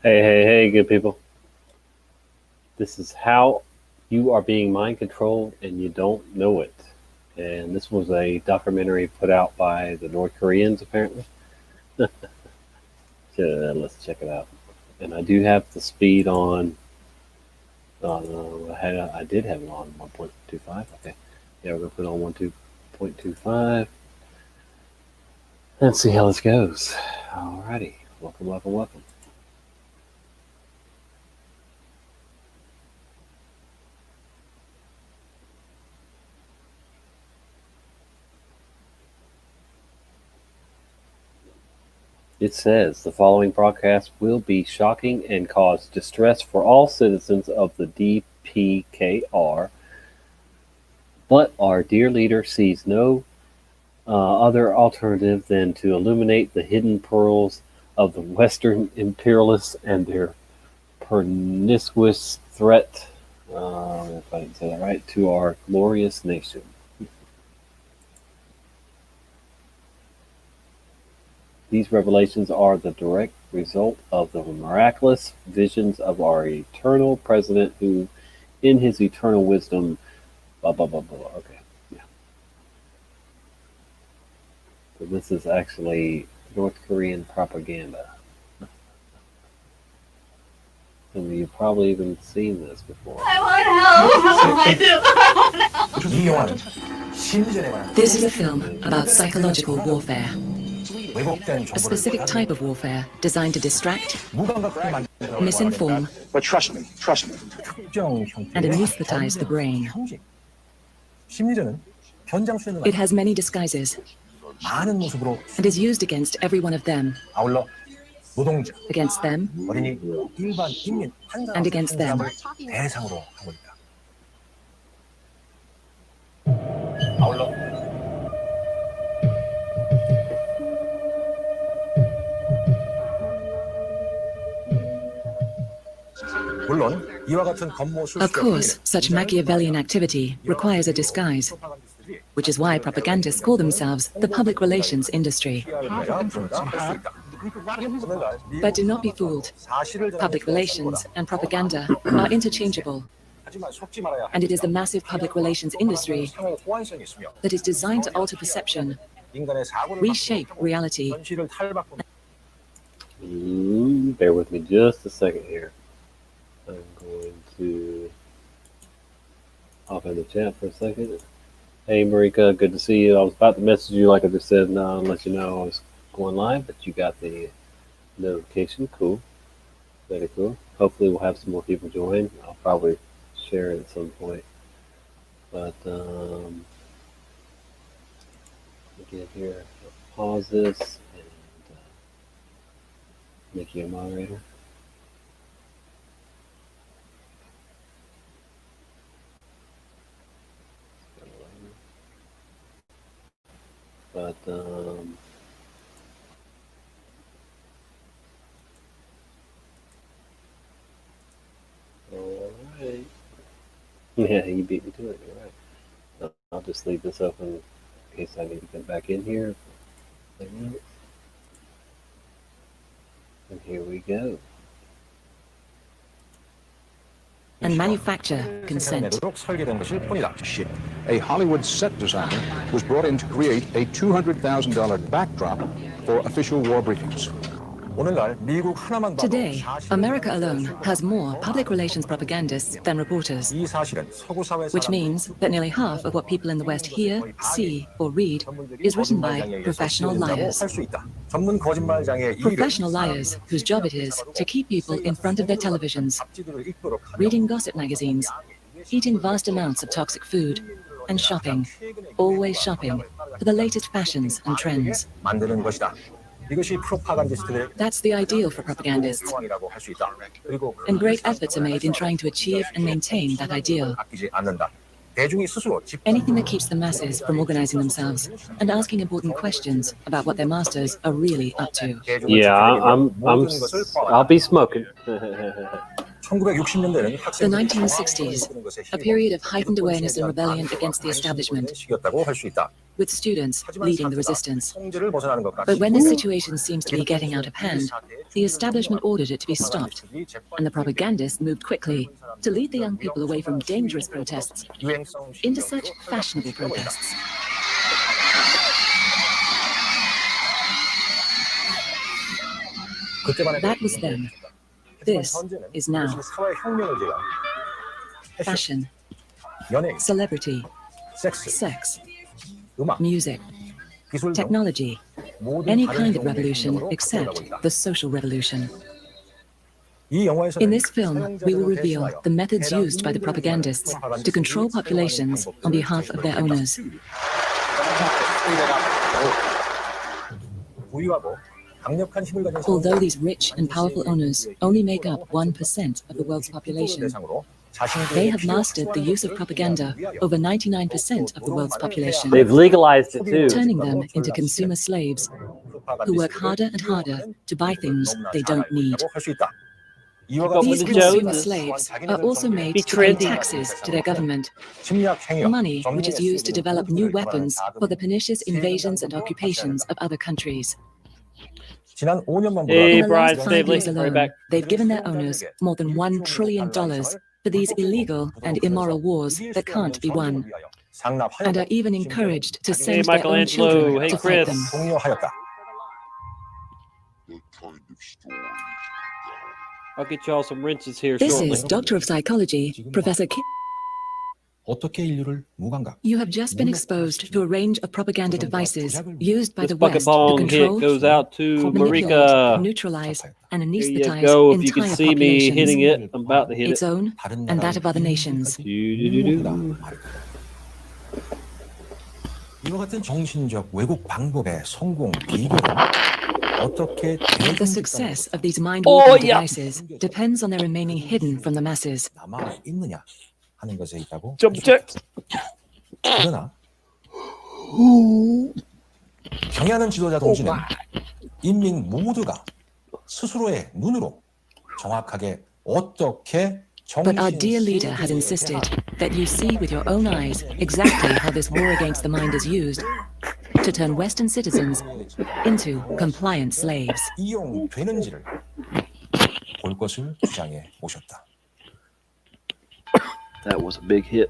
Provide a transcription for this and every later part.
Hey, good people. This is how you are being mind controlled and you don't know it. And this was a documentary put out by the North Koreans, apparently. Let's check it out. And I do have the speed on. I did have it on 1.25. Okay. Yeah, we're going to put it on 1.25. Let's see how this goes. Alrighty. Welcome. It says the following broadcast will be shocking and cause distress for all citizens of the DPKR, but our dear leader sees no other alternative than to illuminate the hidden pearls of the Western imperialists and their pernicious threat, if I didn't say that right, to our glorious nation. These revelations are the direct result of the miraculous visions of our eternal president who, in his eternal wisdom, blah, blah, blah, blah. Okay, yeah. So this is actually North Korean propaganda. Some of you probably even seen this before. I want help. I do. This is a film about psychological warfare. A specific type of warfare designed to distract, misinform, But trust me, and anesthetize the brain. It has many disguises and is used against every one of them, against them, and against them. Of course, such Machiavellian activity requires a disguise, which is why propagandists call themselves the public relations industry. But do not be fooled. Public relations and propaganda are interchangeable, and it is the massive public relations industry that is designed to alter perception, reshape reality. Bear with me just a second here. I'm going to hop in the chat for a second. Hey, Marika, good to see you. I was about to message you, like I just said, and let you know I was going live, but you got the notification. Cool. Very cool. Hopefully we'll have some more people join. I'll probably share it at some point. But, again here, I'll pause this and make you a moderator. But all right. Yeah, you beat me to it. You're right. I'll just leave this open in case I need to get back in here. And here we go. And manufacture consent. A Hollywood set designer was brought in to create a $200,000 backdrop for official war briefings. Today, America alone has more public relations propagandists than reporters, which means that nearly half of what people in the West hear, see, or read is written by professional liars. Professional liars whose job it is to keep people in front of their televisions, reading gossip magazines, eating vast amounts of toxic food, and shopping, always shopping, for the latest fashions and trends. That's the ideal for propagandists, and great efforts are made in trying to achieve and maintain that ideal. Anything that keeps the masses from organizing themselves and asking important questions about what their masters are really up to. Yeah, I'll be smoking. The 1960s, a period of heightened awareness and rebellion against the establishment, with students leading the resistance. But when the situation seems to be getting out of hand, the establishment ordered it to be stopped, and the propagandists moved quickly to lead the young people away from dangerous protests into such fashionable protests. That was then. This is now. Fashion, celebrity, sex, music, technology, any kind of revolution except the social revolution. In this film, we will reveal the methods used by the propagandists to control populations on behalf of their owners. Although these rich and powerful owners only make up 1% of the world's population, they have mastered the use of propaganda over 99% of the world's population. They've legalized it too. Turning them into consumer slaves who work harder and harder to buy things they don't need. These consumer slaves are also made to pay taxes to their government, money which is used to develop new weapons for the pernicious invasions and occupations of other countries. Hey, In the Brian, last 5 Stavely, years right alone, back. they've given their owners more than $1 trillion for these illegal and immoral wars that can't be won, and are even encouraged to send their own children Hey, to fight Chris. them. I'll get y'all some wrenches here This shortly. is Doctor of Psychology, Professor Kim. You have just been exposed to a range of propaganda devices used by This the bucket West to bong hit control, goes out to manipulate, Marika. neutralize, and There you anesthetize go. If you can entire see me hitting populations, it, I'm about to hit its it. own and that of other nations. Do-do-do-do. 이와 같은 정신적 왜곡 방법의 성공 비결은 어떻게 The success of these mind-warping Oh, yeah. devices depends on their remaining hidden from the masses. 남아 있느냐 하는 것에 있다고. Jump check. 그러나 경애하는 지도자 동지는 인민 모두가 스스로의 눈으로 정확하게 어떻게 But our dear leader has insisted that you see with your own eyes exactly how this war against the mind is used to turn Western citizens into compliant slaves. 이용되는지를 볼 것을 주장해 오셨다. That was a big hit.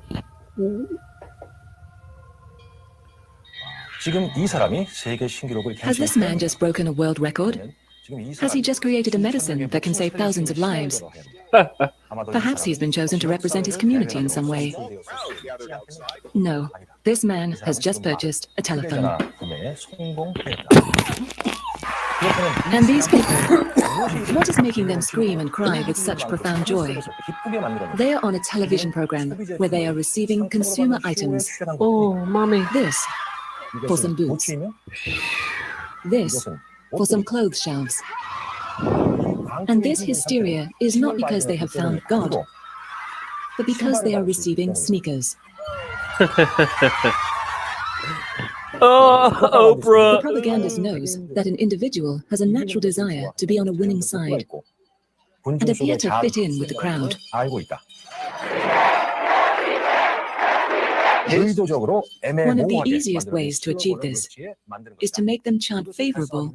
지금 이 사람이 세계 신기록을 Has this man just broken a world record? 지금 이 Has he just created a medicine that can save thousands of lives? Perhaps he's been chosen to represent his community in some way. No, this man has just purchased a telephone. And these people, what is making them scream and cry with such profound joy? They are on a television program where they are receiving consumer items. Oh, mommy. This for some boots. This for some clothes shelves. And this hysteria is not because they have found God, but because they are receiving sneakers. Oh, The Oprah. propagandist knows that an individual has a natural desire to be on a winning side and appear to fit in with the crowd. One of the easiest ways to achieve this is to make them chant favorable,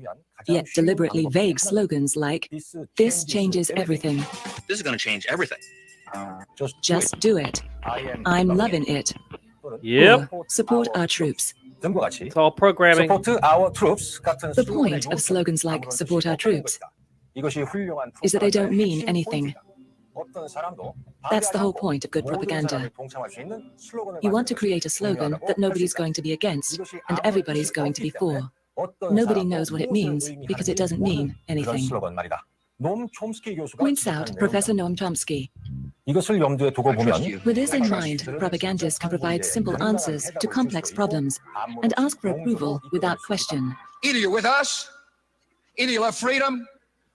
yet deliberately vague slogans like, "This changes everything. This is going to change everything. Just do it. I'm loving it." Yep. Or, "Support our troops." It's all programming. The point of slogans like "Support our troops" is that they don't mean anything. That's the whole point of good propaganda. You want to create a slogan that nobody's going to be against and everybody's going to be for. Nobody knows what it means because it doesn't mean anything. Points out Professor Noam Chomsky. With this in mind, propagandists can provide simple answers to complex problems and ask for approval without question. Either you're with us, either you love freedom,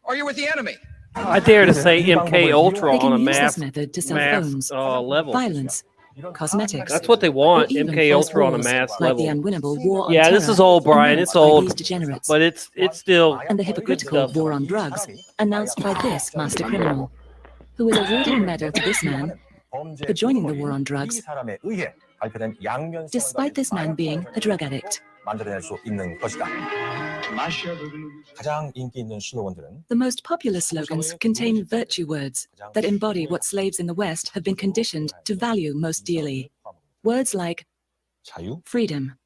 or you're with the enemy. I dare to say MK Ultra They on a can use this mass method to sell phones, level. violence, cosmetics, That's what they want. or even MK false Ultra on a wars, mass like the level. unwinnable war on Yeah, this terror is old, Brian. announced It's by old, these degenerates, but it's still and the hypocritical war on drugs announced by this master criminal. who was awarded a medal to this man for joining the war on drugs, despite this man being a drug addict. 만들어낼 수 있는 것이다. 가장 인기 있는 슬로건들은 The most popular slogans contain virtue words that embody what slaves in the West have been conditioned to value most dearly. Words like 자유, freedom,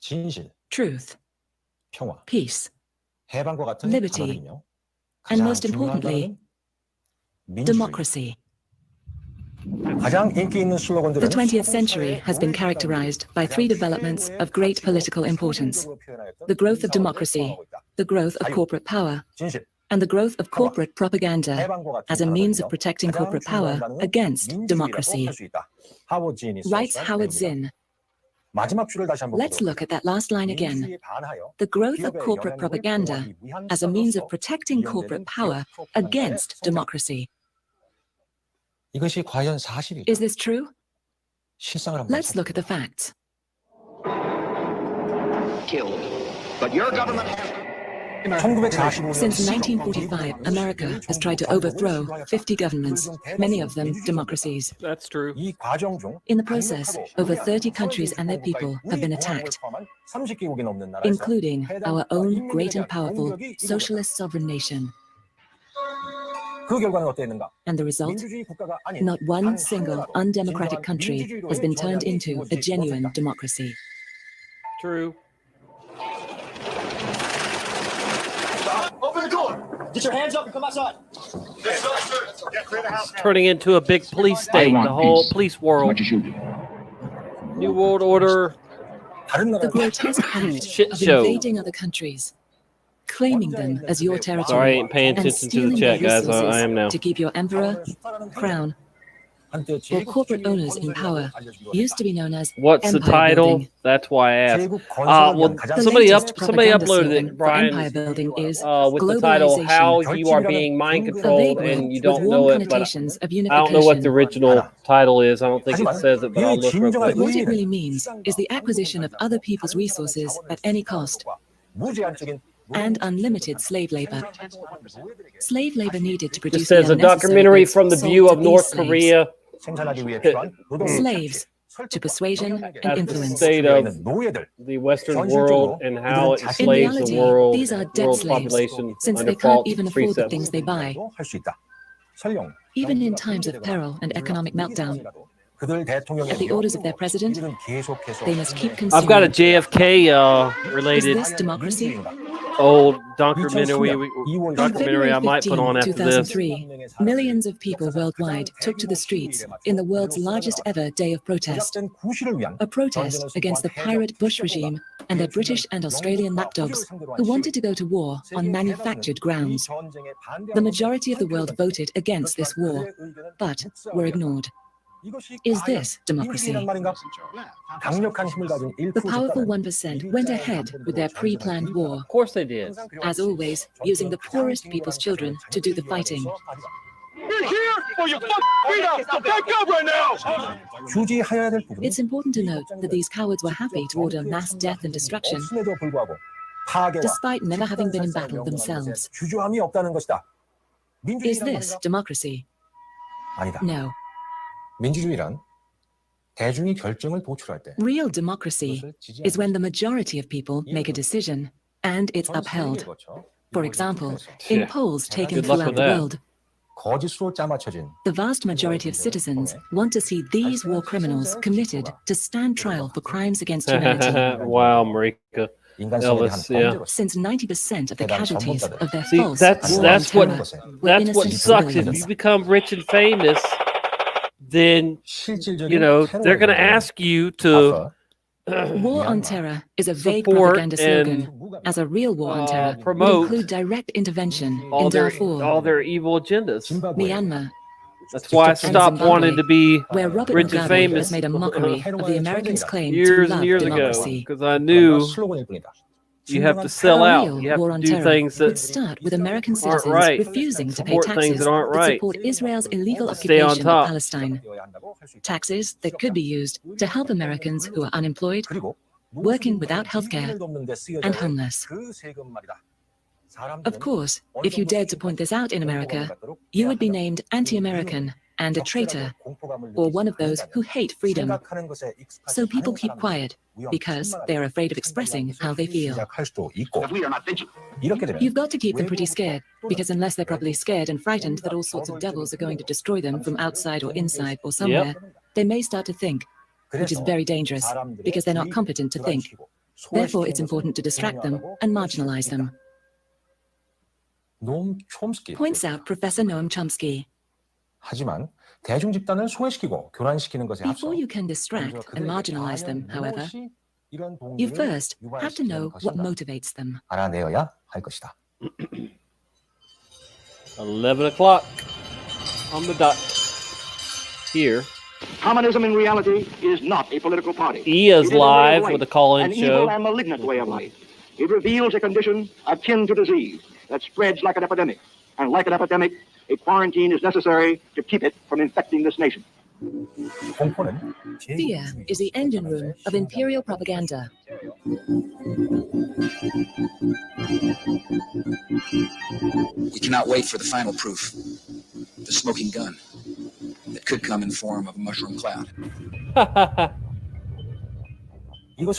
진실, truth, 평화, peace, 해방과 같은 liberty, 단어들이며 and 가장 most 중요한 importantly, 단어는 민주주의. democracy. 가장 인기 있는 슬로건들은 The 20th century has been characterized by three developments of great political importance: the growth of democracy, the growth of corporate power, 진실, and the growth of corporate propaganda as a means of protecting corporate power against democracy. Writes Howard Zinn. 마지막 줄을 다시 한번 Let's look at that last line again. 민주주의에 반하여 The growth of corporate propaganda as a means of protecting corporate power against democracy. 이것이 과연 사실일까? Is this true? 실상을 한번 Let's look at the facts. Killed. But your government has 1945년 Since 1945, America has tried to overthrow 50 governments, many of them democracies. That's true. 이 과정 중 In the process, over 30 countries and their people have been attacked, 30개국이 넘는 나라에서 including our own great and powerful socialist sovereign nation. 그 결과는 어땠는가? And the result? 민주주의 국가가 아닌 Not one single undemocratic country has been turned into a genuine democracy. True. Open the door. Get your hands up and come outside. Turning into a big police state, the whole police world. New World Order. 다른 The 나라들 grotesque act Shit of show. invading other countries, claiming them as your Sorry, I territory, ain't paying and attention to the stealing chat, their guys. I am now. resources to keep your emperor, crown, 한때 or corporate owners in power used to be known as What's the empire title? building. That's why I asked. 제국 건설을 Well, 위한 가장 The somebody latest somebody propaganda uploaded slogan it, for empire Brian, building is with the title "How globalization, You Are Being Mind a Controlled," vague and word you with don't know warm it, but connotations of I don't know what the unification. original title is. I don't think it 하지만 says it, but I'll look real But quick. what it really means is the acquisition of other people's resources at any cost 무제한적인 and unlimited slave labor. Slave labor needed to produce This says the a documentary unnecessary from the goods view sold of to these North slaves. Korea. 생산하기 위해 필요한 노동 Slaves to persuasion and At the influence. state 있는 of 노예들 the Western world and how it In enslaves the reality, these are dead world slaves, population since under they can't false even afford the precepts. things they buy. 할수 있다. 설령 Even in times of peril and economic meltdown, 그들 대통령의 at the orders of their president, 이들은 계속해서 they must keep I've got a consuming. JFK Is related this democracy? old documentary I On might put on February after 15, this. 2003, millions of people worldwide took to the streets in the world's largest ever day of protest. 제각된 구실을 위한 A protest against the pirate Bush regime and their British and Australian lapdogs who wanted to go to war on manufactured grounds. The majority of the world voted against this war, but were ignored. Is this democracy? 강력한 힘을 가진 The powerful 1%는 1% went ahead with their pre-planned war, Of course they did. as always, using the poorest people's children to do the fighting. 주지하여야 될 부분은 It's important to note that these cowards were happy to order mass death and destruction, 없음에도 불구하고 파괴와 despite never having been in battle themselves. 주저함이 없다는 것이다. Is 민주주의란 this 말이다. democracy? 아니다. No. 민주주의란 대중이 결정을 도출할 때 Real democracy is when the majority of people make a decision and it's upheld. For example, in polls taken Good luck throughout with the that. world, 거짓으로 짜맞춰진 the vast majority of citizens want to see these war criminals committed to stand trial for crimes against humanity. Wow, Marika. 인간성에 대한 Elvis, yeah. 범죄로서 Since 90% of the casualties of their See, false that's war on what terror were that's what innocent sucks. If civilians. you become rich and famous, then 실질적인 they're going to 테러에 ask you to War on terror is a vague support propaganda and slogan, as a real war on terror would promote include direct intervention all in their Darfur, evil agendas. Myanmar, That's why I and stopped Zimbabwe, wanting to be where Robert rich and Mugabe famous has made a mockery of the Americans' claim to years love and years ago democracy. because I knew 슬로건일 뿐이다. you have to sell A out. real You have war to on do terror things would that start with American aren't citizens right, refusing to pay support things taxes that aren't that right, support Israel's illegal stay on occupation of top. Palestine. Taxes that could be used to help Americans who are unemployed, 그리고 working without health care, and homeless. 그 세금 말이다. Of course, if you dared to point this out in America, you would be named anti-American and a traitor, or one of those who hate freedom. So people keep quiet because they are afraid of expressing how they feel. You've got to keep them pretty scared, because unless they're properly scared and frightened that all sorts of devils are going to destroy them from outside or inside or somewhere, they may start to think, which is very dangerous, because they're not competent to think. Therefore, it's important to distract them and marginalize them. Points out Professor Noam Chomsky. 하지만 대중 집단을 소외시키고 교란시키는 것에 앞서 Before you can distract and marginalize them, however, you first have to know what motivates them. 알아내어야 할 것이다. 11 o'clock on the dot. Here. Communism in reality is not a political party. E is live with a call-in an show. Evil and malignant way of life. It reveals a condition akin to disease that spreads like an epidemic. And like an epidemic, a quarantine is necessary to keep it from infecting this nation. Fear is the engine room of imperial propaganda. We cannot wait for the final proof. The smoking gun that could come in form of a mushroom cloud.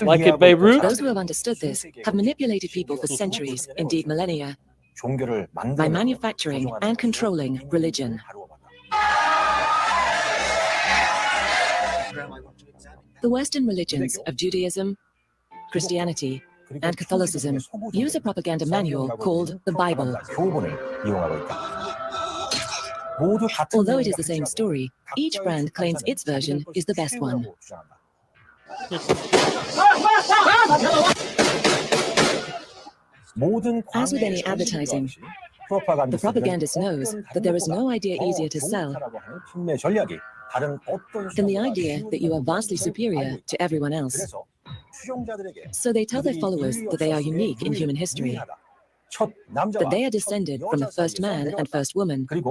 Like in Beirut? Those who have understood this have manipulated people for centuries, indeed millennia, by manufacturing and controlling religion. The Western religions of Judaism, Christianity, and Catholicism use a propaganda manual called the Bible. Although it is the same story, each brand claims its version is the best one. As with any advertising, the propagandist knows that there is no idea easier to sell than the idea that you are vastly superior to everyone else. So they tell their followers that they are unique in human history, that they are descended from the first man and first woman, and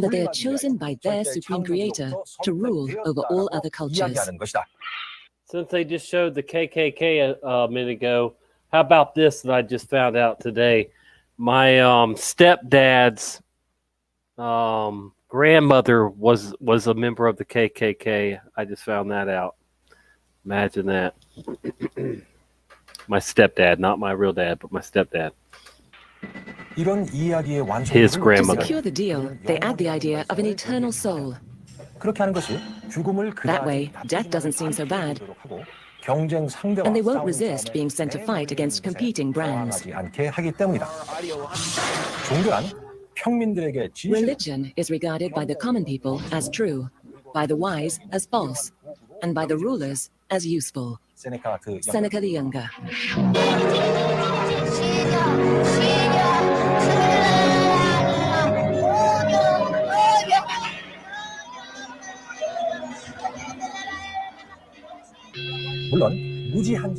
that they are chosen by their supreme creator to rule over all other cultures. Since they just showed the KKK a minute ago, how about this that I just found out today? My stepdad's grandmother was a member of the KKK. I just found that out. Imagine that. My stepdad, not my real dad, but my stepdad. His To grandmother. secure the deal, they add the idea of an eternal soul. That way, death doesn't seem so bad, and they won't resist being sent to fight against competing brands. Religion is regarded by the common people as true, by the wise as false, and by the rulers as useful. Seneca the Younger.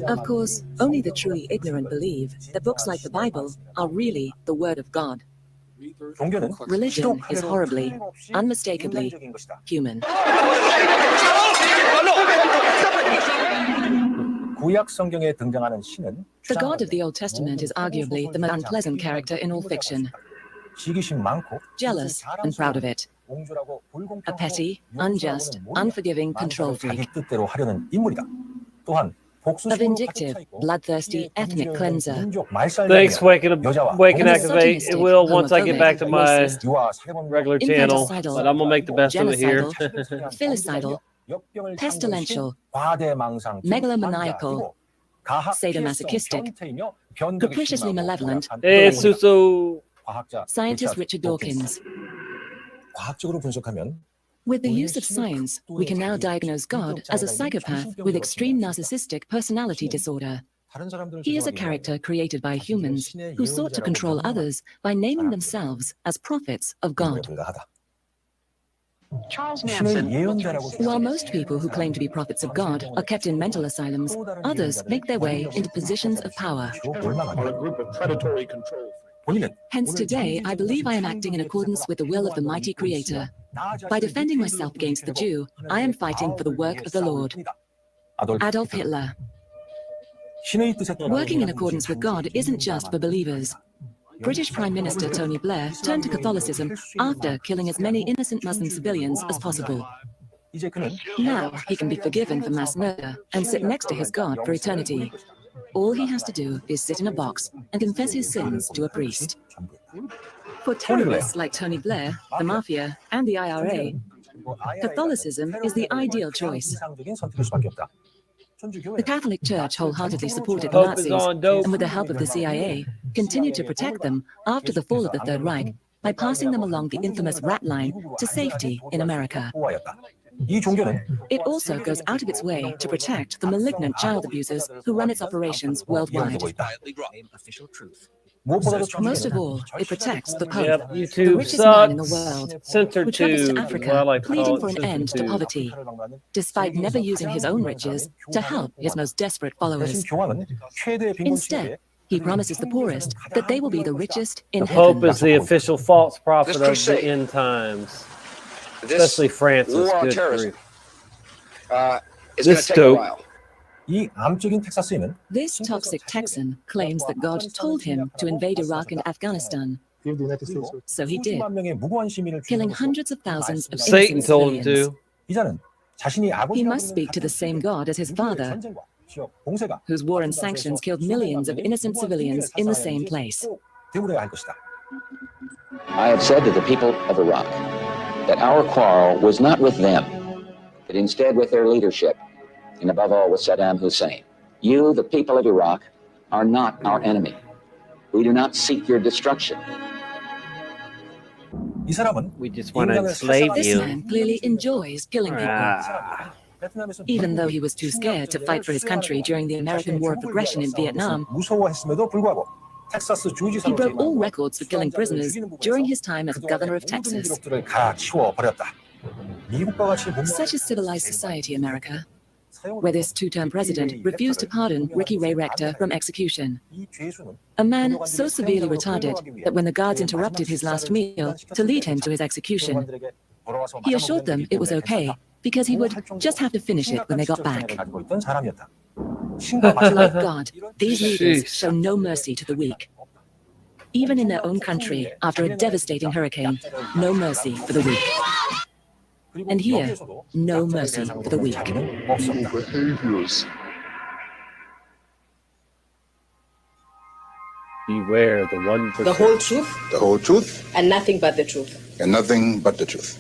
Of course, only the truly ignorant believe that books like the Bible are really the Word of God. Religion is horribly, unmistakably human. The God of the Old Testament is arguably the most unpleasant character in all fiction. Jealous and proud of it. A petty, unjust, unforgiving control freak. A vindictive, bloodthirsty, ethnic cleanser. Thanks, Wake and Activate. It will once I get back to my regular channel, but I'm gonna make the best of it here. Filicidal, pestilential, megalomaniacal, sadomasochistic, capriciously malevolent, Hey, Suso. scientist Richard Dawkins. With the use of science, we can now diagnose God as a psychopath with extreme narcissistic personality disorder. He is a character created by humans who sought to control others by naming themselves as prophets of God. While most people who claim to be prophets of God are kept in mental asylums, others make their way into positions of power. Hence today, I believe I am acting in accordance with the will of the mighty Creator. By defending myself against the Jew, I am fighting for the work of the Lord. Adolf Hitler. 신의 뜻에 Working in accordance with God isn't just for believers. British Prime Minister Tony Blair turned to Catholicism after killing as many innocent Muslim civilians as possible. 이제 그는 Now he can be forgiven for mass murder and sit next to his God for eternity. All he has to do is sit in a box and confess his sins to a priest. For terrorists like Tony Blair, the Mafia, and the IRA, Catholicism is the ideal choice. 이상적인 선택일 수밖에 없다. The Catholic Church wholeheartedly supported the Pope is Nazis, on dope. and with the help of the CIA, continued to protect them after the fall of the Third Reich by passing them along the infamous rat line to safety in America. 이 종교는 It also goes out of its way to protect the malignant child abusers who run its operations worldwide. Most of all, it protects the Pope, Yep, the YouTube richest man in the sucks. world, Censored who travels to tube. Africa, Well, I like to pleading call for it an end censored to tube. poverty, despite never using his own riches to help his most desperate 대신 followers. 교황은 최대 빈곤 Instead, he promises the poorest that they will be the richest in The Pope heaven. is the official false prophet This of the crusade, end times. This Especially Francis. war on Good terrorism grief. is going to This take a dope. while. 이 암적인 텍사스인은 This toxic Texan claims that God told him to invade Iraq and Afghanistan, so he did, 수십만 명의 무고한 시민을 killing 죽이는 hundreds of thousands of Satan innocent told him civilians. to. 이자는 자신이 He must speak to the same God as his father, whose war and sanctions killed millions of innocent civilians in the same place. 되물어야 할 것이다. I have said to the people of Iraq that our quarrel was not with them, but instead with their leadership, and above all with Saddam Hussein. You, the people of Iraq, are not our enemy. We do not seek your destruction. 이 사람은 We just want to 인간을 enslave This you. man clearly enjoys killing people. Ah. Even though he was too scared to fight for his country during the American War of Aggression in Vietnam, 무서워했음에도 불구하고 텍사스 주지사로 he broke all records for killing prisoners during his time as governor of Texas. 기록들을 갈아치워 버렸다. 미국과 같이 Such a civilized society, America, where this two-term president refused to pardon Ricky Ray Rector from execution. A man so severely retarded that when the guards interrupted his last meal to lead him to his execution, he assured them it was okay because he would just have to finish it when they got back. Like God, these leaders show no mercy to the weak. Even in their own country, after a devastating hurricane, no mercy for the weak. And here, no mercy for the weak. Beware the 1%. The whole truth The whole truth and nothing but the truth. and nothing but the truth.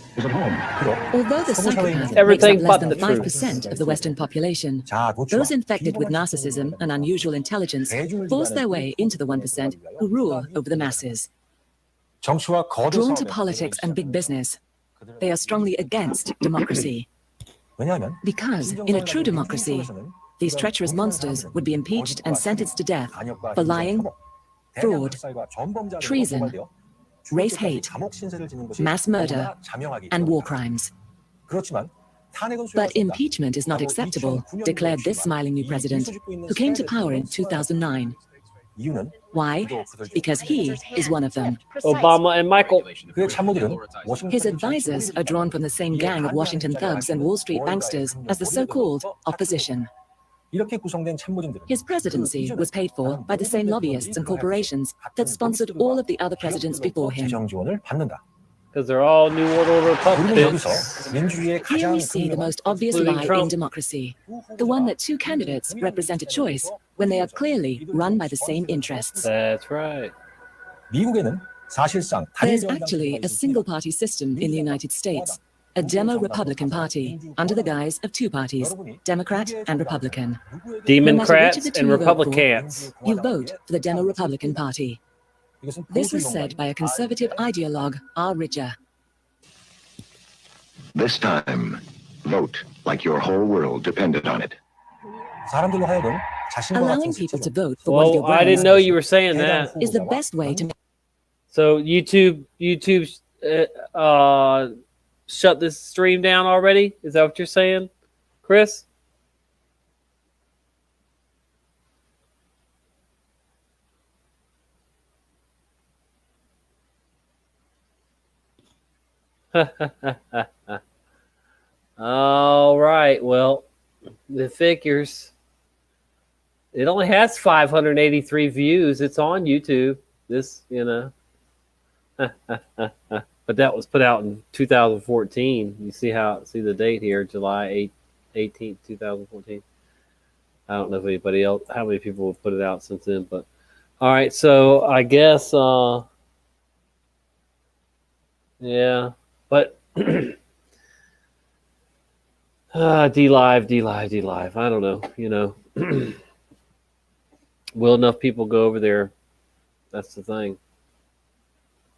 Although the psychopath Everything makes up but less than the truth. 5% of the Western population, those infected with narcissism and unusual intelligence force their way into the 1% who rule over the masses. 정치와 거대 Drawn to 사업에 politics and big business, they are strongly against democracy. 왜냐하면 Because in a true democracy, these treacherous monsters would be impeached and sentenced to death for lying, fraud, treason, race hate, mass murder, and war crimes. But impeachment is not acceptable, declared this smiling new president, who came to power in 2009. Why? Because he is one of them. Obama and Michael. His advisors are drawn from the same gang of Washington thugs and Wall Street banksters as the so-called opposition. His presidency was paid for by the same lobbyists and corporations that sponsored all of the other presidents before him. Because they're all New World Order puppets. Here we see the most obvious lie in democracy, the one that two candidates represent a choice when they are clearly run by the same interests. That's right. There's actually a single-party system in the United States, a Demo-Republican Party, under the guise of two parties, Democrat and Republican. Democrats and Republicans. You vote for the Demo-Republican Party. This was said by a conservative ideologue, R. Ridger. This time, vote like your whole world depended on it. Allowing people to vote for one of your Well, I didn't know you were saying that. is the best way to So YouTube shut this stream down already? Is that what you're saying, Chris? All right. Well, the figures. It only has 583 views. It's on YouTube. This, but that was put out in 2014. You see the date here, July 18th, 2014. I don't know if anybody else, how many people have put it out since then, but all right. So I guess, yeah, but D Live. I don't know. Will enough people go over there? That's the thing.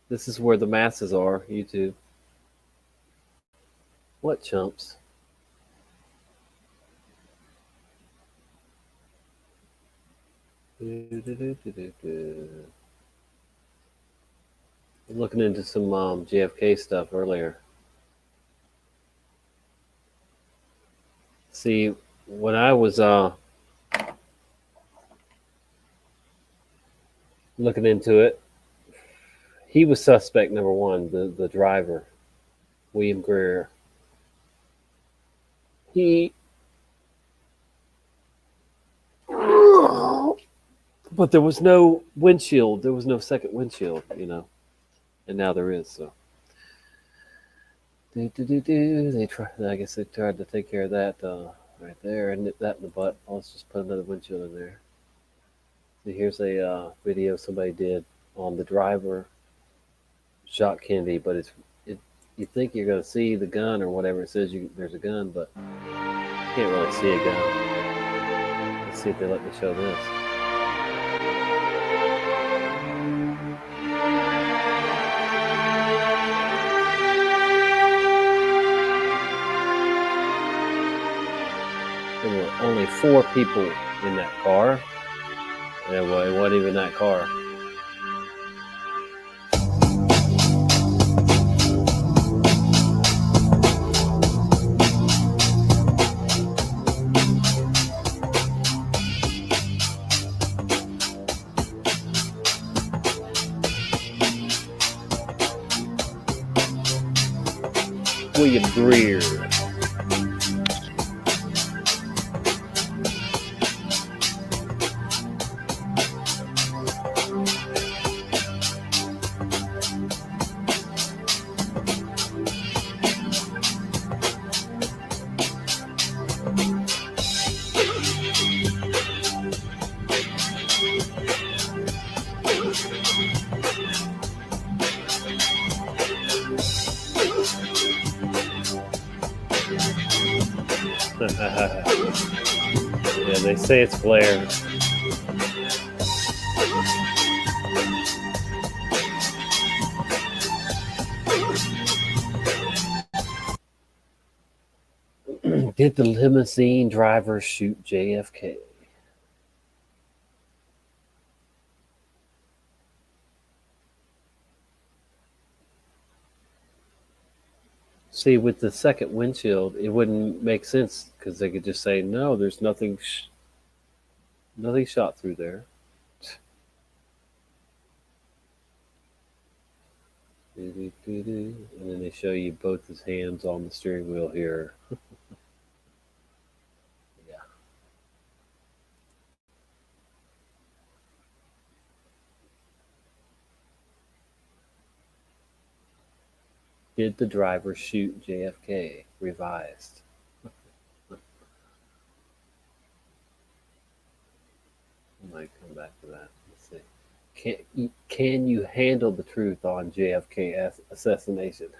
This is where the masses are. YouTube. What chumps? Looking into some JFK stuff earlier. See, when I was looking into it, he was suspect number one, the driver, William Greer. But there was no windshield. There was no second windshield, and now there is. So they try. I guess they tried to take care of that right there and nip that in the butt. Let's just put another windshield in there. So here's a video somebody did on the driver shot Kennedy, but you think you're going to see the gun or whatever it says there's a gun, but you can't really see a gun. Let's see if they let me show this. There were only 4 people in that car. And well, it wasn't even that car. William Greer. Yeah, they say it's glare. Did the limousine driver shoot JFK? See, with the second windshield, it wouldn't make sense because they could just say, no, there's nothing shot through there. And then they show you both his hands on the steering wheel here. Yeah. Did the driver shoot JFK? Revised. I might come back to that. Let's see. Can you handle the truth on JFK assassination?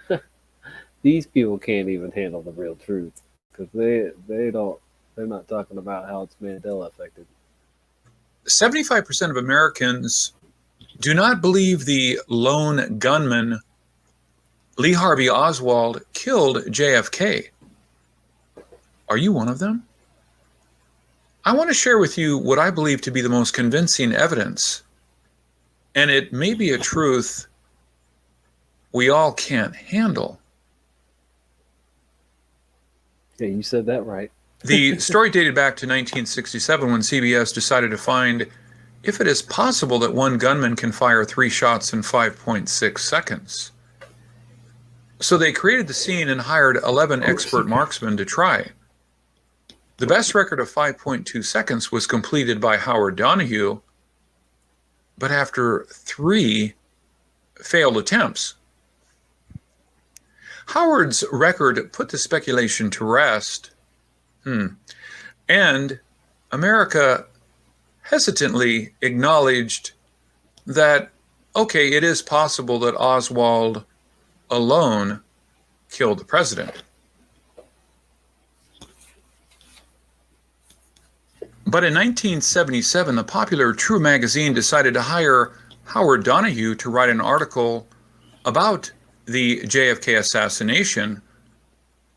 These people can't even handle the real truth because they're not talking about how it's Mandela affected. 75% of Americans do not believe the lone gunman Lee Harvey Oswald killed JFK. Are you one of them? I want to share with you what I believe to be the most convincing evidence, and it may be a truth we all can't handle. Yeah, you said that right. The story dated back to 1967 when CBS decided to find if it is possible that one gunman can fire 3 shots in 5.6 seconds. So they created the scene and hired 11 expert marksmen to try. The best record of 5.2 seconds was completed by Howard Donahue, but after 3 failed attempts. Howard's record put the speculation to rest, and America hesitantly acknowledged that, okay, it is possible that Oswald alone killed the president. But in 1977, the popular True magazine decided to hire Howard Donahue to write an article about the JFK assassination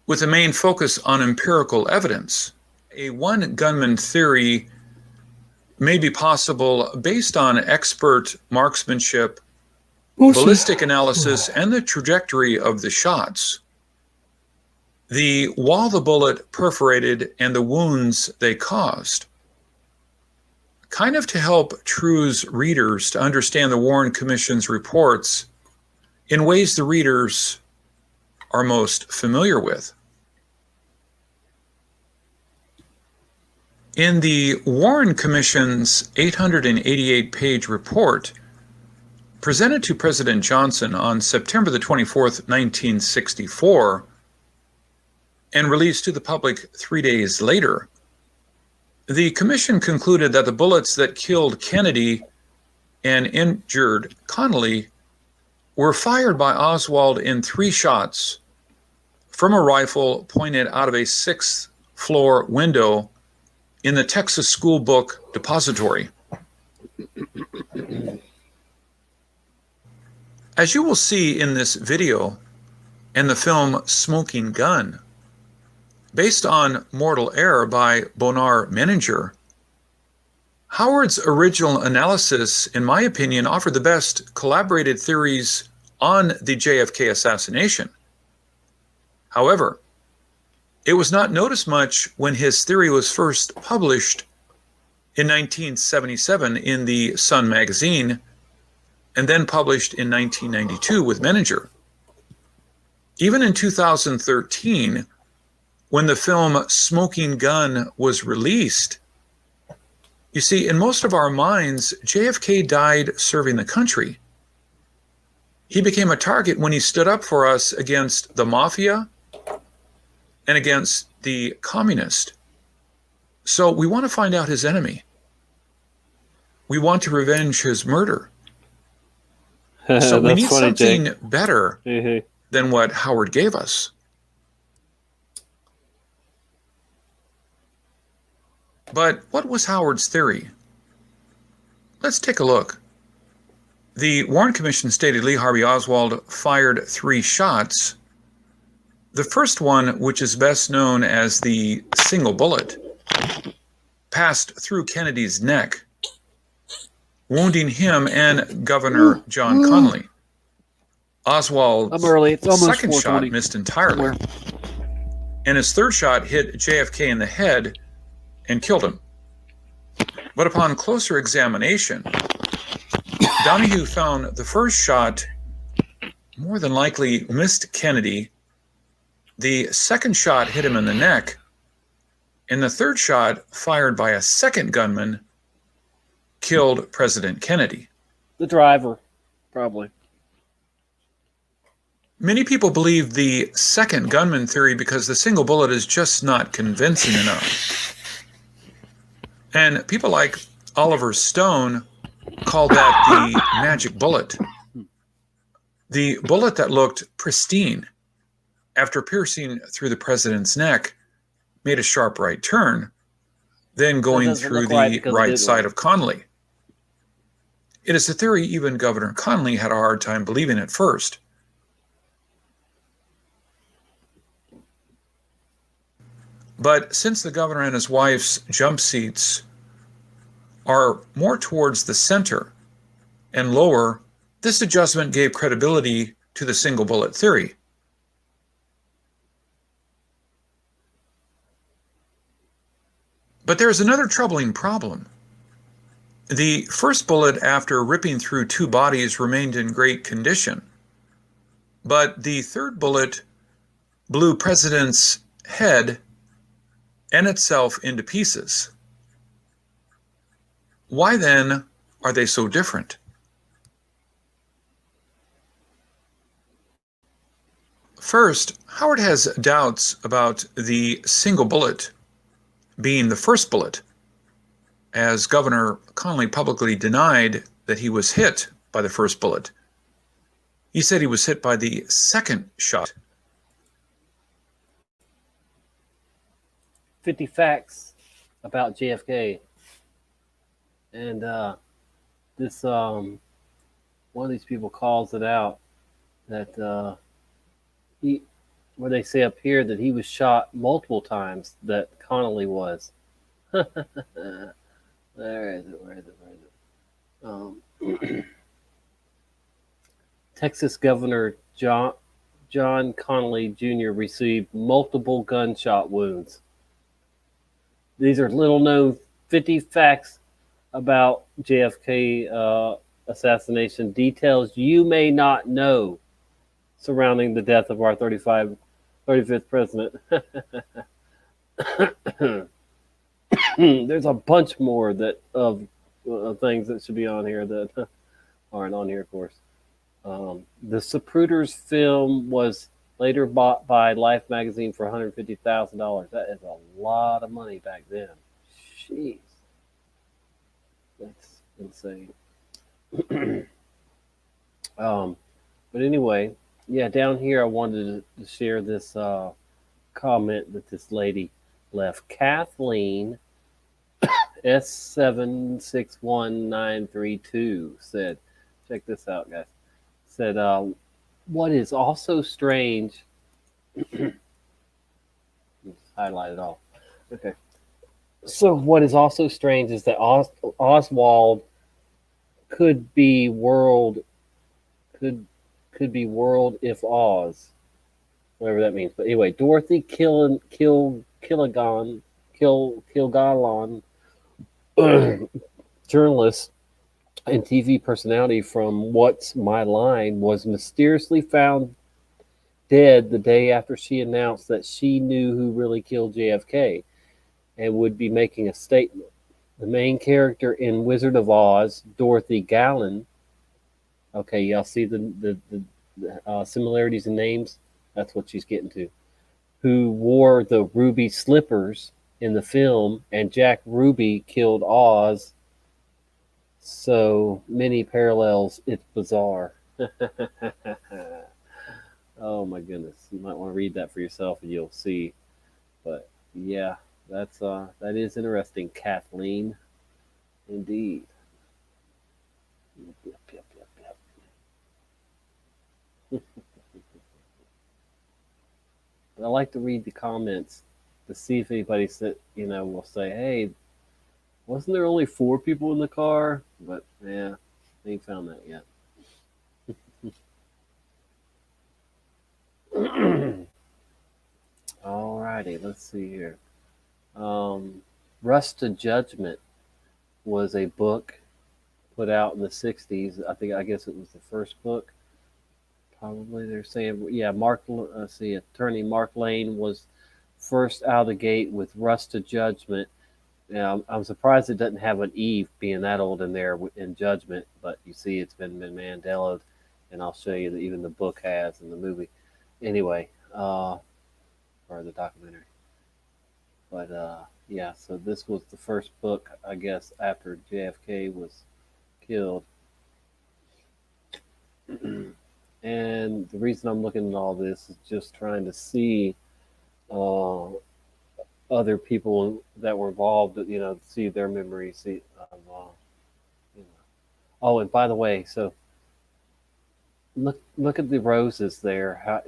with a main focus on empirical evidence. A one-gunman theory may be possible based on expert marksmanship, ballistic analysis, and the trajectory of the shots. The wall the bullet perforated and the wounds they caused. Kind of to help True's readers to understand the Warren Commission's reports in ways the readers are most familiar with. In the Warren Commission's 888-page report, presented to President Johnson on September the 24th, 1964, and released to the public 3 days later, the commission concluded that the bullets that killed Kennedy and injured Connally were fired by Oswald in 3 shots from a rifle pointed out of a 6th-floor window in the Texas School Book Depository. As you will see in this video and the film Smoking Gun, based on Mortal Error by Bonar Menninger, Howard's original analysis, in my opinion, offered the best collaborated theories on the JFK assassination. However, it was not noticed much when his theory was first published in 1977 in the Sun magazine, and then published in 1992 with Menninger. Even in 2013, when the film Smoking Gun was released, you see, in most of our minds, JFK died serving the country. He became a target when he stood up for us against the mafia and against the communist. So we want to find out his enemy. We want to revenge his murder. So we need something better than what Howard gave us. But what was Howard's theory? Let's take a look. The Warren Commission stated Lee Harvey Oswald fired 3 shots. The first one, which is best known as the single bullet, passed through Kennedy's neck, wounding him and Governor John Connally. Oswald's second shot missed entirely, and his third shot hit JFK in the head and killed him. But upon closer examination, Donahue found the first shot more than likely missed Kennedy, the second shot hit him in the neck, and the third shot, fired by a second gunman, killed President Kennedy. The driver, probably. Many people believe the second gunman theory because the single bullet is just not convincing enough. And people like Oliver Stone call that the magic bullet. The bullet that looked pristine after piercing through the president's neck made a sharp right turn, then going through the right side of Connally. It is a theory even Governor Connally had a hard time believing at first. But since the governor and his wife's jump seats are more towards the center and lower, this adjustment gave credibility to the single bullet theory. But there's another troubling problem. The first bullet, after ripping through 2 bodies, remained in great condition. But the third bullet blew President's head and itself into pieces. Why then are they so different? First, Howard has doubts about the single bullet being the first bullet, as Governor Connolly publicly denied that he was hit by the first bullet. He said he was hit by the second shot. 50 facts about JFK. And this one of these people calls it out that where they say up here that he was shot multiple times, that Connolly was. Where is it? Texas Governor John Connolly Jr. received multiple gunshot wounds. These are little known 50 facts about JFK assassination, details you may not know surrounding the death of our 35th president. There's a bunch more of things that should be on here that aren't on here, of course. The Zapruders film was later bought by Life magazine for $150,000. That is a lot of money back then. Jeez. That's insane. But anyway, yeah, down here I wanted to share this comment that this lady left. Kathleen S761932 said, check this out, guys. Said, what is also strange, let's highlight it all. Okay. So what is also strange is that Oswald could be world if Oz, whatever that means. But anyway, Dorothy Kilgallen, journalist and TV personality from What's My Line, was mysteriously found dead the day after she announced that she knew who really killed JFK and would be making a statement. The main character in Wizard of Oz, Dorothy Gallen. Okay, y'all see the similarities in names? That's what she's getting to. Who wore the ruby slippers in the film, and Jack Ruby killed Oz. So many parallels, it's bizarre. Oh my goodness. You might want to read that for yourself and you'll see. But yeah, that is interesting, Kathleen. Indeed. Yep. I like to read the comments to see if anybody will say, hey, wasn't there only 4 people in the car? But yeah, they ain't found that yet. Alrighty, let's see here. Rust to Judgment was a book put out in the 60s. I guess it was the first book. Probably they're saying, yeah, attorney Mark Lane was first out of the gate with Rust to Judgment. Now, I'm surprised it doesn't have an Eve being that old in there in Judgment, but you see it's been Mandela'd, and I'll show you that even the book has in the movie. Anyway, or the documentary. But yeah, so this was the first book, I guess, after JFK was killed. And the reason I'm looking at all this is just trying to see other people that were involved, see their memories. Oh, and by the way, so look at the roses there. How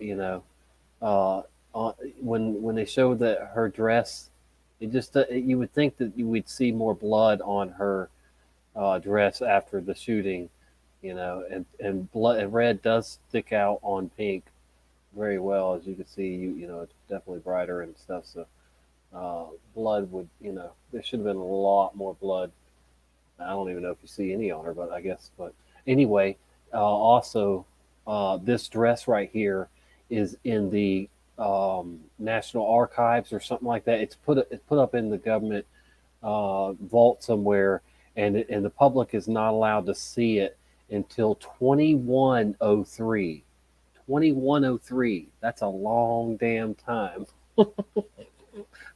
when they showed that her dress, it just you would think that you would see more blood on her dress after the shooting, and blood and red does stick out on pink very well, as you can see. It's definitely brighter and stuff. So blood would, there should have been a lot more blood. I don't even know if you see any on her, but I guess. But anyway, also this dress right here is in the National Archives or something like that. It's put up in the government vault somewhere, and the public is not allowed to see it until 2103. 2103. That's a long damn time.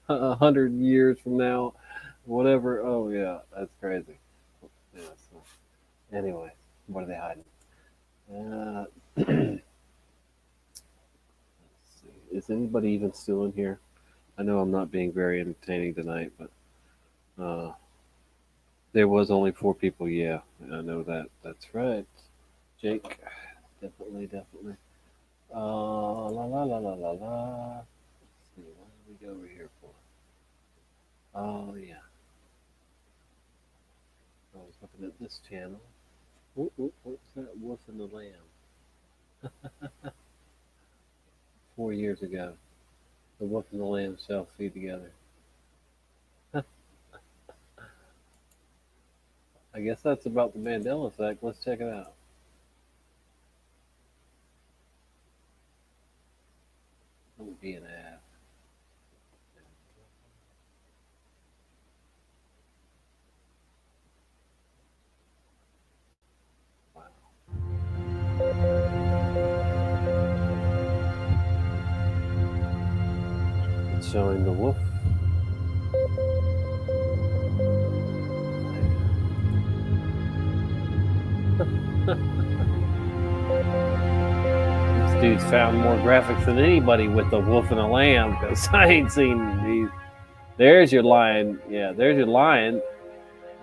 100 years from now, whatever. Oh yeah, that's crazy. Yeah, so, anyway, what are they hiding? Let's see. Is anybody even still in here? I know I'm not being very entertaining tonight, but there was only 4 people. Yeah, I know that. That's right, Jake. Definitely, definitely. La la la la la la. Let's see, what did we go over here for? Oh yeah, I was looking at this channel. What's that? Wolf and the Lamb. 4 years ago, the wolf and the lamb shall feed together. I guess that's about the Mandela effect. Let's check it out. Don't be an ass. Wow. It's showing the wolf. This dude's found more graphics than anybody with the wolf and a lamb, because I ain't seen these. There's your lion. Yeah, there's your lion.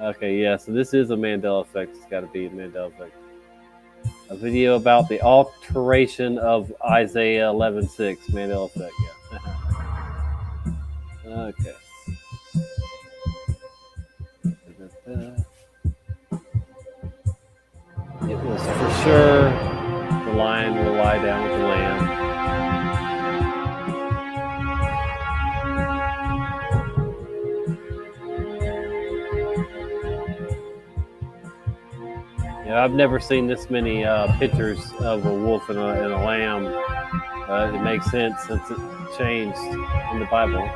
Okay, yeah, so this is a Mandela effect. It's got to be a Mandela effect. A video about the alteration of Isaiah 11:6. Mandela effect, yeah. Okay. It was for sure the lion will lie down with the lamb. Yeah, I've never seen this many pictures of a wolf and a lamb. It makes sense since it changed in the Bible.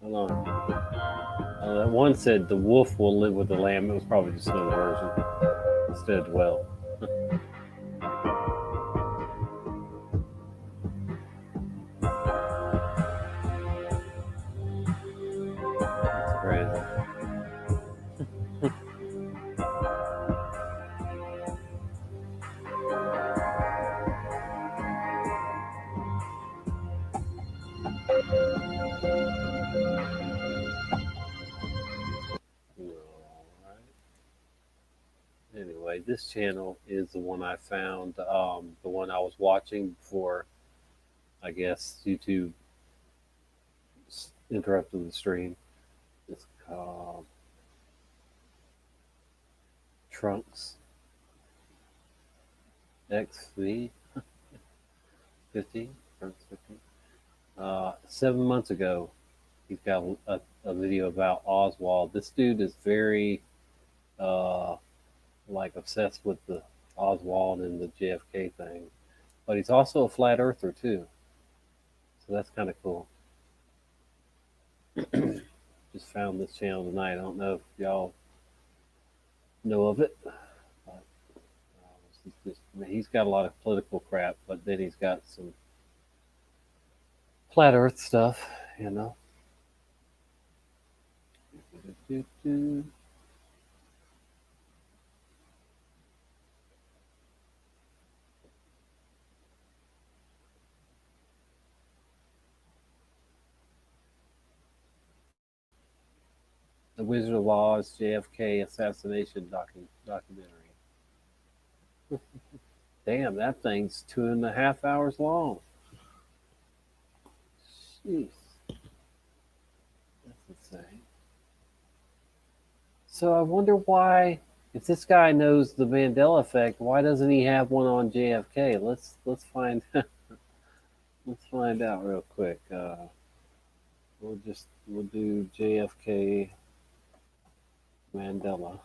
Hold on. One said the wolf will live with the lamb. It was probably just another version instead of dwell. That's crazy. Anyway, this channel is the one I found, the one I was watching before, I guess, YouTube interrupted the stream. It's called Trunks XV 15. Trunks 15. 7 months ago, he's got a video about Oswald. This dude is very like obsessed with the Oswald and the JFK thing, but he's also a flat earther too. So that's kind of cool. Just found this channel tonight. I don't know if y'all know of it. But, he's got a lot of political crap, but then he's got some flat earth stuff, you know. The Wizard of Oz JFK assassination documentary. Damn, that thing's 2.5 hours long. Jeez. That's insane. So I wonder why, if this guy knows the Mandela effect, why doesn't he have one on JFK? Let's find let's find out real quick. We'll do JFK Mandela.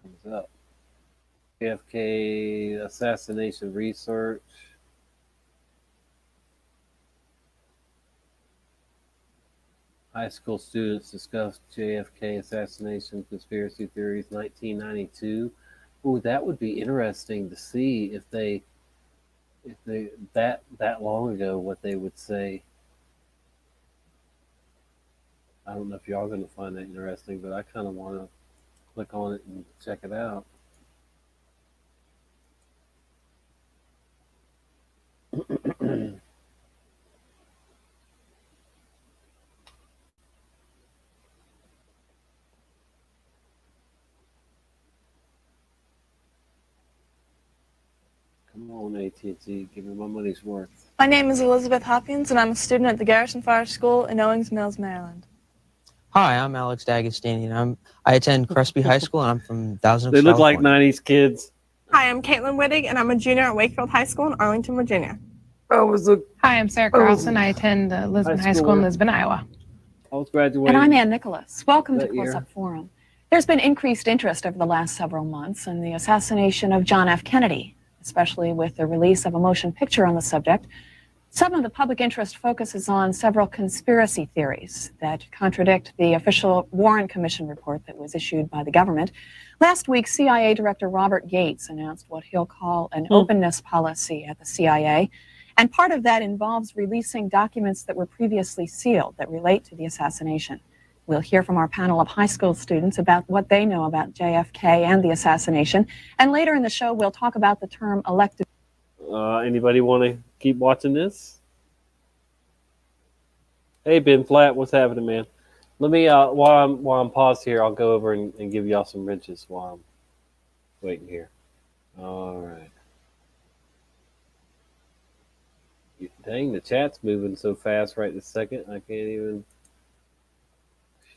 Comes up. JFK assassination research. High school students discussed JFK assassination conspiracy theories 1992. Ooh, that would be interesting to see if they that long ago what they would say. I don't know if y'all going to find that interesting, but I kind of want to click on it and check it out. Come on, AT&T, give me my money's worth. My name is Elizabeth Hopkins, and I'm a student at the Garrison Fire School in Owings Mills, Maryland. Hi, I'm Alex D'Agostini, and I attend Crespi High School, and I'm from Thousand Oaks, They look like California. 90s kids. Hi, I'm Caitlin Wittig, and I'm a junior at Wakefield High School in Arlington, Virginia. Hi, I'm Sarah Carlson. I attend Lisbon High School in Lisbon, Iowa. I was graduating. And I'm Ann Nicholas. Welcome to that Close year. Up Forum. There's been increased interest over the last several months in the assassination of John F. Kennedy, especially with the release of a motion picture on the subject. Some of the public interest focuses on several conspiracy theories that contradict the official Warren Commission report that was issued by the government. Last week, CIA Director Robert Gates announced what he'll call an openness policy at the CIA. And part of that involves releasing documents that were previously sealed that relate to the assassination. We'll hear from our panel of high school students about what they know about JFK and the assassination. And later in the show, we'll talk about the term elective. Anybody want to keep watching this? Hey, Ben Flat, what's happening, man? Let me while I'm paused here, I'll go over and give y'all some wrenches while I'm waiting here. All right. Dang, the chat's moving so fast right this second. I can't even.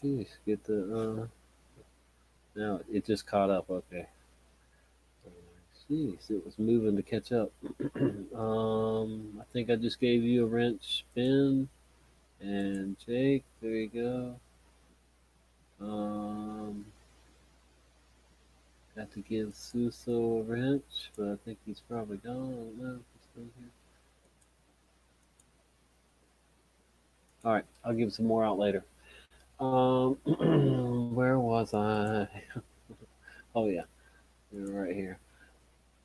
Sheesh, get the. Now it just caught up. Okay. Jeez, it was moving to catch up. I think I just gave you a wrench, Ben, and Jake. There you go. Got to give Suso a wrench, but I think he's probably gone. I don't know if he's still here. All right, I'll give some more out later. Where was I? Oh yeah, you're right here.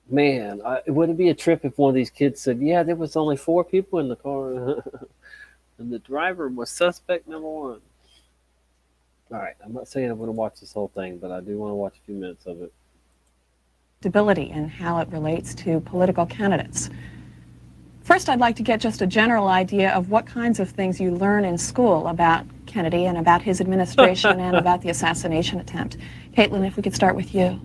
Man, would it be a trip if one of these kids said, "Yeah, there was only 4 people in the car, and the driver was suspect number 1." All right, I'm not saying I'm going to watch this whole thing, but I do want to watch a few minutes of it. Stability and how it relates to political candidates. First, I'd like to get just a general idea of what kinds of things you learn in school about Kennedy and about his administration and about the assassination attempt. Caitlin, if we could start with you.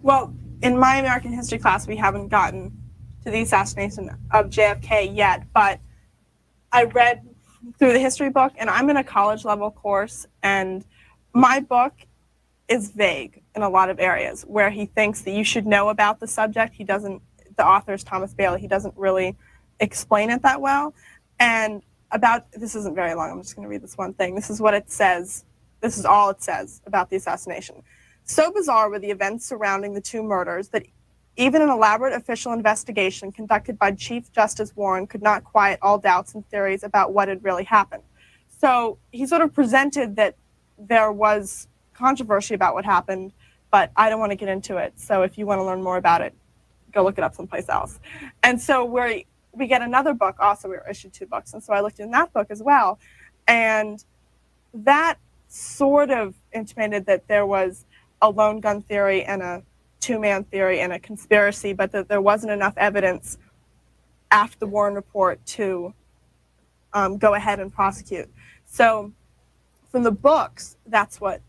Well, in my American history class, we haven't gotten to the assassination of JFK yet, but I read through the history book, and I'm in a college level course, and my book is vague in a lot of areas where he thinks that you should know about the subject. He doesn't, the author is Thomas Bailey, he doesn't really explain it that well. And about, this isn't very long, I'm just going to read this one thing. This is what it says. This is all it says about the assassination. So bizarre were the events surrounding the 2 murders that even an elaborate official investigation conducted by Chief Justice Warren could not quiet all doubts and theories about what had really happened. So he sort of presented that there was controversy about what happened, but I don't want to get into it. So if you want to learn more about it, go look it up someplace else. And so we get another book, also we were issued 2 books, and so I looked in that book as well, and that sort of intimated that there was a lone gun theory and a 2-man theory and a conspiracy, but that there wasn't enough evidence after the Warren report to go ahead and prosecute. So from the books, that's what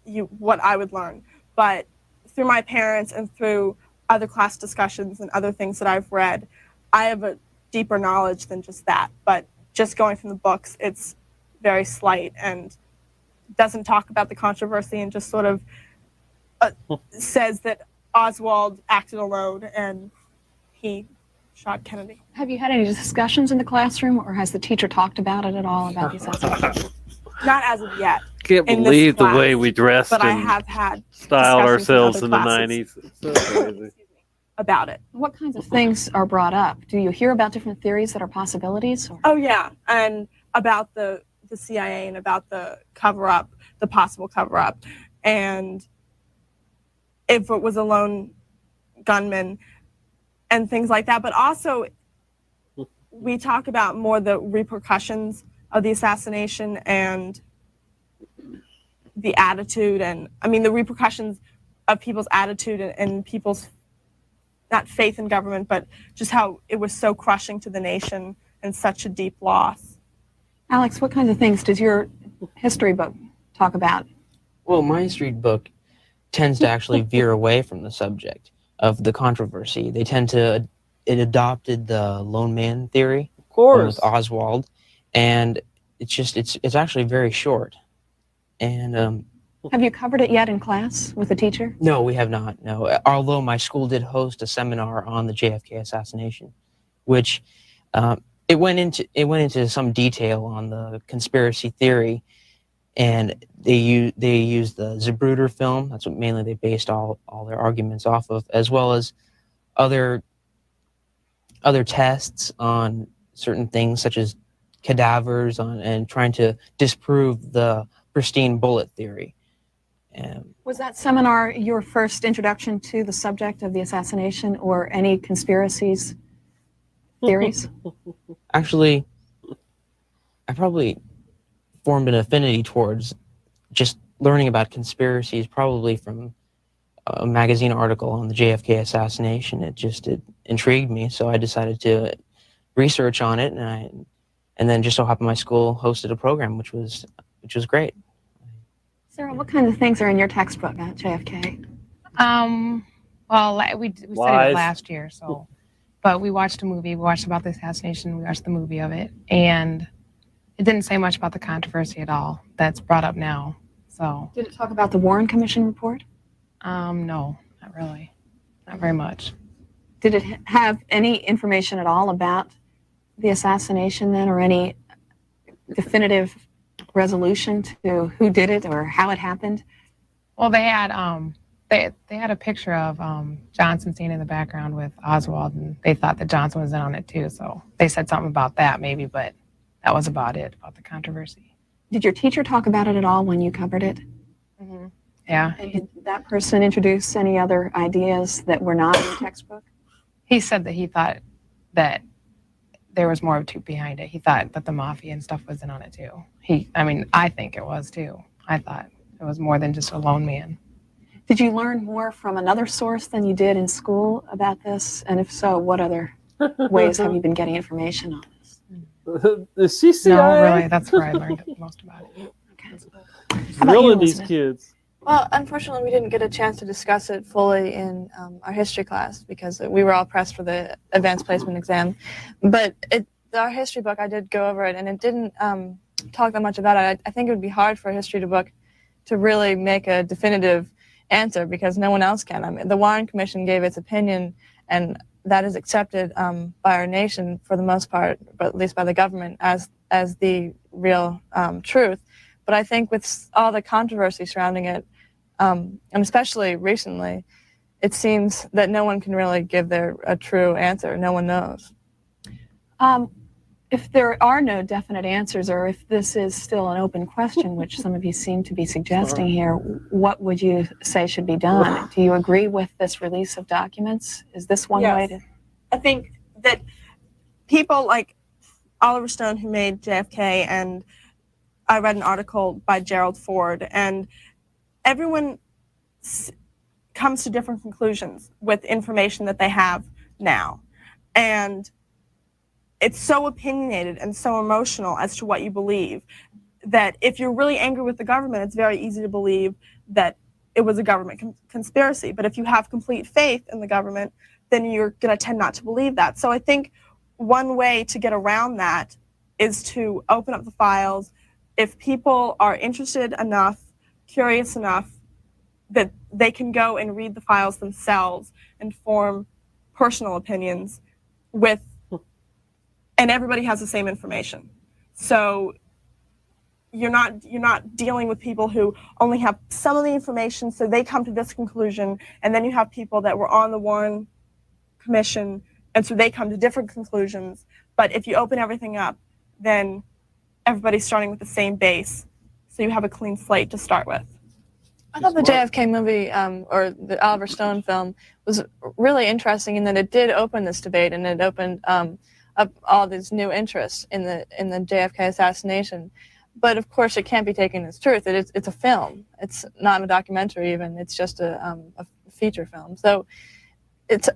I would learn, but through my parents and through other class discussions and other things that I've read, I have a deeper knowledge than just that. But just going from the books, it's very slight and doesn't talk about the controversy and just sort of says that Oswald acted alone and he shot Kennedy. Have you had any discussions in the classroom, or has the teacher talked about it at all, about the assassination? Not as of yet. Can't in believe this the class, way we dressed but I and have had styled discussions in ourselves other in the classes 90s. So crazy. about it. What kinds of things are brought up? Do you hear about different theories that are possibilities? Or? Oh yeah, and about the CIA and about the cover-up, the possible cover-up, and if it was a lone gunman and things like that. But also, we talk about more the repercussions of the assassination and the attitude, and I mean the repercussions of people's attitude and people's not faith in government, but just how it was so crushing to the nation and such a deep loss. Alex, what kinds of things does your history book talk about? Well, my history book tends to actually veer away from the subject of the controversy. They tend to, it adopted the lone man theory with Oswald, and it's actually very short. And have you covered it yet in class with a teacher? No, we have not. No, although my school did host a seminar on the JFK assassination, which it went into some detail on the conspiracy theory, and they used the Zapruder film. That's what mainly they based all their arguments off of, as well as other tests on certain things such as cadavers and trying to disprove the pristine bullet theory. Was that seminar your first introduction to the subject of the assassination or any conspiracies theories? Actually, I probably formed an affinity towards just learning about conspiracies probably from a magazine article on the JFK assassination. It intrigued me, so I decided to research on it, and then just so happened my school hosted a program which was great. Sarah, what kind of things are in your textbook about JFK? Well, we studied it last year, so, but we watched a movie. We watched about the assassination. We watched the movie of it, and it didn't say much about the controversy at all that's brought up now. So, did it talk about the Warren Commission report? No, not really, not very much. Did it have any information at all about the assassination then, or any definitive resolution to who did it or how it happened? Well, they had a picture of Johnson standing in the background with Oswald, and they thought that Johnson was in on it too. So they said something about that maybe, but that was about it, about the controversy. Did your teacher talk about it at all when you covered it? Mm-hmm. Yeah. And did that person introduce any other ideas that were not in the textbook? He said that he thought that there was more to behind it. He thought that the mafia and stuff was in on it too. I think it was too. I thought it was more than just a lone man. Did you learn more from another source than you did in school about this? And if so, what other ways have you been getting information on this? The CCI? No, really, that's where I learned most about it. Okay. Drilling these kids. Well, unfortunately, we didn't get a chance to discuss it fully in our history class because we were all pressed for the advanced placement exam. But our history book, I did go over it, and it didn't talk that much about it. I think it would be hard for a history book to really make a definitive answer because no one else can. I mean, the Warren Commission gave its opinion, and that is accepted by our nation for the most part, but at least by the government, as the real truth. But I think with all the controversy surrounding it, and especially recently, it seems that no one can really give a true answer. No one knows. If there are no definite answers, or if this is still an open question, which some of you seem to be suggesting here, what would you say should be done? Do you agree with this release of documents? Is this one way to... I think that people like Oliver Stone, who made JFK, and I read an article by Gerald Ford, and everyone comes to different conclusions with information that they have now. And it's so opinionated and so emotional as to what you believe that if you're really angry with the government, it's very easy to believe that it was a government conspiracy. But if you have complete faith in the government, then you're going to tend not to believe that. So I think one way to get around that is to open up the files. If people are interested enough, curious enough, that they can go and read the files themselves and form personal opinions and everybody has the same information. So you're not dealing with people who only have some of the information, so they come to this conclusion, and then you have people that were on the Warren Commission, and so they come to different conclusions. But if you open everything up, then everybody's starting with the same base, so you have a clean slate to start with. I thought the JFK movie, or the Oliver Stone film, was really interesting in that it did open this debate, and it opened up all these new interests in the JFK assassination. But of course, it can't be taken as truth. It's a film. It's not a documentary even. It's just a feature film. So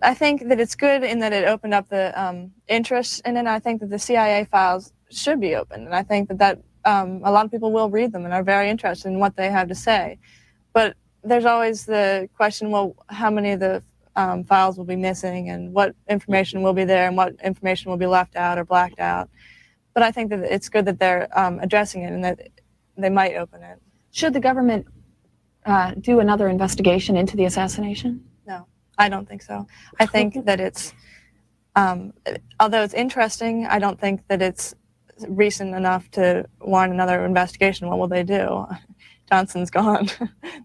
I think that it's good in that it opened up the interest in it. I think that the CIA files should be open, and I think that a lot of people will read them and are very interested in what they have to say. But there's always the question, well, how many of the files will be missing, and what information will be there, and what information will be left out or blacked out. But I think that it's good that they're addressing it and that they might open it. Should the government do another investigation into the assassination? No, I don't think so. I think that it's, although it's interesting, I don't think that it's recent enough to warrant another investigation. What will they do? Johnson's gone.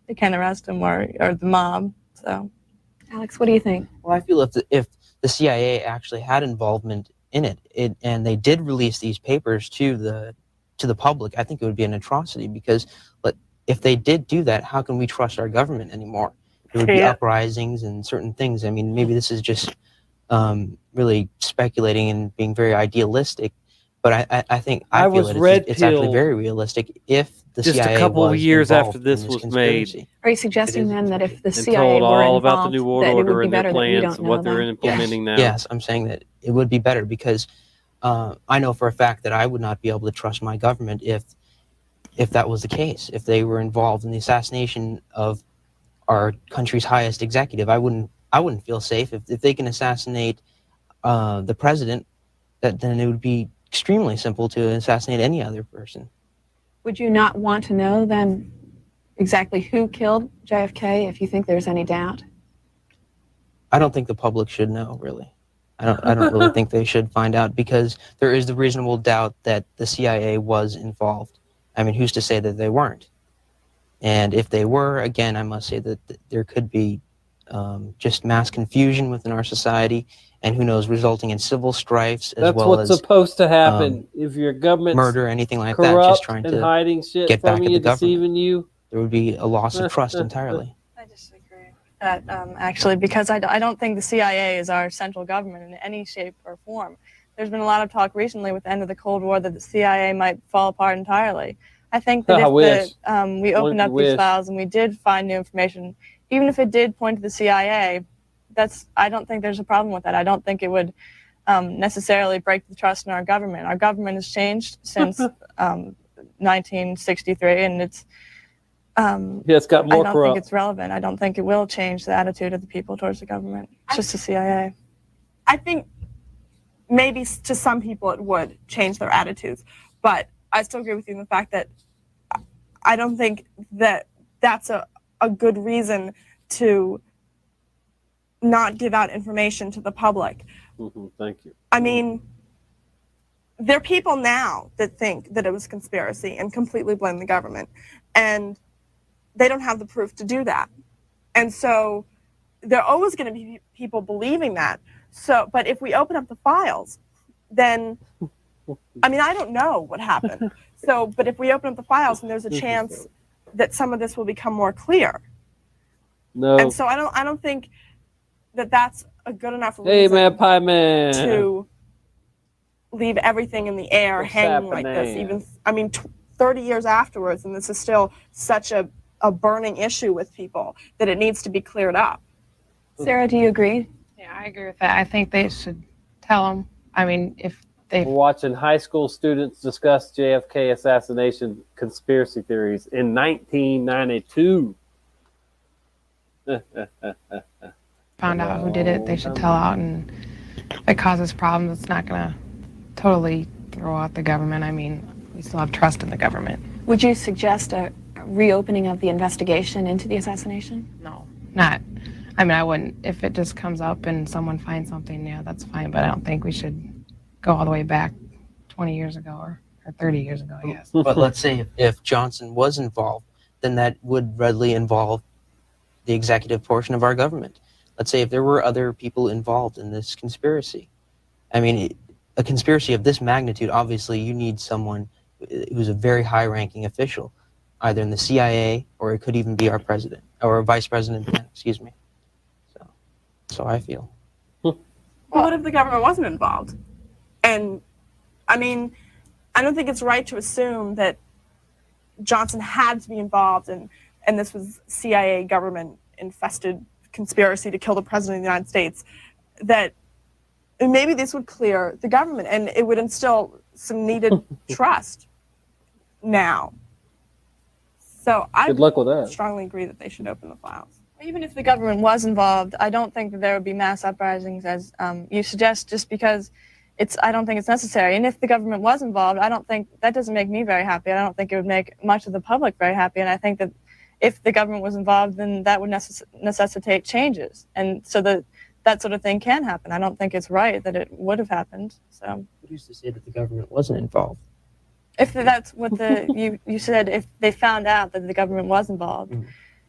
They can't arrest him or the mob. So, Alex, what do you think? Well, I feel if the CIA actually had involvement in it, and they did release these papers to the public, I think it would be an atrocity, because if they did do that, how can we trust our government anymore? There would be uprisings and certain things. I mean, maybe this is just really speculating and being very idealistic, but I think I feel it's actually very realistic if the just CIA a couple of years after in this was conspiracy. made. Are you suggesting then that if the and CIA told were all involved, about the New World that it Order would be and their better that we plans don't and know what they're that? implementing now? Yes, I'm saying that it would be better because I know for a fact that I would not be able to trust my government if that was the case. If they were involved in the assassination of our country's highest executive, I wouldn't feel safe. If they can assassinate the president, then it would be extremely simple to assassinate any other person. Would you not want to know then exactly who killed JFK if you think there's any doubt? I don't think the public should know, really. I don't really think they should find out, because there is the reasonable doubt that the CIA was involved. I mean, who's to say that they weren't? And if they were, again, I must say that there could be just mass confusion within our society, and who knows, resulting in civil strifes as well as That's what's supposed to happen. If your government's murder, anything like corrupt that, just trying and to hiding shit get from back at you, the government, deceiving you, there would be a loss of trust entirely. I disagree with that, actually, because I don't think the CIA is our central government in any shape or form. There's been a lot of talk recently with the end of the Cold War that the CIA might fall apart entirely. I think that if we opened up these files and we did find new information, even if it did point to the CIA, I don't think there's a problem with that. I don't think it would necessarily break the trust in our government. Our government has changed since 1963, and it's it's got more I don't corrupt. think it's relevant. I don't think it will change the attitude of the people towards the government. It's just the CIA. I think maybe to some people it would change their attitudes, but I still agree with you in the fact that I don't think that that's a good reason to not give out information to the public. Thank you. I mean, there are people now that think that it was conspiracy and completely blame the government, and they don't have the proof to do that. And so there are always going to be people believing that. So, but if we open up the files, then, I mean, I don't know what happened. So, but if we open up the files, then there's a chance that some of this will become more clear. No. And so I don't think that that's a good enough reason Hey, man, Pie Man. to leave everything in the air hanging like this. Even, I mean, 30 years afterwards, and this is still such a burning issue with people that it needs to be cleared up. Sarah, do you agree? Yeah, I agree with that. I think they should tell them. I mean, if they... We're watching high school students discuss JFK assassination conspiracy theories in 1992. Found out who did it, they should tell out, and if it causes problems, it's not going to totally throw out the government. I mean, we still have trust in the government. Would you suggest reopening of the investigation into the assassination? No, not. I mean, I wouldn't. If it just comes up and someone finds something, yeah, that's fine. But I don't think we should go all the way back 20 years ago or 30 years ago, I guess. But let's say if Johnson was involved, then that would readily involve the executive portion of our government. Let's say if there were other people involved in this conspiracy. I mean, a conspiracy of this magnitude, obviously you need someone who's a very high-ranking official, either in the CIA or it could even be our president or vice president then, excuse me. So I feel. Well, what if the government wasn't involved? And I mean, I don't think it's right to assume that Johnson had to be involved and this was CIA government infested conspiracy to kill the president of the United States. That maybe this would clear the government and it would instill some needed trust now. So I Good luck with that. strongly agree that they should open the files. Even if the government was involved, I don't think that there would be mass uprisings as you suggest, just because I don't think it's necessary. And if the government was involved, I don't think that doesn't make me very happy. I don't think it would make much of the public very happy. And I think that if the government was involved, then that would necessitate changes. And so that sort of thing can happen. I don't think it's right that it would have happened. So Who's to say that the government wasn't involved? if that's what you said, if they found out that the government was involved,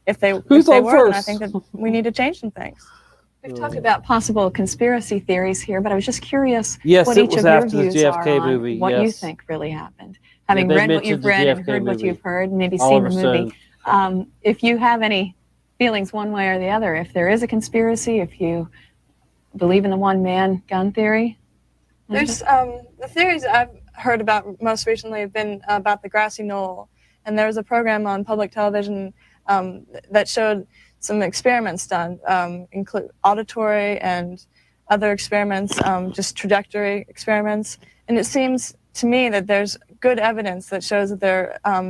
if they were, then I think that we need to change some things. We've talked about possible conspiracy theories here, but I was just curious Yes, what it each was of your after the views are JFK on movie, what you yes. think really happened. Having they read what mentioned you've the read and JFK heard what movie. you've heard, and maybe seen Oliver the movie, if you have any feelings one way or the other, if there is a conspiracy, if you believe in the one-man gun theory. There's the theories I've heard about most recently have been about the grassy knoll, and there was a program on public television that showed some experiments done, include auditory and other experiments, just trajectory experiments, and it seems to me that there's good evidence that shows that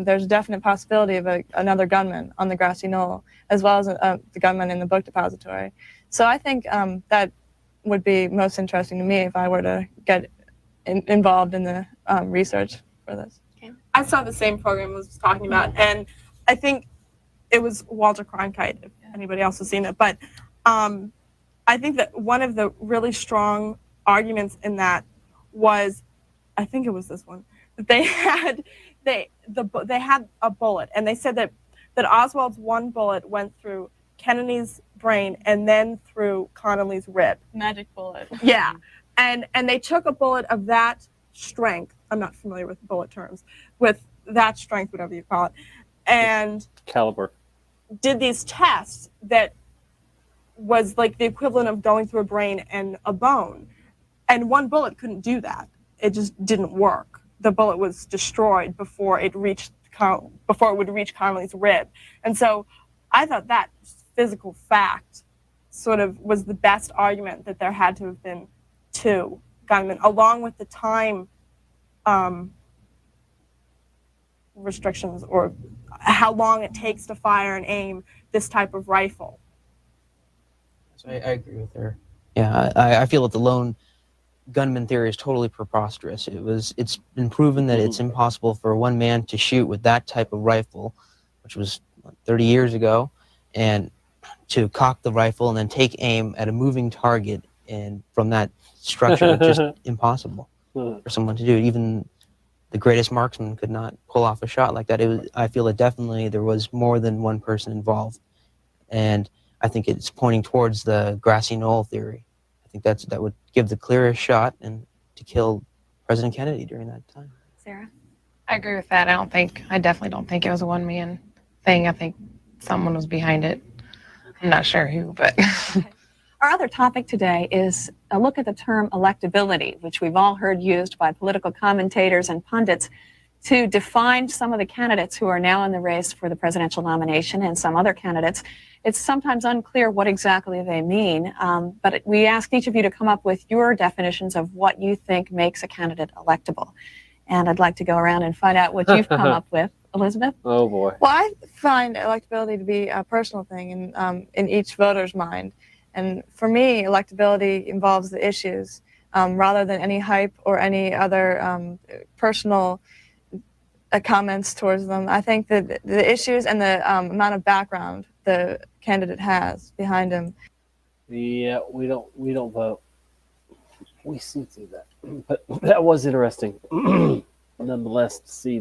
there's a definite possibility of another gunman on the grassy knoll, as well as the gunman in the book depository. So I think that would be most interesting to me if I were to get involved in the research for this. I saw the same program I was talking about, and I think it was Walter Cronkite, if anybody else has seen it. But I think that one of the really strong arguments in that was, I think it was this one, that they had a bullet, and they said that Oswald's one bullet went through Kennedy's brain and then through Connolly's rib. Magic bullet. Yeah, and they took a bullet of that strength. I'm not familiar with bullet terms. With that strength, whatever you call it, and Caliber. did these tests that was like the equivalent of going through a brain and a bone, and one bullet couldn't do that. It just didn't work. The bullet was destroyed before it would reach Connolly's rib, and so I thought that physical fact sort of was the best argument that there had to have been two gunmen, along with the time restrictions or how long it takes to fire and aim this type of rifle. So I agree with her. Yeah, I feel that the lone gunman theory is totally preposterous. It's been proven that it's impossible for one man to shoot with that type of rifle, which was 30 years ago, and to cock the rifle and then take aim at a moving target, and from that structure, it's just impossible for someone to do. Even the greatest marksman could not pull off a shot like that. I feel that definitely there was more than one person involved, and I think it's pointing towards the grassy knoll theory. I think that would give the clearest shot and to kill President Kennedy during that time. Sarah? I agree with that. I definitely don't think it was a one-man thing. I think someone was behind it. I'm not sure who, but... Our other topic today is a look at the term electability, which we've all heard used by political commentators and pundits to define some of the candidates who are now in the race for the presidential nomination and some other candidates. It's sometimes unclear what exactly they mean, but we asked each of you to come up with your definitions of what you think makes a candidate electable. And I'd like to go around and find out what you've come up with. Elizabeth? Oh, boy. Well, I find electability to be a personal thing in each voter's mind. And for me, electability involves the issues rather than any hype or any other personal comments towards them. I think that the issues and the amount of background the candidate has behind him. Yeah, we don't vote. We see through that, but that was interesting, nonetheless. To see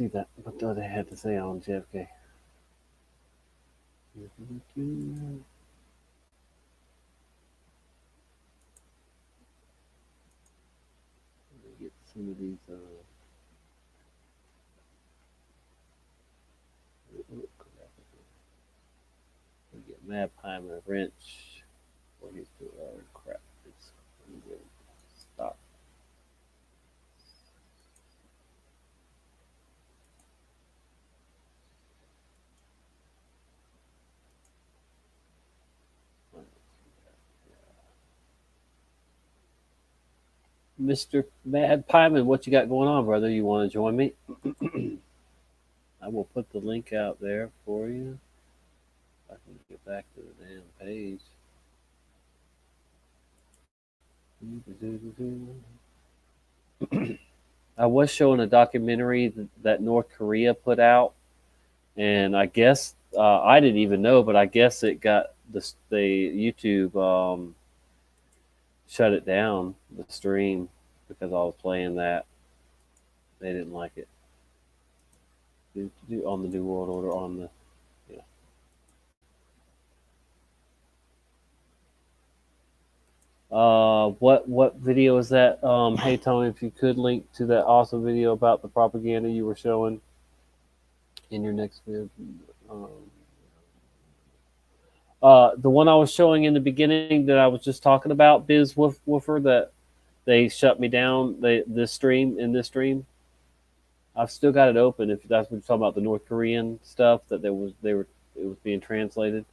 what they had to say on JFK. Get some of these. We get Mad Pie and a wrench. What he's doing? Oh crap! It's stop. Mr. Mad Pieman, what you got going on, brother? You want to join me? I will put the link out there for you. I can get back to the damn page. I was showing a documentary that North Korea put out, and I guess I didn't even know, but I guess it got the YouTube shut it down, the stream, because I was playing that. They didn't like it. On the New World Order, on the what video is that? Hey Tony, if you could link to that awesome video about the propaganda you were showing in your next video. The one I was showing in the beginning that I was just talking about, Biz Woofer, that they shut me down. This stream. I've still got it open. If that's what you're talking about, the North Korean stuff that it was being translated.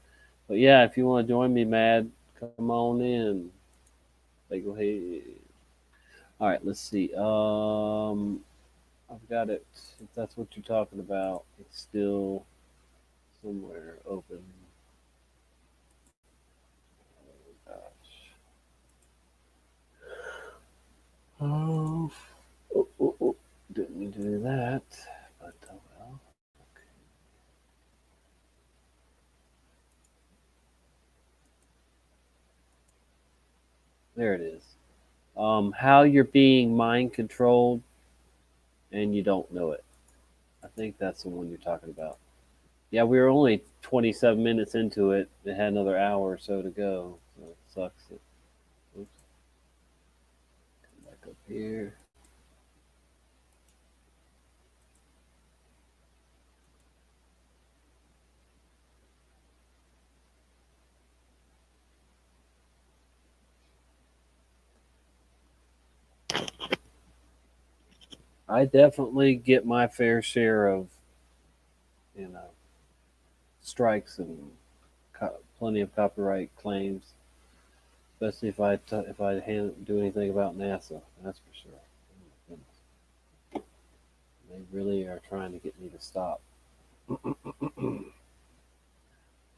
But yeah, if you want to join me, Mad, come on in. Go ahead. All right, let's see. I've got it. If that's what you're talking about, it's still somewhere open. Oh gosh. Oh, didn't mean to do that, but oh well. Okay. There it is. How you're being mind controlled and you don't know it. I think that's the one you're talking about. Yeah, we were only 27 minutes into it. It had another hour or so to go. So it sucks. Oops. Come back up here. I definitely get my fair share of, strikes and plenty of copyright claims, especially if I do anything about NASA. That's for sure. Oh, they really are trying to get me to stop. All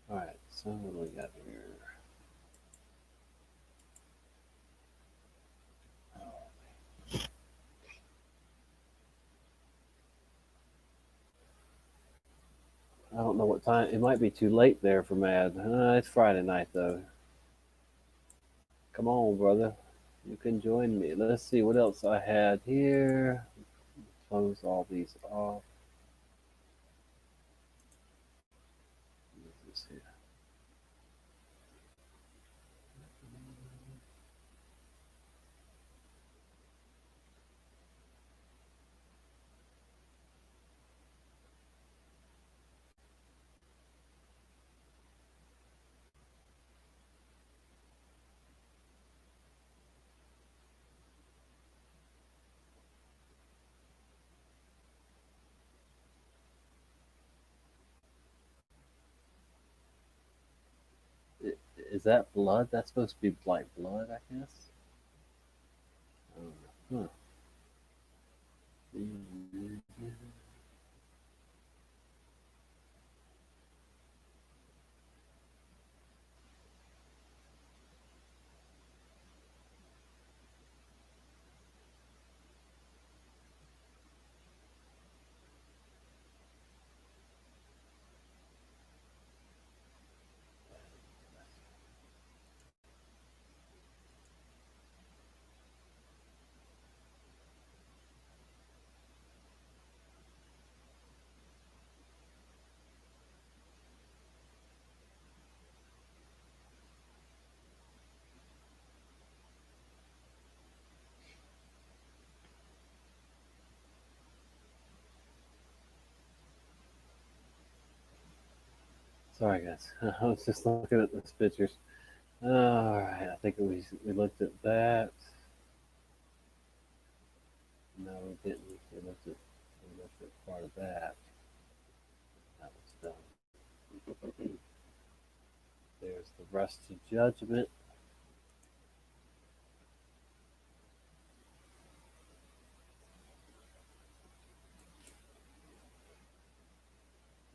right, so what do we got here? I don't know what time. It might be too late there for Mad. It's Friday night, though. Come on, brother. You can join me. Let's see what else I had here. Close all these off. What is this here? Is that blood? That's supposed to be like blood, I guess. Huh. Sorry, guys. I was just looking at those pictures. All right, I think we looked at that. No, we didn't. We looked at part of that. That was done. There's the rusty judgment.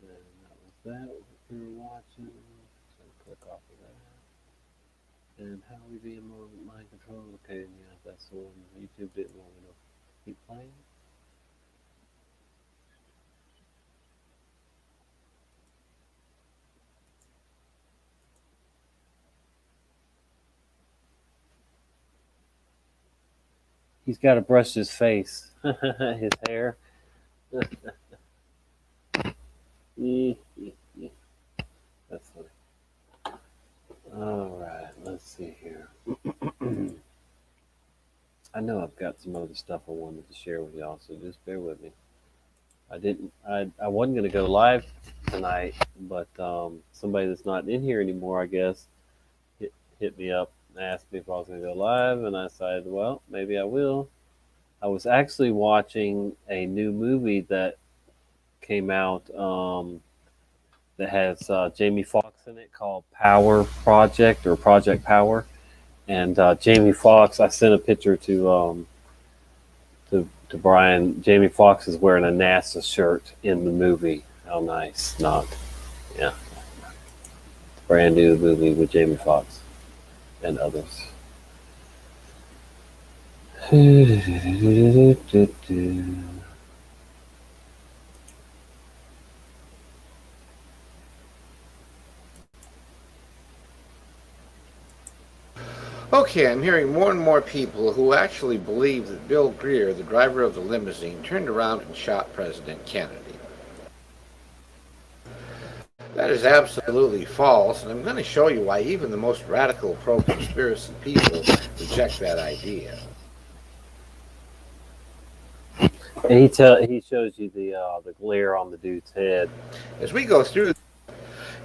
And that was that what we were watching. So click off of that. And how we be in mind control? Okay, yeah, that's the one YouTube didn't want me to keep playing. He's got to brush his face, his hair. That's funny. All right, let's see here. I know I've got some other stuff I wanted to share with y'all, so just bear with me. I wasn't gonna go live tonight, but somebody that's not in here anymore, I guess, hit me up and asked me if I was gonna go live, and I decided, well, maybe I will. I was actually watching a new movie that came out that has Jamie Foxx in it called Power Project or Project Power, and Jamie Foxx. I sent a picture to Brian. Jamie Foxx is wearing a NASA shirt in the movie. How nice! Not, yeah, brand new movie with Jamie Foxx and others. Okay, I'm hearing more and more people who actually believe that Bill Greer, the driver of the limousine, turned around and shot President Kennedy. That is absolutely false, and I'm going to show you why even the most radical pro-conspiracy people reject that idea. And he shows you the glare on the dude's head. As we go through,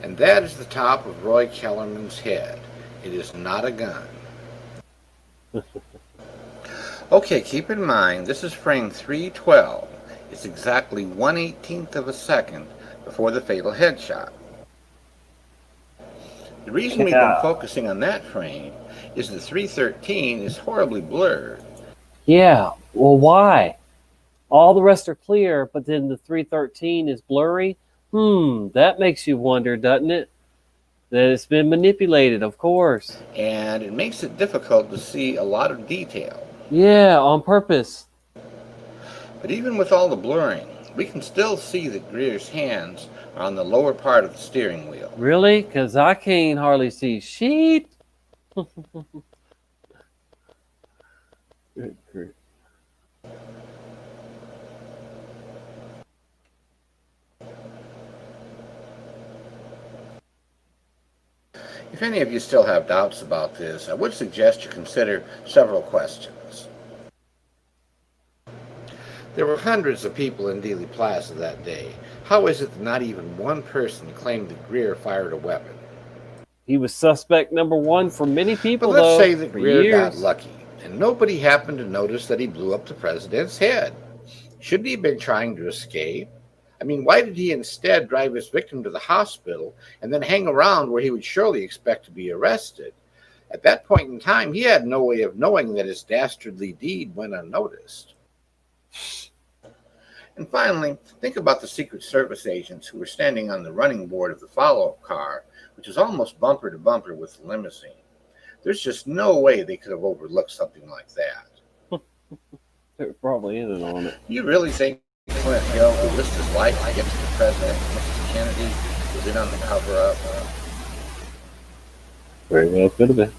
and that is the top of Roy Kellerman's head. It is not a gun. Okay, keep in mind, this is frame 312. It's exactly 1/18 of a second before the fatal headshot. The reason we've been focusing on that frame is the 313 is horribly blurred. Yeah, well, why? All the rest are clear, but then the 313 is blurry? That makes you wonder, doesn't it? That it's been manipulated, of course. And it makes it difficult to see a lot of detail. Yeah, on purpose. But even with all the blurring, we can still see that Greer's hands are on the lower part of the steering wheel. Really? Because I can't hardly see shit. Good grief. If any of you still have doubts about this, I would suggest you consider several questions. There were hundreds of people in Dealey Plaza that day. How is it that not even one person claimed that Greer fired a weapon? He was suspect number one for many people, but let's though, say that for Greer years. got lucky, and nobody happened to notice that he blew up the president's head. Shouldn't he have been trying to escape? I mean, why did he instead drive his victim to the hospital and then hang around where he would surely expect to be arrested? At that point in time, he had no way of knowing that his dastardly deed went unnoticed. And finally, think about the Secret Service agents who were standing on the running board of the follow-up car, which is almost bumper to bumper with the limousine. There's just no way they could have overlooked something like that. There probably isn't on it. You really think Clint Hill, who risked his life to get to the president, Mrs. Kennedy, was in on the cover-up? Very well could have been.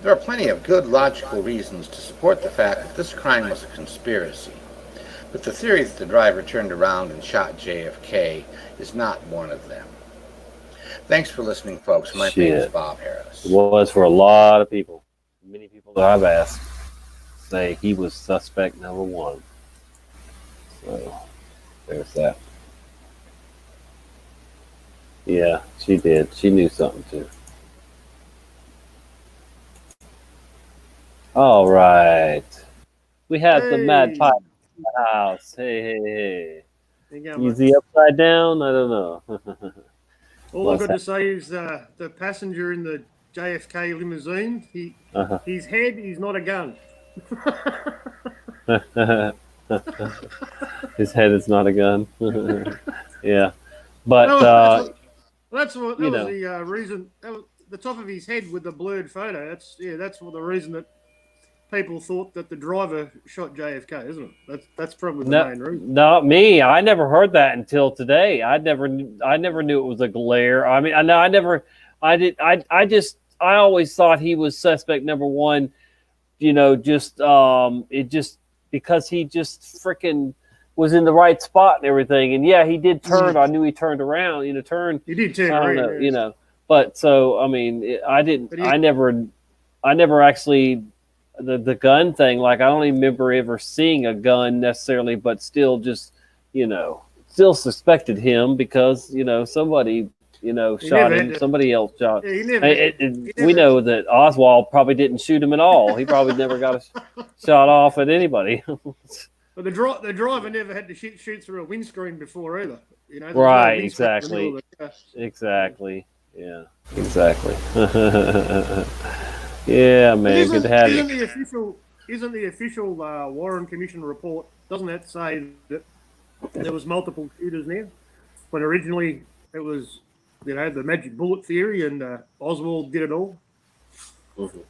There are plenty of good logical reasons to support the fact that this crime was a conspiracy. But the theory that the driver turned around and shot JFK is not one of them. Thanks for listening, folks. My name is Bob Harris. It was for a lot of people. Many people that I've asked say he was suspect number one. So, there's that. Yeah, she did. She knew something too. All right. We have the Mad Pipe Hey, in the house. Hey, hey, hey. there you go, Is mate. he upside down? I don't know. All I've What's got to say is the passenger in the JFK limousine, that? his head is not a gun. His head is not a gun. Yeah, but That you was know, the reason. That was the top of his head with the blurred photo. That's the reason that people thought that the driver shot JFK, isn't it? That's probably the no, main reason. not me. I never heard that until today. I never knew it was a glare. I mean, I know I never, I did, I always thought he was suspect number one. You know, just it just because he just freaking was in the right spot and everything. And yeah, he did turn. I knew he turned around. You know, turn. He did turn I don't around. know. Yeah. You know, but so I mean, I didn't. But I never actually the gun thing. Like I don't even remember ever seeing a gun necessarily, but still, just you know, still suspected him because you know somebody he shot never had him. to. Somebody else shot. Yeah, he never. He We never. know that Oswald probably didn't shoot him at all. He probably never got a shot off at anybody. But the driver never had to shoot through a windscreen before either. You know, there was no Right, windscreen in the middle exactly. of the car. Exactly. Yeah, exactly. Yeah, But man, good to have you. isn't the official Warren Commission report? Doesn't that say that there was multiple shooters now? When originally it was, the magic bullet theory, and Oswald did it all. Mhm.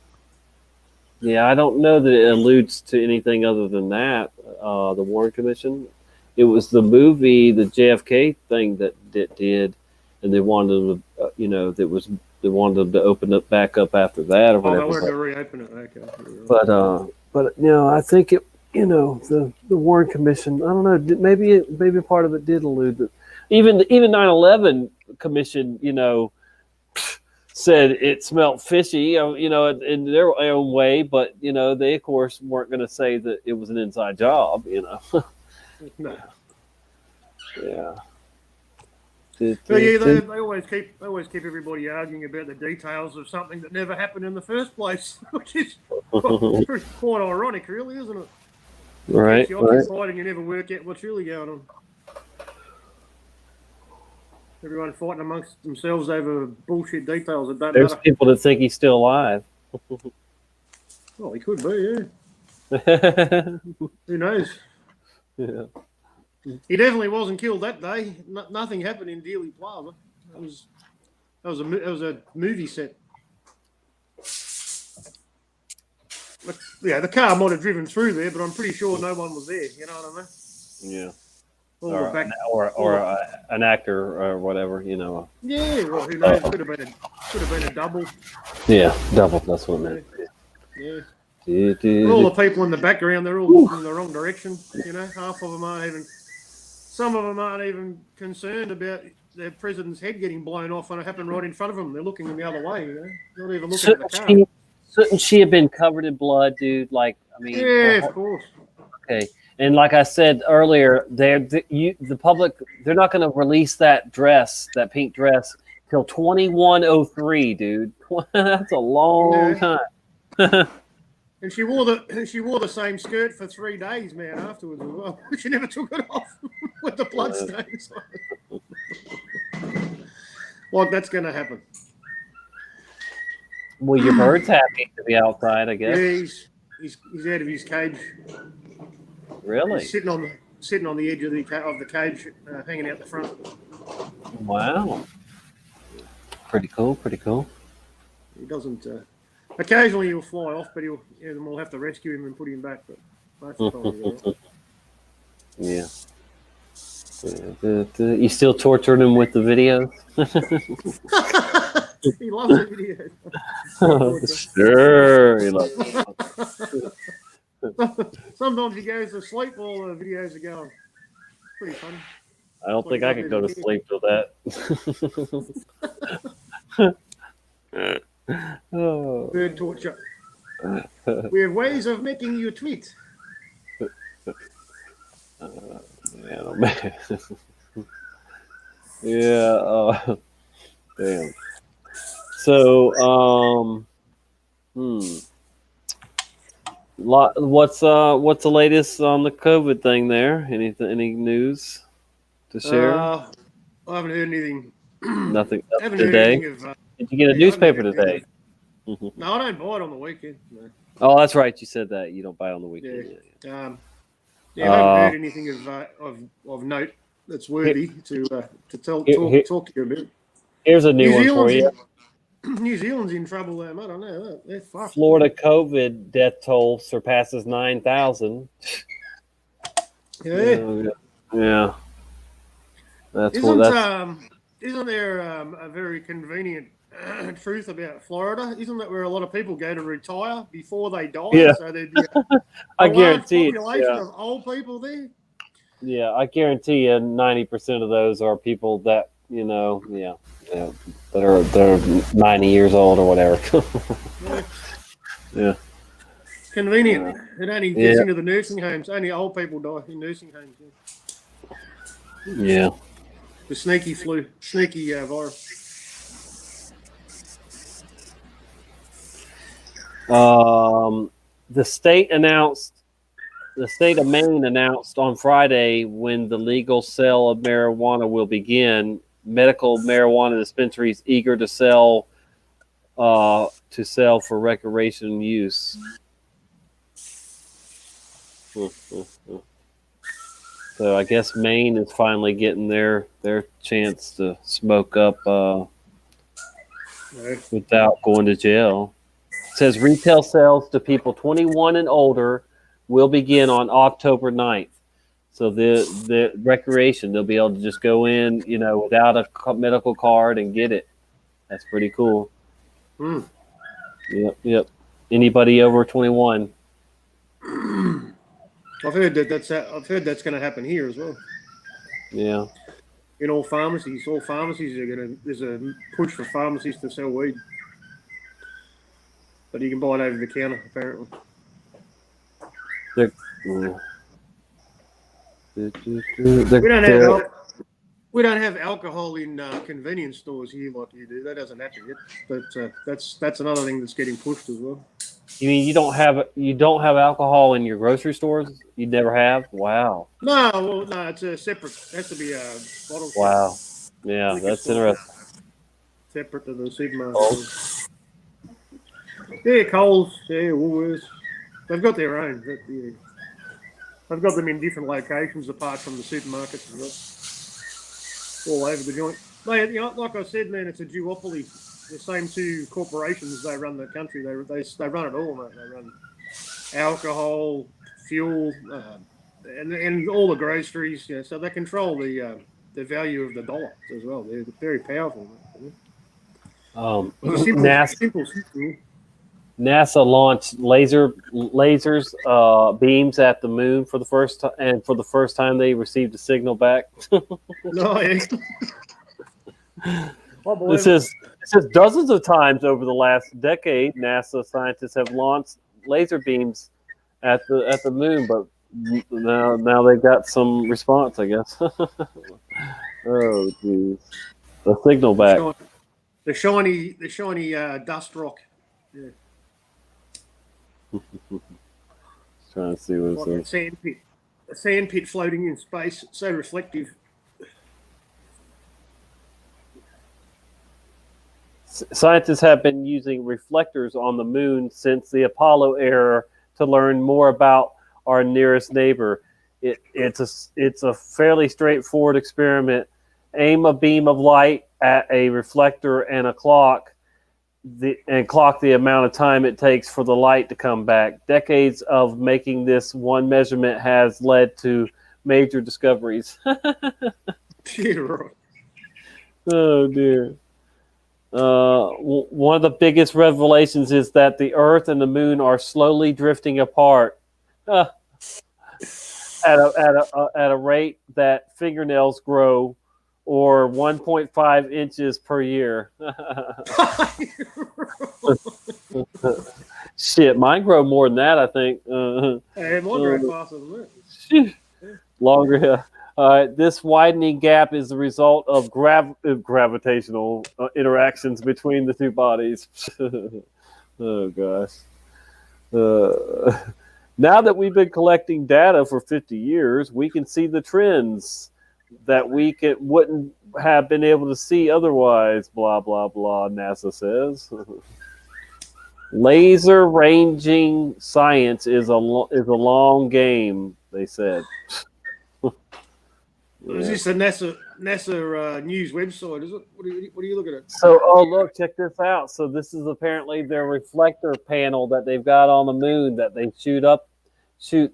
Yeah, I don't know that it alludes to anything other than that. The Warren Commission. It was the movie, the JFK thing that did, and they wanted to, they wanted them to open it back up after that or Oh, they whatever. wanted to reopen it. Okay. But I think it, the Warren Commission. I don't know. Maybe part of it did allude that even 9/11 Commission, said it smelled fishy, in their own way. But they of course weren't going to say that it was an inside job. No. Yeah. But yeah, they always keep everybody arguing about the details of something that never happened in the first place, which is quite ironic, really, isn't it? Right. You're occupied and you never work out what's really going on. Everyone fighting amongst themselves over bullshit details that don't There's matter. people that think he's still alive. Well, he could be, yeah. Who knows? Yeah. He definitely wasn't killed that day. Nothing happened in Dealey Plaza. That was a movie set. But, yeah, the car might have driven through there, but I'm pretty sure no one was there. You know what I mean? Yeah. Or an actor or whatever, Yeah, well, who knows? Could have been a double. Yeah, double. That's what I meant. Yeah. But all the people in the background, they're all looking in the wrong direction. Half of them aren't even. Some of them aren't even concerned about their president's head getting blown off when it happened right in front of them. They're looking in the other way. Not even looking at the car. Shouldn't she have been covered in blood, dude? Like, I mean, yeah, of course. Okay, and like I said earlier, the public, they're not going to release that pink dress, till 2103, dude. That's a long time. And she wore the same skirt for 3 days, man. Afterwards as well, she never took it off with the blood stains. Like that's going to happen. Well, your bird's happy to be outside, I guess. Yeah, he's out of his cage. Really? He's sitting on the edge of the cage, hanging out the front. Wow. Pretty cool. Pretty cool. He doesn't. Occasionally he'll fly off, but then we'll have to rescue him and put him back. But most of the time, yeah. You still torturing him with the videos? He loves the videos. Sure, he loves it. Sometimes he goes to sleep while the videos are going. Pretty funny. I don't think I could go to sleep till that. Oh. Bird torture. We have ways of making you tweet. Man, oh man. Yeah. Damn. So, what's the latest on the COVID thing there? Any news to share? I haven't heard anything. Nothing Haven't heard today. anything of. Did you get a I haven't heard newspaper anything today? of- No, I don't buy it on the weekend. No. Oh, that's right. You said that you don't buy on the weekend. Yeah. I haven't heard anything of note that's worthy to talk to you about. Here's a new one for you. New Zealand's in trouble there, mate. I know that. They're fucked. Florida COVID death toll surpasses 9,000. Yeah. Yeah. Isn't there a very convenient truth about Florida? Isn't that where a lot of people go to retire before they die? Yeah. So there'd be I large guarantee it, population yeah. of old people there. Yeah, I guarantee you 90% of those are people that, they're 90 years old or whatever. Yeah. Convenient. It only gets into the nursing homes. Only old people die in nursing homes. Yeah. The sneaky virus. The state of Maine announced on Friday when the legal sale of marijuana will begin. Medical marijuana dispensaries eager to sell for recreation use. So I guess Maine is finally getting their chance to smoke up without going to jail. It says retail sales to people 21 and older will begin on October 9th. So the recreation, they'll be able to just go in, without a medical card and get it. That's pretty cool. Yep. Anybody over 21. I've heard that's going to happen here as well. Yeah. In all pharmacies are there's a push for pharmacies to sell weed. But you can buy it over the counter, apparently. We don't have alcohol in convenience stores here like you do. That doesn't happen yet. But that's another thing that's getting pushed as well. You mean you don't have alcohol in your grocery stores? You never have? Wow. No, it's a separate. It has to be a bottle. Wow. Yeah, that's interesting. Separate to the supermarket. Yeah, Coles, Woolworths. They've got their own. They've got them in different locations apart from the supermarkets as well. All over the joint. Like I said, man, it's a duopoly. The same two corporations, they run the country. They run it all, mate. They run alcohol, fuel, and all the groceries. So they control the value of the dollar as well. They're very powerful. NASA launched lasers beams at the moon for the first time, and for the first time they received a signal back. Nice. It says dozens of times over the last decade, NASA scientists have launched laser beams at the moon, but now they got some response, I guess. Oh, geez. The signal back. The shiny dust rock. Yeah. Trying to see what it's like a sand pit floating in space. It's so reflective. Scientists have been using reflectors on the moon since the Apollo era to learn more about our nearest neighbor. It's a fairly straightforward experiment. Aim a beam of light at a reflector and clock the amount of time it takes for the light to come back. Decades of making this one measurement has led to major discoveries. Oh dear. One of the biggest revelations is that the Earth and the Moon are slowly drifting apart at a rate that fingernails grow, or 1.5 inches per year. Shit, mine grow more than that, I think. Mine grow faster than that. Longer. This widening gap is the result of gravitational interactions between the two bodies. Oh gosh. Now that we've been collecting data for 50 years, we can see the trends that wouldn't have been able to see otherwise. Blah blah blah. NASA says. Laser ranging science is a long game. They said. Is this a NASA news website? Is it? What are you looking at? So, look, check this out. So this is apparently their reflector panel that they've got on the moon that they shoot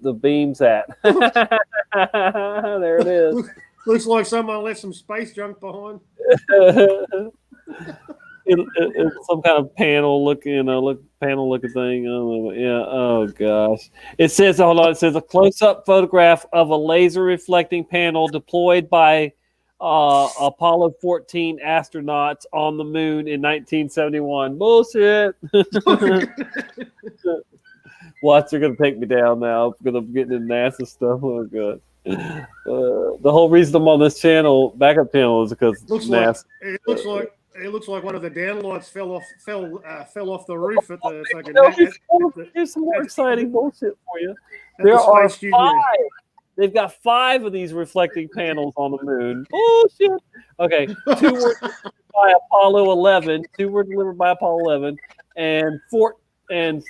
the beams at. There it is. Looks like someone left some space junk behind. It's some kind of panel looking thing. Oh, yeah. Oh gosh. It says, hold on. It says a close-up photograph of a laser reflecting panel deployed by Apollo 14 astronauts on the moon in 1971. Bullshit. Watch, they're gonna take me down now because I'm getting into NASA stuff. Oh god. The whole reason I'm on this channel, backup channel, is because NASA. It looks like one of the downlights fell off the roof at the fucking. Here's some more exciting bullshit for you. There are 5. They've got 5 of these reflecting panels on the moon. Oh shit! Okay, 2 were delivered by Apollo 11. 2 were delivered by Apollo 11, and 14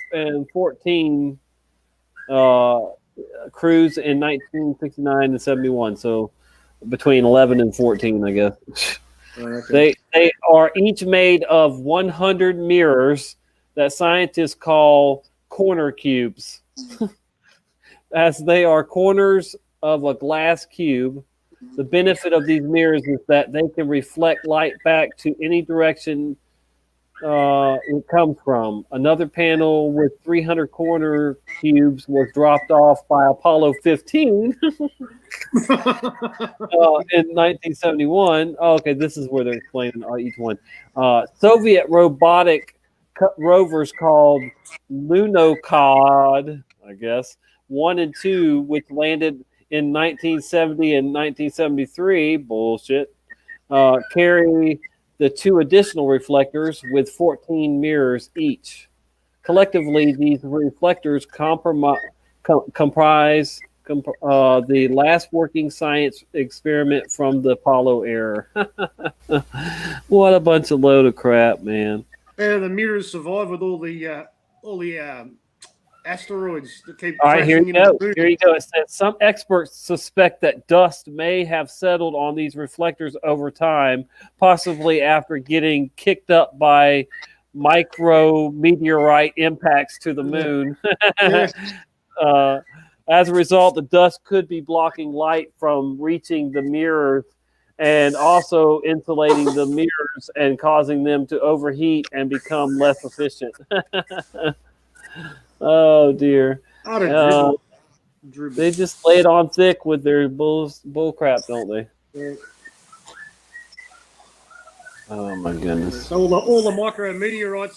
crews in 1969 and 71. So between 11 and 14, I guess. Okay. They are each made of 100 mirrors that scientists call corner cubes. As they are corners of a glass cube. The benefit of these mirrors is that they can reflect light back to any direction it comes from. Another panel with 300 corner cubes was dropped off by Apollo 15 in 1971. Oh, okay, this is where they're explaining each one. Soviet robotic rovers called Lunokhod, I guess, 1 and 2, which landed in 1970 and 1973. Bullshit. Carry the 2 additional reflectors with 14 mirrors each. Collectively, these reflectors comprise the last working science experiment from the Apollo era. What a bunch of load of crap, man. And the mirrors survive with all the asteroids that keep. All right, here you go. The here you go. It says some experts suspect that dust may have settled on these reflectors over time, possibly after getting kicked up by micrometeorite impacts to the moon. As a result, the dust could be blocking light from reaching the mirrors and also insulating the mirrors and causing them to overheat and become less efficient. Oh dear. They just lay it on thick with their bull crap, don't they? Yeah. Oh my goodness. So all the micrometeorites,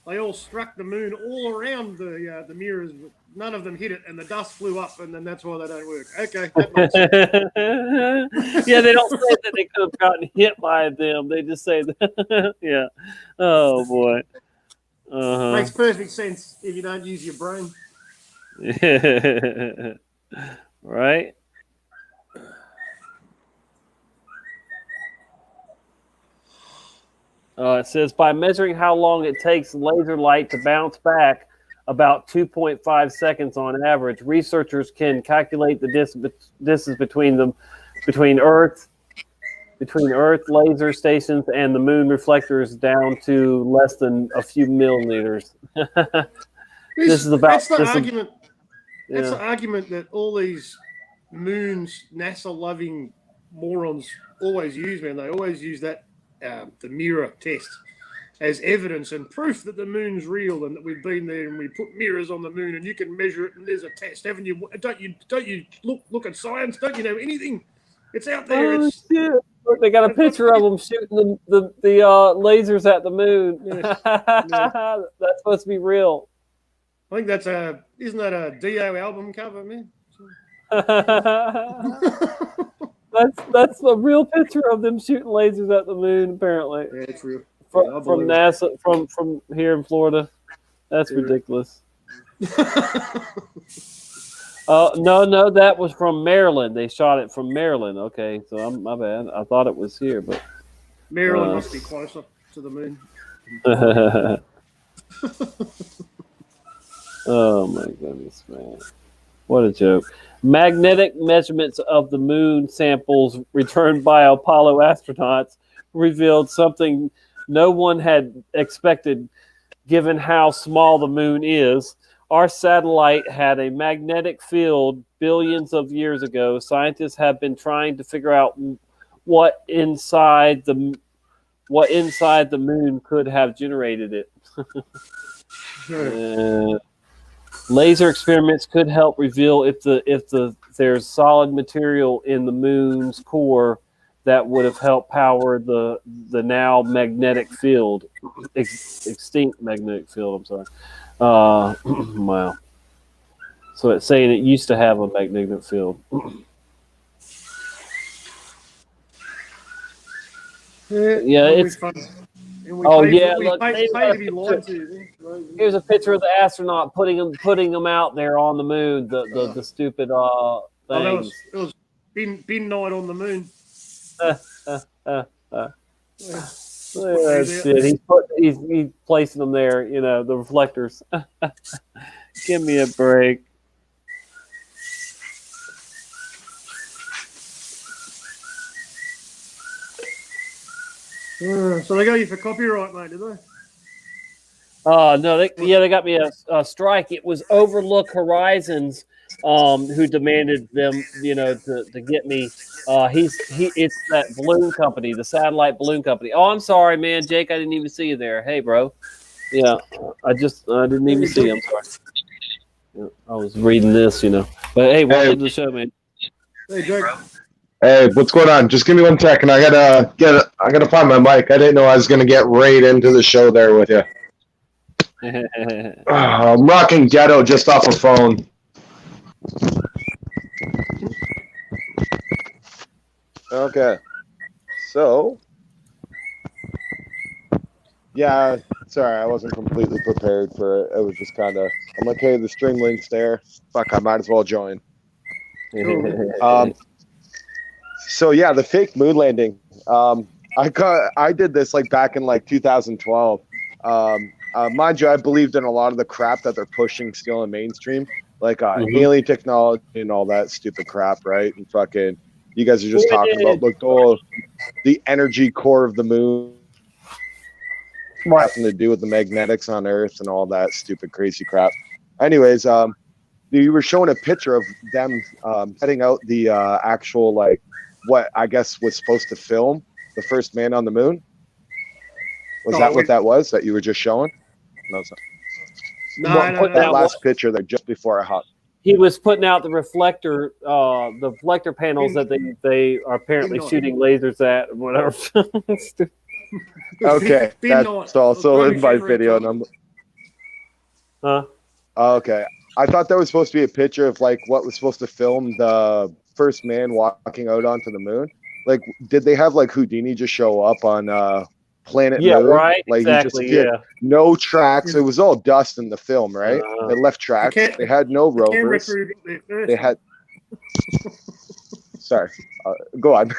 they all struck the moon all around the mirrors, but none of them hit it, and the dust flew up, and then that's why they don't work. Okay, that makes sense. Yeah, they don't say that they could have gotten hit by them. They just say that. Yeah. Oh boy. Makes perfect sense if you don't use your brain. Right? It says by measuring how long it takes laser light to bounce back, about 2.5 seconds on average, researchers can calculate the distance between Earth laser stations and the moon reflectors down to less than a few millimeters. That's the argument that all these moons NASA-loving morons always use, man. They always use that the mirror test as evidence and proof that the moon's real and that we've been there and we put mirrors on the moon and you can measure it and there's a test. Haven't you? Don't you look at science? Don't you know anything? It's out there. Oh, shit. Look, they got a picture of them shooting the lasers at the moon. Yes. That's supposed to be real. I think isn't that a Dio album cover, man? That's a real picture of them shooting lasers at the moon. Apparently, Yeah, it's real. from, Yeah, I from believe it. NASA, from here in Florida. That's ridiculous. No, that was from Maryland. They shot it from Maryland. Okay, so my bad. I thought it was here, but Maryland must be closer to the moon. Oh my goodness, man. What a joke. Magnetic measurements of the moon samples returned by Apollo astronauts revealed something no one had expected given how small the moon is. Our satellite had a magnetic field billions of years ago. Scientists have been trying to figure out what inside the moon could have generated it. Laser experiments could help reveal if there's solid material in the moon's core that would have helped power the now magnetic field, extinct magnetic field. I'm sorry. Wow. So it's saying it used to have a magnetic field. Yeah, it's. Oh yeah, look. Here's a picture of the astronaut putting them out there on the moon. The stupid things. It was bin night on the moon. He's placing them there. You know, the reflectors. Give me a break. So they got you for copyright, mate, did they? No, they got me a strike. It was Overlook Horizons who demanded them, to get me. It's that balloon company, the satellite balloon company. Oh, I'm sorry, man, Jake, I didn't even see you there. Hey, bro. Yeah, I didn't even see you. I'm sorry. Yeah, I was reading this, But hey, welcome to the show, man. Hey, Jake. Hey, what's going on? Just give me 1 second. I gotta find my mic. I didn't know I was gonna get right into the show there with you. I'm rocking Ghetto just off a phone. Okay, so yeah, sorry, I wasn't completely prepared for it. It was just kind of, I'm like, hey, the stream link's there. Fuck, I might as well join. So yeah, the fake moon landing. I did this like back in like 2012. Mind you, I believed in a lot of the crap that they're pushing still in mainstream, like alien technology and all that stupid crap, right? And fucking, you guys are just talking about the energy core of the moon, having to do with the magnetics on Earth and all that stupid crazy crap. Anyways, you were showing a picture of them setting out the actual like what I guess was supposed to film the first man on the moon. Was that what that was that you were just showing? No, it's not. No, that last picture there just before I hopped. He was putting out the reflector panels that they are apparently shooting lasers at or whatever. Okay, that's also in my video number. Huh? Okay, I thought that was supposed to be a picture of like what was supposed to film the first man walking out onto the moon. Like, did they have like Houdini just show up on Planet Moon? Right. Like exactly. He just no tracks. It was all dust in the film, right? They left tracks. They had no rovers. They had. Sorry, go on.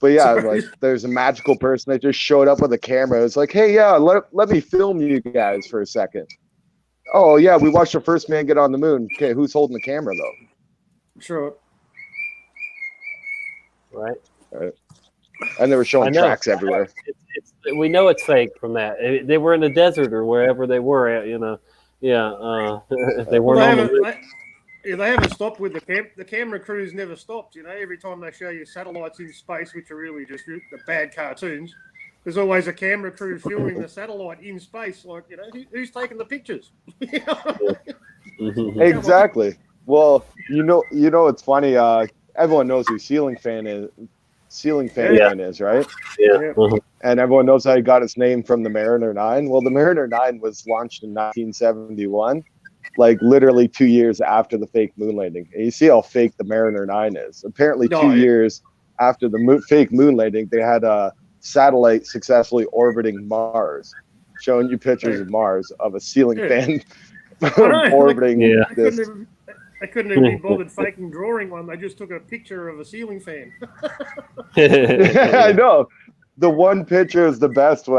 But yeah, like there's a magical person that just showed up with a camera. It's like, hey, yeah, let me film you guys for a second. Oh yeah, we watched the first man get on the moon. Okay, who's holding the camera though? Sure. Right. And they were showing tracks everywhere. We know it's fake from that. They were in the desert or wherever they were at, Yeah, they weren't they haven't stopped with the camera crews never stopped. Every time they show you satellites in space, which are really just the bad cartoons, there's always a camera crew filming the satellite in space. Like, who's taking the pictures? Exactly. Well, it's funny. Everyone knows who Ceiling Fan is, right? Yeah. And everyone knows how he got his name from the Mariner 9. Well, the Mariner 9 was launched in 1971, like literally 2 years after the fake moon landing. And you see how fake the Mariner 9 is. Apparently, 2 years after the fake moon landing, they had a satellite successfully orbiting Mars, showing you pictures of Mars of a ceiling fan orbiting this. I couldn't even be bothered faking drawing one. They just took a picture of a ceiling fan. I know. The one picture is the best.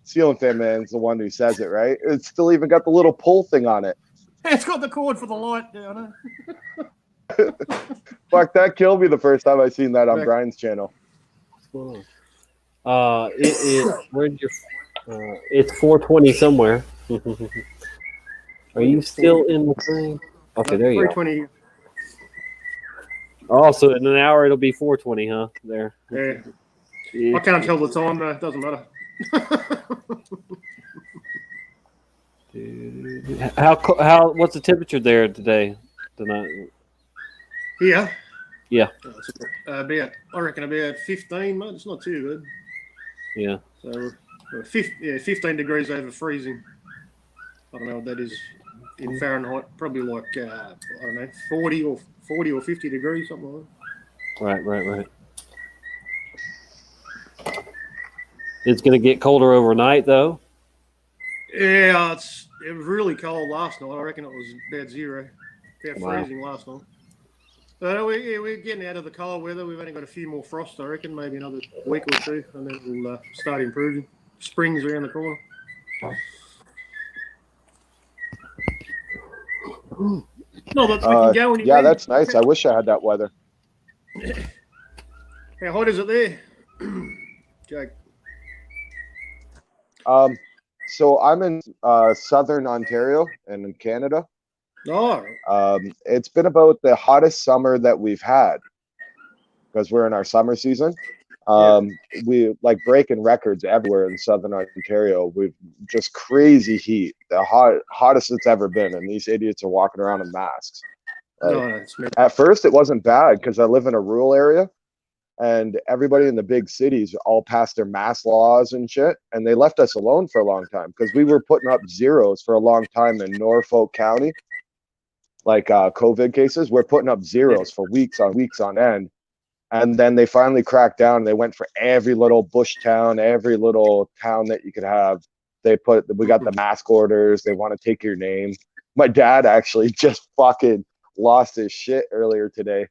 Ceiling fan man's the one who says it, right? It's still even got the little pull thing on it. It's got the cord for the light down. Fuck, that killed me the first time I seen that on Brian's channel. What's going on? Where'd your? It's 4:20 somewhere. Are you still in the thing? Okay, there you go. Also, in an hour it'll be 4:20, huh? There. Yeah. I can't tell the time. It doesn't matter. What's the temperature there today? Tonight? Here? Yeah. I reckon about 15, mate. It's not too good. Yeah. So, 15 degrees over freezing. I don't know what that is in Fahrenheit. Probably like, I don't know, 40 or 50 degrees, something like that. Right. It's going to get colder overnight, though. Yeah, it was really cold last night. I reckon it was about zero. About freezing last night. So we're getting out of the cold weather. We've only got a few more frost, I reckon, maybe another week or two, and then we'll start improving. Spring's around the corner. No, but we can go anywhere. Yeah, that's nice. I wish I had that weather. How hot is it there, Jake? So I'm in southern Ontario and in Canada. Oh. It's been about the hottest summer that we've had because we're in our summer season. We like breaking records everywhere in southern Ontario. We've just crazy heat, the hottest it's ever been, and these idiots are walking around in masks. At first, it wasn't bad because I live in a rural area, and everybody in the big cities all passed their mask laws and shit, and they left us alone for a long time because we were putting up zeros for a long time in Norfolk County, like COVID cases. We're putting up zeros for weeks on end. And then they finally cracked down. They went for every little bush town, every little town that you could have. We got the mask orders. They want to take your name. My dad actually just fucking lost his shit earlier today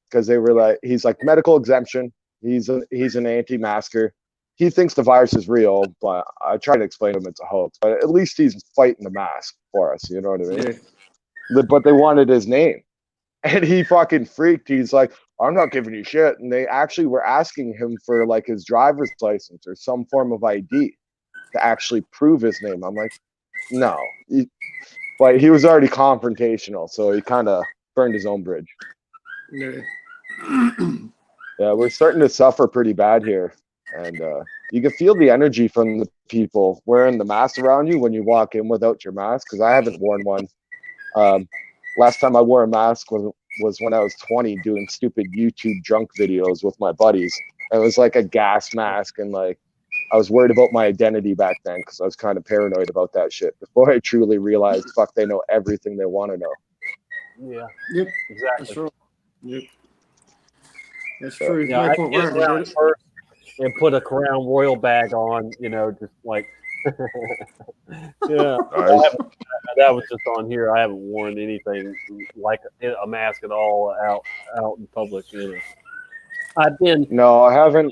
because they were like, he's like medical exemption. He's an anti-masker. He thinks the virus is real, but I try to explain to him it's a hoax. But at least he's fighting the mask for us. You know what I mean? Yeah. But they wanted his name. And he fucking freaked. He's like, I'm not giving you shit. And they actually were asking him for like his driver's license or some form of ID to actually prove his name. I'm like, no. But he was already confrontational, so he kind of burned his own bridge. Yeah. Yeah, we're starting to suffer pretty bad here. And you can feel the energy from the people wearing the mask around you when you walk in without your mask, because I haven't worn one. Last time I wore a mask was when I was 20 doing stupid YouTube drunk videos with my buddies. It was like a gas mask, and like I was worried about my identity back then because I was kind of paranoid about that shit before I truly realized, fuck, they know everything they want to know. Yeah. Yep. Exactly. That's right. Yep. That's true. Yeah, I get around first and put a Crown Royal bag on, just like yeah. That was just on here. I haven't worn anything like a mask at all out in public. I've been I haven't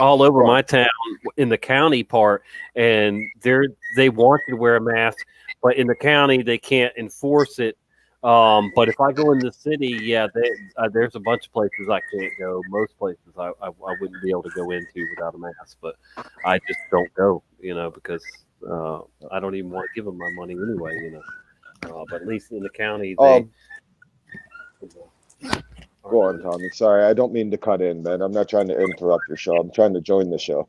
all over my town in the county part, and they want you to wear a mask, but in the county they can't enforce it. But if I go in the city, there's a bunch of places I can't go. Most places I wouldn't be able to go into without a mask, but I just don't go, because I don't even want to give them my money anyway, but at least in the county, they. Go on, Tommy. Sorry, I don't mean to cut in, man. I'm not trying to interrupt your show. I'm trying to join the show.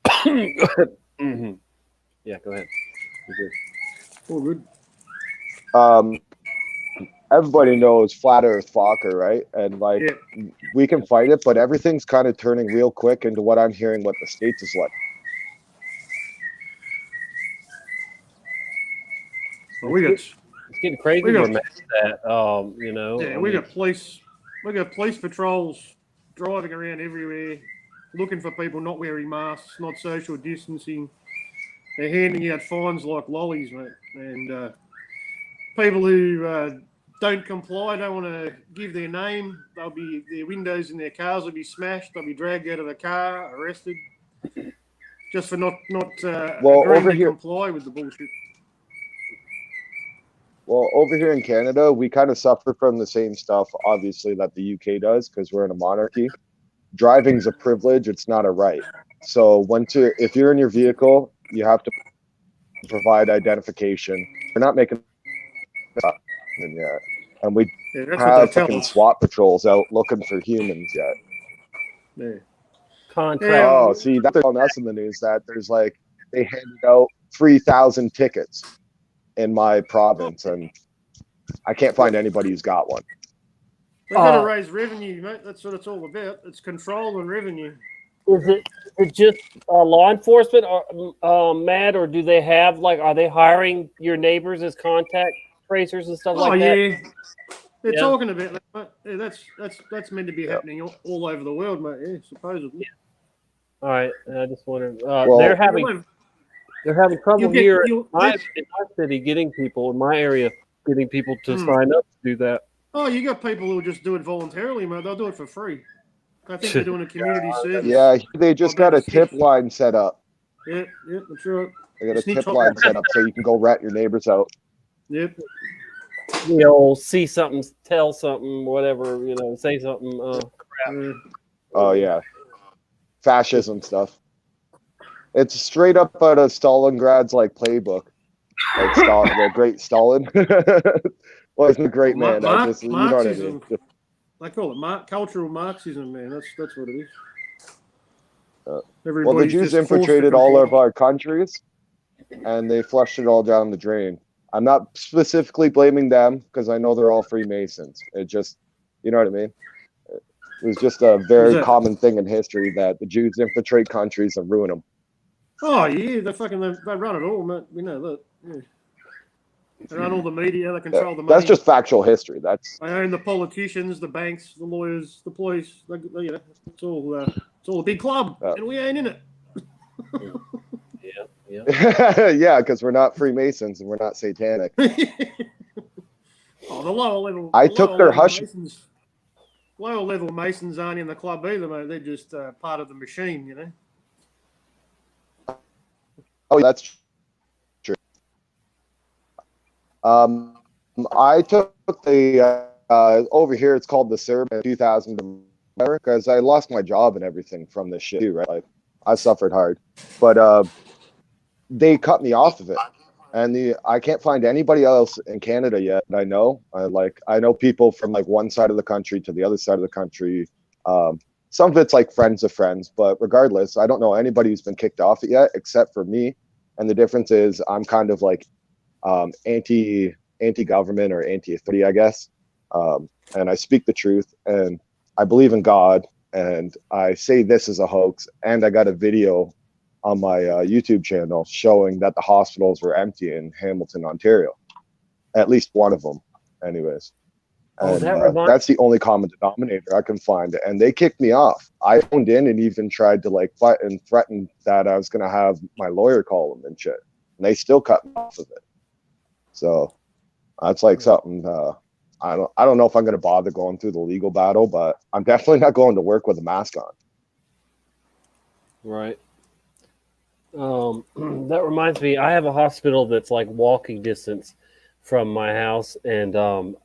Mm-hmm. Yeah, go ahead. You're good. Oh, good. Everybody knows Flat Earth Fokker, right? And like, we can fight it, but everything's kind of turning real quick into what I'm hearing what the States is like. Well, we got It's getting crazy We where got- Matt's at. You know. Yeah, I we mean, got police patrols driving around everywhere, looking for people not wearing masks, not social distancing. They're handing out fines like lollies, mate. And people who don't comply, don't want to give their name, their windows in their cars will be smashed. They'll be dragged out of the car, arrested, just for not Well, agreeing over to here- comply with the bullshit. Well, over here in Canada, we kind of suffer from the same stuff, obviously, that the UK does because we're in a monarchy. Driving's a privilege; it's not a right. So if you're in your vehicle, you have to provide identification. We're not making it yet, and we Yeah, that's what they have tell fucking us. SWAT patrols out looking for humans yet. Yeah. contract. Oh, see, that's telling us in the news that there's like they handed out 3,000 tickets in my province, and I can't find anybody who's got one. They've got to raise revenue, mate. That's what it's all about. It's control and revenue. Is it just law enforcement, or Matt, or do they have are they hiring your neighbors as contact tracers and stuff like that? Yeah. They're Yeah. talking about that, mate. Yeah, that's meant to be happening all over the world, mate. Yeah, supposedly. All right, I just wondered. Well- they're having trouble You'll get- here you'll- in my city getting people in my area getting people to Hmm. sign up to do that. Oh, you got people who just do it voluntarily, mate. They'll do it for free. I think they're doing a community service. Yeah, they just got a tip line set up. Yeah, that's right. They got a Snitch tip hop. line set up so you can go rat your neighbors out. Yep. You know, see something, tell something, whatever. You know, say something. Crap. Oh yeah, fascism stuff. It's straight up out of Stalingrad's playbook, the great Stalin. Well, he's a great man. You know what I Marxism. mean. They call it cultural Marxism, man. That's what it is. Well, the Everybody's Jews just forced to infiltrated all comply. of our countries, and they flushed it all down the drain. I'm not specifically blaming them because I know they're all Freemasons. It just, you know what I mean? It was just a very common thing in history that the Jews infiltrate countries and ruin them. Oh yeah, they run it all, mate. We know that. Yeah. They run all the media. They control the money. That's just factual history. They own the politicians, the banks, the lawyers, the police. It's all a big club, and we ain't in it. Yeah. Yeah, because we're not Freemasons and we're not satanic. Oh, the lower level. I took their hush. Lower level Masons aren't in the club either, mate. They're just part of the machine, you know. Oh, that's true. I took the over here. It's called the Serb in 2000 because I lost my job and everything from this shit too, right? Like I suffered hard, but they cut me off of it, and I can't find anybody else in Canada yet. I know, I know people from one side of the country to the other side of the country. Some of it's friends of friends, but regardless, I don't know anybody who's been kicked off it yet, except for me. And the difference is I'm kind of anti-government or anti-authority, I guess. And I speak the truth, and I believe in God, and I say this is a hoax. And I got a video on my YouTube channel showing that the hospitals were empty in Hamilton, Ontario. At least one of them, anyways. And that's the only common denominator I can find. And they kicked me off. I phoned in and even tried to fight and threaten that I was going to have my lawyer call them and shit. And they still cut me off of it. So that's something I don't know if I'm going to bother going through the legal battle, but I'm definitely not going to work with a mask on. Right. That reminds me, I have a hospital that's walking distance from my house, and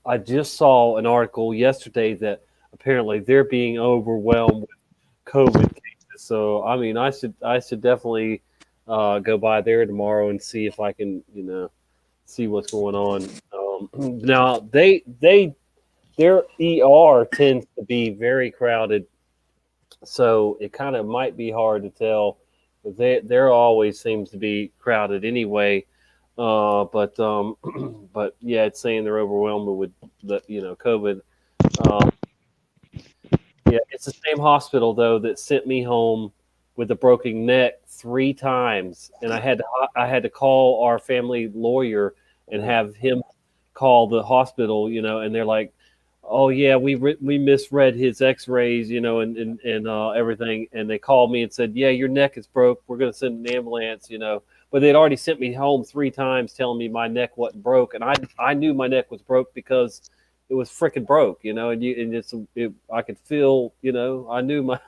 I just saw an article yesterday that apparently they're being overwhelmed with COVID cases. So I mean, I should definitely go by there tomorrow and see if I can see what's going on. Now their ER tends to be very crowded, so it kind of might be hard to tell. There always seems to be crowded anyway. But yeah, it's saying they're overwhelmed with the COVID. Yeah, it's the same hospital though that sent me home with a broken neck 3 times, and I had to call our family lawyer and have him call the hospital, and they're like, "Oh yeah, we misread his X-rays, and everything." And they called me and said, "Yeah, your neck is broke. We're going to send an ambulance," But they'd already sent me home 3 times, telling me my neck wasn't broke, and I knew my neck was broke because it was freaking broke, I could feel, I knew my.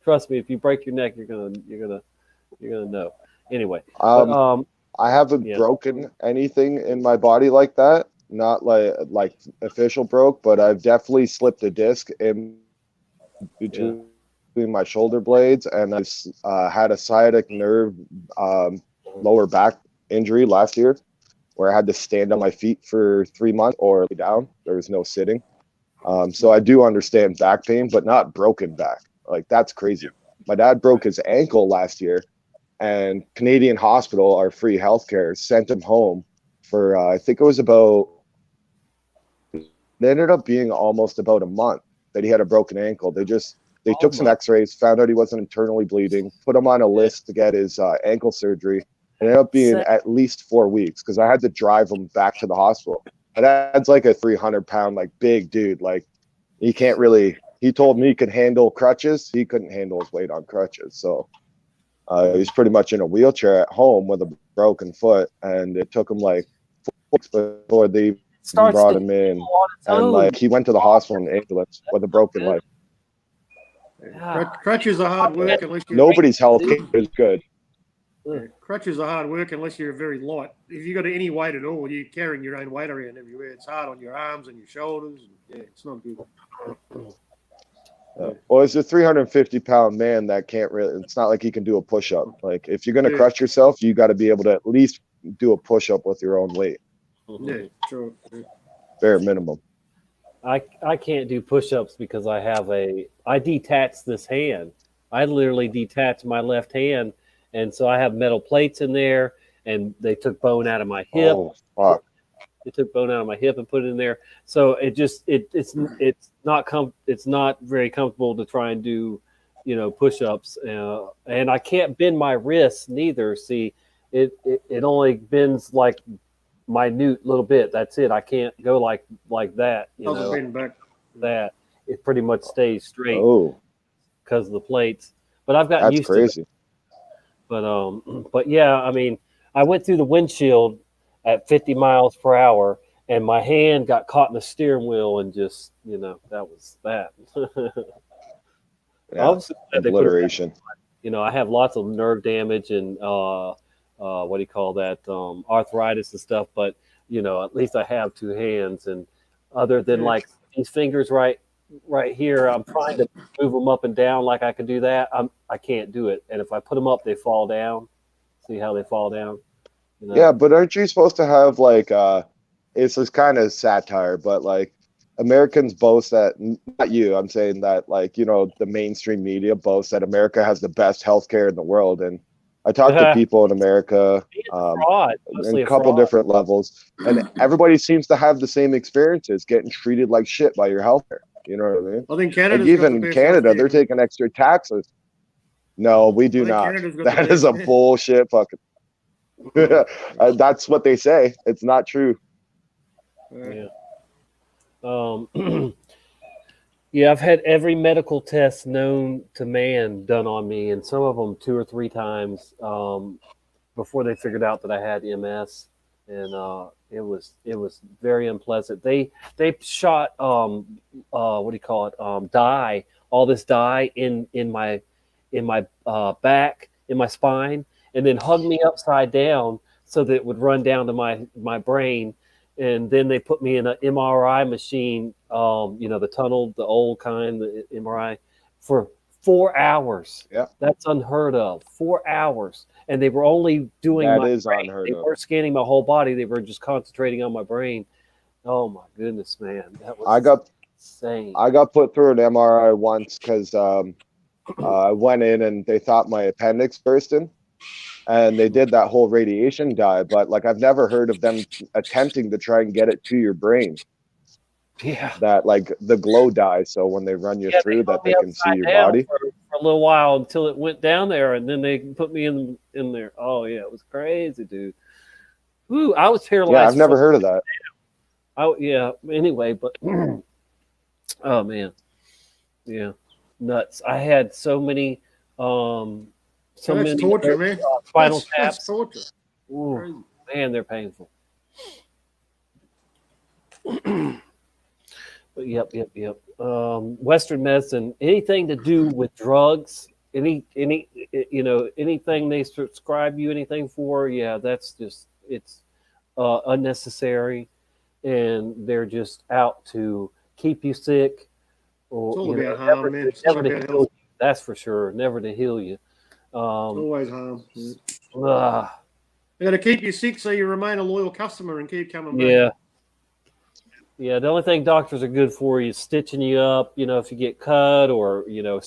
Trust me, if you break your neck, you're gonna know. Anyway, I haven't broken anything in my body like that. Not like official broke, but I've definitely slipped a disc in between my shoulder blades, and I had a sciatic nerve lower back injury last year, where I had to stand on my feet for 3 months or lay down. There was no sitting. So I do understand back pain, but not broken back. Like, that's crazy. My dad broke his ankle last year, and Canadian Hospital, our free healthcare, sent him home for I think it was about. It ended up being almost about a month that he had a broken ankle. They took some X-rays, found out he wasn't internally bleeding, put him on a list to get his ankle surgery. It ended up being at least 4 weeks because I had to drive him back to the hospital. My dad's like a 300-pound, like, big dude. Like, he can't really. He told me he could handle crutches. He couldn't handle his weight on crutches, so. He's pretty much in a wheelchair at home with a broken foot, and it took him like 4 weeks before they brought him in. And like, he went to the hospital in an ambulance with a broken leg. Crutches are hard work unless you're. Nobody's health is good. Crutches are hard work unless you're very light. If you got any weight at all, you're carrying your own weight around everywhere. It's hard on your arms and your shoulders. And, it's not good. Well, it's a 350-pound man that can't really. It's not like he can do a push-up. Like, if you're gonna crush yourself, you got to be able to at least do a push-up with your own weight. Yeah, sure. Bare minimum. I can't do push-ups because I detached this hand. I literally detached my left hand, and so I have metal plates in there, and they took bone out of my hip. Oh, fuck. They took bone out of my hip and put it in there. So it's not very comfortable to try and do, push-ups. And I can't bend my wrists neither. See, it only bends like minute little bit. That's it. I can't go like that. That it pretty much stays straight because of the plates. But I've gotten used to it. But yeah, I mean, I went through the windshield at 50 miles per hour, and my hand got caught in the steering wheel, and just, that was that. Obliteration. I have lots of nerve damage and what do you call that, arthritis and stuff, but at least I have 2 hands, and other than like these fingers right here, I'm trying to move them up and down like I can do that. I can't do it, and if I put them up, they fall down. See how they fall down? Yeah, but aren't you supposed to have like it's this kind of satire, but like Americans boast that, not you, I'm saying that, like, the mainstream media boasts that America has the best healthcare in the world, and I talk to people in America in a couple different levels, and everybody seems to have the same experiences, getting treated like shit by your healthcare. You know what I mean? I think Canada. Like, even in Canada, they're taking extra taxes. No, we do not. That is a bullshit fucking. That's what they say. It's not true. Yeah. Yeah, I've had every medical test known to man done on me, and some of them 2 or 3 times before they figured out that I had MS, and it was very unpleasant. They shot what do you call it, dye, all this dye in my back, in my spine, and then hugged me upside down so that it would run down to my brain. And then they put me in an MRI machine, the tunnel, the old kind, the MRI, for 4 hours. Yeah, that's unheard of. 4 hours, and they were only doing that my is brain. Unheard they of. weren't scanning my whole body. They were just concentrating on my brain. Oh my goodness, man, that was insane. I got put through an MRI once because I went in and they thought my appendix bursted. And they did that whole radiation dye, but like, I've never heard of them attempting to try and get it to your brain. Yeah. That, like, the glow dye, so when they run you through, that they can see your body for a little while until it went down there, and then they put me in there. Oh yeah, it was crazy, dude. Ooh, I was paralyzed. Yeah, I've never heard of that. Oh yeah. Anyway, but oh man, yeah, nuts. I had so many, um, so That's many torture, man. spinal That's taps. torture. Ooh, Crazy. man, they're painful. But yep. Western medicine, anything to do with drugs, any anything they prescribe you anything for, yeah, that's just it's unnecessary, and they're just out to keep you sick, It's or all about never harm, man. It's not never to about heal health. you. That's for sure. Never to heal you. It's always harm. Yeah. Ugh, They're going to keep you sick so you remain a loyal customer and keep coming back. yeah. Yeah, the only thing doctors are good for is stitching you up, if you get cut or, Yeah.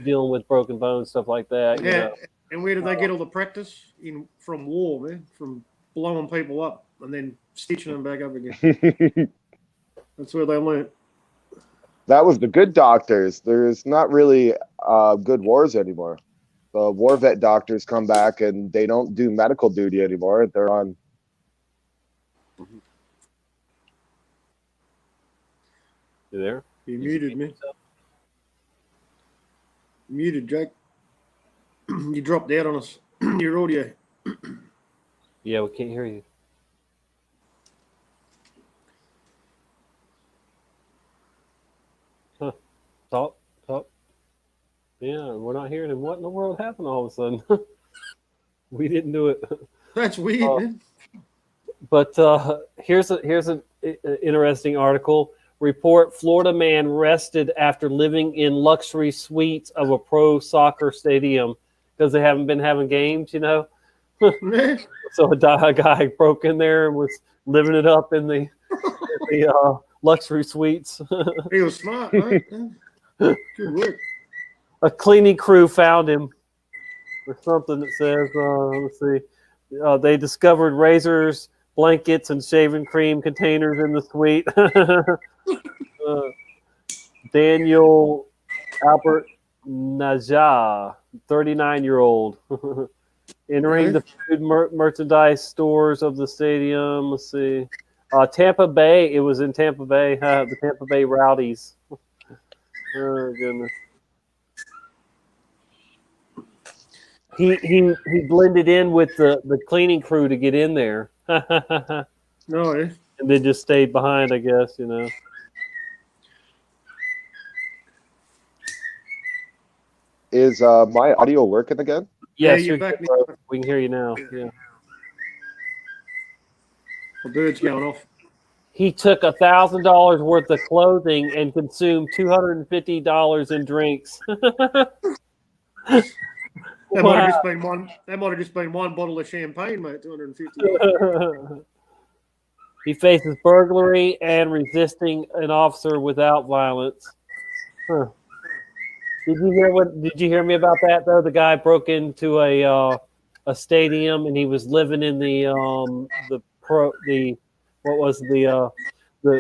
dealing with broken bones, stuff like that, Yeah. And where did they get all the practice? From war, man. From blowing people up and then stitching them back up again. That's where they learned. That was the good doctors. There's not really good wars anymore. The war vet doctors come back and they don't do medical duty anymore. They're on. You there? You muted me. Muted, Jake. You dropped out on us. Your audio. Yeah, we can't hear you. Huh. Talk. Yeah, we're not hearing him. What in the world happened all of a sudden? We didn't do it. That's weird, man. But here's an interesting article. Report: Florida man arrested after living in luxury suites of a pro soccer stadium because they haven't been having games, So a guy broke in there and was living it up in the luxury suites. He was smart, right? Good work. A cleaning crew found him, or something that says, let's see, they discovered razors, blankets, and shaving cream containers in the suite. Daniel Albert Najah, 39-year-old, entering the food merchandise stores of the stadium. Let's see. Tampa Bay. It was in Tampa Bay. The Tampa Bay Rowdies. Oh goodness. He blended in with the cleaning crew to get in there. No, yeah. And then just stayed behind, I guess, Is my audio working again? Yes, you're back. We can hear you now. Yeah. The bird's going off. He took $1,000 worth of clothing and consumed $250 in drinks. That might have just been one bottle of champagne, mate. 250. He faces burglary and resisting an officer without violence. Huh. Did you hear me about that though? The guy broke into a stadium and he was living in the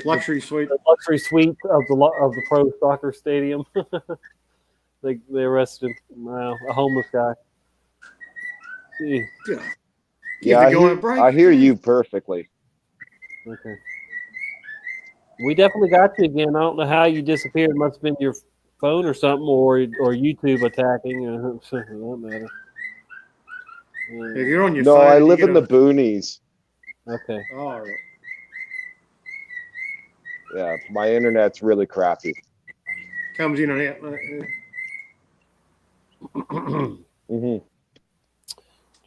luxury suite. The luxury suite of the pro soccer stadium. They arrested him. Wow, a homeless guy. Gee. Yeah, I hear you perfectly. Okay. We definitely got you again. I don't know how you disappeared. It must have been your phone or something, or YouTube attacking. It doesn't matter. If you're on your no, phone, I live in the boonies. Okay. All right. Yeah, my internet's really crappy. Comes in and out. Mate. Mm-hmm.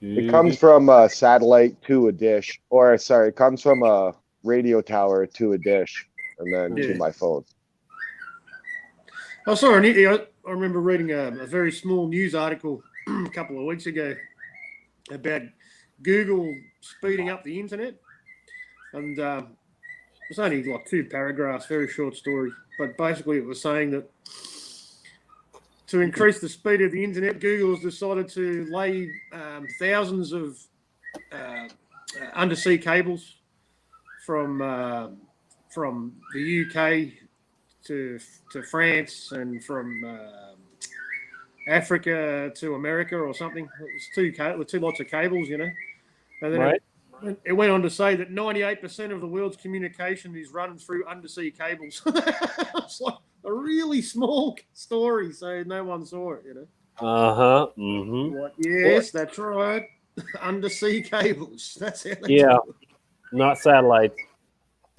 It comes from a satellite to a dish, or sorry, it comes from a radio tower to a dish, and then to my phone. I saw I remember reading a very small news article a couple of weeks ago about Google speeding up the internet, and it was only like 2 paragraphs, very short story, but basically it was saying that to increase the speed of the internet, Google has decided to lay thousands of undersea cables from the UK to France and from Africa to America or something. It was two lots of cables, and then right. It went on to say that 98% of the world's communication is run through undersea cables. It's like a really small story, so no one saw it, you know. Uh-huh. Mm-hmm. Like, yes, that's right. Undersea cables. That's how they Yeah, do it. not satellites.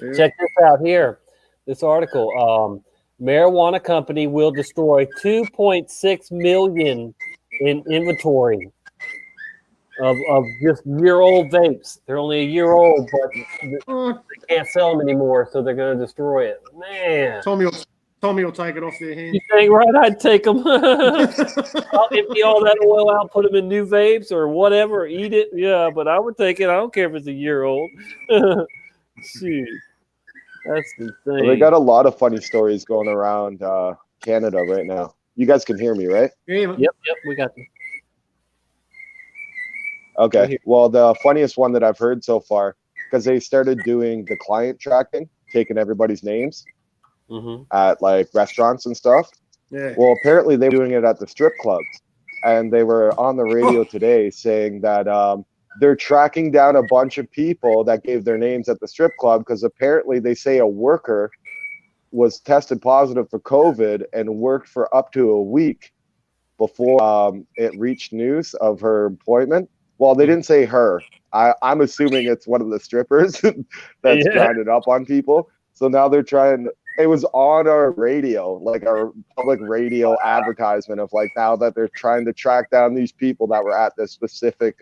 Yeah. Check this out here. This article. Marijuana company will destroy 2.6 million in inventory of just year-old vapes. They're only a year old, but they can't sell them anymore, so they're going to destroy it. Man. Tommy will take it off their hands. You think right? I'd take them. I'll empty all that oil out, put them in new vapes or whatever, eat it. Yeah, but I would take it. I don't care if it's a year old. Shoot, that's the thing. Well, they got a lot of funny stories going around Canada right now. You guys can hear me, right? Yeah. Yep, we got them. Okay. Well, the funniest one that I've heard so far, because they started doing the client tracking, taking everybody's names at like restaurants and stuff. Yeah. Well, apparently they were doing it at the strip clubs, and they were on the radio today saying that they're tracking down a bunch of people that gave their names at the strip club because apparently they say a worker was tested positive for COVID and worked for up to a week before it reached news of her employment. Well, they didn't say her. I'm assuming it's one of the strippers that's grinding up on people. So now they're trying. It was on our radio, like our public radio advertisement of like now that they're trying to track down these people that were at this specific.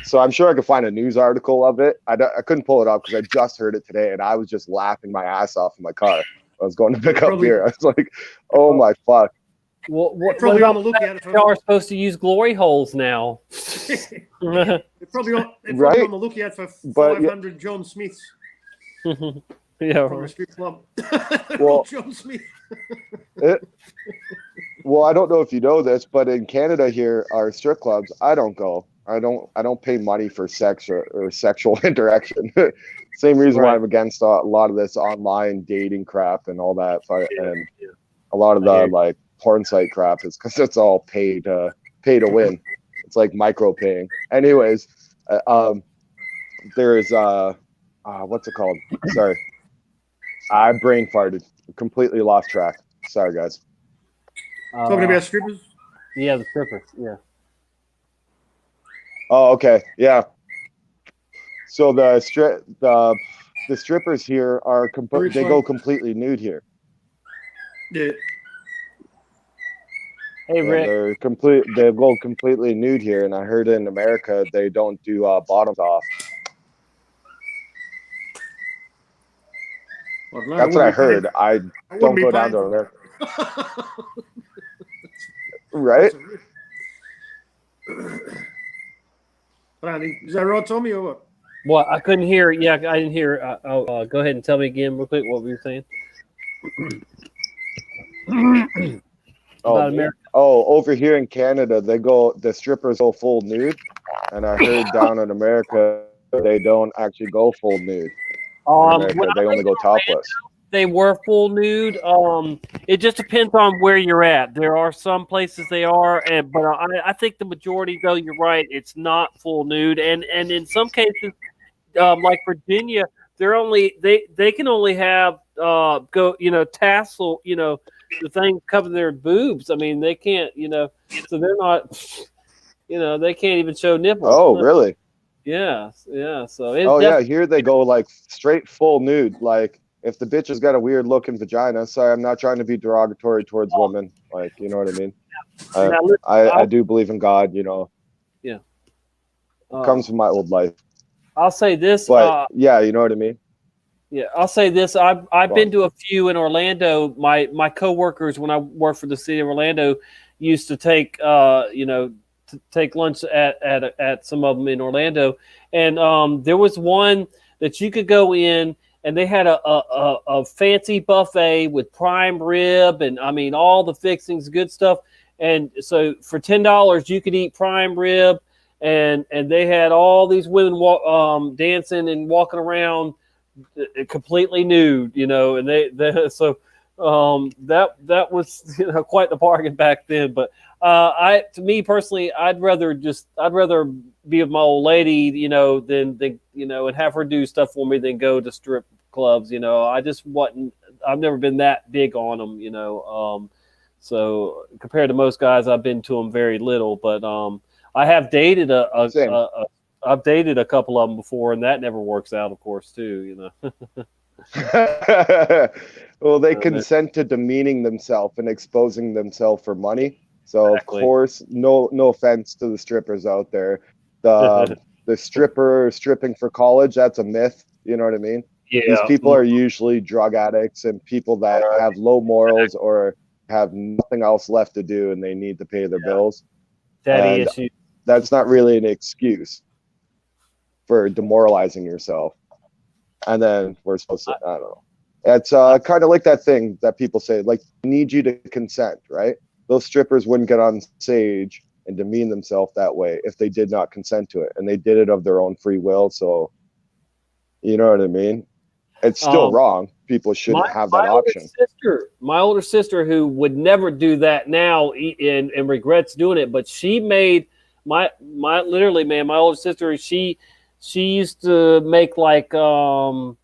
So I'm sure I could find a news article of it. I couldn't pull it up because I just heard it today and I was just laughing my ass off in my car. I was going to pick up beer. I was like, oh my fuck. What Probably about on the lookout for. Y'all are supposed to use glory holes now. They're probably on the lookout for 500 John Smiths. Yeah, from a strip club. Well, John Smith. Well, I don't know if you know this, but in Canada here, our strip clubs, I don't go. I don't pay money for sex or sexual interaction. Same reason why I'm against a lot of this online dating crap and all that, and a lot of the like porn site crap is because it's all pay to win. It's like micro paying. Anyways, there is what's it called? Sorry, I brain farted. Completely lost track. Sorry, guys. Talking about strippers? Yeah, the strippers. Yeah. Oh, okay. Yeah. So the strippers here are they go completely nude here. Yeah. Hey, Rick. They go completely nude here, and I heard in America they don't do bottoms off. That's what I heard. I don't go down to America. Right? Is that right, Tommy, or what? What? I couldn't hear. Yeah, I didn't hear. Go ahead and tell me again real quick what were you saying? Over here in Canada, the strippers go full nude, and I heard down in America they don't actually go full nude. They only go topless. They were full nude. It just depends on where you're at. There are some places they are, but I think the majority, though, you're right, it's not full nude. And in some cases, like Virginia, they can only have tassel, the thing cover their boobs. I mean, they can't, so they're not, they can't even show nipples. Oh, really? Yeah. So here they go like straight full nude, like. If the bitch has got a weird looking vagina, sorry, I'm not trying to be derogatory towards women. Like, you know what I mean? I do believe in God, Yeah. It comes from my old life. I'll say this. But yeah, you know what I mean? Yeah, I'll say this. I've been to a few in Orlando. My coworkers, when I worked for the city of Orlando, used to take take lunch at some of them in Orlando. And there was one that you could go in, and they had a fancy buffet with prime rib and I mean all the fixings, good stuff. And so for $10 you could eat prime rib, and they had all these women dancing and walking around completely nude, and they so That was quite the bargain back then. But to me personally, I'd rather be with my old lady, than and have her do stuff for me than go to strip clubs. I just wasn't. I've never been that big on them. So compared to most guys, I've been to them very little. But I have dated I've dated a couple of them before, and that never works out, of course, too. Well, they consent to demeaning themselves and exposing themselves for money. So Exactly. of course, no offense to the strippers out there. The stripper stripping for college, that's a myth. You know what I mean? Yeah. These people are usually drug addicts and people that have low morals or have nothing else left to do and they need to pay their bills. Daddy And issues. that's not really an excuse for demoralizing yourself. And then we're supposed to, I don't know. It's kind of like that thing that people say, like, I need you to consent, right? Those strippers wouldn't get on stage and demean themselves that way if they did not consent to it. And they did it of their own free will. So, you know what I mean? It's still wrong. People shouldn't have that option. My older sister, who would never do that now and regrets doing it, but she made my literally, man, my older sister, she used to make like oh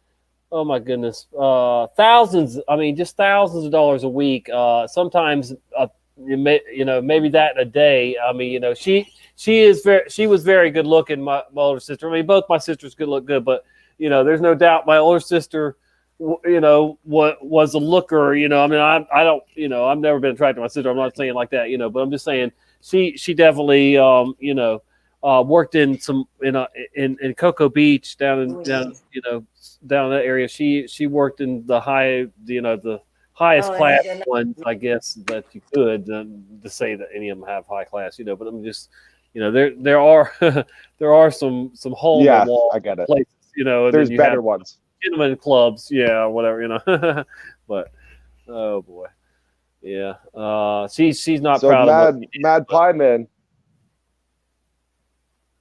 my goodness, thousands. I mean, just thousands of dollars a week. Sometimes maybe that in a day. I mean, she was very good looking. My older sister. I mean, both my sisters could look good, but there's no doubt my older sister, what was a looker. I mean, I don't. I've never been attracted to my sister. I'm not saying like that. But I'm just saying she definitely worked in in Cocoa Beach down in that area. She worked in the the highest class ones, I guess, that you could to say that any of them have high class. But I'm just there are there are some hole in the wall I get it. places. And there's then you better have ones. gentlemen clubs, whatever. But oh boy, yeah. She's not so proud of what Mad Pie Man.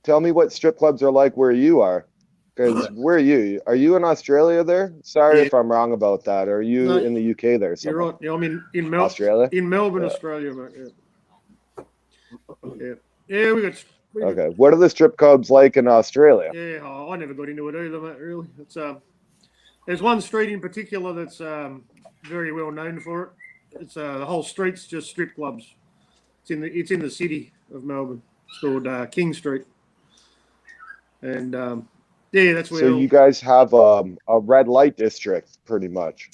Tell me what strip clubs are like where you are. Because where are you? Are you in Australia there? Sorry if I'm wrong about that. Are you in the UK there? You're right. Yeah, I'm in Australia? In Melbourne, Australia, mate. Yeah, we got. Okay. What are the strip clubs like in Australia? Yeah, I never got into it either, mate. Really, it's there's one street in particular that's very well known for it. It's the whole street's just strip clubs. It's in the city of Melbourne. It's called King Street, and yeah, that's where. So you guys have a red light district, pretty much.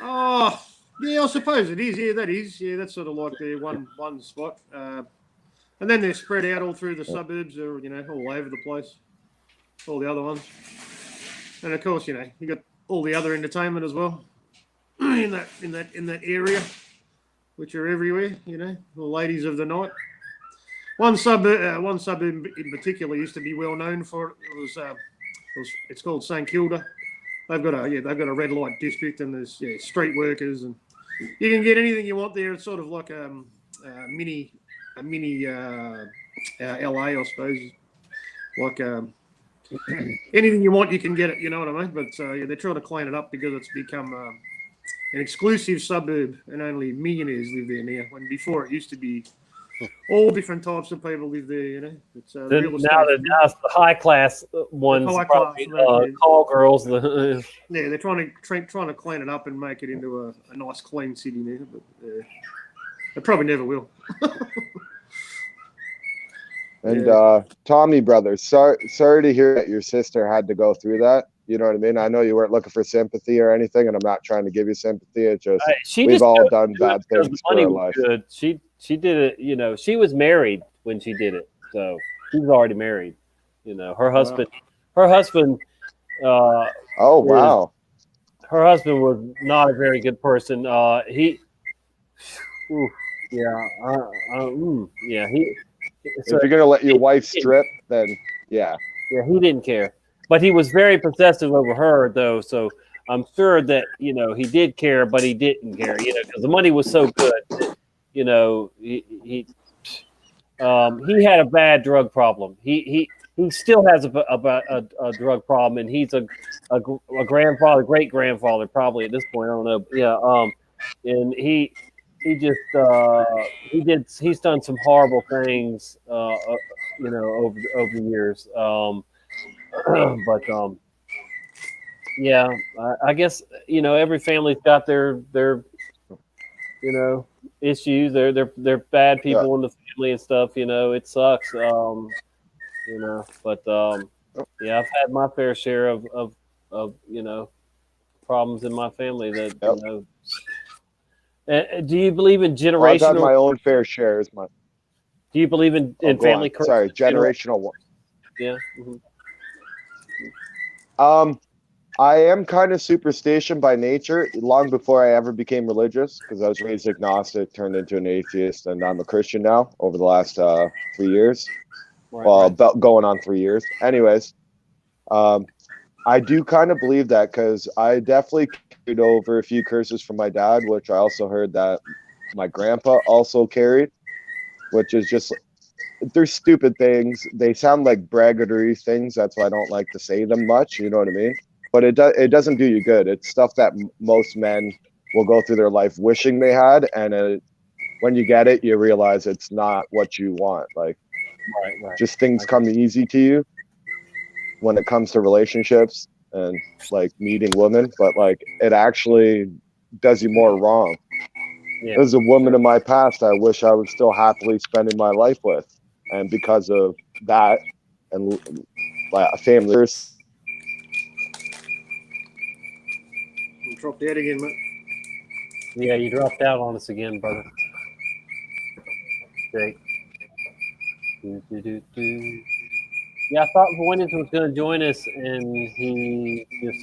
Oh, yeah, I suppose it is. Yeah, that is. Yeah, that's sort of like their one spot. And then they're spread out all through the suburbs, or all over the place. All the other ones, and of course, you got all the other entertainment as well in that area, which are everywhere. The ladies of the night. One suburb in particular used to be well known for it. It's called St Kilda. They've got a red light district, and there's street workers, and you can get anything you want there. It's sort of like a mini LA, I suppose. Like anything you want, you can get it. You know what I mean? But they're trying to clean it up because it's become an exclusive suburb, and only millionaires live there now. When before it used to be all different types of people live there. It's now it's the high class ones, probably, call girls. Yeah, they're trying to clean it up and make it into a nice, clean city now, but they probably never will. And Tommy brothers, sorry to hear that your sister had to go through that. You know what I mean? I know you weren't looking for sympathy or anything, and I'm not trying to give you sympathy. It's just we've all done bad things for our life. Good. She did it. She was married when she did it, so she was already married. Her husband. Her husband. Oh wow. Her husband was not a very good person. He. Yeah. If you're gonna let your wife strip, then yeah. Yeah, he didn't care, but he was very possessive over her, though. So I'm sure that he did care, but he didn't care, because the money was so good. He had a bad drug problem. He still has a drug problem, and he's a grandfather, great grandfather, probably at this point. I don't know. Yeah. and he's done some horrible things, over the years. But yeah, I guess every family's got their issues. They're bad Yeah. people in the family and stuff. It sucks. But yeah, I've had my fair share of problems in my family that Yep. Do you believe in Well, I've had generational? my own fair share. As my Do you believe in, go family on. Sorry, curses? generational. Yeah. I am kind of superstition by nature. Long before I ever became religious, because I was raised agnostic, turned into an atheist, and I'm a Christian now. Over the last 3 years, well, about going on 3 years. Anyways, I do kind of believe that because I definitely carried over a few curses from my dad, which I also heard that my grandpa also carried, which is just they're stupid things. They sound like braggatory things. That's why I don't like to say them much. You know what I mean? But it doesn't do you good. It's stuff that most men will go through their life wishing they had, and when you get it, you realize it's not what you want. Like, Right. just things come easy to you when it comes to relationships and like meeting women, but like it actually does you more wrong. Yeah. There's a woman in my past I wish I was still happily spending my life with, and because of that and like a family. You dropped out again, mate. Yeah, you dropped out on us again, brother. Jake. Yeah, I thought Voynich was going to join us, and he just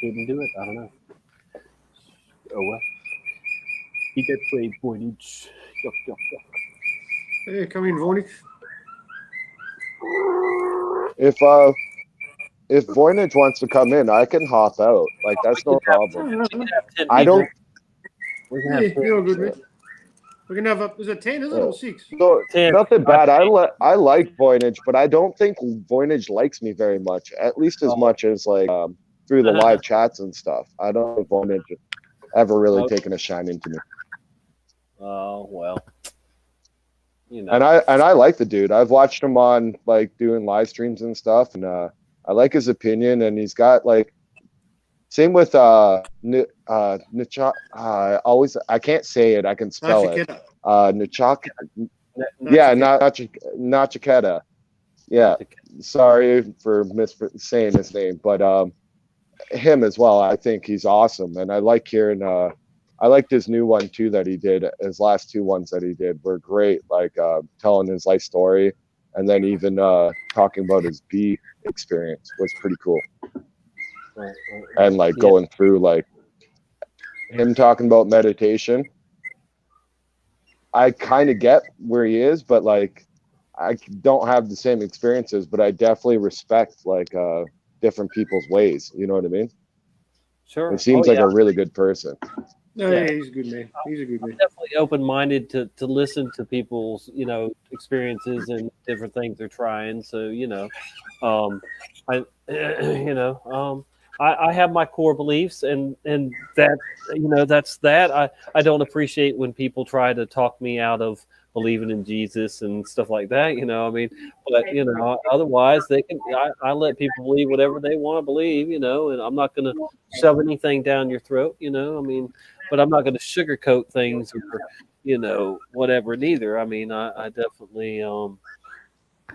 didn't do it. I don't know. Oh well. He did play Voynich. Yuck. Hey, come in, Voynich. If Voynich wants to come in, I can hop out. Like, that's no problem. I don't. Yeah, you're good, mate. We can have is it 10, is it, or 6? No, nothing bad. I like Voynich, but I don't think Voynich likes me very much. At least as much as like through the live chats and stuff. I don't think Voynich ever really taken a shine into me. Oh well. And I like the dude. I've watched him on like doing live streams and stuff, and I like his opinion. And he's got like same with always I can't say it. I can spell it. Nachak. Yeah, Nachiketa. Yeah. Sorry for saying his name, but him as well. I think he's awesome, and I like hearing. I liked his new one too that he did. His last two ones that he did were great, like telling his life story, and then even talking about his bee experience was pretty cool. And like going through like him talking about meditation. I kind of get where he is, but like I don't have the same experiences, but I definitely respect like different people's ways. You know what I mean? Sure. He seems like a really good person. No, yeah, he's a good man. He's a good man. I'm definitely open-minded to listen to people's experiences and different things they're trying. So I have my core beliefs, and that that's that. I don't appreciate when people try to talk me out of believing in Jesus and stuff like that. I mean, but otherwise they can. I let people believe whatever they want to believe. And I'm not going to shove anything down your throat. I mean, but I'm not going to sugarcoat things or whatever neither. I mean, I definitely know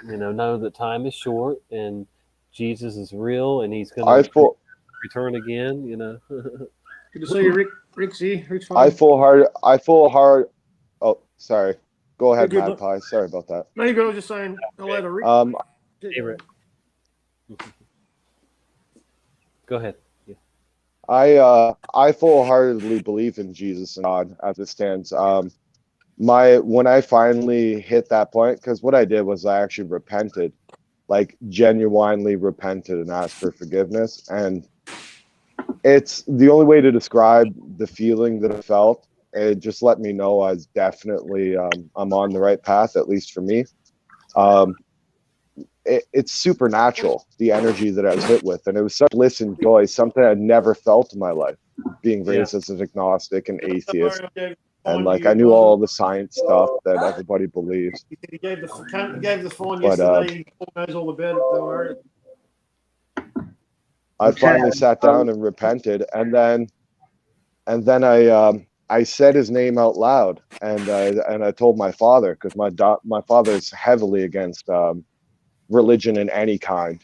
that time is short and Jesus is real and he's going to return again. Good to see you, Rick. Rick's here. Rick's fine. I full hard. Oh, sorry. Go ahead, Matt Pie. Sorry about that. No, you're good. I was just saying hello to Rick. Hey, Rick. Go ahead. Yeah. I full-heartedly believe in Jesus and God as it stands. When I finally hit that point, because what I did was I actually repented, like genuinely repented and asked for forgiveness, and it's the only way to describe the feeling that I felt. It just let me know I was definitely I'm on the right path, at least for me. It's supernatural, the energy that I was hit with, and it was such bliss and joy, something I'd never felt in my life. being raised as an agnostic and atheist, and like I knew all the science stuff that everybody believes. He gave the fine But, yesterday. He knows all about it. Don't worry. I finally sat down and repented, and then I said his name out loud, and I told my father, because my father is heavily against religion in any kind.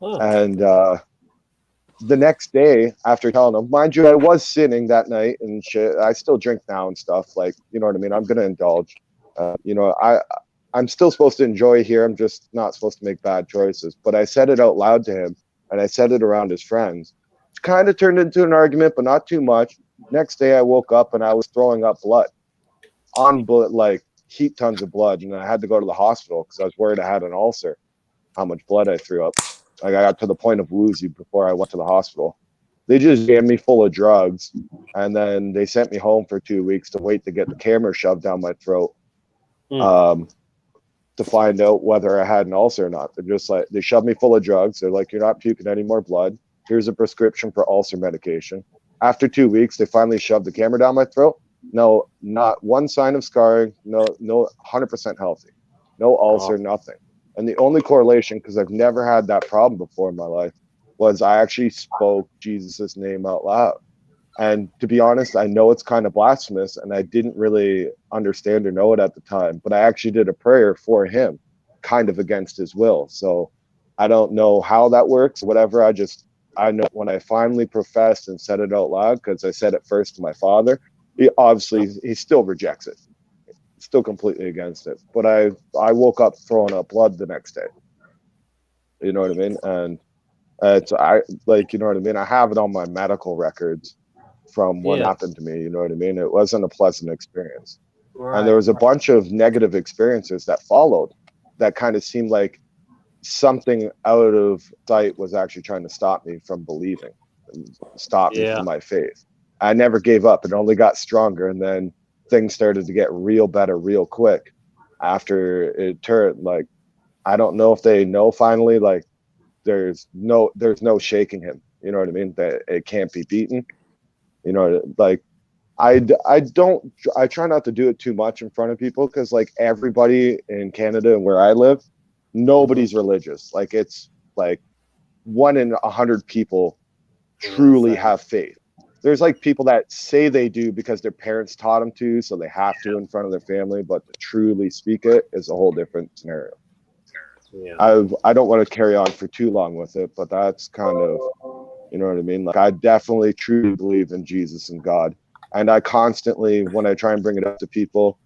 And the next day, after telling him, mind you, I was sinning that night and shit. I still drink now and stuff, like, you know what I mean? I'm gonna indulge. You know, I'm still supposed to enjoy here. I'm just not supposed to make bad choices. But I said it out loud to him, and I said it around his friends. It's kind of turned into an argument, but not too much. Next day, I woke up and I was throwing up blood, like heap tons of blood, and I had to go to the hospital because I was worried I had an ulcer. How much blood I threw up. Like I got to the point of woozy before I went to the hospital. They just jammed me full of drugs, and then they sent me home for 2 weeks to wait to get the camera shoved down my throat, to find out whether I had an ulcer or not. They're just like, they shoved me full of drugs. They're like, you're not puking any more blood. Here's a prescription for ulcer medication. After 2 weeks, they finally shoved the camera down my throat. No, not one sign of scarring. No, 100% healthy. No ulcer, nothing. And the only correlation, because I've never had that problem before in my life, was I actually spoke Jesus' name out loud. And to be honest, I know it's kind of blasphemous, and I didn't really understand or know it at the time, but I actually did a prayer for him, kind of against his will. So I don't know how that works, whatever. I know when I finally professed and said it out loud, because I said it first to my father, he still rejects it. Still completely against it. But I woke up throwing up blood the next day. You know what I mean? And you know what I mean? I have it on my medical records from what happened to me. You know what I mean? It wasn't a pleasant experience. Right. And there was a bunch of negative experiences that followed that kind of seemed like something out of sight was actually trying to stop me from believing, and stop me from my faith. I never gave up. It only got stronger, and then things started to get real better real quick after it turned. Like, I don't know if they know finally, like there's no shaking him. You know what I mean? That it can't be beaten. You know, like I try not to do it too much in front of people, because like everybody in Canada and where I live, nobody's religious. Like it's like 1 in 100 people truly have faith. There's like people that say they do because their parents taught them to, so they have to in front of their family, but to truly speak it is a whole different scenario. I don't want to carry on for too long with it, but that's kind of, you know what I mean? Like I definitely truly believe in Jesus and God. And I constantly, when I try and bring it up to people,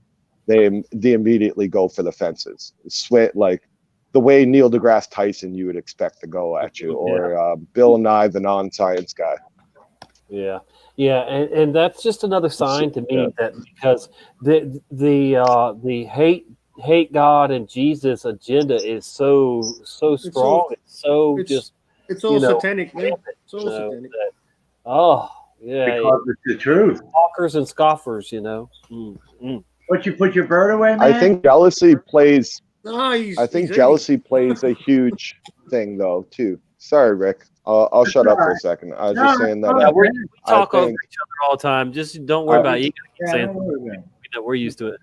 they immediately go for the fences. Sweat, like the way Neil deGrasse Tyson you would expect to go at you, or Bill Nye, the non-science guy. Yeah, and that's just another sign to me that because the hate God and Jesus agenda is so strong, it's all satanic, man. It's all satanic. Because it's the truth. Talkers and scoffers, you know. What, you put your bird away, man? I think jealousy plays. No, jealousy plays a huge thing, though, too. Sorry, Rick. I'll shut up for a second. I was just saying that. We talk over each other all the time. Just don't worry about it. You keep saying we're used to it.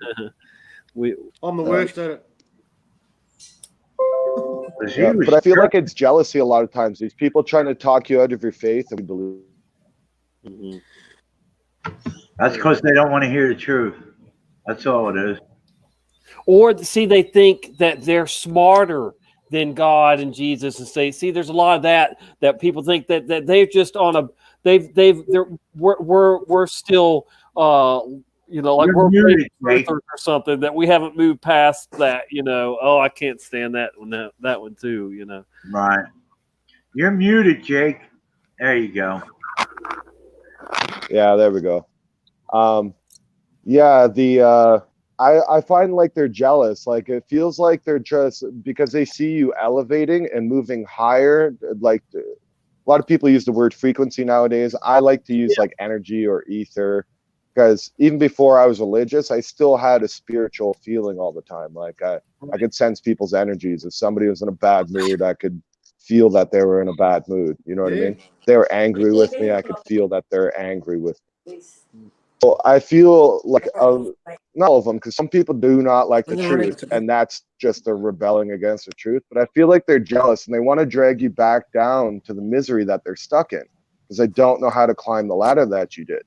I'm the worst at it. But I feel like it's jealousy a lot of times. These people trying to talk you out of your faith and believe. That's because they don't want to hear the truth. That's all it is. Or see, they think that they're smarter than God and Jesus, and see, there's a lot of that people think that they're just on a we're still you know, like we're or something, that we haven't moved past that, you know. Oh, I can't stand that one too, you know. Right. You're muted, Jake. There you go. Yeah, there we go. I find like they're jealous. Like it feels like they're just because they see you elevating and moving higher. Like a lot of people use the word frequency nowadays. I like to use like energy or ether, because even before I was religious, I still had a spiritual feeling all the time. Like I could sense people's energies. If somebody was in a bad mood, I could feel that they were in a bad mood. You know what I Yeah. mean? They were angry with me. I could feel that they're angry with me. So I feel like not all of them, because some people do not like the truth, and that's just they're rebelling against the truth. But I feel like they're jealous and they want to drag you back down to the misery that they're stuck in, because they don't know how to climb the ladder that you did.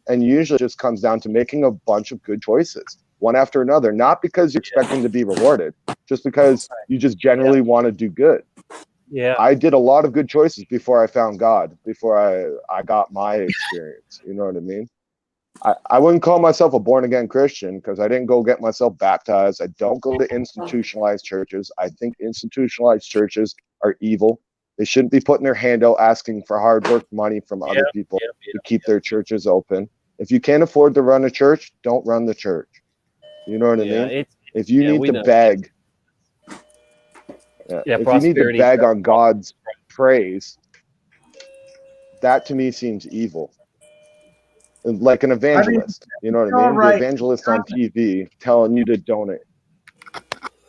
And usually it just comes down to making a bunch of good choices, one after another, not because you're expecting to be rewarded, just because you just generally want to do good. Yeah. I did a lot of good choices before I found God, before I got my experience. You know what I mean? I wouldn't call myself a born-again Christian because I didn't go get myself baptized. I don't go to institutionalized churches. I think institutionalized churches are evil. They shouldn't be putting their hand out asking for hard work money from other people to keep their churches open. If you can't afford to run a church, don't run the church. You know what I mean? If you need to beg, if you need to beg on God's praise, that to me seems evil. Like an evangelist, you know what I mean? Right. The evangelist on TV telling you to donate.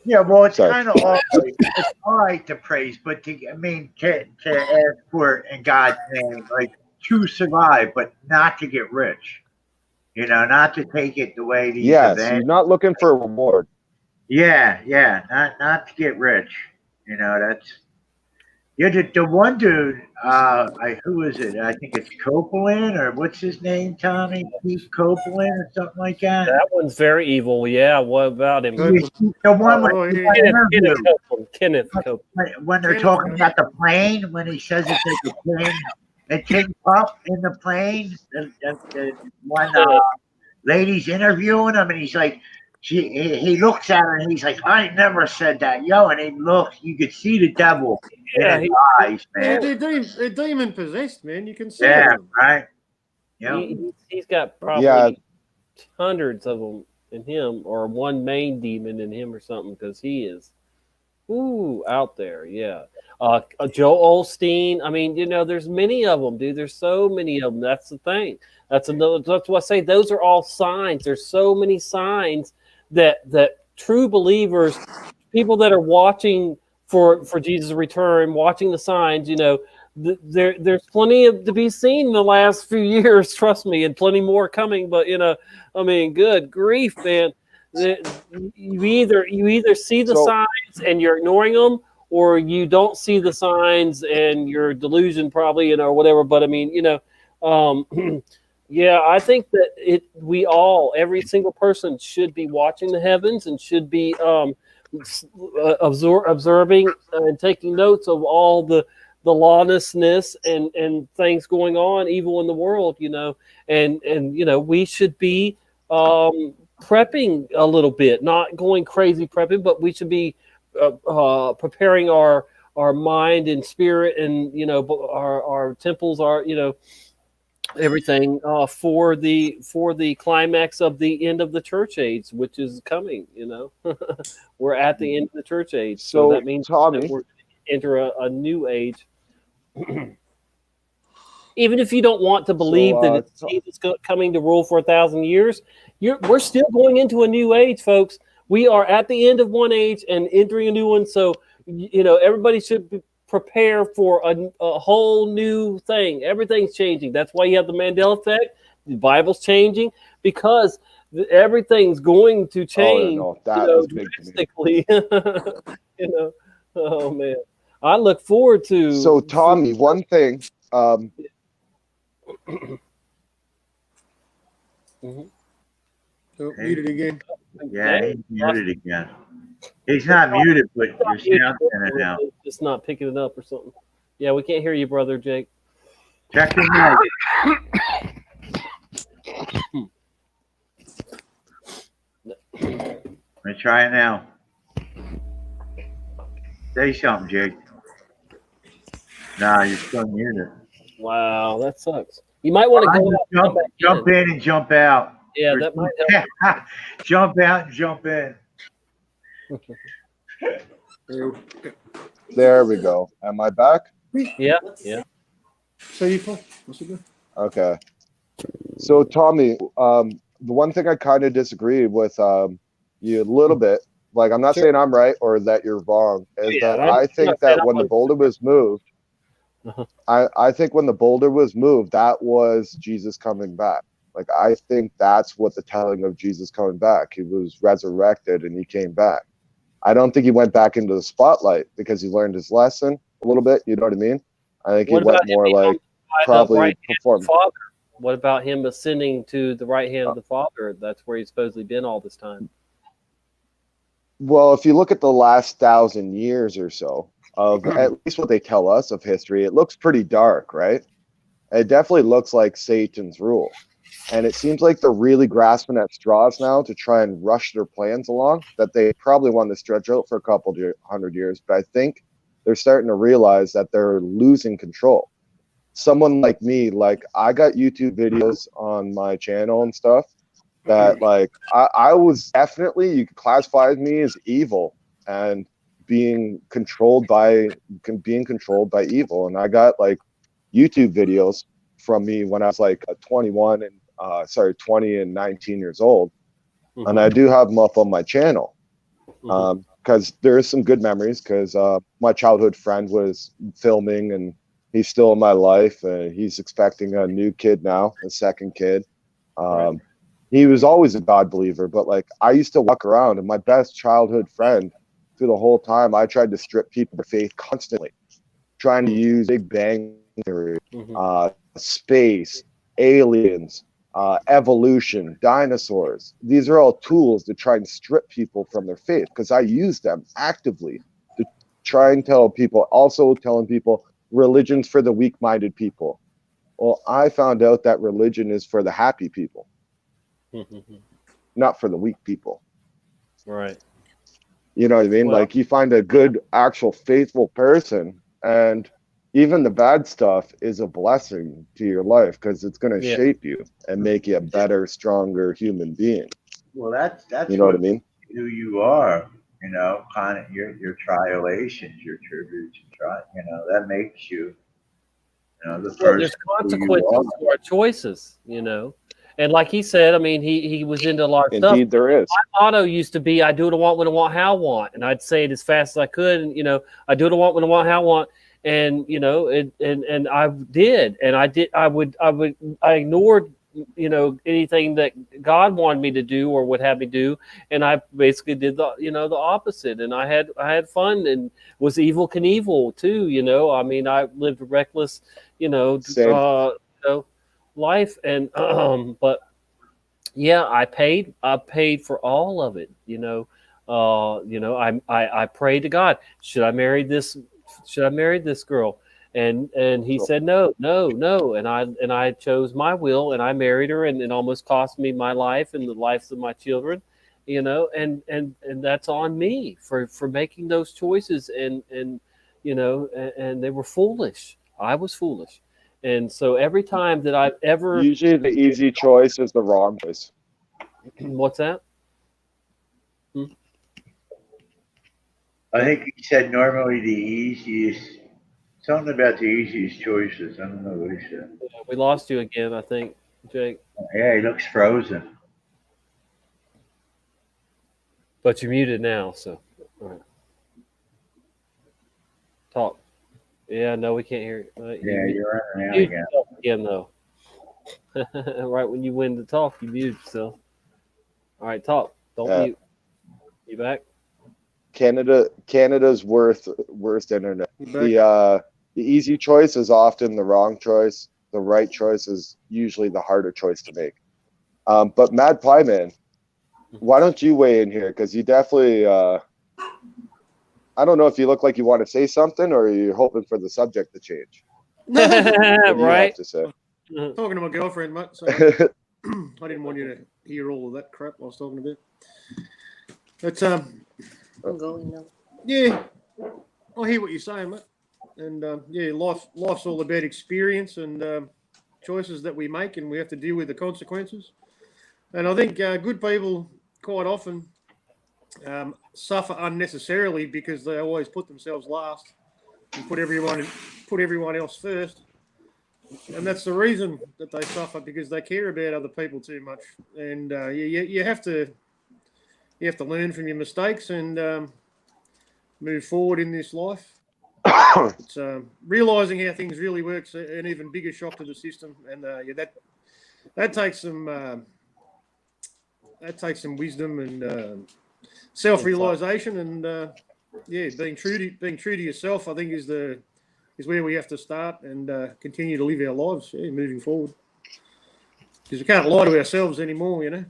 Yeah, well, it's kind of all right. It's all right to praise, but to ask for it in God's name, like to survive, but not to get rich. You know, not to take it the way these Yes, you're not looking for a reward. Yeah, not to get rich. You know, that's the one dude. Who is it? I think it's Copeland, or what's his name? Tommy Keith Copeland or something like that. That one's very evil. Yeah, what about him? The one with Kenneth Copeland. When they're talking about the plane, when he says it's like a plane, a tin cup in the plane. The one lady's interviewing him, and he's like, he looks at her and he's like, I never said that, yo. And he looks, you could see the devil in his eyes, man. They're demon possessed, man. You can see Yeah, them. right. Yeah. He's got probably hundreds of them in him, or one main demon in him or something, because he is out there. Yeah. Joe Osteen. I mean, there's many of them, dude. There's so many of them. That's the thing. That's what I say. Those are all signs. There's so many signs that true believers, people that are watching for Jesus' return, watching the signs, there's plenty to be seen in the last few years, trust me, and plenty more coming. But I mean, good grief, man. You either see the signs and you're ignoring them, or you don't see the signs and you're delusion probably, or whatever. But I mean, yeah, I think that every single person should be watching the heavens and should be observing and taking notes of all the lawlessness and things going on, evil in the world, and we should be prepping a little bit, not going crazy prepping, but we should be preparing our mind and spirit, and our temples, everything for the climax of the end of the church age, which is coming. We're at the end of the church age, so that means that we're enter a new age. Even if you don't want to believe that it's Jesus coming to rule for 1,000 years, we're still going into a new age, folks. We are at the end of one age and entering a new one. So, everybody should prepare for a whole new thing. Everything's changing. That's why you have the Mandela effect. The Bible's changing because everything's going to change drastically. Oh man, I look forward to. So, Tommy, one thing. Muted again. Yeah, he's muted again. He's not muted, but you're sounding it now. Just not picking it up or something. Yeah, we can't hear you, brother Jake. Check your mic. Let me try it now. Say something, Jake. Nah, you're still muted. Wow, that sucks. You might want to go jump in and jump out. Yeah, that might help. Jump out and jump in. There we go. Am I back? Yeah. So you pull. Okay. So Tommy, the one thing I kind of disagree with you a little bit Like, I'm not Sure. saying I'm right or that you're wrong. Is Yeah, that I'm I think not saying that I'm when the right. boulder was moved, Uh-huh. I think when the boulder was moved, that was Jesus coming back. Like, I think that's what the telling of Jesus coming back. He was resurrected and he came back. I don't think he went back into the spotlight because he learned his lesson a little bit. You know what I mean? I think he What about went him more being like by the probably right hand of the perform. Father? What about him ascending to the right hand of the Father? That's where he's supposedly been all this time. Well, if you look at the last 1,000 years or so of at least what they tell us of history, it looks pretty dark, right? It definitely looks like Satan's rule. And it seems like they're really grasping at straws now to try and rush their plans along that they probably want to stretch out for a couple of 100 years. But I think they're starting to realize that they're losing control. Someone like me, like I got YouTube videos on my channel and stuff that like I was definitely, you could classify me as evil and being controlled by evil. And I got like YouTube videos from me when I was like 21 and 20 and 19 years old. And I do have them up on my channel because there's some good memories because my childhood friend was filming and he's still in my life and he's expecting a new kid now, a second kid. Right. He was always a God believer, but like I used to walk around and my best childhood friend through the whole time, I tried to strip people of faith constantly, trying to use Big Bang Theory, space, aliens, evolution, dinosaurs. These are all tools to try and strip people from their faith because I use them actively to try and tell people, also telling people religion's for the weak-minded people. Well, I found out that religion is for the happy people, not for the weak people. Right. You know what I mean? Well, Like you find a good, actual, faithful person, and even the bad stuff is a blessing to your life because it's going to yeah. shape you and make you a better, stronger human being. Well, that's You know what I mean? who you are. You know, kind of your trialations, your tributes, that makes you, the Well, person there's who you consequences are. to our choices, you know. And like he said, I mean, he was into a lot of stuff. Indeed, there is. My motto used to be, "I do what I want, when I want, how I want," and I'd say it as fast as I could. And I do what I want, when I want, how I want, and and I did, and I ignored anything that God wanted me to do or would have me do, and I basically did the opposite. And I had fun and was evil Knievel too. I mean, I lived a reckless, Same. life, and but yeah, I paid for all of it. I prayed to God, should I marry this girl? And he said no, no, no, and I chose my will, and I married her, and it almost cost me my life and the lives of my children, and that's on me for making those choices, and they were foolish. I was foolish. And so every time that I've ever Usually the easy choice is the wrong choice. what's that? I think he said normally the easiest, something about the easiest choices. I don't know what he said. We lost you again, I think, Jake. Yeah, he looks frozen. But you're muted now, so all right. Talk. Yeah, no, we can't hear you. Yeah, you're in and out mute again. yourself again, though. Right when you win the talk, you mute yourself. All right, talk. Don't mute. You back? Canada's worst internet. The easy choice is often the wrong choice. The right choice is usually the harder choice to make. But Mad Pie Man, why don't you weigh in here? Because you definitely, I don't know if you look like you want to say something or you're hoping for the subject to change. What do you have to say? Talking to my girlfriend, mate. So I didn't want you to hear all of that crap I was talking about. But I'm going now. yeah, I hear what you're saying, mate. And yeah, life's all about experience and choices that we make, and we have to deal with the consequences. And I think good people quite often suffer unnecessarily because they always put themselves last and put everyone else first. And that's the reason that they suffer, because they care about other people too much. And you have to you have to learn from your mistakes and move forward in this life. It's realizing how things really works an even bigger shock to the system, and that takes some wisdom and self-realization, and being true to yourself, I think is where we have to start and continue to live our lives moving forward, because we can't lie to ourselves anymore, you know.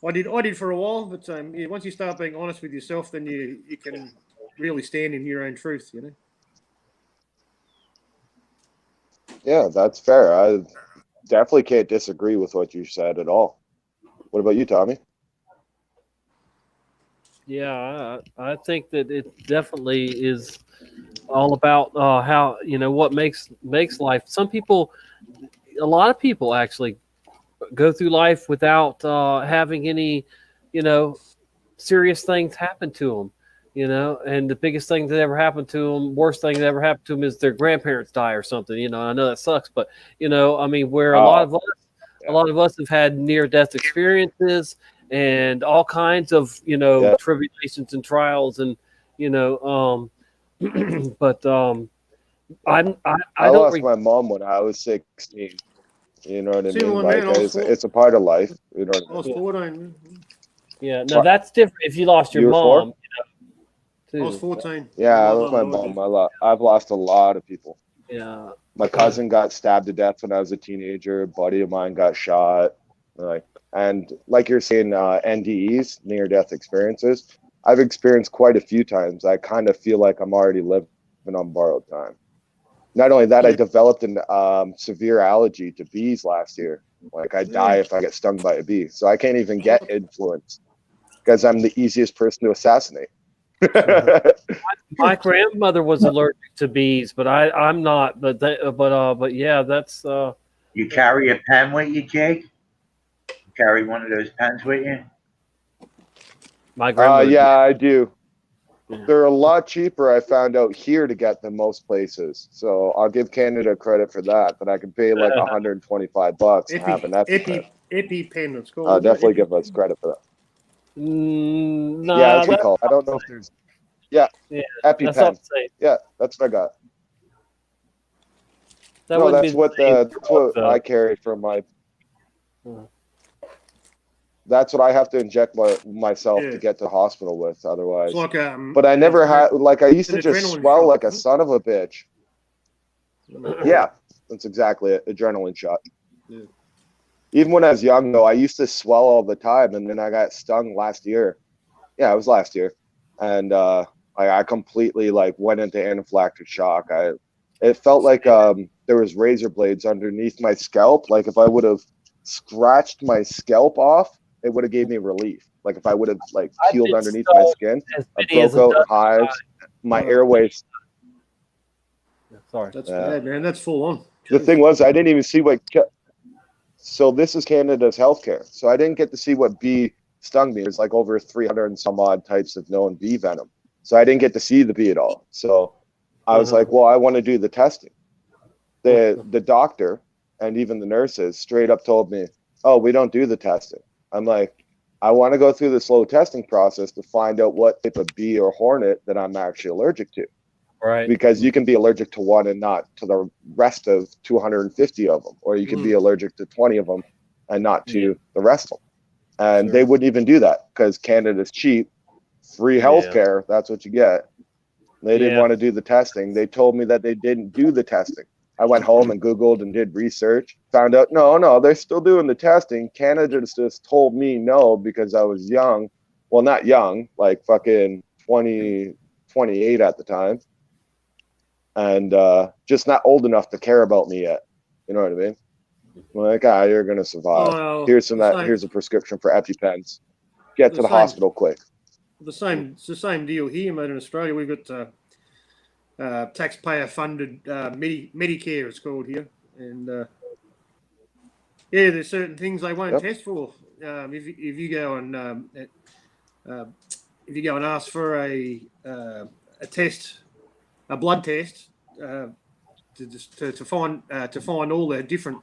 I did for a while, but once you start being honest with yourself, then you can really stand in your own truth, you know. Yeah, that's fair. I definitely can't disagree with what you said at all. What about you, Tommy? Yeah, I think that it definitely is all about how, you know, what makes life. A lot of people actually go through life without having any, you know, serious things happen to them. You know, and the biggest thing that ever happened to them, worst thing that ever happened to them, is their grandparents die or something. You know, I know that sucks, but you know, I mean, where a lot of us have had near death experiences and all kinds of, you know, tribulations and trials, and you know, but I I don't lost my mom when I was 16. You know what I mean? Similar, Like man. it's a part of life. You know I what I was mean? 14. Yeah, no, that's different. If you lost your You were mom, 4? I was 14. Yeah, I lost my mom. I've lost a lot of people. Yeah. My cousin got stabbed to death when I was a teenager. A buddy of mine got shot. And like you're saying, NDEs, near death experiences, I've experienced quite a few times. I kind of feel like I'm already living on borrowed time. Not only that, I developed an severe allergy to bees last year. Like I die if I get stung by a bee. So I can't even get influence because I'm the easiest person to assassinate. My grandmother was allergic to bees, but I'm not. But yeah, that's. You carry a pen with you, Jake? You carry one of those pens with you? My grandmother. Yeah, I do. They're a lot cheaper, I found out, here to get than most places. So I'll give Canada credit for that. But I can pay like $125 and have an EpiPen. EpiPen, it's called. I'll definitely give us credit for that. Nah, Yeah, that's what we call it. I don't know if there's. Yeah, EpiPen. That's not the same. Yeah, that's what I got. That's what I carry from my. That's what I have to inject myself to get to the hospital with. Otherwise, like, but I never had. Like I used to just swell like a son of a bitch. Yeah, that's exactly it. Adrenaline shot. Yeah. Even when I was young, though, I used to swell all the time, and then I got stung last year. Yeah, it was last year, and I completely like went into anaphylactic shock. It felt like there was razor blades underneath my scalp. Like if I would have scratched my scalp off, it would have gave me relief. Like if I would have like peeled underneath my skin, I broke out hives, my airways. Sorry, that's bad, man. That's full on. The thing was, I didn't even see what. So this is Canada's healthcare. So I didn't get to see what bee stung me. There's like over 300 and some odd types of known bee venom. So I didn't get to see the bee at all. So I was like, well, I want to do the testing. The doctor and even the nurses straight up told me, oh, we don't do the testing. I'm like, I want to go through the slow testing process to find out what type of bee or hornet that I'm actually allergic to. Right. Because you can be allergic to one and not to the rest of 250 of them, or you can be allergic to 20 of them and not to the rest of them. And they wouldn't even do that because Canada's cheap, free healthcare. That's what you get. They didn't want to do the testing. They told me that they didn't do the testing. I went home and Googled and did research, found out, no, they're still doing the testing. Canada just told me no because I was young. Well, not young, like fucking 20, 28 at the time. And just not old enough to care about me yet. You know what I mean? I'm like, you're going to survive. Here's a prescription for EpiPens. Get to the hospital quick. It's the same deal here, mate. In Australia, we've got taxpayer-funded Medicare, it's called here, and there's certain things they won't test for. If you go and ask for a test, a blood test, to find all the different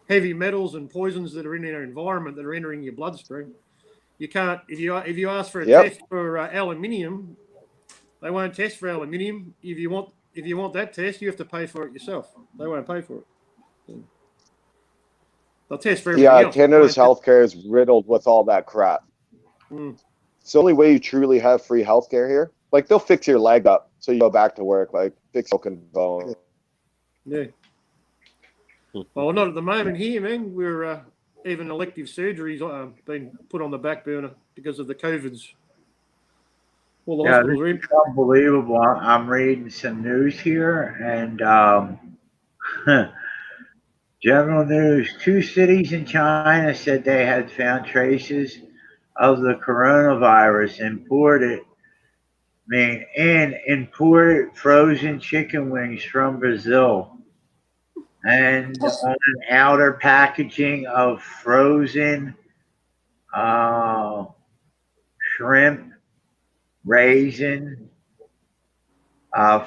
heavy metals and poisons that are in our environment that are entering your bloodstream. You can't if you ask for a Yep. test for aluminium, they won't test for aluminium. If you want that test, you have to pay for it yourself. They won't pay for it. They'll test for everything Yeah, else. Canada's healthcare is riddled with all that crap. It's the only way you truly have free healthcare here. Like, they'll fix your leg up so you go back to work, like fix broken bone. Yeah. Well, not at the moment here, man. We're even elective surgeries been put on the back burner because of the COVIDs. All the Yeah, hospitals this are is in. unbelievable. I'm reading some news here, and general news. 2 cities in China said they had found traces of the coronavirus imported frozen chicken wings from Brazil. And on an outer packaging of frozen shrimp, raisin,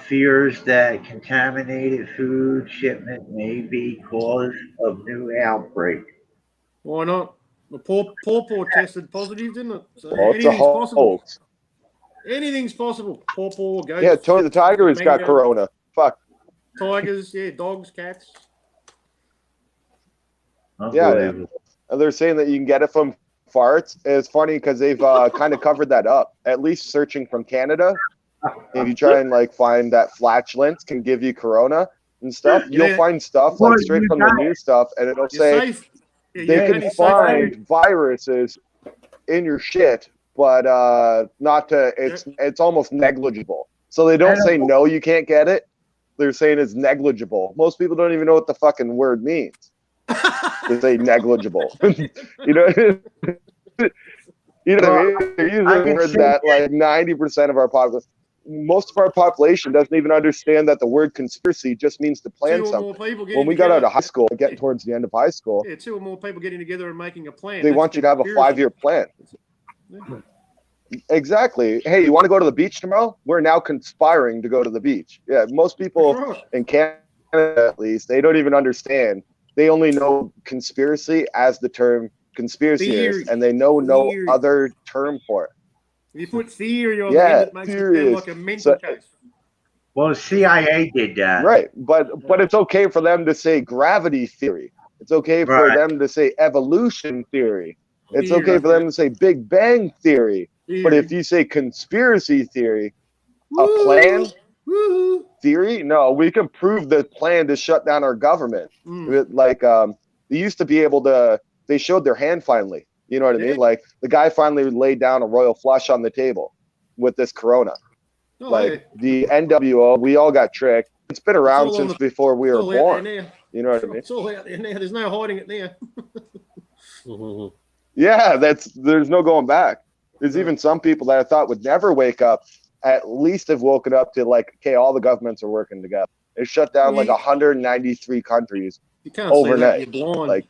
fears that contaminated food shipment may be cause of new outbreak. Why not? The Paw tested positive, didn't it? So Well, it's a anything's possible. hoax. Anything's possible. Paw, goats. Yeah, Tony the Tiger has got mango, corona. Fuck. Tigers, yeah, dogs, cats. Yeah. And they're saying that you can get it from farts. It's funny because they've kind of covered that up. At least searching from Canada, if you try and like find that flatulence can give you corona and stuff, you'll find stuff like straight from the new stuff, and it'll say safe. Yeah, they can find viruses in your shit, but not to. It's almost negligible. So they don't say no, you can't get it. They're saying it's negligible. Most people don't even know what the fucking word means. They say negligible. You know. You know what I mean? They're using a word that like 90% of our population, most of our population doesn't even understand that the word conspiracy just means to plan 2 or something. more people getting When we got out together. of high school, getting towards the end of high school, Yeah, 2 or more people getting together and making a plan. they That's want you to have a conspiracy. 5-year plan. Yeah. Exactly. Hey, you want to go to the beach tomorrow? We're now conspiring to go to the beach. Yeah, most people in Canada, at least, they don't even understand. They only know conspiracy as the term conspiracy theorist, and they know no other term for it. If you put theory on the end, it makes it sound like a mental case. Well, the CIA did that. Right, but it's okay for them to say gravity theory. It's okay for them to say evolution theory. It's okay for them to say Big Bang theory. But if you say conspiracy theory, a plan theory, no, we can prove the plan to shut down our government. Like they used to be able to. They showed their hand finally. You know what I mean? Like the guy finally laid down a royal flush on the table with this corona. The NWO, we all got tricked. It's been around since before we were born. You know what I mean? It's all out there now. There's no hiding it now. Yeah, there's no going back. There's even some people that I thought would never wake up, at least have woken up to like, okay, all the governments are working together. It shut down like 193 countries overnight. You can't say that you're blind. Like,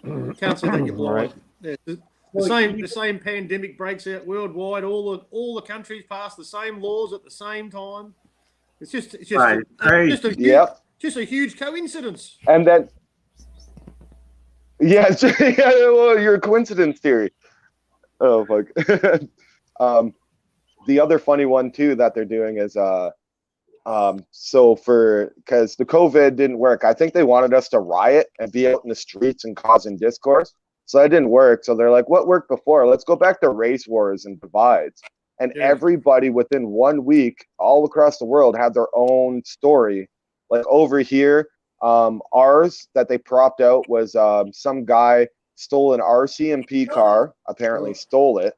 you can't say that you're blind. Yeah, the same pandemic breaks out worldwide. All the countries pass the same laws at the same time. It's just a huge coincidence. And then well, your coincidence theory. Oh fuck. The other funny one too that they're doing is so because the COVID didn't work, I think they wanted us to riot and be out in the streets and causing discourse. So that didn't work. So they're like, what worked before? Let's go back to race wars and divides. And everybody within 1 week, all across the world, had their own story. Like over here, ours that they propped out was some guy stole an RCMP car, apparently stole it,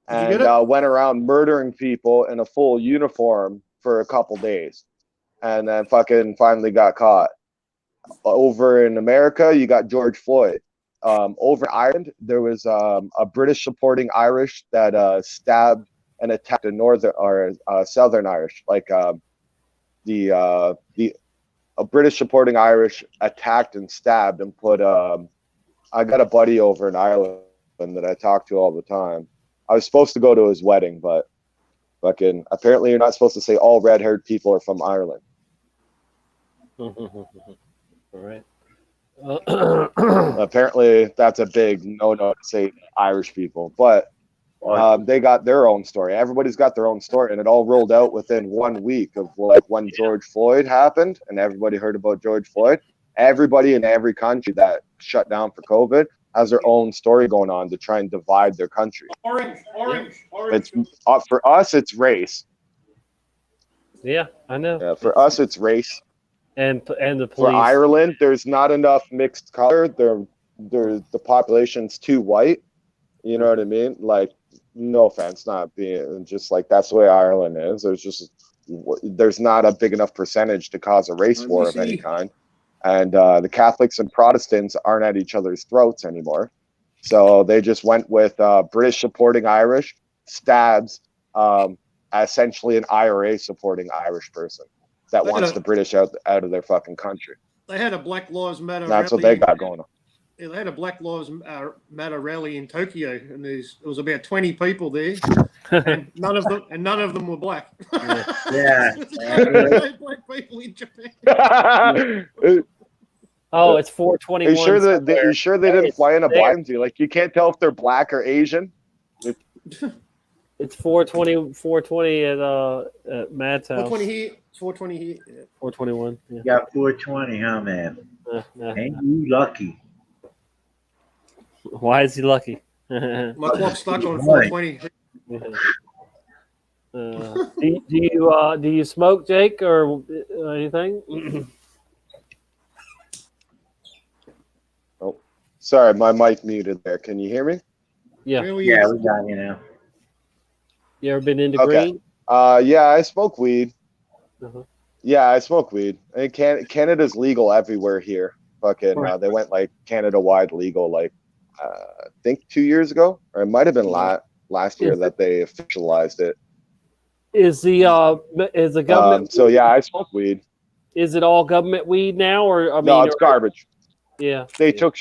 and went around murdering people in a full uniform for a couple days. And then fucking finally got caught. Over in America, you got George Floyd. Over in Ireland, there was a British supporting Irish that stabbed and attacked a northern or southern Irish, like a British supporting Irish attacked and stabbed and put. I got a buddy over in Ireland that I talk to all the time. I was supposed to go to his wedding, but fucking apparently you're not supposed to say all red-haired people are from Ireland. All right. Apparently, that's a big no-no to say to Irish people, but they got their own story. Everybody's got their own story, and it all rolled out within 1 week of like when George Floyd happened, and everybody heard about George Floyd. Everybody in every country that shut down for COVID has their own story going on to try and divide their country. Orange. It's for us, it's race. Yeah, I know. Yeah, for us, it's race. And the police. For Ireland, there's not enough mixed color. The population's too white. You know what I mean? Like, no offense, not being just like that's the way Ireland is. There's not a big enough percentage to cause a race war of any kind, and the Catholics and Protestants aren't at each other's throats anymore. So they just went with British supporting Irish, stabs essentially an IRA supporting Irish person that wants the British out of their fucking country. They had a Black Lives Matter. That's what they got going on. Yeah, they had a Black Lives Matter rally in Tokyo, and there was about 20 people there, and none of them were black. Yeah. Black people in Japan. Oh, it's 421. Are you sure they didn't fly in a blind? Like, you can't tell if they're black or Asian. It's 420 at Matt's house. 420 here. 420 here. Yeah. 421. Yeah. You got 420, huh, man? Ain't you lucky? Why is he lucky? My clock's stuck on 420. Do you smoke, Jake, or anything? Oh, sorry, my mic muted there. Can you hear me? Yeah. Yeah, we got you now. You ever been into green? Yeah, I smoke weed. Uh-huh. Yeah, I smoke weed. And Canada's legal everywhere here. Fucking, they went like Canada-wide legal, like I think 2 years ago, or it might have been last year that they officialized it. Is the government? So yeah, I smoke weed. Is it all government weed now, or no? It's garbage. Yeah, they took.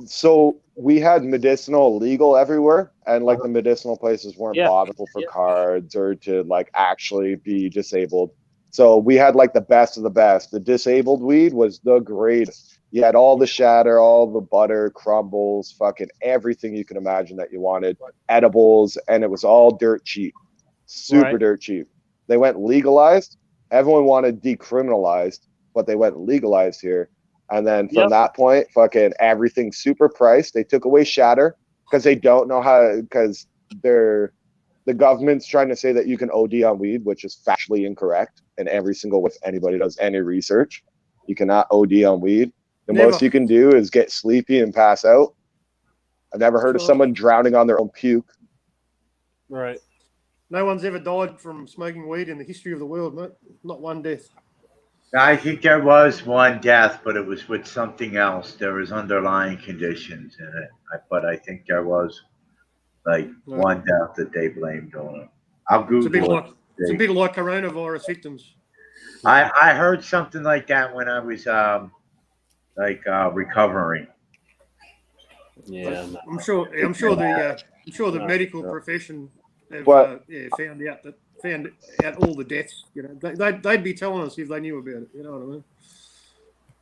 So we had medicinal legal everywhere, and like the medicinal places weren't bothered for cards or to like actually be disabled. So we had like the best of the best. The disabled weed was the greatest. You had all the shatter, all the butter, crumbles, fucking everything you can imagine that you wanted, edibles, and it was all dirt cheap, super dirt cheap. They went legalized. Everyone wanted decriminalized, but they went legalized here. And then from that point, fucking everything super priced. They took away shatter because they don't know how, because the government's trying to say that you can OD on weed, which is factually incorrect. And every single, if anybody does any research, you cannot OD on weed. The most you can do is get sleepy and pass out. I've never heard of someone drowning on their own puke. Right. No one's ever died from smoking weed in the history of the world, mate. Not one death. I think there was one death, but it was with something else. There was underlying conditions in it, but I think there was like one death that they blamed on it. I'll Google it. It's a bit like coronavirus victims. I heard something like that when I was recovering. Yeah, I'm sure the medical profession have found out all the deaths. You know, they'd be telling us if they knew about it. You know what I mean?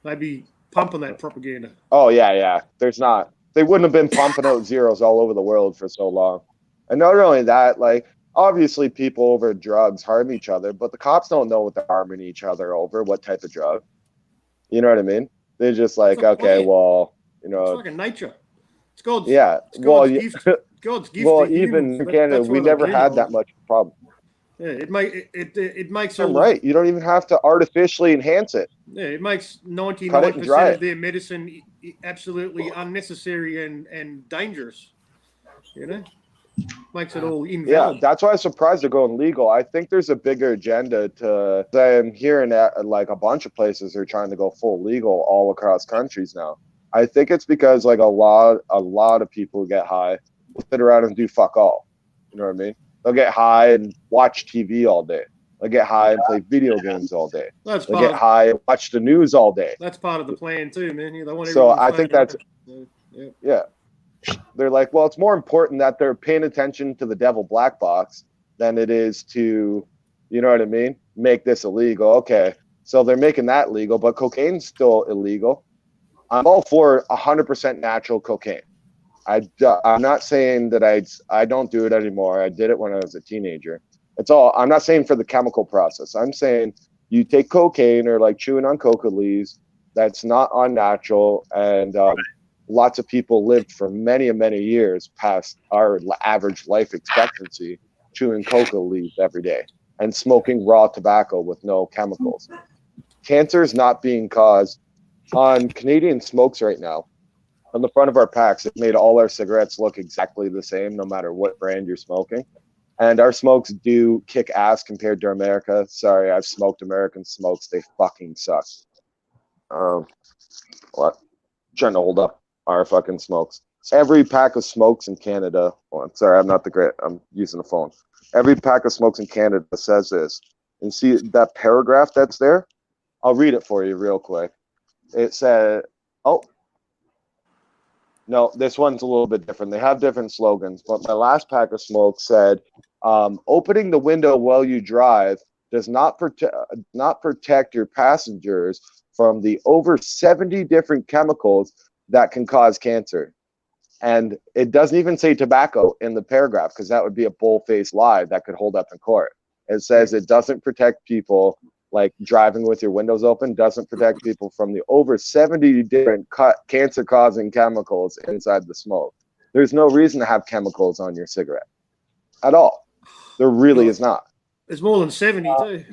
They'd be pumping that propaganda. Oh yeah. They wouldn't have been pumping out zeros all over the world for so long. And not only that, like obviously people over drugs harm each other, but the cops don't know what they're harming each other over, what type of drug. You know what I mean? They're just like, okay, well, you know, it's like in nature. It's God's. Yeah. It's God's gift. God's gift. Well, to even humans. in Canada, we never had that much problem. Yeah, it makes. I'm right. You don't even have to artificially enhance it. Yeah, it makes 99% of their medicine absolutely unnecessary and dangerous. You know, makes it all invalid. Yeah, that's why I'm surprised they're going legal. I think there's a bigger agenda to. I'm hearing that like a bunch of places are trying to go full legal all across countries now. I think it's because like a lot of people get high, will sit around and do fuck all. You know what I mean? They'll get high and watch TV all day. They'll get high and play video games all day. They'll get high and watch the news all day. That's part of the plan too, man. They want so I think that's yeah. They're like, well, it's more important that they're paying attention to the devil black box than it is to, you know what I mean, make this illegal. Okay, so they're making that legal, but cocaine's still illegal. I'm all for 100% natural cocaine. I'm not saying that I don't do it anymore. I did it when I was a teenager. I'm not saying for the chemical process. I'm saying you take cocaine or like chewing on coca leaves. That's not unnatural, and lots of people lived for many years past our average life expectancy chewing coca leaves every day and smoking raw tobacco with no chemicals. Cancer is not being caused on Canadian smokes right now. On the front of our packs, it made all our cigarettes look exactly the same, no matter what brand you're smoking. And our smokes do kick ass compared to America. Sorry, I've smoked American smokes. They fucking suck. What? Trying to hold up our fucking smokes. Every pack of smokes in Canada. Oh, I'm sorry, I'm using a phone. Every pack of smokes in Canada says this. And see that paragraph that's there? I'll read it for you real quick. It said, oh, no, this one's a little bit different. They have different slogans, but my last pack of smoke said, opening the window while you drive does not protect your passengers from the over 70 different chemicals that can cause cancer. And it doesn't even say tobacco in the paragraph, because that would be a bull-faced lie that could hold up in court. It says it doesn't protect people, like driving with your windows open doesn't protect people from the over 70 different cancer-causing chemicals inside the smoke. There's no reason to have chemicals on your cigarette at all. There really is not. There's more than 70 too.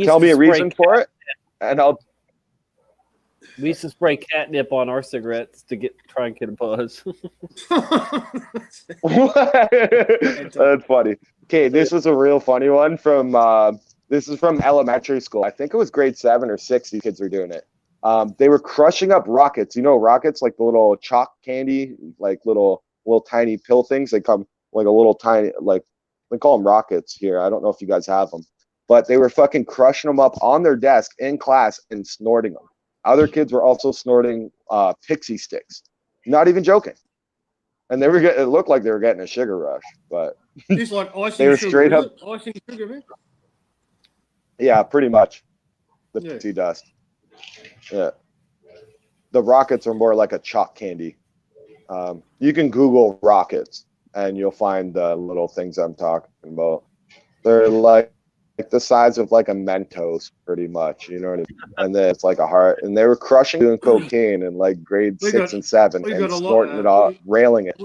Tell me a reason for it, and We used to spray catnip on our cigarettes to try and get a buzz. That's funny. Okay, this was a real funny one from this is from elementary school. I think it was grade 7 or 6. These kids were doing it. They were crushing up rockets. You know, rockets, like the little chalk candy, like little tiny pill things. They come like a little tiny, like we call them rockets here. I don't know if you guys have them, but they were fucking crushing them up on their desk in class and snorting them. Other kids were also snorting pixie sticks. Not even joking. And they were it looked like they were getting a sugar rush, but It's like icing they were sugar, straight up. Icing sugar, man. Yeah, pretty much. The pixie dust. Yeah. The rockets are more like a chalk candy. You can Google rockets and you'll find the little things I'm talking about. They're like the size of like a Mentos, pretty much. You know what I mean? And then it's like a heart. And they were crushing doing cocaine in like grade 6 and 7 and snorting it off, railing it.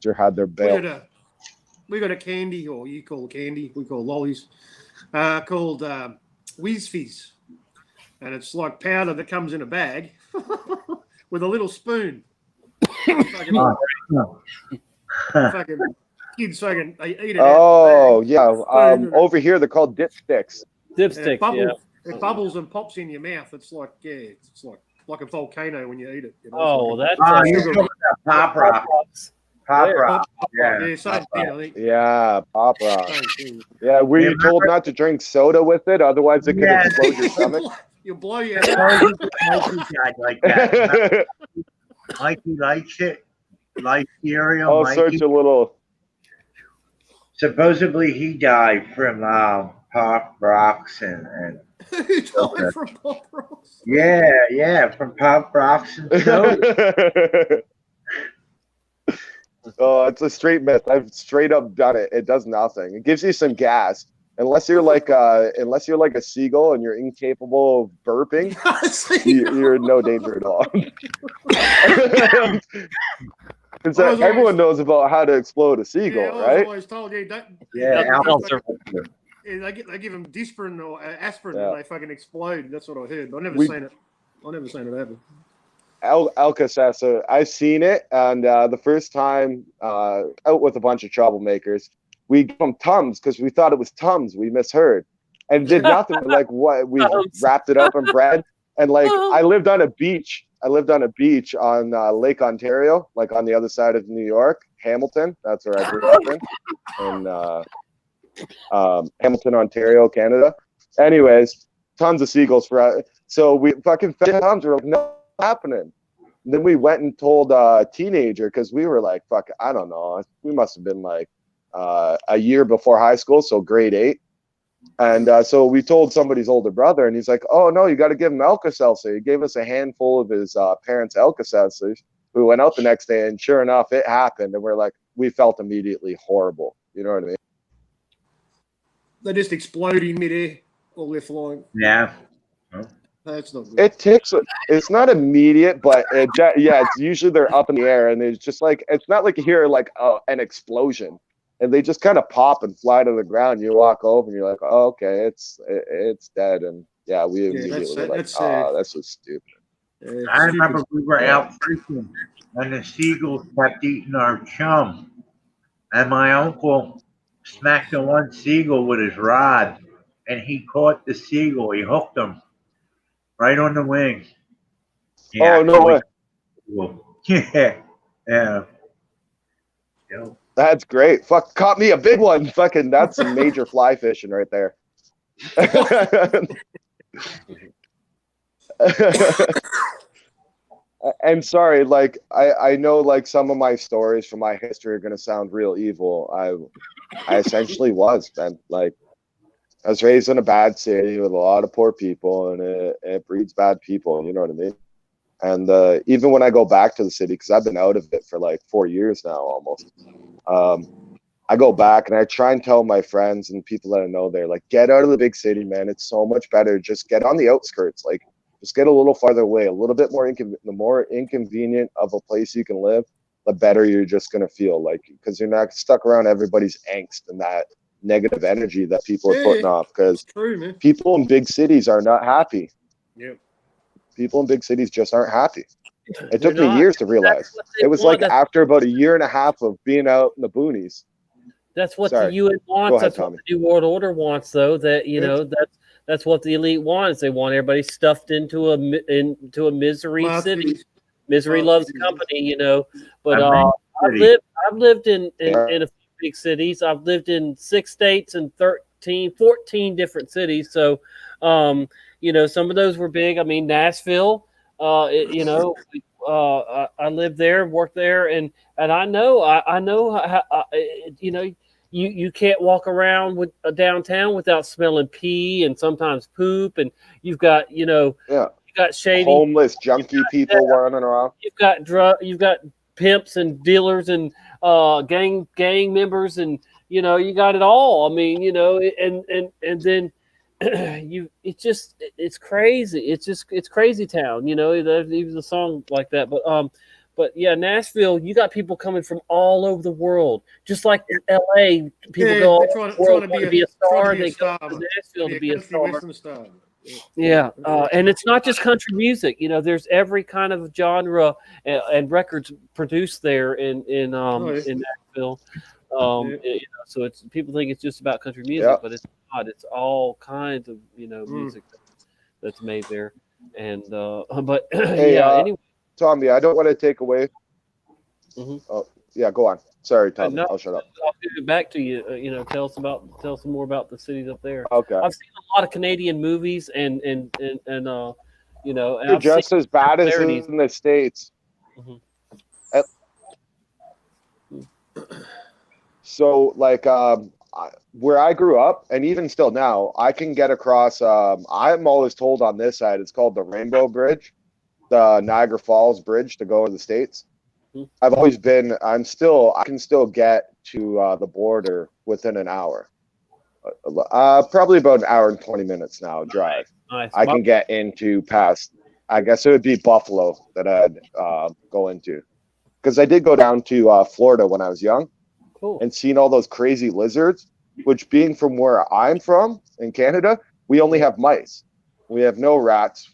They had their bail. We got a candy, or you call candy, we call lollies, called Whiz Fizz. And it's like powder that comes in a bag with a little spoon. Fucking kids fucking they eat it. Oh yeah. Over here they're called dipsticks. Dipsticks. It bubbles and pops in your mouth. It's like it's like a volcano when you eat it. You know? Oh, that's Pop Rocks. Pop Rocks. Yeah, same thing, I think. Yeah, Pop Rocks. Yeah, were you told not to drink soda with it? Otherwise, it could explode your stomach. You'll blow your head. Like that. Mikey likes it. Like cereal. All Mikey. sorts of little. Supposedly, he died from Pop Rocks and He died from Pop Rocks. Yeah, from Pop Rocks and soda. Oh, it's a straight myth. I've straight up done it. It does nothing. It gives you some gas. Unless you're like a seagull and you're incapable of burping, you're in no danger at all. Everyone knows about how to explode a seagull, right? I was always told you that. They give them Dispirin or aspirin and they fucking explode. That's what I heard. But I've never seen it. I've never seen it happen. Alka-Seltzer. I've seen it, and the first time out with a bunch of troublemakers, we gave them Tums because we thought it was Tums. We misheard and did nothing. Like what? We wrapped it up in bread, and like I lived on a beach. on Lake Ontario, like on the other side of New York, Hamilton. That's where I grew up in Hamilton, Ontario, Canada. Anyways, tons of seagulls so we fucking fed Tums. We're like, no. Happening. And then we went and told a teenager because we were like, fuck, I don't know. We must have been like a year before high school, so grade 8. And so we told somebody's older brother, and he's like, "Oh no, you got to give him Alka-Seltzer." He gave us a handful of his parents' Alka-Seltzers. We went out the next day, and sure enough, it happened. And we're like, we felt immediately horrible. You know what I mean? They just explode in midair while they're flying. Yeah. That's not good. It takes. It's not immediate, but it's usually they're up in the air, and it's just like it's not like you hear like an explosion, and they just kind of pop and fly to the ground. You walk over, and you're like, "Oh, okay, it's dead." And yeah, we immediately were like, "Oh, that's so stupid." I remember we were out fishing, and the seagulls kept eating our chum, and my uncle smacked the one seagull with his rod, and he caught the seagull. He hooked him right on the wing. Oh no way! Yeah, yeah. That's great. Fuck, caught me a big one. Fucking, that's some major fly fishing right there. And sorry, like I know like some of my stories from my history are gonna sound real evil. I essentially was, man. Like I was raised in a bad city with a lot of poor people, and it breeds bad people. You know what I mean? And even when I go back to the city, because I've been out of it for like 4 years now almost, I go back and I try and tell my friends and people that I know there, like, get out of the big city, man. It's so much better. Just get on the outskirts. Like, just get a little farther away, a little bit more the more inconvenient of a place you can live, the better you're just going to feel. Like, because you're not stuck around everybody's angst and that negative energy that people are putting off. Because people in big cities are not happy. Yep. People in big cities just aren't happy. It They're took me not. years to realize. It was want. like after about a year and a half of being out in the boonies. That's what Sorry. the UN wants. Go ahead, That's what the New World Order wants, though. That that's what the elite wants. They want everybody stuffed into a misery city. Misery loves company, you know. But I've lived in a few big cities. I've lived in 6 states and 14 different cities. So, you know, some of those were big. I mean, Nashville. You know, I lived there, worked there, and I know how, you know, you can't walk around with downtown without smelling pee and sometimes poop, and you've got you got shady homeless junkie people running around. You've got pimps and dealers and gang members, and you know you got it all. I mean, you know, and then it's crazy. It's crazy town. You know, there's even a song like that. But yeah, Nashville, you got people coming from all over the world. Just like LA, people go all over the world to be a star. They go to Nashville to be a star. Yeah, and it's not just country music. You know, there's every kind of genre and records produced there in Nashville. You know, so it's people think it's just about country music, but it's not. It's all kinds of music that's made there. And but hey, anyway, Tommy, I don't want to take away. Oh yeah, go on. Sorry, Tommy. No, I'll shut up. I'll give it back to you. You know, tell some more about the cities up there. Okay. I've seen a lot of Canadian movies and you know, and they're just as bad as in the States. So like where I grew up, and even still now, I can get across. I'm always told on this side, it's called the Rainbow Bridge, the Niagara Falls Bridge to go to the States. I've always been. I can still get to the border within an hour. Probably about an hour and 20 minutes now drive. Nice. I can get into past. I guess it would be Buffalo that I'd go into, because I did go down to Florida when I was young. Cool. And seen all those crazy lizards, which being from where I'm from in Canada, we only have mice. We have no rats,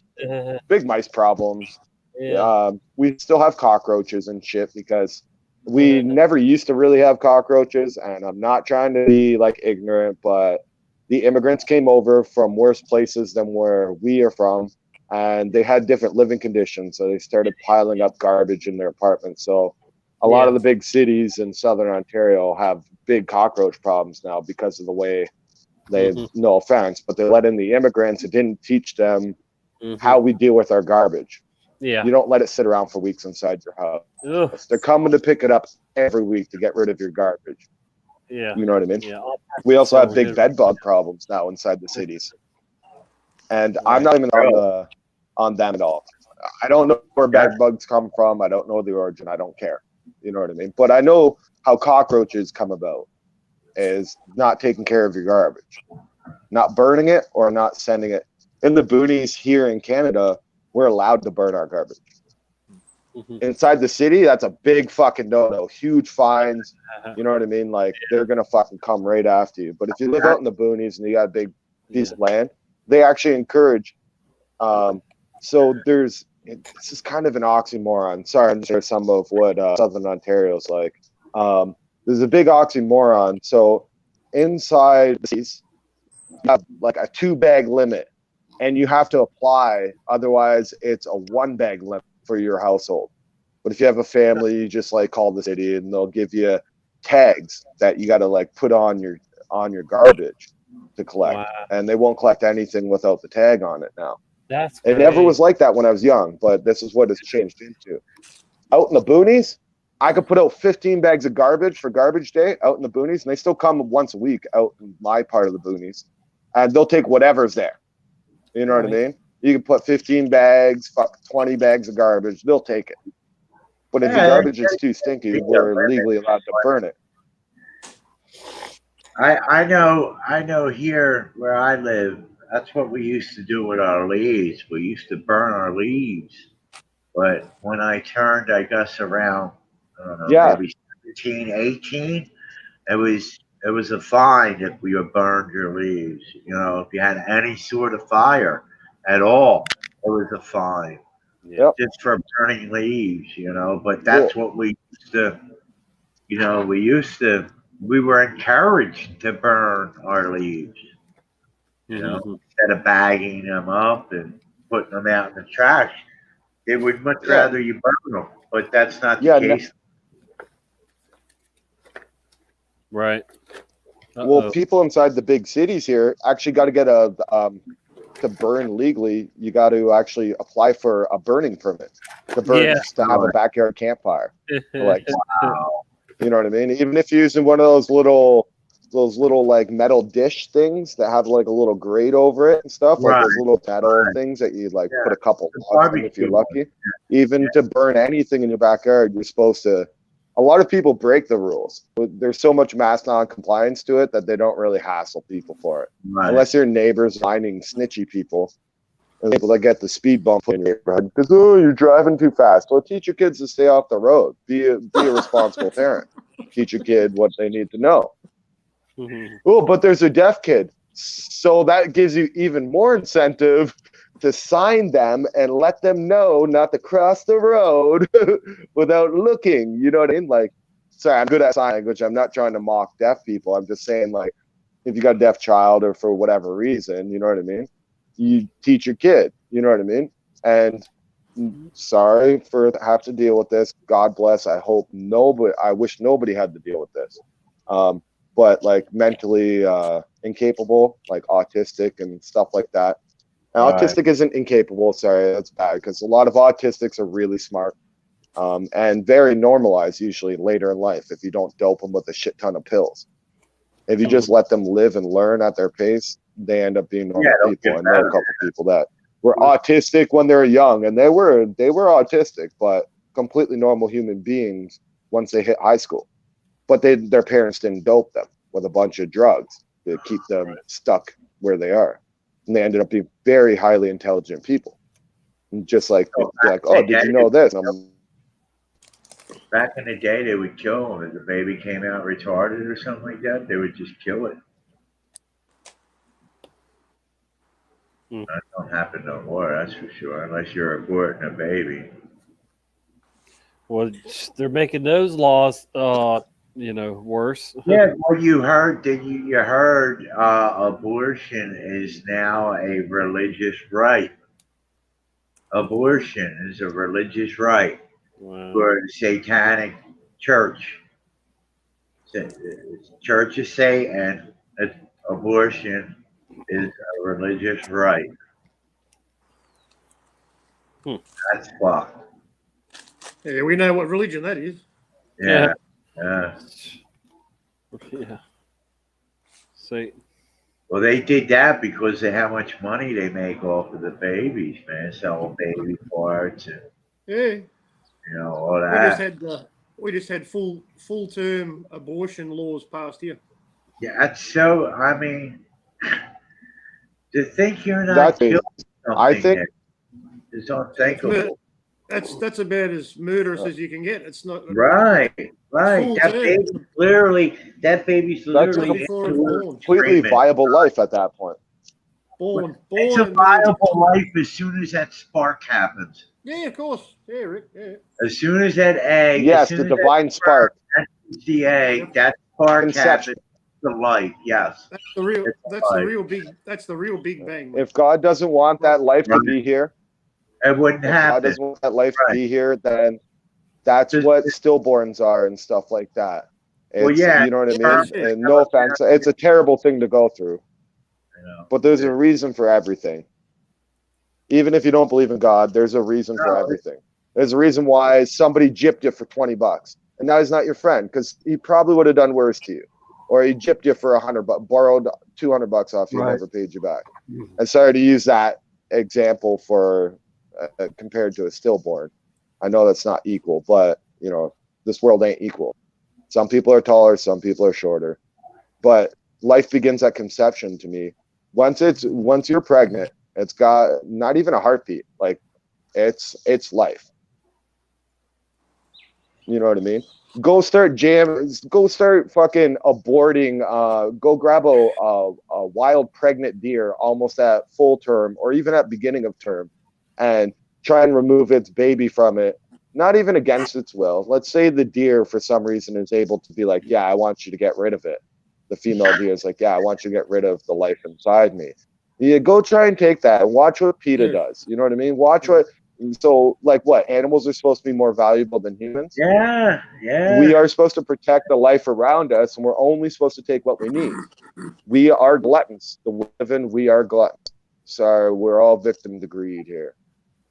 big mice problems. Yeah. We still have cockroaches and shit because we never used to really have cockroaches. And I'm not trying to be like ignorant, but the immigrants came over from worse places than where we are from, and they had different living conditions. So they started piling up garbage in their apartments. So a lot of the big cities in Southern Ontario have big cockroach problems now because of the way they, no offense, but they let in the immigrants and didn't teach them how we deal with our garbage. Yeah. You don't let it sit around for weeks inside your house. They're coming to pick it up every week to get rid of your garbage. Yeah. You know what I mean? Yeah. We also have big good. bed bug problems now inside the cities. And I'm Right. not even on them at all. I don't know where bed bugs come from. I don't know the origin. I don't care. You know what I mean? But I know how cockroaches come about is not taking care of your garbage, not burning it or not sending it. In the boonies here in Canada, we're allowed to burn our garbage. Inside the city, that's a big fucking no-no. Huge fines. You know what I mean? Like, they're going to fucking come right after you. But if you live out in the boonies and you got a big piece of land, they actually encourage. So this is kind of an oxymoron. Sorry, I'm sure some of what Southern Ontario's like. There's a big oxymoron. So inside these, you have like a 2-bag limit, and you have to apply. Otherwise, it's a 1-bag limit for your household. But if you have a family, you just like call the city, and they'll give you tags that you got to like put on your garbage to collect, and they won't collect anything without the tag on it now. That's it never was like that when I was young, but this is what it's changed into. Out in the boonies, I could put out 15 bags of garbage for garbage day out in the boonies, and they still come once a week out in my part of the boonies, and they'll take whatever's there. You know what I mean? You can put 15 bags, 20 bags of garbage, they'll take it. But if your garbage is too stinky, we're legally allowed to burn it. I know here where I live, that's what we used to do with our leaves. We used to burn our leaves. But when I turned, I guess around, I don't know, maybe 17, 18, it was a fine if you burned your leaves. You know, if you had any sort of fire at all, it was a fine. Just for burning leaves, you know. But that's what we used to, you know, we were encouraged to burn our leaves, you know, instead of bagging them up and putting them out in the trash. They would much rather you burn them, but that's not the case. Right. Well, people inside the big cities here actually got to get to burn legally. You got to actually apply for a burning permit to burn to have a backyard campfire. Like, wow. You know what I mean? Even if you're using one of those little like metal dish things that have like a little grate over it and stuff, like those little metal things that you like put a couple logs in if you're lucky. Even to burn anything in your backyard, you're supposed to. A lot of people break the rules. There's so much mass non-compliance to it that they don't really hassle people for it, unless your neighbors finding snitchy people. And people that get the speed bump in your neighborhood because you're driving too fast. Well, teach your kids to stay off the road. Be a responsible parent. Teach your kid what they need to know. Oh, but there's a deaf kid, so that gives you even more incentive to sign them and let them know not to cross the road without looking. You know what I mean? Like, sorry, I'm good at sign language. I'm not trying to mock deaf people. I'm just saying, like, if you got a deaf child or for whatever reason, you know what I mean? You teach your kid, you know what I mean? And sorry for have to deal with this. God bless. I wish nobody had to deal with this. But like mentally incapable, like autistic and stuff like that. And autistic isn't incapable. Sorry, that's bad because a lot of autistics are really smart and very normalized usually later in life if you don't dope them with a shit ton of pills. If you just let them live and learn at their pace, they end up being normal people. I know a couple people that were autistic when they were young, and they were autistic, but completely normal human beings once they hit high school. But their parents didn't dope them with a bunch of drugs to keep them stuck where they are, and they ended up being very highly intelligent people. And just like, oh, did you know this? Back in the day, they would kill them. If the baby came out retarded or something like that, they would just kill it. That don't happen no more, that's for sure, unless you're aborting a baby. Well, they're making those laws, worse. Yeah, well, you heard abortion is now a religious right. Abortion is a religious right for the satanic church. Church of Satan, abortion is a religious right. That's fucked. Yeah, we know what religion that is. Yeah. Yeah. See. Well, they did that because of how much money they make off of the babies, man, selling baby parts and Yeah. all that. We just had full term abortion laws passed here. Yeah, that's so. I mean, to think you're not That's killing I something think is unthinkable. That's about as murderous as you can get. It's not Right. Full That term. baby's that's a literally before it's born. completely viable life at that point. It's a viable life as soon as that spark happens. Yeah, of course. Yeah, Rick. Yeah. As soon as that egg, Yes, as soon the as that divine spark. enters the egg, that spark Conception. happens. The life, yes. That's the real. It's That's the life. real big. That's the real big bang. If God doesn't want that life to be here, it wouldn't if happen. God doesn't want that life to be here, then that's what stillborns are and stuff like that. It's, Well, yeah, you know what I it's mean? And no offense, it's a terrible thing to go through. But there's a reason for everything. Even if you don't believe in God, there's a reason for everything. There's a reason why somebody gypped you for $20, and now he's not your friend because he probably would have done worse to you, or he gypped you for $100, borrowed $200 off you, and never paid you back. And sorry to use that example for compared to a stillborn. I know that's not equal, but this world ain't equal. Some people are taller, some people are shorter, but life begins at conception to me. Once you're pregnant, it's got not even a heartbeat. Like it's life. You know what I mean? Go start fucking aborting. Go grab a wild pregnant deer almost at full term or even at beginning of term, and try and remove its baby from it. Not even against its will. Let's say the deer for some reason is able to be like, yeah, I want you to get rid of it. The female deer is like, yeah, I want you to get rid of the life inside me. Yeah, go try and take that and watch what PETA does. You know what I mean? Watch what. So, like, what animals are supposed to be more valuable than humans? Yeah. We are supposed to protect the life around us, and we're only supposed to take what we need. We are gluttons. The living, we are gluttons. So we're all victim to greed here.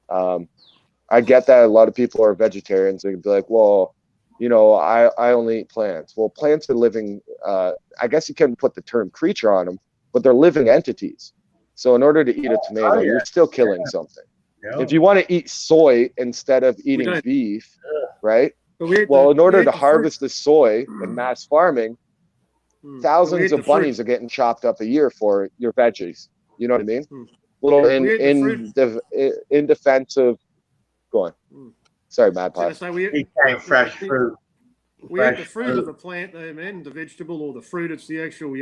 I get that a lot of people are vegetarians. They can be like, well, I only eat plants. Well, plants are living. I guess you can put the term creature on them, but they're living entities. So in order to eat a tomato, you're still killing something. Yeah. If you want to eat soy instead of eating beef, right? Well, in order to harvest the soy in mass farming, thousands of bunnies are getting chopped up a year for your veggies. You know what I mean? Little in defense of. Go on. Sorry, Mad Pie. Fresh fruit. We eat the fruit of the plant, though, man. The vegetable or the fruit, it's the actual,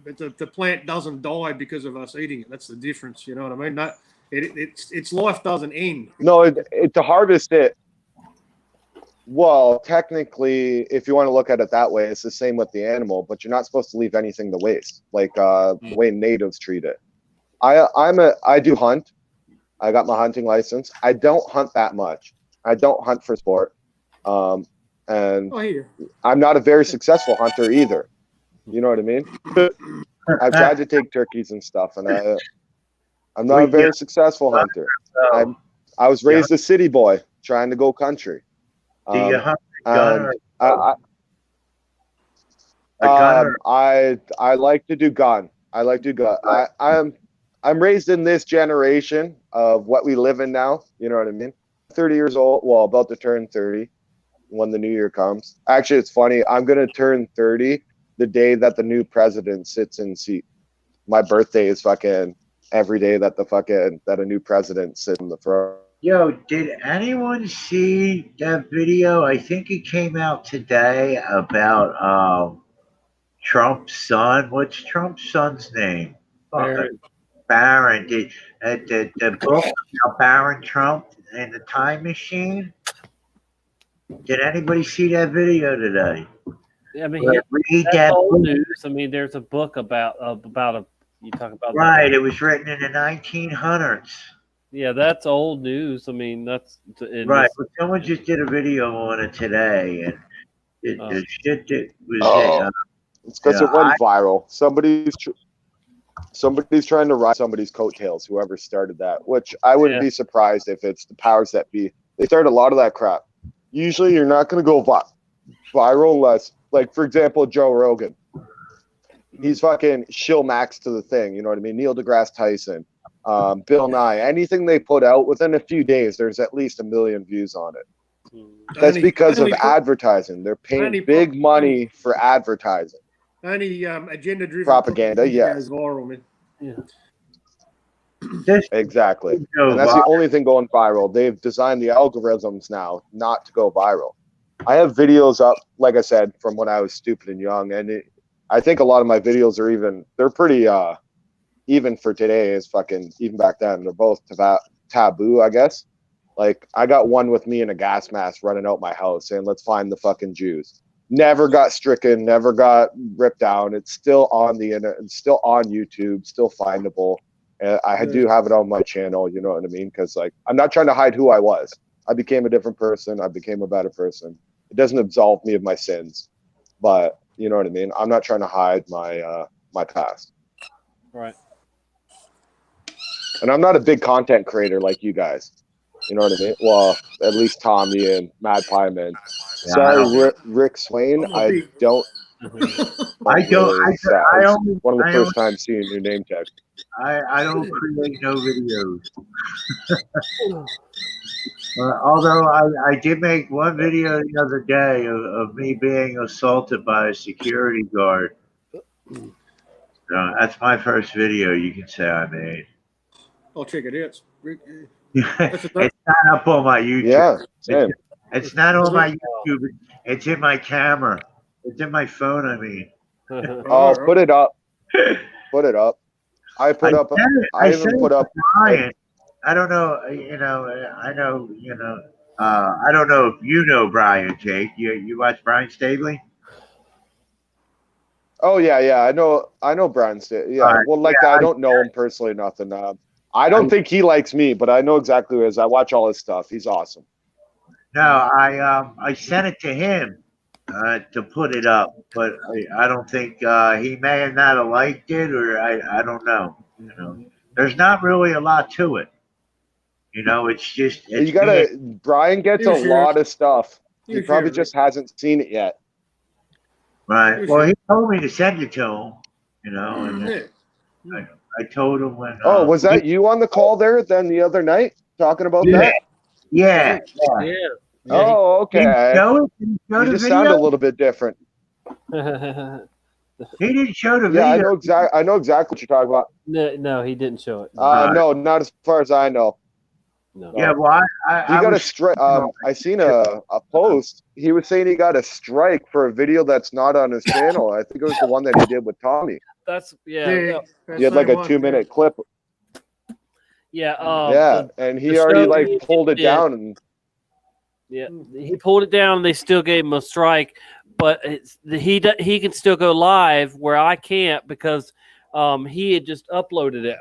but the plant doesn't die because of us eating it. That's the difference, you know what I mean? No, its life doesn't end. No, to harvest it, well, technically, if you want to look at it that way, it's the same with the animal, but you're not supposed to leave anything to waste, like the way natives treat it. I do hunt. I got my hunting license. I don't hunt that much. I don't hunt for sport. And I'm not a very successful hunter either. You know what I mean? I've tried to take turkeys and stuff, and I'm not a very successful hunter. I was raised a city boy trying to go country. Do you hunt a gun I like to do gun. I like to do gun. I'm raised in this generation of what we live in now. You know what I mean? 30 years old. Well, about to turn 30 when the new year comes. Actually, it's funny. I'm going to turn 30 the day that the new president sits in seat. My birthday is fucking every day that that a new president sits in the throne. Yo, did anyone see that video? I think it came out today about Trump's son. What's Trump's son's name? Barron. The book about Barron Trump and the time machine. Did anybody see that video today? I mean, read that's that old book. news. I mean, there's a book about you talk about Right, it was written in the 1900s. Yeah, that's old news. I mean, that's Right, but someone just did a video on it today, and the shit that was it's because it went viral. Somebody's trying to ride somebody's coattails, whoever started that, which I wouldn't be surprised if it's the powers that be. They started a lot of that crap. Usually you're not going to go viral unless, like for example, Joe Rogan. He's fucking shill max to the thing. You know what I mean? Neil deGrasse Tyson, Bill Nye. Anything they put out within a few days, there's at least 1 million views on it. That's because of advertising. They're paying big money for advertising. Only agenda-driven Propaganda, yes. goes viral, man. Yeah. Exactly. And that's the only thing going viral. They've designed the algorithms now not to go viral. I have videos up, like I said, from when I was stupid and young, and I think a lot of my videos are they're pretty even for today is fucking even back then. They're both taboo, I guess. Like I got one with me in a gas mask running out my house saying, "Let's find the fucking Jews." Never got stricken, never got ripped down. It's still on the internet, it's still on YouTube, still findable. I do have it on my channel, you know what I mean? Because like I'm not trying to hide who I was. I became a different person. I became a better person. It doesn't absolve me of my sins, but you know what I mean. I'm not trying to hide my past. Right. And I'm not a big content creator like you guys. You know what I mean? Well, at least Tommy and Mad Pie Man. Sorry, Rick Swain. I don't. I don't. I only one of the first times seeing your name tag. I don't create no videos. Although I did make one video the other day of me being assaulted by a security guard. That's my first video you can say I made. I'll check it out. It's not up on my YouTube. Yeah, same. It's not on my YouTube. It's in my camera. It's in my phone, I mean. Oh, put it up. Put it up. I even put up. Brian. I don't know, I know, I don't know if you know Brian, Jake. You watch Brian Stabley? Oh yeah. I know Brian Stabley. Yeah. Right. Well, like I don't know him personally, nothing. I don't think he likes me, but I know exactly who he is. I watch all his stuff. He's awesome. No, I sent it to him to put it up, but I don't think he may have not have liked it, or I don't know. You know, there's not really a lot to it. You know, it's just You gotta. Brian gets a lot of stuff. He probably just hasn't seen it yet. Right. Well, he told me to send it to him. You know, and I told him when. Oh, was that you on the call there then the other night talking about that? Yeah. Oh, okay. You just sound a little bit different. He didn't show the video. Yeah, I know exactly what you're talking about. No, he didn't show it. No, not as far as I know. No. Yeah, well, he got a strike. I seen a post. He was saying he got a strike for a video that's not on his channel. I think it was the one that he did with Tommy. That's He had like a 2-minute clip. Yeah. And he already pulled it down. And yeah, he pulled it down. And they still gave him a strike, but he can still go live where I can't because he had just uploaded it.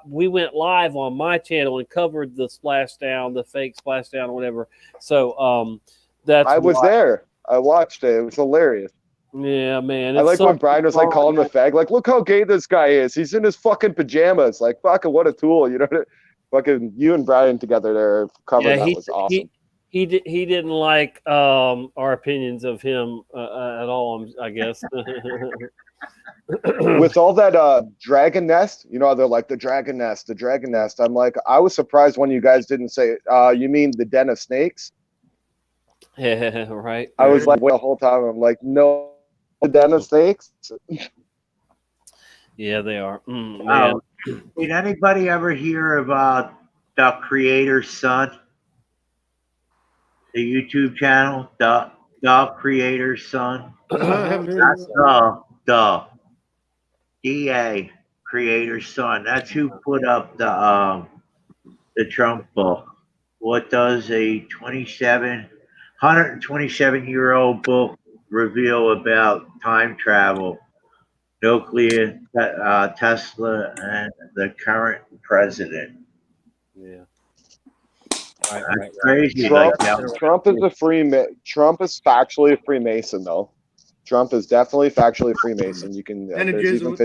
We went live on my channel and covered the splashdown, the fake splashdown, or whatever. So that's I was there. I watched it. It was hilarious. Yeah, man. I like when Brian was like calling him a fag. Like, look how gay this guy is. He's in his fucking pajamas. Like, fucking what a tool. You know, fucking you and Brian together there covering that was awesome. He didn't like our opinions of him at all. I guess. With all that dragon nest, you know, they're like the dragon nest. I'm like, I was surprised when you guys didn't say, you mean the den of snakes? Yeah, right. I was like, the whole time, I'm like, no, the den of snakes. Yeah, they are. Man. Did anybody ever hear about the Creator's Son? The YouTube channel, the Creator's Son. That's the DA Creator's Son. That's who put up the Trump book. What does a 127-year-old book reveal about time travel, nuclear, Tesla, and the current president? Yeah. Right. Crazy. Trump is factually a Freemason, though. Trump is definitely factually a Freemason. You can there's even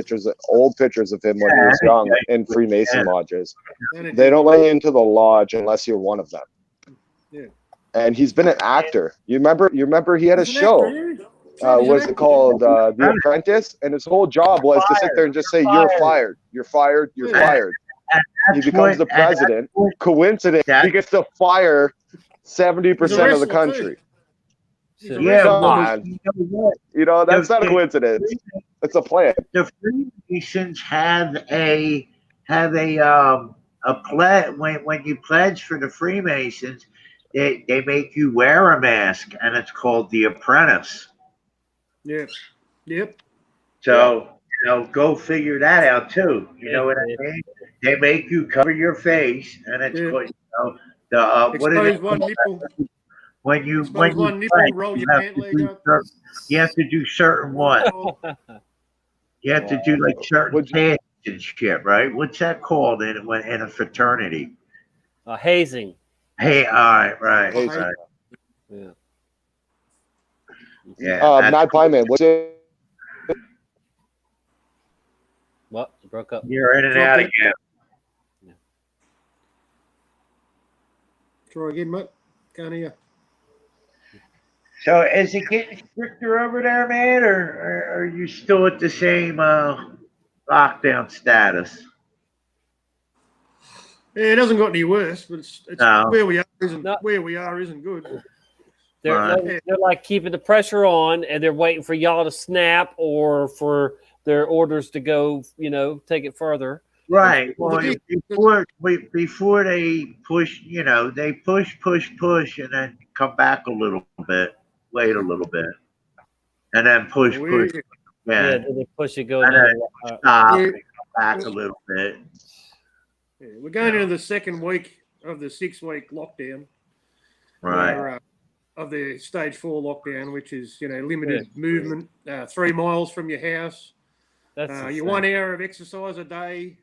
old pictures of him when he was young in Freemason lodges. They don't let you into the lodge unless you're one of them. Yeah. And he's been an actor. You remember he had a show. what's it called? The Apprentice, and his whole job was to sit there and just say, "You're fired, you're fired, you're fired." He becomes the president. Coincidence, he gets to fire 70% of the country. Yeah, well, You know, that's not a coincidence. It's a plan. The Freemasons have a pledge when you pledge for the Freemasons, they make you wear a mask, and it's called the Apprentice. Yep. Yep. So go figure that out too. You know what I mean? They make you cover your face, and it's called what is Expose it? one nipple. When you Expose one nipple, pledge, roll your you have pant to leg do up. you have to do certain what? You have to do like certain things and shit, right? What's that called in a fraternity? Hazing. Hey, all right, right, Hazing. right. Yeah. Yeah. Mad Pie Man, what's it? What? Broke up. You're in and out again. Try again, mate. Can't hear. So is it getting stricter over there, man, or are you still at the same lockdown status? Yeah, it hasn't got any worse, but it's No. where we are isn't good. They're like keeping the pressure on, and they're waiting for y'all to snap or for their orders to go, take it further. Right. Well, before they push, they push, and then come back a little bit, wait a little bit, and then push. Yeah, then they push it, go and another then stop, and come back a little bit. Yeah, we're going into the second week of the 6-week lockdown. Right. Where, of the stage 4 lockdown, which is limited movement, 3 miles from your house. Your 1 hour of exercise a day.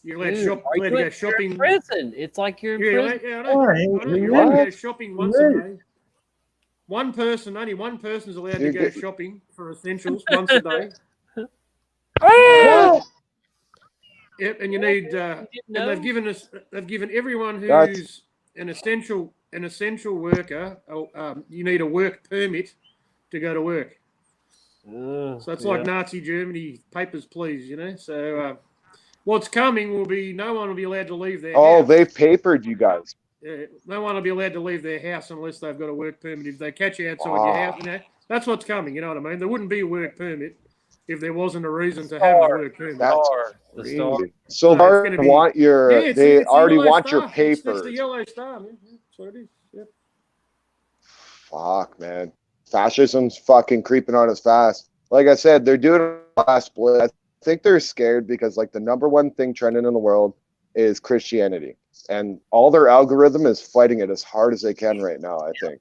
You're allowed, allowed to go shopping. You're in prison. It's like you're in prison. Yeah, I know. You're allowed to go shopping once a day. Only one person is allowed to go shopping for essentials once a day. Yep, and you need. And they've given everyone who's an essential worker. You need a work permit to go to work. So it's like Nazi Germany, papers please, So what's coming will be no one will be allowed to leave their house. Oh, they've papered you guys. No one will be allowed to leave their house unless they've got a work permit. If they catch you outside your house, that's what's coming. You know what I mean? There wouldn't be a work permit if there wasn't a reason to have a work permit. So they want your. They already want your papers. It's the yellow star, man. That's what it is. Yep. Fuck, man. Fascism's fucking creeping on us fast. Like I said, they're doing a last split. I think they're scared because like the number one thing trending in the world is Christianity, and all their algorithm is fighting it as hard as they can right now. I think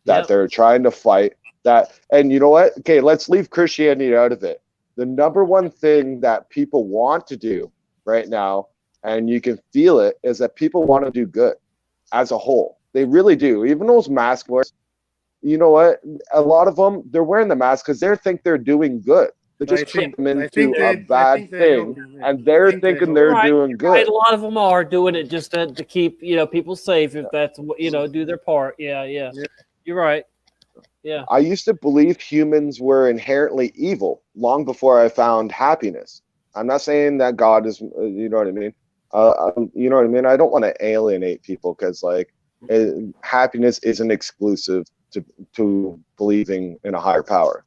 that they're trying to fight that. And you know what? Okay, let's leave Christianity out of it. The number one thing that people want to do right now, and you can feel it, is that people want to do good as a whole. They really do. Even those mask wearers, you know what? A lot of them, they're wearing the mask because they think they're doing good. They're just tripping them into a bad thing, and they're thinking they're doing good. Right. A lot of them are doing it just to keep people safe. If that's do their part. Yeah. You're right. Yeah. I used to believe humans were inherently evil long before I found happiness. I'm not saying that God is, you know what I mean? You know what I mean? I don't want to alienate people because happiness isn't exclusive to believing in a higher power.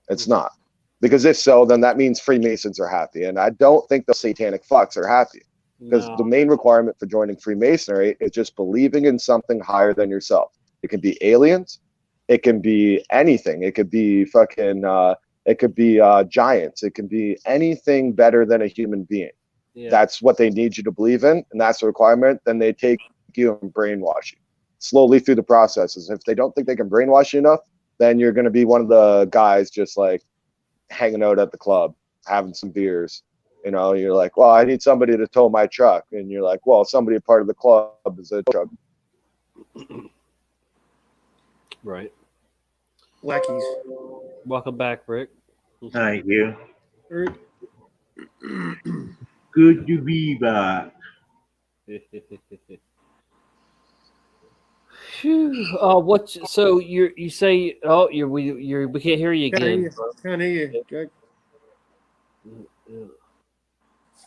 It's not. Because if so, then that means Freemasons are happy. And I don't think those satanic fucks are happy. Because the main requirement for joining Freemasonry is just believing in something higher than yourself. It can be aliens. It can be anything. It could be fucking, it could be giants. It can be anything better than a human being. Yeah. That's what they need you to believe in. And that's the requirement. Then they take you and brainwash you slowly through the processes. If they don't think they can brainwash you enough, then you're going to be one of the guys just like hanging out at the club, having some beers. You know, you're like, well, I need somebody to tow my truck. And you're like, well, somebody a part of the club is a truck. Right. Lackeys. Welcome back, Rick. Thank you. Good to be back. So you say we can't hear you Can't hear again. you. Can't hear you. Go. Yeah.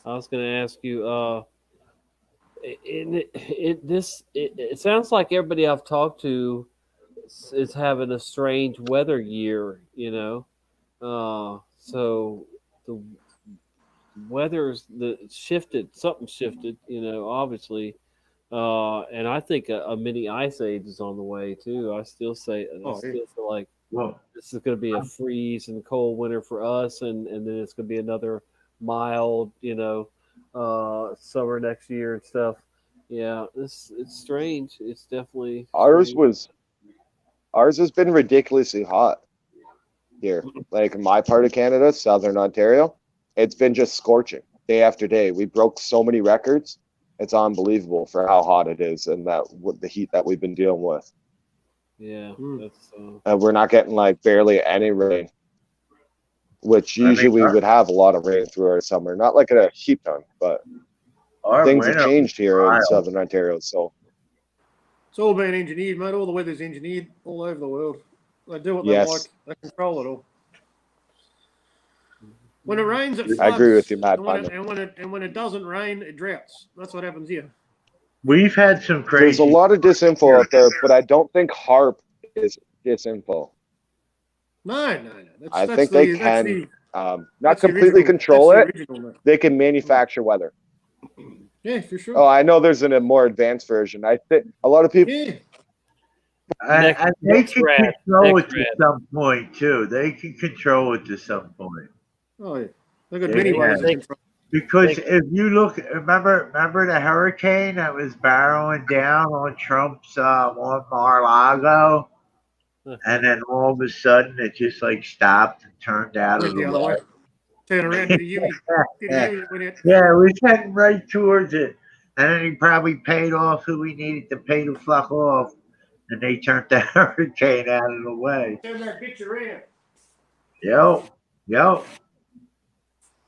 I was going to ask you. It sounds like everybody I've talked to is having a strange weather year. So the weather's shifted. Something shifted. Obviously. And I think a mini ice age is on the way too. I still feel like Well, this is going to be a freeze and cold winter for us, and then it's going to be another mild, summer next year and stuff. Yeah, it's strange. It's definitely Ours strange. was ours has been ridiculously hot here. Like in my part of Canada, Southern Ontario, it's been just scorching day after day. We broke so many records. It's unbelievable for how hot it is and the heat that we've been dealing with. Yeah, that's. We're not getting like barely any rain, which usually we would have a lot of rain through our summer. Not like a heap ton, but our things have winter changed here in wild. Southern Ontario. So It's all been engineered, mate. All the weather's engineered all over the world. They do what they yes, like. They control it all. When it rains, it I floods. agree with you, Matt. And when it doesn't rain, it droughts. That's what happens here. We've had some crazy. There's a lot of disinfo out there, but I don't think HARP is disinfo. No. I think they can not completely original, control it. Original, they can manufacture weather. Yeah, for sure. Oh, I know there's a more advanced version. I think a lot of people. Yeah. And they can control it to some point too. They can control it to some point. Oh yeah, they got many ways of control. Because if you look, remember the hurricane that was barreling down on Trump's on Mar-a-Lago, and then all of a sudden it just like stopped and turned out of the way. Turn around to the Yui. Yeah, it was heading right towards it, and then he probably paid off who he needed to pay the fuck off, and they turned the hurricane out of the way. Turn that picture around. Yep,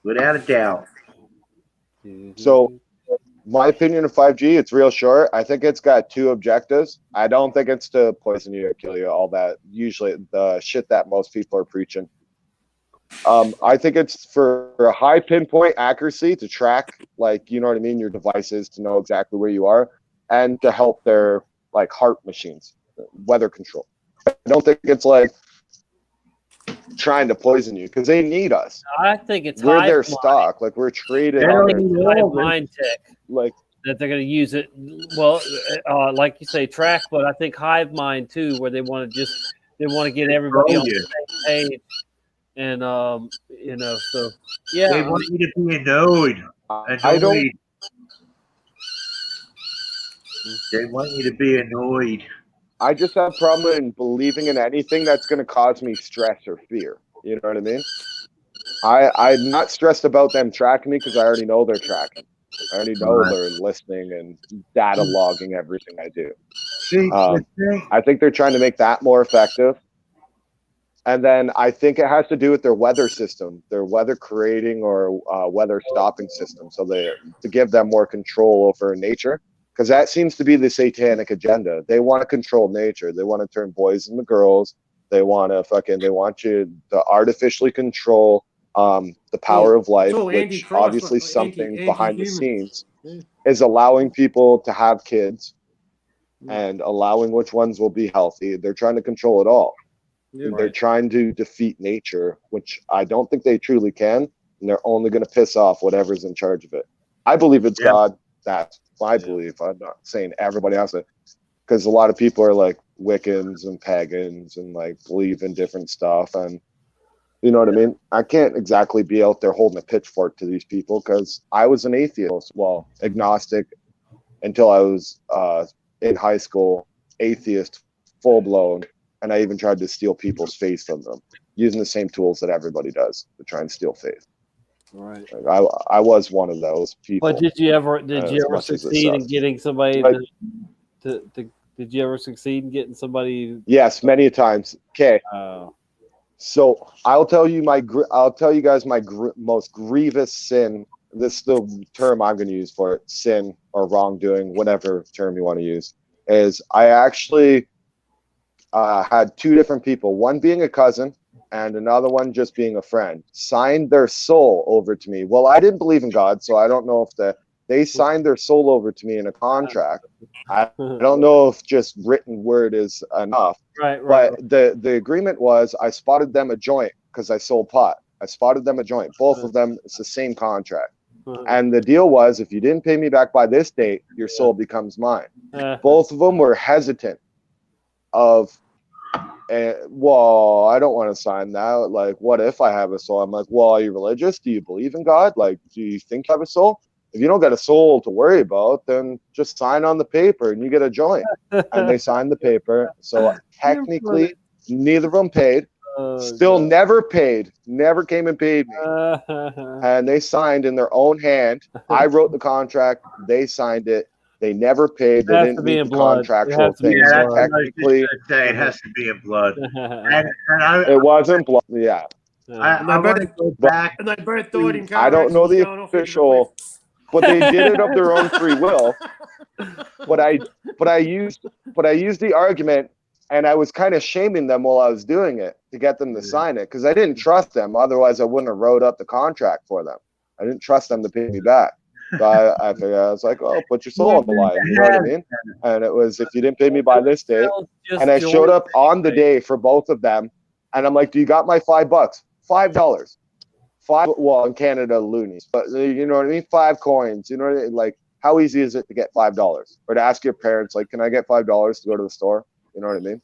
without a doubt. So, my opinion of 5G, it's real short. I think it's got two objectives. I don't think it's to poison you or kill you, all that. Usually, the shit that most people are preaching. I think it's for a high pinpoint accuracy to track, like, you know what I mean, your devices to know exactly where you are, and to help their, like, heart machines, weather control. I don't think it's like trying to poison you because they need us. I think it's we're their stock. Like we're traded. Hive mind tech. Like that they're going to use it. Well, like you say, track, but I think hive mind too, where they want to get everybody on the same page. And so yeah, they want you to be annoyed. I don't. They want you to be annoyed. I just have a problem in believing in anything that's going to cause me stress or fear. You know what I mean? I'm not stressed about them tracking me because I already know they're tracking. I already know they're listening and data logging everything I do. See, I think they're trying to make that more effective. And then I think it has to do with their weather system, their weather creating or weather stopping system. So to give them more control over nature. Because that seems to be the satanic agenda. They want to control nature. They want to turn boys into girls. They want you to artificially control the power of life, which obviously something behind the scenes is allowing people to have kids and allowing which ones will be healthy. They're trying to control it all. Yeah, they're trying to defeat nature, which I don't think they truly can. And they're only going to piss off whatever's in charge of it. I believe it's God. That's my belief. I'm not saying everybody else, because a lot of people are like Wiccans and pagans and like believe in different stuff. And you know what I mean? I can't exactly be out there holding a pitchfork to these people because I was an atheist, well, agnostic until I was in high school, atheist, full blown. And I even tried to steal people's faith from them using the same tools that everybody does to try and steal faith. Right. I was one of those people. But did you ever succeed in getting somebody did you ever succeed in getting somebody? Yes, many times. Okay. So I'll tell you guys my most grievous sin. This is the term I'm going to use for it: sin or wrongdoing, whatever term you want to use. is I actually had two different people, one being a cousin and another one just being a friend, signed their soul over to me. Well, I didn't believe in God, so I don't know if they signed their soul over to me in a contract. I don't know if just written word is enough. Right. But the agreement was I spotted them a joint because I sold pot. I spotted them a joint. Both of them, it's the same contract. And the deal was if you didn't pay me back by this date, your soul becomes mine. Both of them were hesitant of, well, I don't want to sign that. Like, what if I have a soul? I'm like, well, are you religious? Do you believe in God? Like, do you think you have a soul? If you don't got a soul to worry about, then just sign on the paper and you get a joint. And they signed the paper. So technically, neither of them paid. Still never paid. Never came and paid me. And they signed in their own hand. I wrote the contract. They signed it. They never paid. They didn't meet the contractual thing. Yeah, So that's technically, it has to be in blood. it wasn't blood. Yeah. I want to go back. And they both died in car I don't know the accidents going off into the official, but they did it of their own free will. But I used the argument, and I was kind of shaming them while I was doing it to get them to sign it because I didn't trust them. Otherwise, I wouldn't have wrote up the contract for them. I didn't trust them to pay me back. So I figured, I was like, oh, put your soul on the line. You know what I mean? And it was, if you didn't pay me by this date, and I showed up on the day for both of them, and I'm like, do you got my $5? $5. Well, in Canada, loonies, but you know what I mean? 5 coins. You know what I mean? Like, how easy is it to get $5? Or to ask your parents, like, can I get $5 to go to the store? You know what I mean?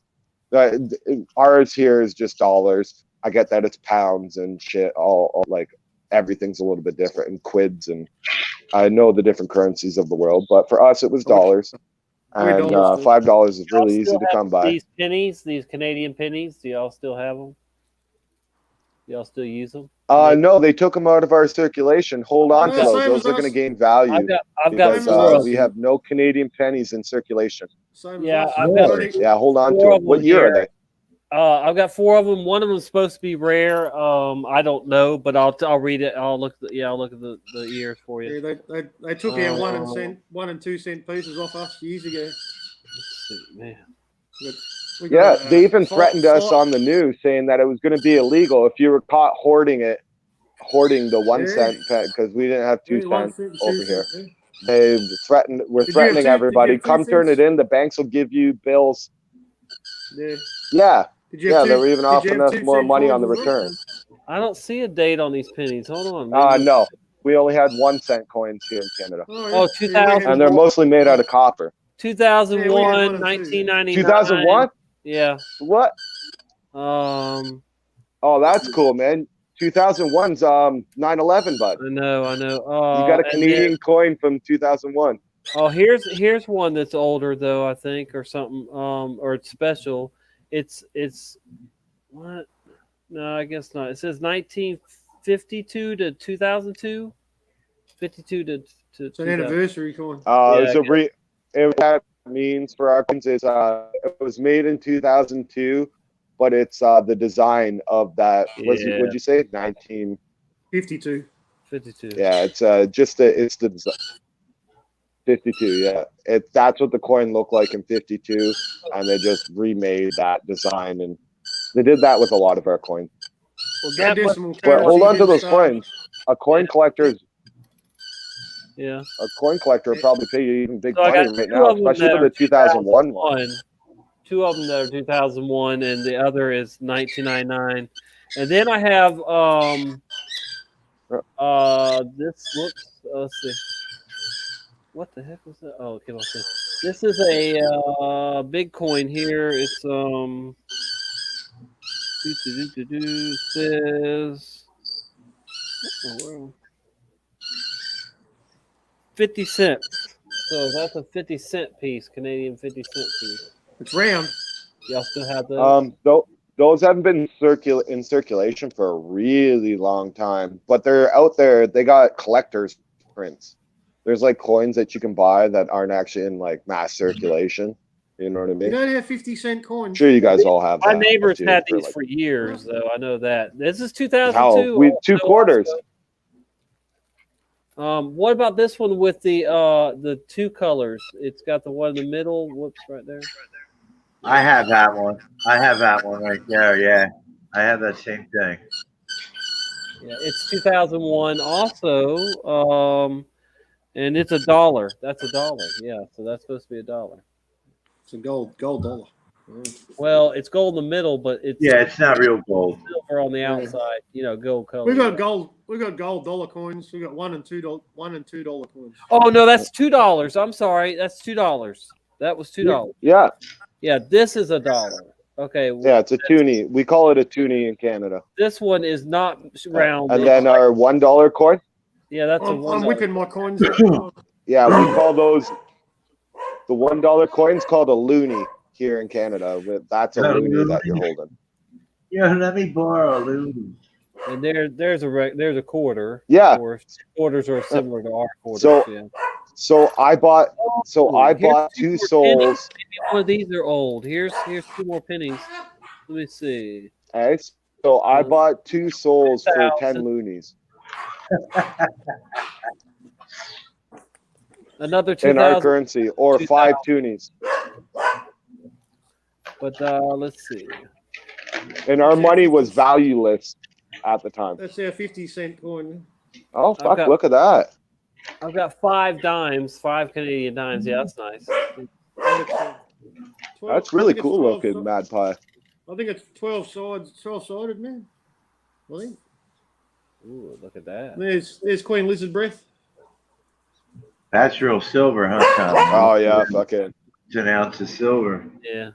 Ours here is just dollars. I get that it's pounds and shit. All like everything's a little bit different, and quids, and I know the different currencies of the world. But for us, it was dollars, and $5 is really easy to come by. These pennies, these Canadian pennies, do y'all still have them? Do y'all still use them? No, they took them out of our circulation. Hold on to those. Those are going to gain value. I've got because we have no Canadian pennies in circulation. Yeah, hold on to them. What year are they? I've got 4 of them. One of them is supposed to be rare. I don't know, but I'll read it. I'll look at the years for you. Yeah, they took our 1 and 2 cent pieces off us years ago. Let's see, man. Yeah, they even threatened us on the news, saying that it was going to be illegal if you were caught hoarding the 1 cent because we didn't have 2 cents over here. They threatened. We're threatening everybody. Come turn it in. The banks will give you bills. Yeah. They were even offering us more money on the return. I don't see a date on these pennies. Hold on. No, we only had 1 cent coins here in Canada. Oh, 2000. And they're mostly made out of copper. 2001, 1999. 2001? Yeah. What? Oh, that's cool, man. 2001's 9/11, bud. I know. You got a Canadian coin from 2001. Oh, here's one that's older though, I think, or something. Or it's special. It's what? No, I guess not. It says 1952 to 2002. 52 to it's an anniversary coin. That means for our coins is it was made in 2002, but it's the design of that. What'd you say? 1952. 52. Yeah, it's it's the design. 52. Yeah, that's what the coin looked like in 52, and they just remade that design, and they did that with a lot of our coins. But hold on to those coins. A coin collector's. Yeah. A coin collector will probably pay you even big money right now, especially for the 2001 one. 2 of them that are 2001, and the other is 1999. And then I have this looks. Let's see. What the heck was that? Oh, okay. This is a big coin here. It's says 50 cents. So that's a 50-cent piece, Canadian 50-cent piece. It's round. Y'all still have those? Those haven't been in circulation for a really long time, but they're out there. They got collectors prints. There's like coins that you can buy that aren't actually in like mass circulation. You know what I mean? You don't have 50-cent coins. I'm sure you guys all have. My neighbors had these for years, though. I know that. This is 2002. We 2 quarters. What about this one with the two colors? It's got the one in the middle. Whoops, right there. I have that one. I have that one right there. Yeah, I have that same thing. Yeah, it's 2001 also. And it's $1. That's $1. Yeah, so that's supposed to be $1. It's a gold dollar. Well, it's gold in the middle, but it's it's not real gold. Silver on the outside. Gold color. We got gold. We got gold dollar coins. We got $1 and $2 coins. Oh no, that's $2. I'm sorry, that's $2. That was $2. Yeah. Yeah, this is $1. Okay. Yeah, it's a toonie. We call it a toonie in Canada. This one is not round. And then our $1 coin. Yeah, that's I'm whipping my coins. Yeah, we call those the $1 coins called a loonie here in Canada. That's a loonie that you're holding. Yeah, let me borrow a loonie. And there's a quarter. Yeah. Of course. Quarters are similar to our quarters. So I bought two souls. Maybe one of these are old. Here's 2 more pennies. Let me see. Okay, so I bought 2 souls for 10 loonies. Another 2,000 in our currency, or 5 toonies. But let's see. And our money was valueless at the time. That's our 50-cent coin. Oh fuck! Look at that. I've got 5 dimes, 5 Canadian dimes. Yeah, that's nice. That's really cool looking, Mad Pie. I think it's 12-sided, man. I think. Ooh, look at that. There's Queen Lizard Breath. That's real silver, huh, Tom? Oh yeah, fucking. It's an ounce of silver. Yeah.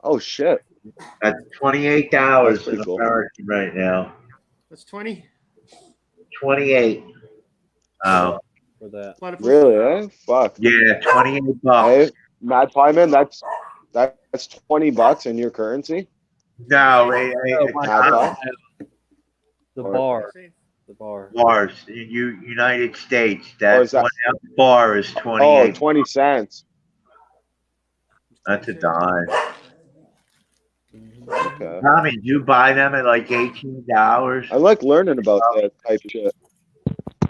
Oh shit. That's $28 in American right now. That's 20. 28. Oh. For that. Really? Eh? Fuck. Yeah, $28. Hey, Mad Pie Man, that's $20 in your currency. No, the bar. The bar. Bars in United States. That 1 ounce bar is 28. Oh, 20 cents. That's a dime. Okay. Tommy, do you buy them at like $18? I like learning about that type of shit.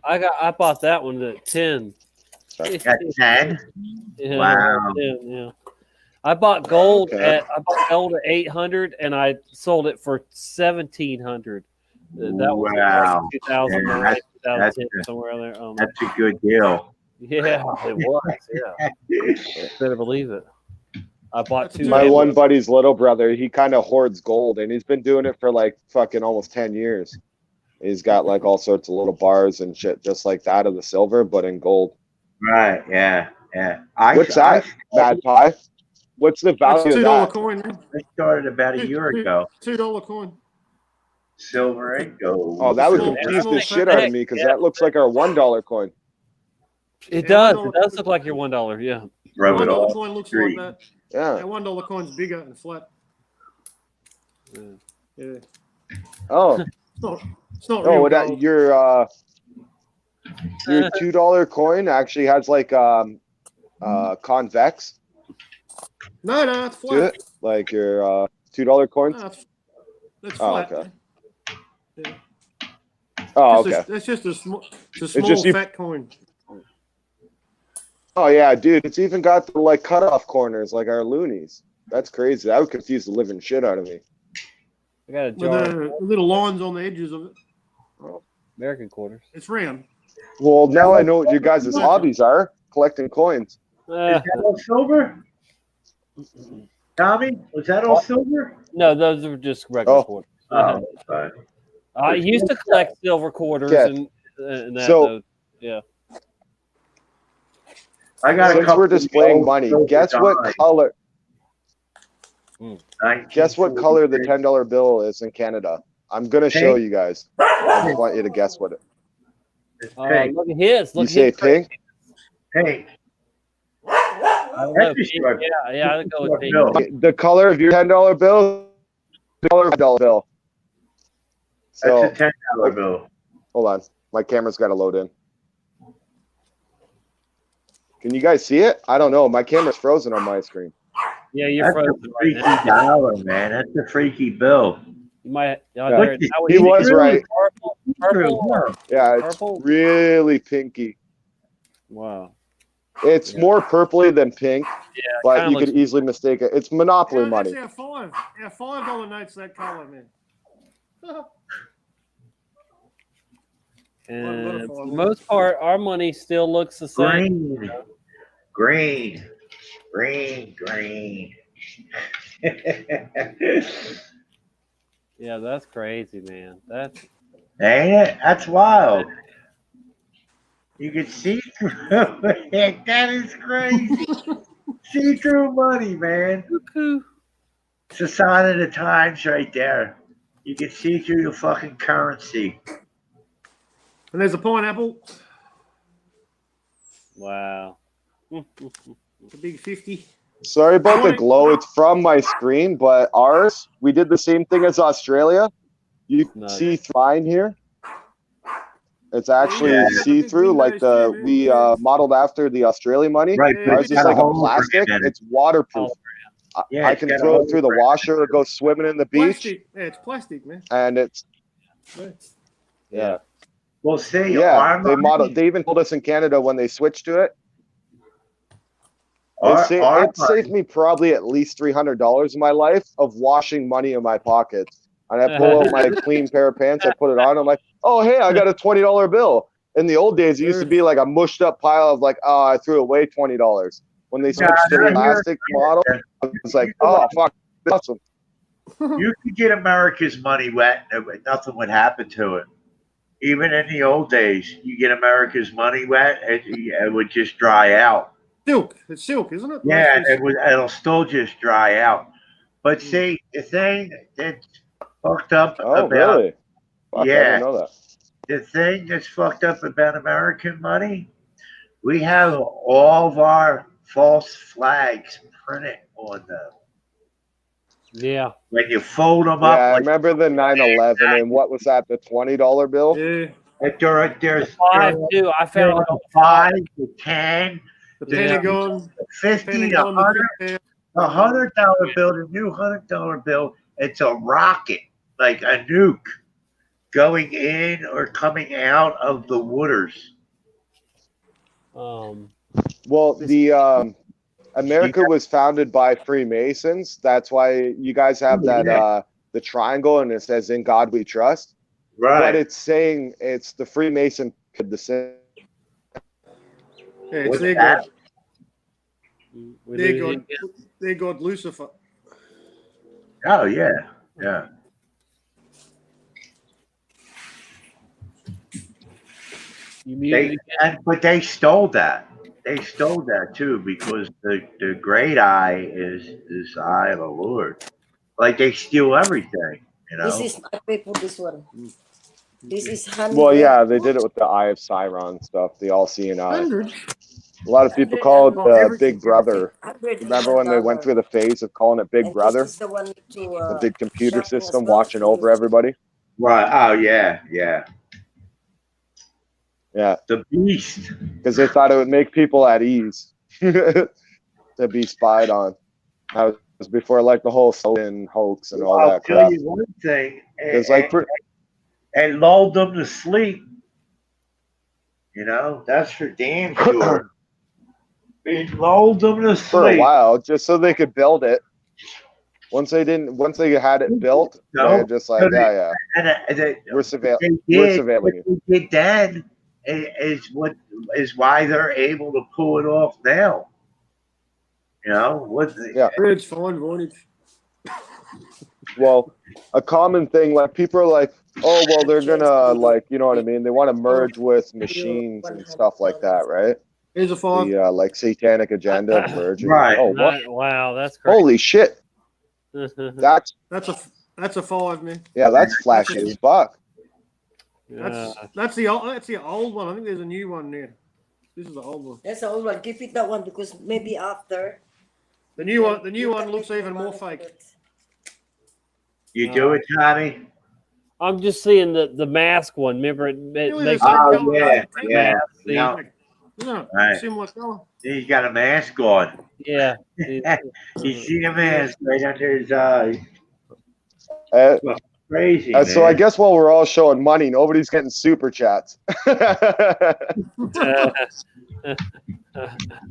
I bought that one at 10. At 10? Yeah, Wow. 10, yeah. I bought gold at 800 and I sold it for 1,700. That was wow. like 2009, Yeah, 2010, somewhere in there. That's a good deal. Yeah, it was. Yeah, better believe it. I bought 2. My one buddy's little brother, he kind of hoards gold, and he's been doing it for like fucking almost 10 years. He's got like all sorts of little bars and shit, just like that of the silver, but in gold. Right? Yeah. What's that, Mad Pie? What's the value That's of $2 that? coin. Man. I started about a year ago. $2 coin. Silver and gold. Oh, that would confuse the shit out of me because that looks like our $1 coin. It does. It does look like your $1. Yeah. Rub it $1 off. coin looks like that. Yeah. That $1 coin's bigger and flat. Yeah. Oh. It's not real that gold. your $2 coin actually has like convex. No, it's to flat. it, like your $2 coins. No, that's Oh, flat. okay. Yeah. Oh, It's okay. just a small just you- fat coin. Oh yeah, dude, it's even got the like cutoff corners like our loonies. That's crazy. That would confuse the living shit out of me. I got a With jar. the little lines on the edges of it. American quarters. It's round. Well, now I know what you guys' hobbies are: collecting coins. Is that all silver? Tommy, was that all silver? No, those are just regular quarters. Oh, fine. I used to collect silver quarters Yeah. and that. So- yeah. I got a Since couple we're displaying of money, silver guess what dimes. color? 1943. Guess what color the $10 bill is in Canada? I'm gonna show you guys. I just want you to guess what it. Pink. Look at his. You Look say at his. pink? Pink. I don't know. That's Pink, short. yeah, I'd go with pink. No. The color of your $10 bill, $5 bill. So That's a $10 bill. hold on, my camera's got to load in. Can you guys see it? I don't know. My camera's frozen on my screen. Yeah, you're That's frozen a right freaky now. dollar, man. That's a freaky bill. You might. Yeah. He was right. Purple. Yeah, it's Purple. really pinky. Wow. It's more purpley than pink, but you could easily mistake it. It's Monopoly money. That's our $5 notes that colour, man. And for the most part, our money still looks the same. Green. Green. Yeah, that's crazy, man. That's Ain't it? That's wild. You can see through it. That is crazy. See through money, man. It's a sign of the times right there. You can see through the fucking currency. And there's a pineapple. wow. The big 50. Sorry about the glow. It's from my screen, but ours, we did the same thing as Australia. You can see mine here. It's actually see-through, like we modeled after the Australian money. Right, ours is like a plastic. It's waterproof. I can throw it through the washer or go swimming in the beach. Plastic. Yeah, it's plastic, man. And it's yeah. Well, see, they even told us in Canada when they switched to it. It saved me probably at least $300 in my life of washing money in my pockets. And I pull out my clean pair of pants, I put it on, I'm like, oh, hey, I got a $20 bill. In the old days, it used to be like a mushed up pile of like, oh, I threw away $20. When they switched to the plastic model, it's like, oh, fuck, that's awesome. You could get America's money wet and nothing would happen to it. Even in the old days, you get America's money wet, it would just dry out. Silk. It's silk, isn't it? Yeah, it'll still just dry out. But see, the thing that's fucked up about really? Fuck, I didn't know that. The thing that's fucked up about American money, we have all of our false flags printed on them. Yeah. When you fold them Yeah, up. I remember the 9/11 and what was that? The $20 bill. Yeah. There's five too. I found it on the 5, the 10, the Pentagon, the 50, the 100, the $100 bill, the new $100 bill. It's a rocket, like a nuke, going in or coming out of the waters. Well, the America was founded by Freemasons. That's why you guys have that the triangle, and it says "In God We Trust." Right. But it's saying it's the Freemason the same. Yeah, it's their God. Their God Lucifer. Oh yeah. But they stole that. They stole that too because the great eye is the eye of the Lord. Like they steal everything, you know. This is I pay for this one. This is 100. Well, yeah, they did it with the Eye of Sauron stuff, the all-seeing eye. 100. A lot of people call it Big Brother. Remember when they went through the phase of calling it Big Brother? This is the one to The big computer system watching over everybody. Right. Oh yeah. Yeah. The beast. Because they thought it would make people at ease to be spied on. That was before like the whole Snowden hoax and all that crap. I'll tell you one thing. It's like and lulled them to sleep. You know, that's for damn sure. It lulled them to sleep for a while, just so they could build it. Once they had it built, they're just like, we're surveilling you. What they did then is why they're able to pull it off now. You know, It's fine, Vonage. Well, a common thing, like people are like, oh, well, they're gonna like, you know what I mean? They want to merge with machines and stuff like that, right? Here's a 5. The like satanic agenda of merging. Right. Oh, what? Wow, that's crazy. Holy shit. That's a 5, man. Yeah, that's flashy as fuck. That's the old one. I think there's a new one there. This is the old one. That's the old one. Keep it that one because maybe after. The new one looks even more fake. You do it, Tommy? I'm just seeing the mask one. Remember it makes Right. Similar color. He's got a mask on. Yeah. You see the mask right under his eyes. Crazy, So I man. guess while we're all showing money, nobody's getting super chats.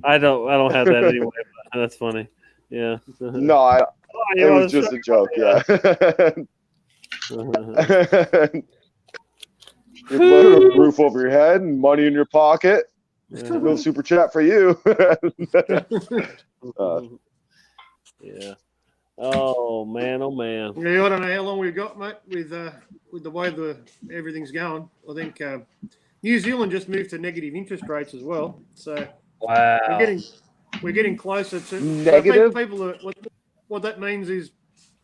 I don't have that anyway. But that's funny. Yeah. No, it was just a joke. Yeah. With a roof over your head and money in your pocket. No super chat for you. Yeah. Oh man. Oh man. Yeah, I don't know how long we've got, mate, with the way everything's going. I think New Zealand just moved to negative interest rates as well. So wow, we're getting closer to negative. So people are, what that means is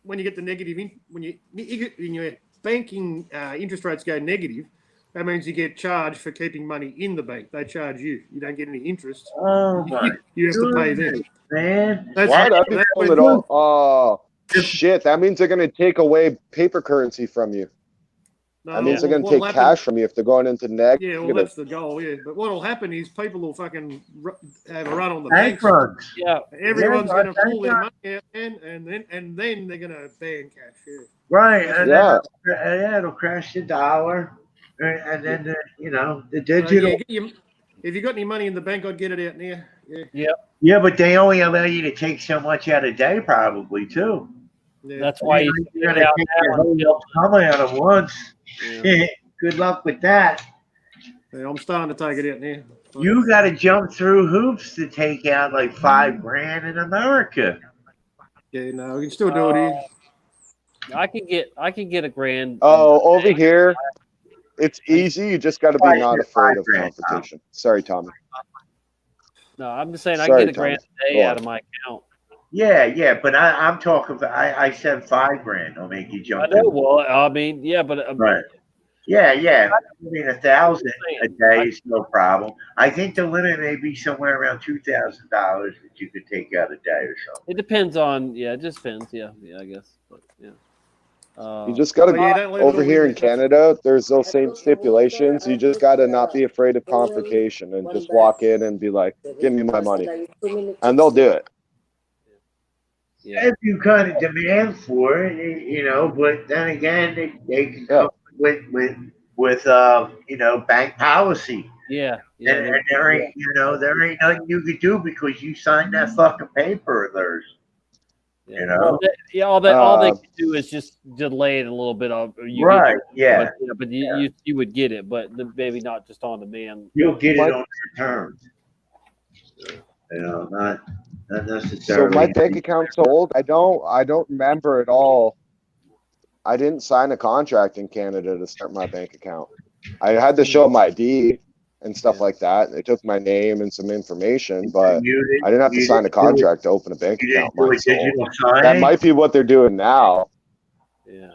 when you get the negative when your banking interest rates go negative, that means you get charged for keeping money in the bank. They charge you. You don't get any interest. Oh my you have to pay them, man. Why? That'd be cool at all. Oh shit! That means they're gonna take away paper currency from you. That means they're going to take cash from you if they're going into negative. Yeah, well, that's the goal, yeah. But what will happen is people will fucking have a run on the bank banks. runs. Yeah. Everyone's going to pull their money out and then they're going to ban cash, yeah. Right, and then it'll crash the dollar, and then, the digital. If you got any money in the bank, I'd get it out now. Yeah. Yep. Yeah, but they only allow you to take so much out a day, probably, too. Yeah. That's why you're going to take your whole sum out at once. Yeah. Good luck with that. Yeah, I'm starting to take it out now. You got to jump through hoops to take out like $5,000 in America. Yeah, no, we can still do it here. I can get $1,000. Oh, over here, it's easy. You just got to be not afraid of competition. Sorry, Tommy. No, I'm just saying I can get $1,000 a day out of my account. Yeah, but I'm talking. I said $5,000. I'll make you jump. I know. Well, I mean, yeah, but right. Yeah. I mean, 1,000 a day is no problem. I think the limit may be somewhere around $2,000 that you could take out a day or something. It depends on. Yeah, it just depends. Yeah, I guess. But, yeah. You just got to over here in Canada. There's those same stipulations. You just got to not be afraid of confrontation and just walk in and be like, "Give me my money," and they'll do it. Yeah. If you kind of demand for it, but then again, they can come with bank policy. Yeah. And there ain't nothing you could do because you signed that fucking paper of theirs. All they can do is just delay it a little bit. Right. But you would get it, but maybe not just on demand. You'll get it on your terms. Not necessarily. So my bank account's so old. I don't remember at all. I didn't sign a contract in Canada to start my bank account. I had to show my ID and stuff like that. They took my name and some information, but I didn't have to sign a contract to open a bank account. That might be what they're doing now. Yeah.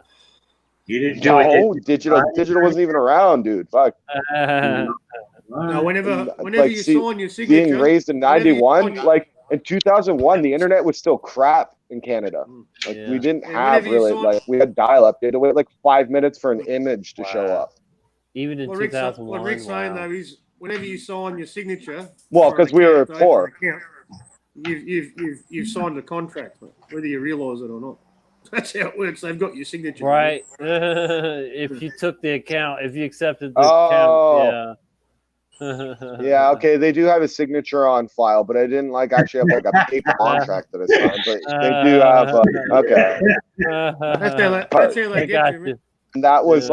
You didn't do it. Digital wasn't even around, dude. Fuck. No, whenever you sign your signature, being raised in '91, like in 2001, the internet was still crap in Canada. Like we didn't have really we had dial-up. You had to wait like 5 minutes for an image to show up. Even in 2001. What Rick's saying though is whenever you sign your signature. Well, because we were poor. You've signed a contract, whether you realise it or not. That's how it works. They've got your signature. Right. If you took the account, if you accepted the account, yeah. Yeah, okay, they do have a signature on file, but I didn't actually have like a paper contract that I signed. But they do have okay. That's how they get you. And that was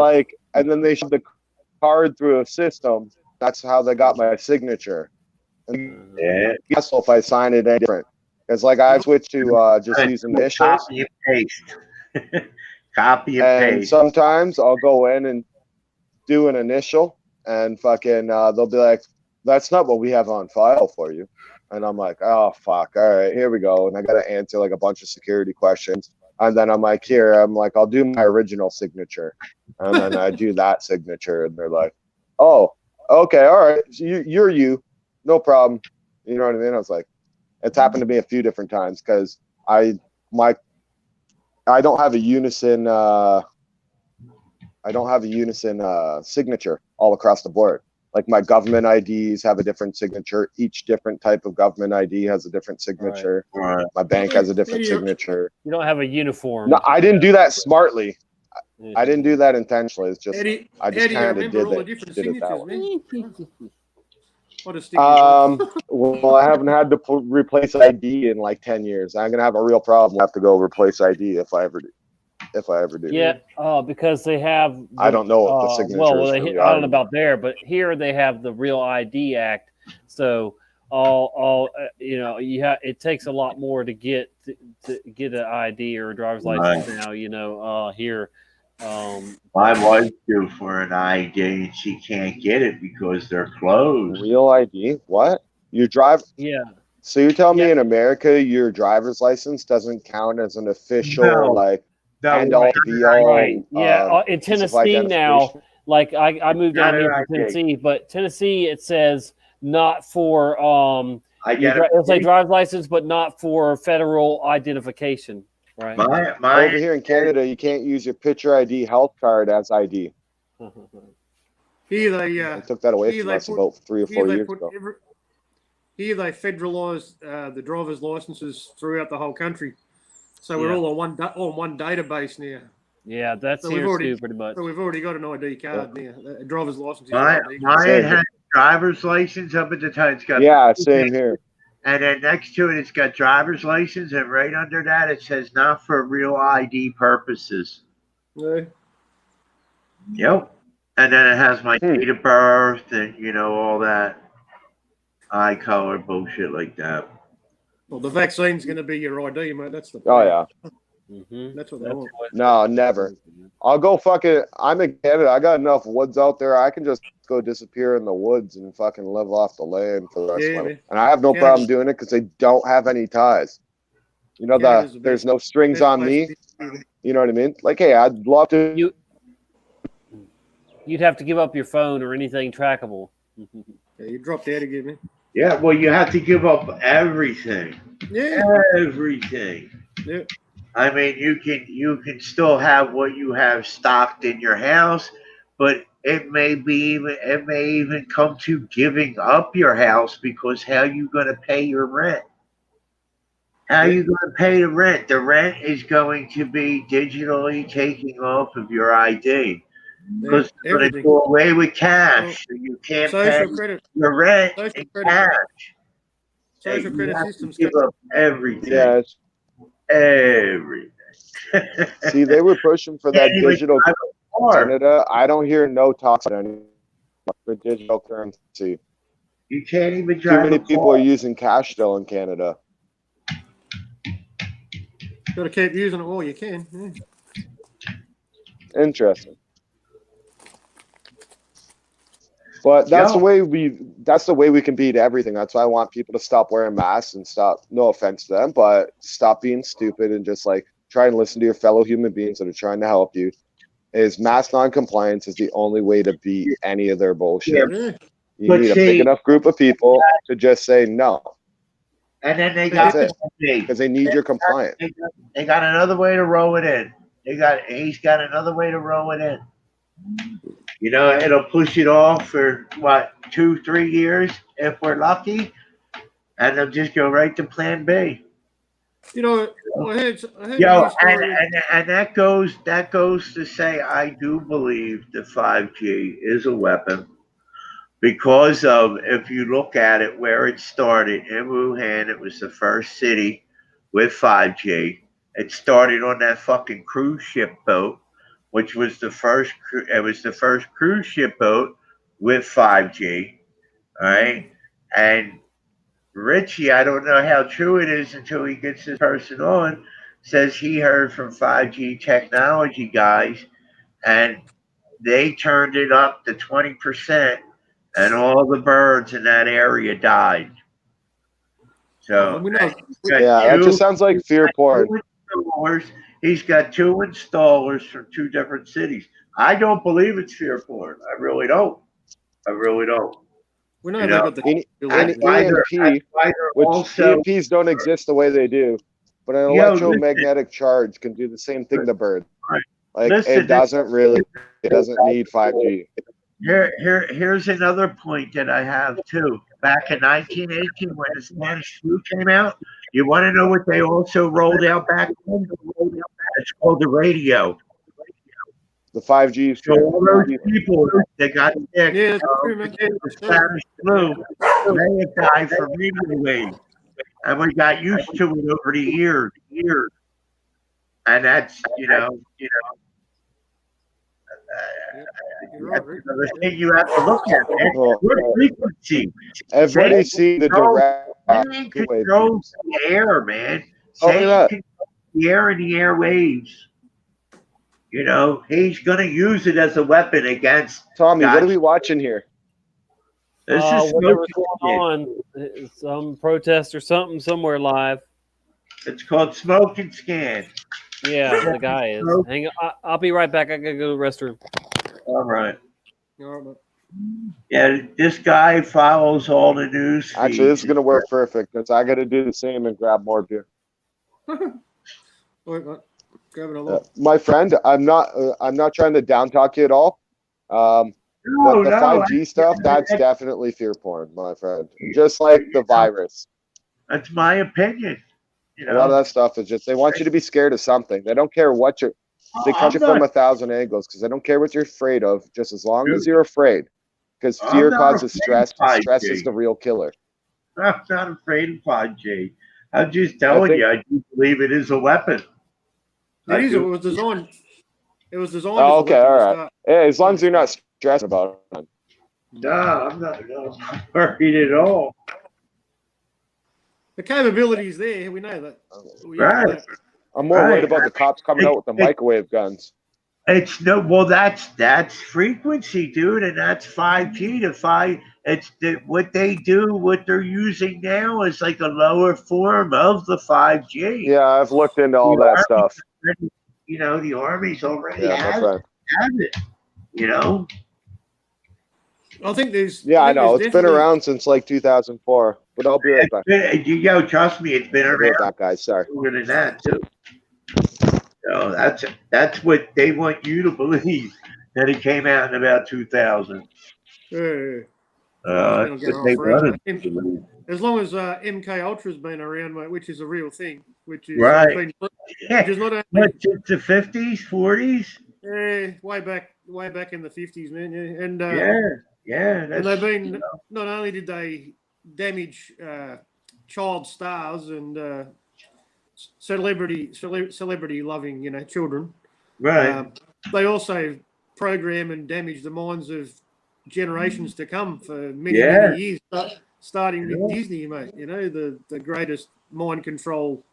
and then they shoved the card through a system. That's how they got my signature. And guess if I sign it any different. It's like I switched to just using initials. Copy and paste. Copy and paste. And sometimes I'll go in and do an initial. And fucking, they'll be like, "That's not what we have on file for you." And I'm like, "Oh fuck! All right, here we go." And I got to answer like a bunch of security questions. And then I'm like, I'll do my original signature. And then I do that signature, and they're like, "Oh, okay, all right, so you're you, no problem." You know what I mean? I was like, it's happened to me a few different times because I don't have a unison. I don't have a unison signature all across the board. Like my government IDs have a different signature. Each different type of government ID has a different signature. Right. My bank has a different signature. You don't have a uniform. No, I didn't do that smartly. I didn't do that intentionally. It's just Eddie, I just Eddie, I kind of remember did all the it. different Did it that signatures, way. man. What a sticky Well, I haven't had to replace ID in like 10 years. I'm gonna have a real problem. I have to go replace ID if I ever do. Yeah, because they have. I don't know what the signatures really I are don't know anymore. about there, but here they have the Real ID Act. So all it takes a lot more to get an ID or a driver's license Right. now. Here. My wife's due for an ID and she can't get it because they're closed. Real ID? What? You drive? Yeah. So you're telling me in America your driver's license doesn't count as an official No. end all be all Right. Yeah. In piece of Tennessee now, identification? like I moved Not down an here from ID. Tennessee, but Tennessee it says not for it'll say Identification? driver's license, but not for federal identification. Right. Over here in Canada, you can't use your picture ID health card as ID. Here They took that away from us about 3 or 4 years ago. Here they federalised the driver's licenses throughout the whole country, so we're all on one database now. Yeah, that's So here already, too, pretty much. So we've already got an ID card now. A driver's license is Mine an ID card. has driver's license up at the top. It's got same here. And then next to it, it's got driver's license, and right under that, it says not for real ID purposes. Yeah. Yep. And then it has my date of birth and all that eye color bullshit like that. Well, the vaccine's going to be your ID, mate. That's the Oh plan. yeah. That's what they want. No, never. I'll go fucking. I'm in Canada. I got enough woods out there. I can just go disappear in the woods and fucking live off the land for the rest of my life. And I have no problem doing it because they don't have any ties. There's no strings on me. You know what I mean? Like, hey, I'd love to. You'd have to give up your phone or anything trackable. Yeah, you dropped out again, man. Yeah, well, you have to give up everything. Yeah. Everything. Yeah. I mean, you can still have what you have stocked in your house, but it may even come to giving up your house because how you going to pay your rent? How you going to pay the rent? The rent is going to be digitally taking off of your ID because it's going to go away with cash. So you can't pay your rent in cash. Social credit systems give up everything. Yes. Everything. See, they were pushing for that digital Canada. I don't hear no talks anymore for digital currency. You can't even drive. Too many people are using cash still in Canada. Got to keep using it while you can. Yeah. Interesting. But that's the way we can beat everything. That's why I want people to stop wearing masks and stop, no offense to them, but stop being stupid and just like try and listen to your fellow human beings that are trying to help you. Is mask non-compliance is the only way to beat any of their bullshit. Yeah. You need a big enough group of people to just say no. And then they got because they need your compliance. They got another way to roll it in. He's got another way to roll it in. It'll push it off for 2-3 years if we're lucky, and they'll just go right to Plan B. I heard and that goes to say I do believe the 5G is a weapon because of if you look at it where it started in Wuhan, it was the first city with 5G. It started on that fucking cruise ship boat, which was the first. It was the first cruise ship boat with 5G. All right, and Richie, I don't know how true it is until he gets this person on, says he heard from 5G technology guys, and they turned it up to 20%, and all the birds in that area died. So that just sounds like fear porn. He's got 2 installers from 2 different cities. I don't believe it's fear porn. I really don't. We know they got the EMP, which EMPs don't exist the way they do, but an electromagnetic charge can do the same thing to birds. Like it doesn't need 5G. Here's another point that I have too. Back in 1918, when the Spanish flu came out, you want to know what they also rolled out back then? It's called the radio. The 5G. So all those people that got sick the Spanish flu, they have died from radio waves. And we got used to it over the years. And that's, that's another thing you have to look at, man. What frequency? Everybody's seen the direct Satan controls the air, man. Satan controls the air and the airwaves. He's going to use it as a weapon against Tommy, God. what are we watching here? This is whatever's going on, some protest or something somewhere live. It's called Smoke and Scan. Yeah, the guy is. Hang on, I'll be right back. I gotta go to the restroom. All right. Yeah, this guy follows all the news. Actually, this is gonna work perfect because I got to do the same and grab more beer. My friend, I'm not trying to down talk you at all. But the 5G stuff, that's definitely fear porn, my friend. Just like the virus. That's my opinion. A lot of that stuff is just they want you to be scared of something. They don't care what you're. They cut you from 1,000 angles because they don't care what you're afraid of, just as long as you're afraid. Because fear causes stress. Stress is the real killer. I'm not afraid of 5G. I'm just telling you, I do believe it is a weapon. It is. It was designed. It was designed. Oh, okay, all right. Yeah, as long as you're not stressed about it. No, I'm not worried at all. The capability is there. We know that. Right. I'm more worried about the cops coming out with the microwave guns. That's frequency, dude, and that's 5G. What they do, what they're using now is like a lower form of the 5G. Yeah, I've looked into all that stuff. The Army's already have it. I think there's. Yeah, I know. It's been around since like 2004. But I'll be right back. Trust me, it's been around. Right back, guys. Sorry. Longer than that too. So that's what they want you to believe, that it came out in about 2000. Yeah. That's what they wanted to believe. As long as MK Ultra's been around, mate, which is a real thing, which is right. Which is not only the 50s, 40s. Yeah, way back in the 50s, man. Yeah, and and they've been not only did they damage child stars and celebrity loving children, right? They also program and damage the minds of generations to come for many years, starting with Disney, mate. The greatest mind control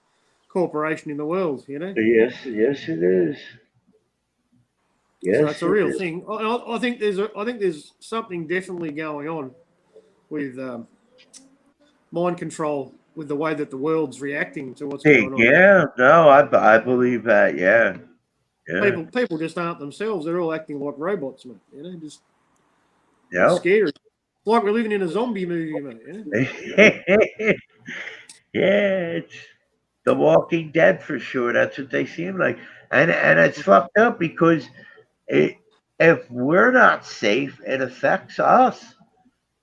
corporation in the world. Yes, it is. Yes, so it's a real thing. I think there's something definitely going on with mind control, with the way that the world's reacting to what's going on. Yeah, no, I believe that. Yeah. People just aren't themselves. They're all acting like robots, mate. Just scary. It's like we're living in a zombie movie, mate. It's The Walking Dead for sure. That's what they seem like, and it's fucked up because if we're not safe, it affects us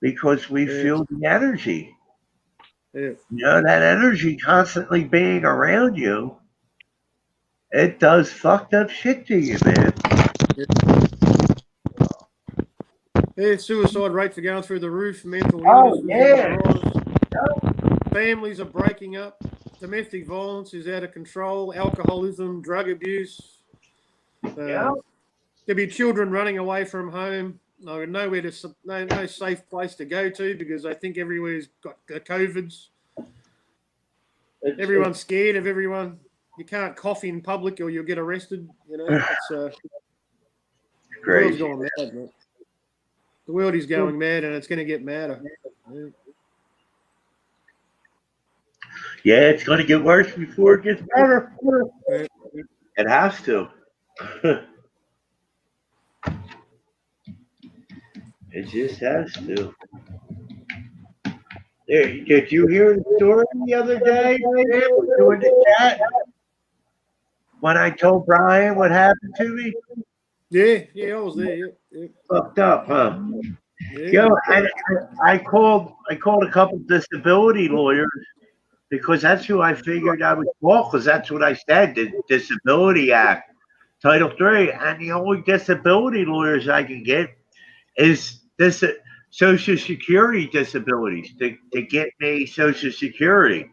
because we feel the energy. Yeah. That energy constantly being around you, it does fucked up shit to you, man. Yeah, suicide rates are going through the roof. Mental illness. Families are breaking up. Domestic violence is out of control. Alcoholism, drug abuse. There'll be children running away from home. No safe place to go to because they think everywhere's got the COVIDs. Everyone's scared of everyone. You can't cough in public or you'll get arrested. It's crazy. The world's going mad, man. The world is going mad, and it's going to get madder. Yeah, it's going to get worse before it gets better. It has to. It just has to. Did you hear the story the other day? Doing the chat when I told Brian what happened to me? Yeah, I was there. Yeah. Fucked up, huh? Yeah. And I called a couple disability lawyers because that's who I figured I would call because that's what I said, the Disability Act. Title III, and the only disability lawyers I can get is this Social Security disabilities to get me Social Security.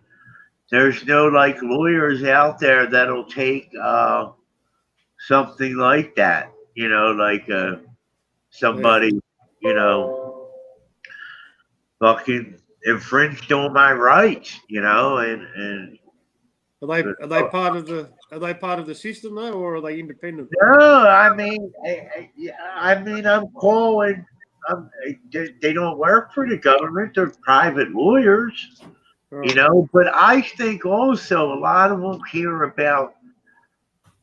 There's no like lawyers out there that'll take something like that, like somebody, fucking infringed on my rights, and Are they part of the system though, or are they independent? no, I'm calling. They don't work for the government; they're private lawyers, But I think also a lot of them hear about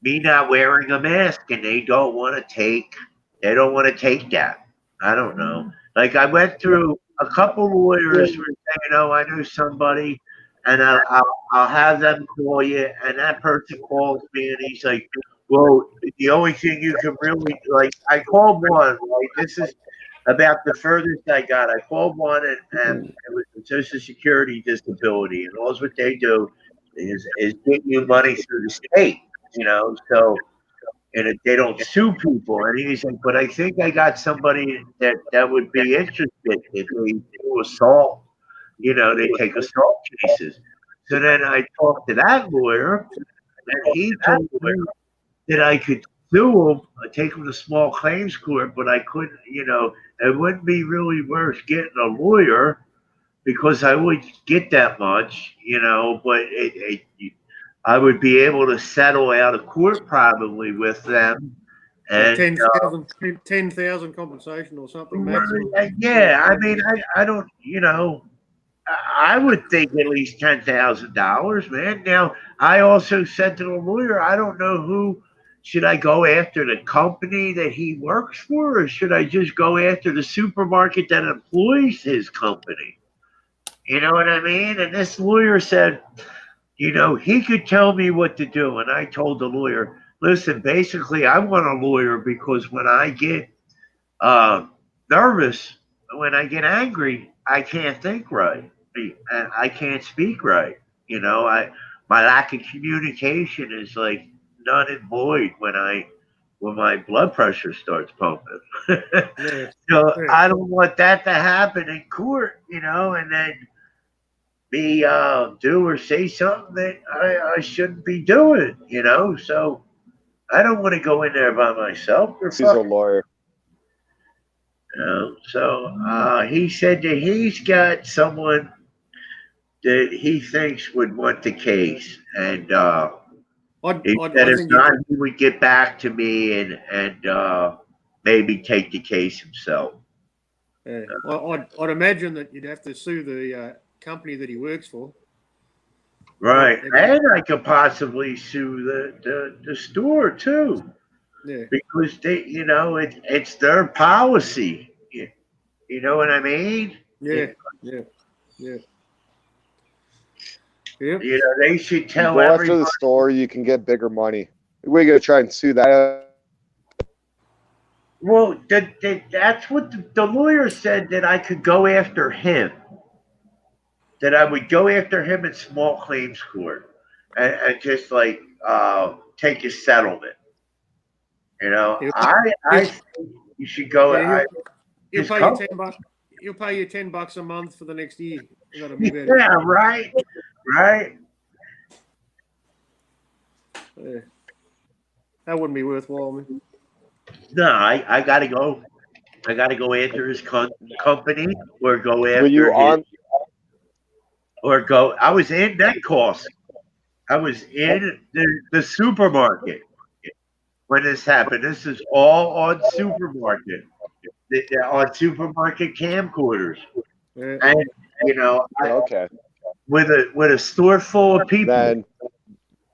me not wearing a mask, and they don't want to take. They don't want to take that. I don't know. Like I went through a couple lawyers were saying, "Oh, I know somebody," and I'll have them call you, and that person calls me, and he's like, "Well, the only thing you can really like." I called one. Right, this is about the furthest I got. I called one, and it was a Social Security disability, and all what they do is get you money through the state, So they don't sue people. And he's like, but I think I got somebody that would be interested if they do assault. They take assault cases. So then I talked to that lawyer, and he told me that I could sue him, take him to small claims court, but I couldn't. It wouldn't be really worth getting a lawyer because I would get that much. But I would be able to settle out of court probably with them. And 10,000 compensation or something maximum. Yeah, I don't, I would think at least $10,000, man. Now, I also said to the lawyer, I don't know who. Should I go after the company that he works for, or should I just go after the supermarket that employs his company? You know what I mean? And this lawyer said, he could tell me what to do. And I told the lawyer, listen, basically, I want a lawyer because when I get nervous, when I get angry, I can't think right. And I can't speak right. My lack of communication is like none and void when my blood pressure starts pumping. So I don't want that to happen in court, and then me do or say something that I shouldn't be doing, So I don't want to go in there by myself. He's a lawyer. So he said that he's got someone that he thinks would want the case, and he said if not, he would get back to me and maybe take the case himself. Yeah. I'd imagine that you'd have to sue the company that he works for. Right, and I could possibly sue the store too. Yeah. Because it's their policy. You know what I mean? Yeah. Yep. They should tell go everybody. After the store, you can get bigger money. We're gonna try and sue that. Well, that's what the lawyer said, that I could go after him. That I would go after him in small claims court and just like take a settlement. I think you should go. He'll pay you $10. He'll pay you $10 a month for the next year. That'll be better. Yeah, right. Yeah. That wouldn't be worthwhile, man. No, I gotta go. I gotta go after his company, or go after or go. I was in that cost. I was in the supermarket when this happened. This is all on supermarket. On supermarket camcorders, and with a store full of people.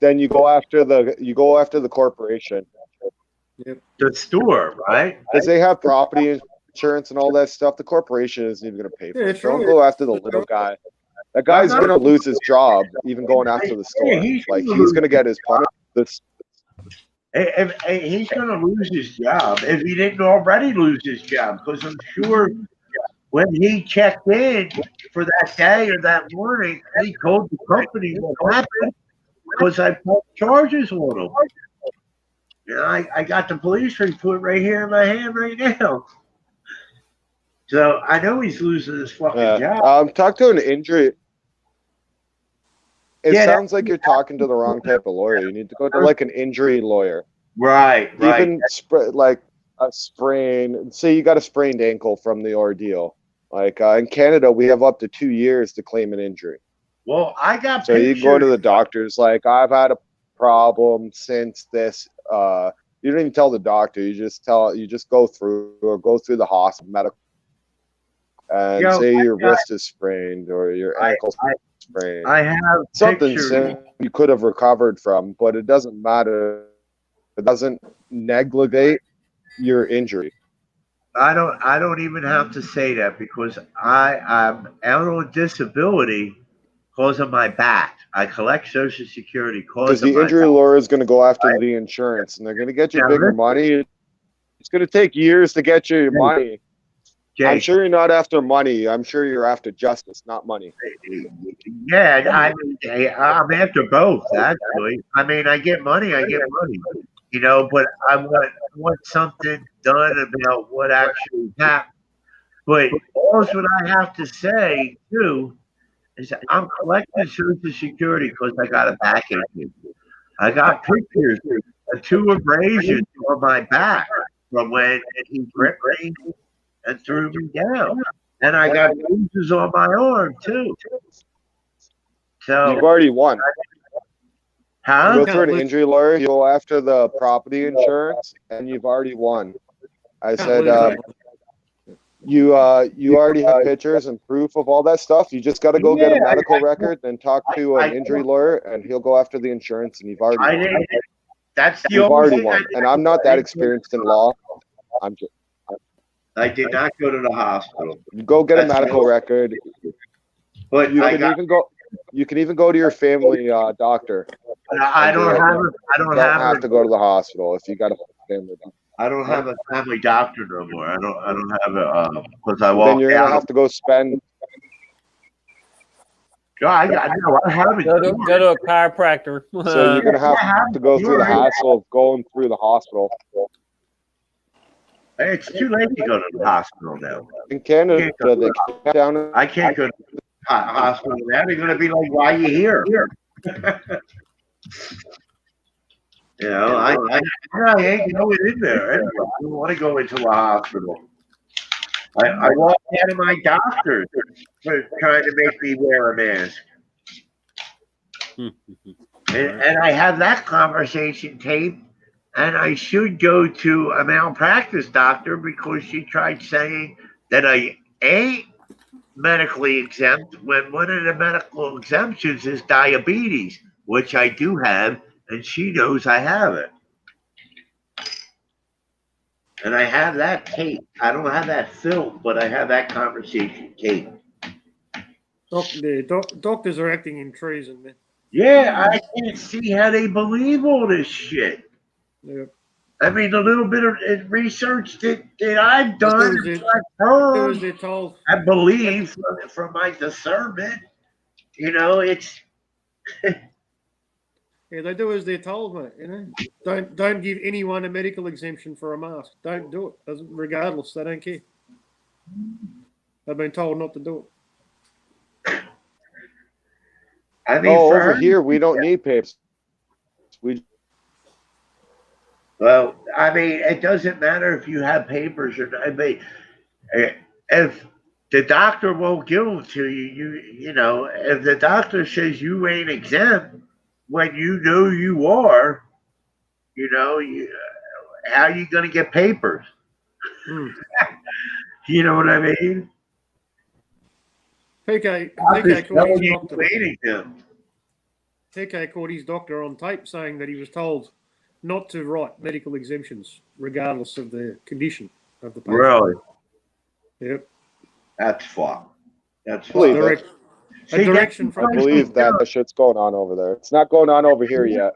Then you go after the corporation. Yep. The store, right? Because they have property insurance and all that stuff. The corporation isn't even going to pay for it. Don't go after the little guy. That guy's going to lose his job, even going after the store. He's going to get his punishment. He's going to lose his job if he didn't already lose his job. Because I'm sure when he checked in for that day or that morning, he told the company what happened because I put charges on him. You know, I got the police report right here in my hand right now. So I know he's losing his fucking job. Talk to an injury. It Yeah, sounds like you're talking to the wrong type of lawyer. You need to go to like an injury lawyer. Right. Even like a sprain. Say you got a sprained ankle from the ordeal. Like in Canada, we have up to 2 years to claim an injury. Well, I got So you pictures. can go to the doctors. Like I've had a problem since this. You don't even tell the doctor. You just go through the hospital medical and say your wrist is sprained or your ankle's sprained. I have something pictures. simple you could have recovered from, but it doesn't matter. It doesn't negligate your injury. I don't even have to say that because I'm out on disability because of my back. I collect Social Security Because because of the my injury back. lawyer is going to go after the insurance, and they're going to get you Now, bigger listen. money. It's going to take years to get you your money. I'm Jake. sure you're not after money. I'm sure you're after justice, not money. Yeah, I'm after both actually. I mean, I get money, you know, but I want something done about what actually happened. But also, what I have to say too is that I'm collecting Social Security because I got a back issue. I got pictures of 2 abrasions on my back from when he gripped me and threw me down. And I got bruises on my arm too. So You've already won. Huh? You go through an injury lawyer, you go after the property insurance, and you've already won. I said, you already have pictures and proof of all that stuff. You just got to go get a medical record and talk to an injury lawyer, and he'll go after the insurance, and you've already won. That's the You've only already thing won. And I'm not that experienced in law. I did not go to the hospital. You go get a That's medical the- record. But you I can got- even go. You can even go to your family doctor. I don't have a- I don't You have a- to go to the hospital if you got a family doctor. I don't have a family doctor no more. I don't have a because I Then walked you're gonna out. have to go spend. No, I haven't. Go to a chiropractor. So you're gonna have to go through the hassle of going through the hospital. It's too late to go to the hospital now. In Canada, they cut down. I can't go to the hospital now. They're going to be like, "Why are you here?" You know, I ain't going in there anyway. I don't want to go into a hospital. I walked out of my doctor for trying to make me wear a mask. And I have that conversation taped, and I should go to a malpractice doctor because she tried saying that I ain't medically exempt when one of the medical exemptions is diabetes, which I do have, and she knows I have it. And I have that tape. I don't have that film, but I have that conversation tape. Doctors are acting in treason, man. Yeah, I can't see how they believe all this shit. Yeah. I mean, the little bit of research that I've done, They're told. I believe from my discernment, you know, it's. Yeah, they do as they're told, mate. You know, don't give anyone a medical exemption for a mask. Don't do it. Regardless, they don't care. They've been told not to do it. I mean, over here we don't need papers. Well, I mean, it doesn't matter if you have papers or not. I mean, if the doctor won't give them to you, you know, if the doctor says you ain't exempt when you know you are, you know, how are you going to get papers? You know what I mean? PK caught his doctor on tape saying that he was told not to write medical exemptions, regardless of the condition of the patient. Really? Yep. That's fucked. That's fucked. A direction from. I believe that the shit's going on over there. It's not going on over here yet.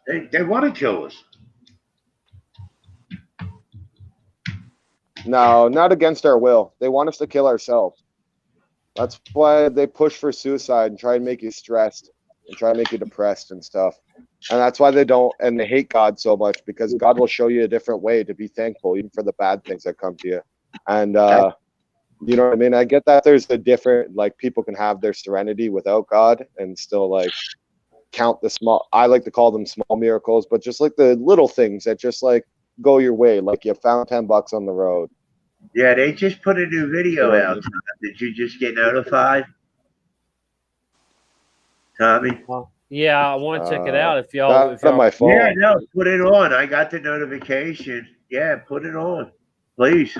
They want to kill us. No, not against our will. They want us to kill ourselves. That's why they push for suicide and try and make you stressed. and try to make you depressed and stuff. And that's why they hate God so much, because God will show you a different way to be thankful, even for the bad things that come to you. And you know what I mean? I get that there's a different, like, people can have their serenity without God and still like count the small, I like to call them small miracles, but just like the little things that just like go your way, like you found $10 on the road. Yeah, they just put a new video out. Did you just get notified, Tommy? Yeah, I want to check it out. If y'all, Not on my phone. Yeah, no, put it on. I got the notification. Yeah, put it on, please.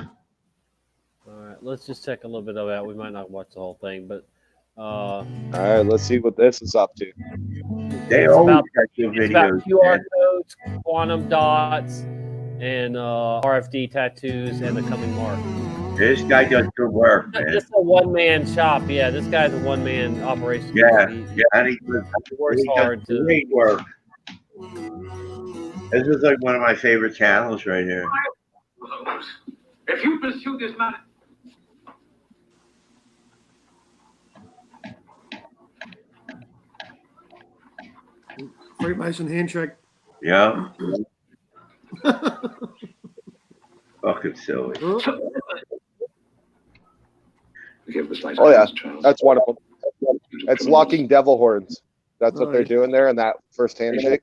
All right, let's just check a little bit of that. We might not watch the whole thing, but all right, let's see what this is up to. They it's always about, got your it's about videos. QR codes, quantum dots, and RFD tattoos, and the coming mark. This guy does good work, man. This is a one-man shop. Yeah, this guy's a one-man operation. Yeah, He and he works hard does to. great work. This is like one of my favorite channels right here. If you pursue this matter, Freemason handshake. Yeah. Fucking silly. Oh yeah, that's wonderful. It's locking devil horns. That's what they're doing there in that first handshake.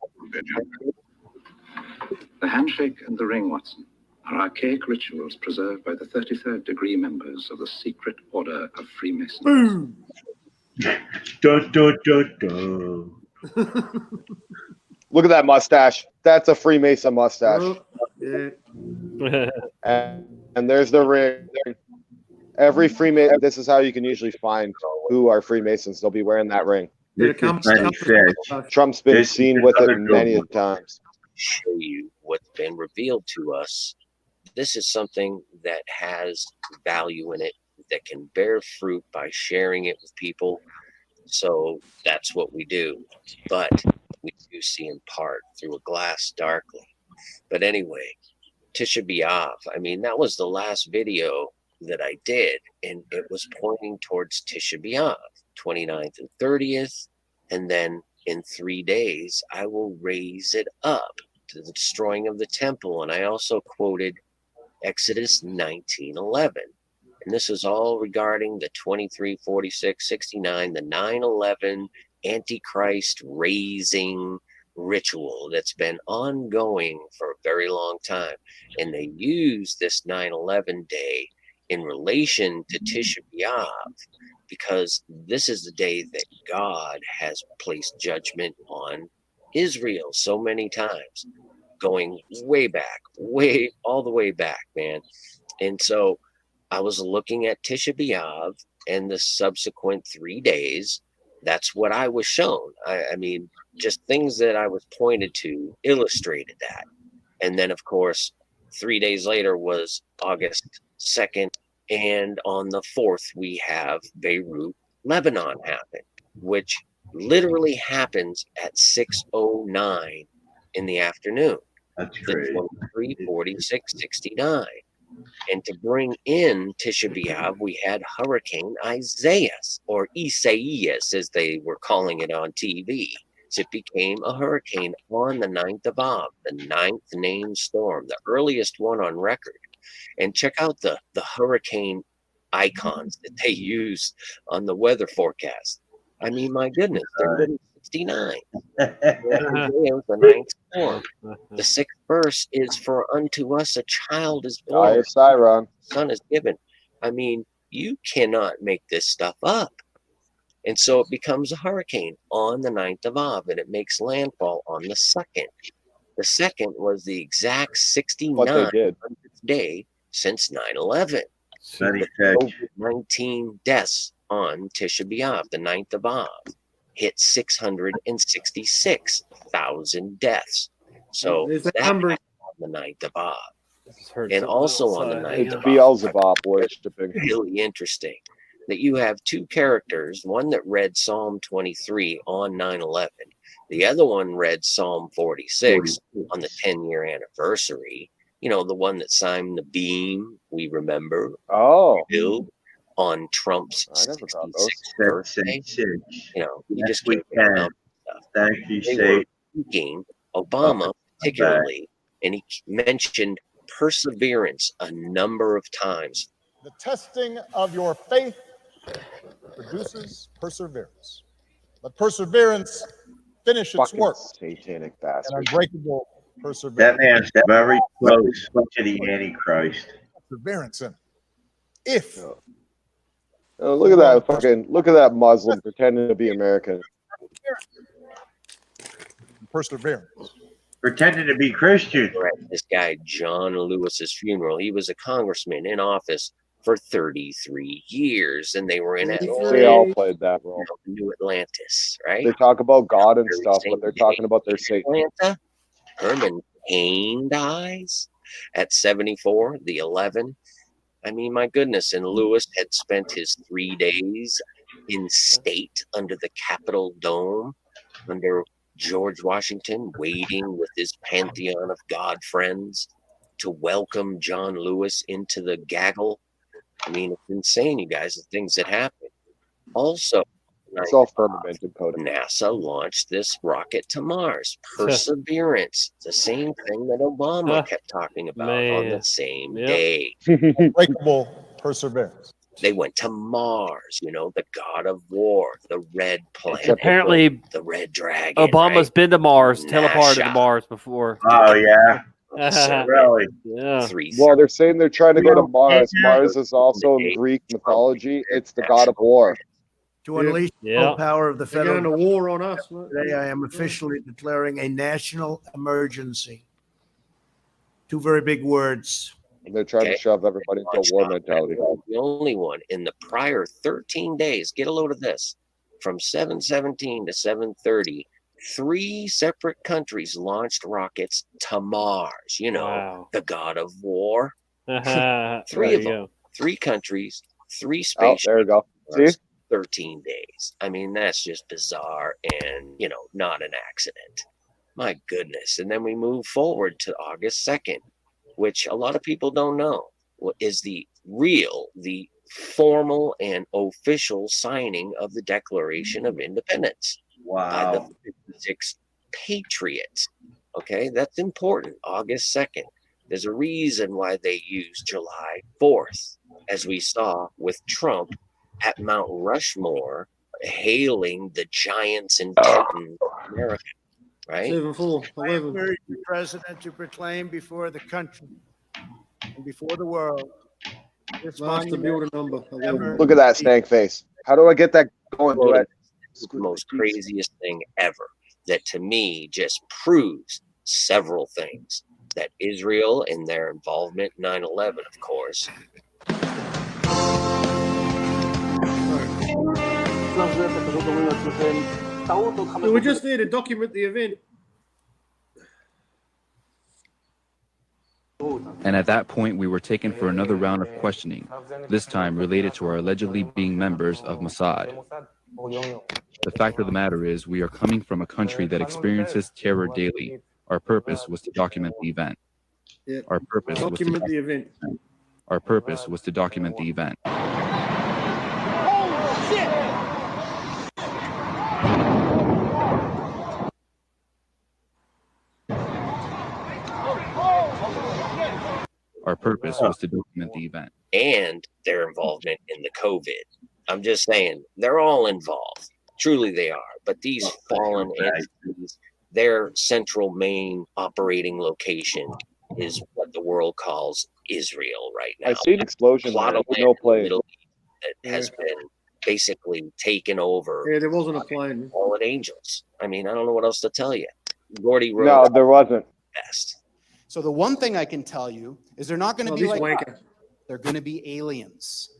The handshake and the ring, Watson, are archaic rituals preserved by the 33rd degree members of the Secret Order of Freemasons. Boom! Dun, dun, dun, dun. Look at that mustache. That's a Freemason mustache. Yeah. And there's the ring. Every Freemason, this is how you can usually find who are Freemasons. They'll be wearing that ring. Trump's been seen with it many times. Show you what's been revealed to us. This is something that has value in it, that can bear fruit by sharing it with people. So that's what we do. But we do see in part through a glass darkly. But anyway, Tisha B'Av, I mean, that was the last video that I did, and it was pointing towards Tisha B'Av, 29th and 30th, and then in 3 days, I will raise it up to the destroying of the temple. And I also quoted Exodus 19:11. And this is all regarding the 23, 46, 69, the 9/11 Antichrist raising ritual that's been ongoing for a very long time. And they use this 9/11 day in relation to Tisha B'Av, because this is the day that God has placed judgment on Israel so many times, going way back, all the way back, man. And so I was looking at Tisha B'Av and the subsequent 3 days. That's what I was shown. I mean, just things that I was pointed to illustrated that. And then, of course, 3 days later was August 2nd. And on the 4th, we have Beirut, Lebanon happen, which literally happens at 6:09 in the afternoon. That's crazy. 23:46:69. And to bring in Tisha B'Av, we had Hurricane Isaias, or Isaias, as they were calling it on TV. So it became a hurricane on the 9th of Av, the 9th named storm, the earliest one on record. And check out the hurricane icons that they used on the weather forecast. I mean, my goodness, they're written 69. The 9th storm. The 6th verse is, for unto us a child is born, son is given. I mean, you cannot make this stuff up. And so it becomes a hurricane on the 9th of Av, and it makes landfall on the 2nd. The 2nd was the exact 69th day since 9/11. 19 deaths on Tisha B'Av, the 9th of Av, hit 666,000 deaths. So that happened on the 9th of Av. And also on the 9th of Av, Beelzebub worshiping. really interesting that you have two characters, one that read Psalm 23 on 9/11, the other one read Psalm 46 on the 10-year anniversary. You know, the one that signed the beam, we remember. Bill on Trump's 66th birthday. You know, you just can't get enough stuff. Thank you, They Sage. were speaking, Obama particularly, and he mentioned perseverance a number of times. The testing of your faith produces perseverance. Let perseverance finish its Fucking work. satanic An bastard. unbreakable That perseverance. man's very close to the Antichrist. Perseverance in it. If Oh, look at that fucking, look at that Muslim pretending to be American. perseverance. Pretending to be Christian. We're at this guy John Lewis's funeral. He was a congressman in office for 33 years, and they were in They all played that role. New Atlantis, right? They talk about God and Very stuff, same but they're day talking about their in Satan. Atlanta, Herman Cain dies at 74, the 11. I mean, my goodness. And Lewis had spent his 3 days in state under the Capitol Dome, under George Washington, waiting with his pantheon of God friends to welcome John Lewis into the gaggle. I mean, it's insane, you guys, the things that happen. Also, It's all firmament encoded. NASA launched this rocket to Mars. Perseverance, the same thing that Obama kept talking about on the same day. Unbreakable perseverance. They went to Mars, you know, the god of war, the red planet, Apparently, the red dragon. Obama's right? been to Mars, teleported to NASA. Mars before. Oh, yeah. Really? Yeah. Well, they're saying they're trying to go to Mars. Mars is also in Greek mythology. It's the god of war. To unleash the Yeah. full power of the They're federal going to war on us. mate. Today, I am officially declaring a national emergency. Two very big words. They're trying to shove everybody into a war mentality. The only one in the prior 13 days, get a load of this, from 7/17 to 7/30, 3 separate countries launched rockets to Mars. You know, Wow. the god of war. There 3 you of them, go. 3 countries, 3 Oh, spaceships. there you go. See? 13 days. I mean, that's just bizarre and, you know, not an accident. My goodness. And then we move forward to August 2nd, which a lot of people don't know what is the formal and official signing of the Declaration of Independence by the 56 Patriots. Okay, that's important. August 2nd. There's a reason why they use July 4th, as we saw with Trump at Mount Rushmore hailing the giants and titans of America, right? 7-4, I 11. urge the president to proclaim before the country and before the world this Master monument builder number 11. Look at that stank face. How do I get that going? Do I? It's the most craziest thing ever that to me just proves several things. That Israel and their involvement in 9/11, of course. So we're just there to document the event. And at that point, we were taken for another round of questioning, this time related to our allegedly being members of Mossad. The fact of the matter is, we are coming from a country that experiences terror daily. Our purpose was to document the event. Yeah. Our purpose was to Document the event. Our purpose was to document the event. Our purpose was to document the event. And their involvement in the COVID. I'm just saying, they're all involved. Truly they are. But these fallen entities, their central main operating location is what the world calls Israel right now. I see an explosion. Plot Man. of land No in the plane. Middle East that has been basically taken over. Yeah, there wasn't a plane. Fallen angels. I mean, I don't know what else to tell you. Gordy wrote No, there wasn't. best. So the one thing I can tell you is they're not going to Well, be this like wanker. us. They're going to be aliens.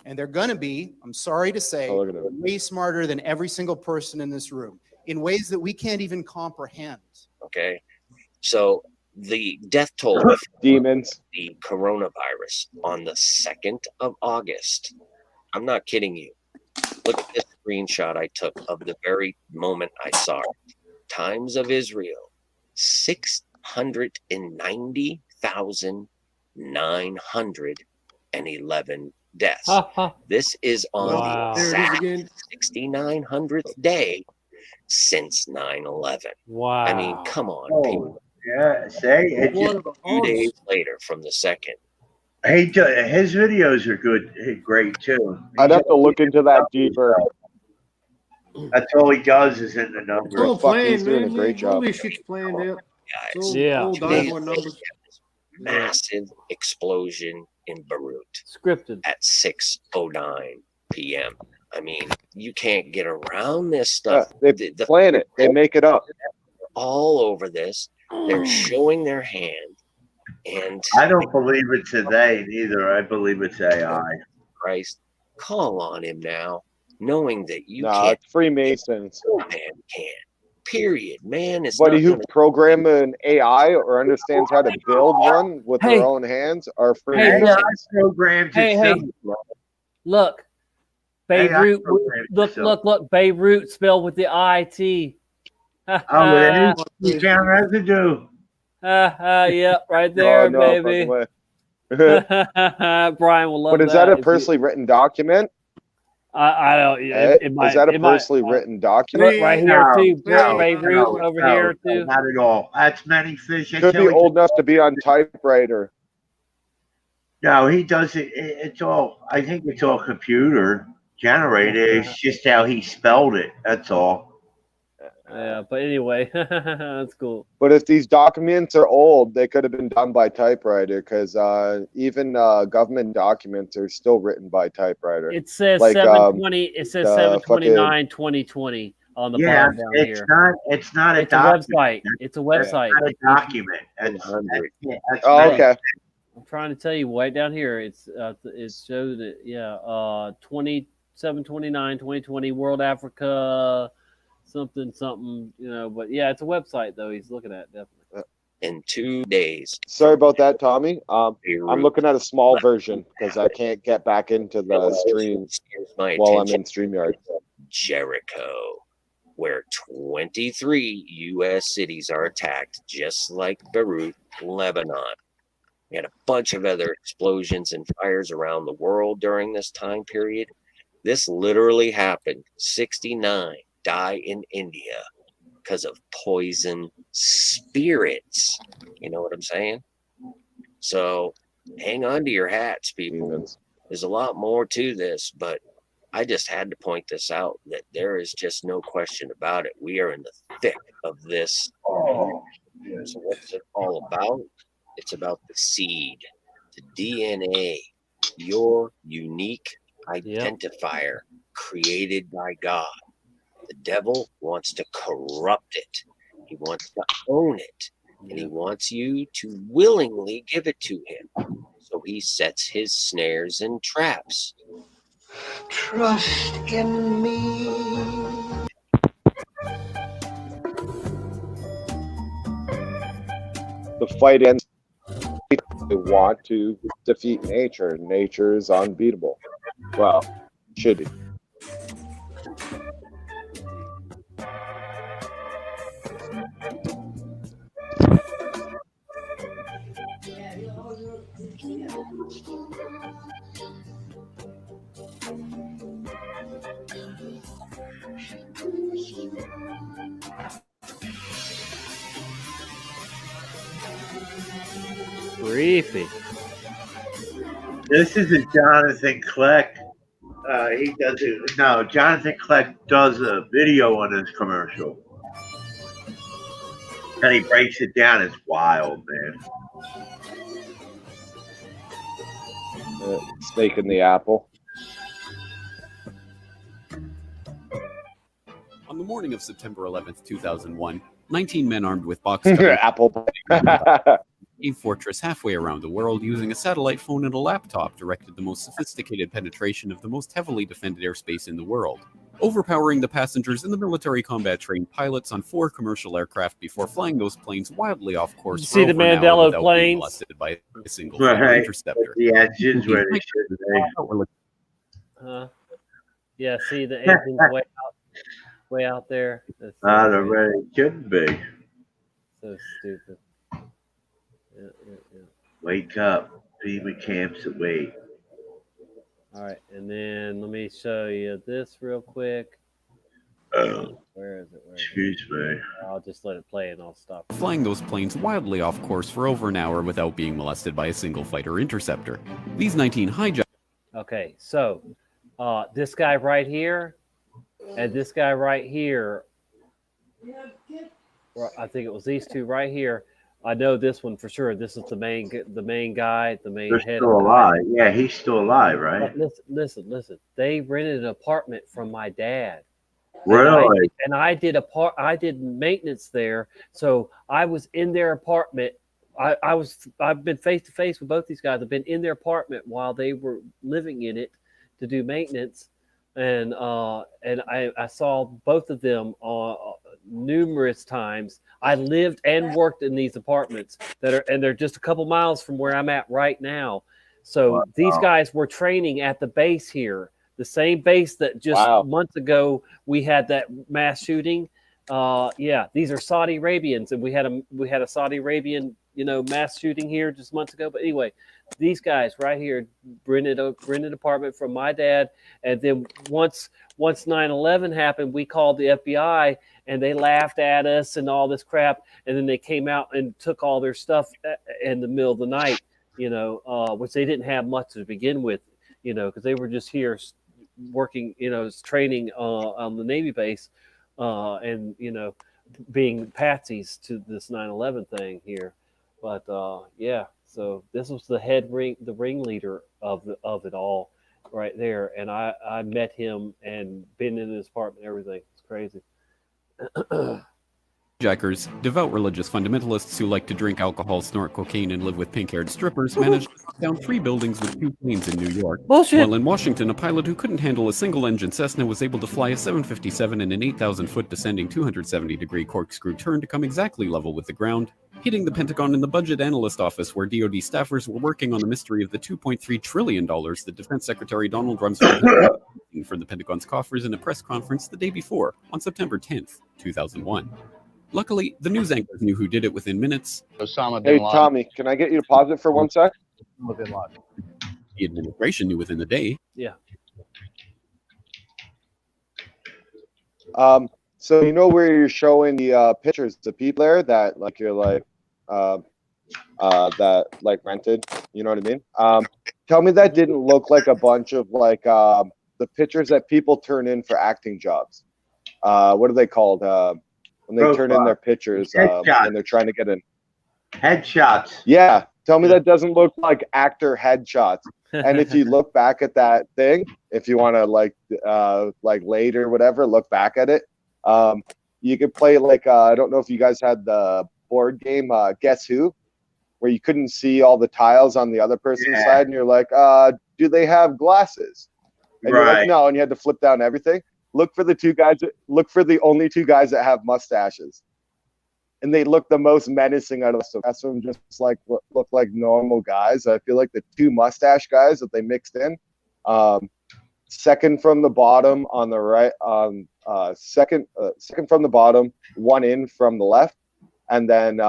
And they're going to be, I'm sorry to say, Oh, look at it. way smarter than every single person in this room in ways that we can't even comprehend. Okay. So the death toll Demons. the coronavirus on the 2nd of August. I'm not kidding you. Look at this screenshot I took of the very moment I saw it. Times of Israel, 690,911 deaths. This is on Wow. the There it is exact again. 6900th day since 9/11. Wow. I mean, come on, Oh, people. yeah. Say it. Just a few days later from the second. His videos are good, great too. I'd have to look into that deeper. That's all he does is in the It's numbers. all planned, He's doing man. a great All job. this shit's planned out. It's all, Yeah. all 2 done days by numbers. Massive explosion in Beirut. Scripted. At 6:09 p.m. I mean, you can't get around this stuff. They plan it. They make it up. All over this. They're showing their hand. And I don't believe it today neither. I believe it's AI. Christ, call on him now, knowing that you No, can't. it's Freemasons. Man can. Period. Man is Buddy not who gonna program an AI or understands how to build one with their own hands are Freemasons. Programmed Hey, look. Beirut. Look. Beirut spelled with the IT. Oh, there you found residue. Yep, right Oh, there, no baby. fucking way. Brian will love But is that a personally written document? I don't. It might. Is that a it might- personally written document? Look right here too. Beirut over here no, too. not at all. That's many fish. Could be old enough to be on typewriter. No, he does it. It's all. I think it's all computer generated. It's just how he spelled it. That's all. Yeah, but anyway, that's cool. But if these documents are old, they could have been done by typewriter because even government documents are still written by typewriter. It says like, 720. It says the 7/29/2020 on the bottom down it's here. not. It's not a It's a document. website. It's a website. It's not a document. That's Oh, okay. I'm trying to tell you right down here. It shows it. Yeah, 27/29/2020 World Africa something. You know, but yeah, it's a website though. He's looking at definitely. in 2 days. Sorry about that, Tommy. I'm looking at a small version because I can't get back into the stream while I'm in StreamYard. Jericho, where 23 U.S. cities are attacked, just like Beirut, Lebanon. We had a bunch of other explosions and fires around the world during this time period. This literally happened. 69 die in India because of poison spirits. You know what I'm saying? So hang on to your hats, people. There's a lot more to this, but I just had to point this out that there is just no question about it. We are in the thick of this. So what's it all about? It's about the seed, the DNA, your unique identifier created by God. The devil wants to corrupt it. He wants to own it. And he wants you to willingly give it to him. So he sets his snares and traps. Trust in me. The fight ends. They want to defeat nature. Nature is unbeatable. Well, should be. Creepy. This is a Jonathan Kleck. He does it. No, Jonathan Kleck does a video on this commercial. And he breaks it down. It's wild, man. Snake in the apple. On the morning of September 11th, 2001, 19 men armed with box cutters Apple. a fortress halfway around the world using a satellite phone and a laptop directed the most sophisticated penetration of the most heavily defended airspace in the world, overpowering the passengers and the military combat trained pilots on 4 commercial aircraft before flying those planes wildly off course. See the for over an hour Mandela without being planes? molested by a single Right. federal interceptor. The engines where they should be. Yeah, see the engine's way out there. That's Not already should be. so stupid. Yeah. Wake up. FEMA camps away. All right, and then let me show you this real quick. Where is it? Excuse me. I'll just let it play and I'll stop. Flying those planes wildly off course for over an hour without being molested by a single fighter interceptor. These 19 hijackers. Okay, so this guy right here and this guy right here, I think it was these two right here. I know this one for sure. This is the main guy, the main They're head still guy. alive. Yeah, he's still alive, right? But listen. They rented an apartment from my dad. Really? And I did maintenance there, so I was in their apartment. I've been face to face with both these guys. I've been in their apartment while they were living in it to do maintenance, and I saw both of them numerous times. I lived and worked in these apartments they're just a couple miles from where I'm at right now. So these guys were training at the base here, the same base that just months ago we had that mass shooting. These are Saudi Arabians, and we had a Saudi Arabian mass shooting here just months ago. But anyway, these guys right here rented an apartment from my dad, and then once 9/11 happened, we called the FBI, and they laughed at us and all this crap, and then they came out and took all their stuff in the middle of the night, which they didn't have much to begin with, because they were just here working, training on the Navy base, and being patsies to this 9/11 thing here. But so this was the ringleader of it all, right there. And I met him and been in his apartment and everything. It's crazy. Jackers, devout religious fundamentalists who like to drink alcohol, snort cocaine, and live with pink-haired strippers managed to knock down 3 buildings with 2 planes in New York. Bullshit. While in Washington, a pilot who couldn't handle a single-engine Cessna was able to fly a 757 in an 8,000-foot descending 270-degree corkscrew turn to come exactly level with the ground, hitting the Pentagon in the budget analyst office where DoD staffers were working on the mystery of the $2.3 trillion that Defense Secretary Donald Rumsfeld had from the Pentagon's coffers in a press conference the day before, on September 10th, 2001. Luckily, the news anchors knew who did it within minutes. Osama bin Laden. Tommy, can I get you to pause it for 1 sec? The administration knew within the day. Yeah. So where you're showing the pictures of people there that that rented, you know what I mean? Tell me that didn't look like a bunch of the pictures that people turn in for acting jobs. What are they called? When they turn in their pictures when they're trying to get in. Headshots. Yeah. Tell me that doesn't look like actor headshots. And if you look back at that thing, if you want to later or whatever, look back at it. You could play I don't know if you guys had the board game Guess Who, where you couldn't see all the tiles on the other person's side, and you're like, do they have glasses? And you're like, no, and you had to flip down everything. Look for the only 2 guys that have mustaches, and they look the most menacing out of the rest of them. Just look like normal guys. I feel like the 2 mustache guys that they mixed in, second from the bottom on the right, second from the bottom, 1 in from the left, and then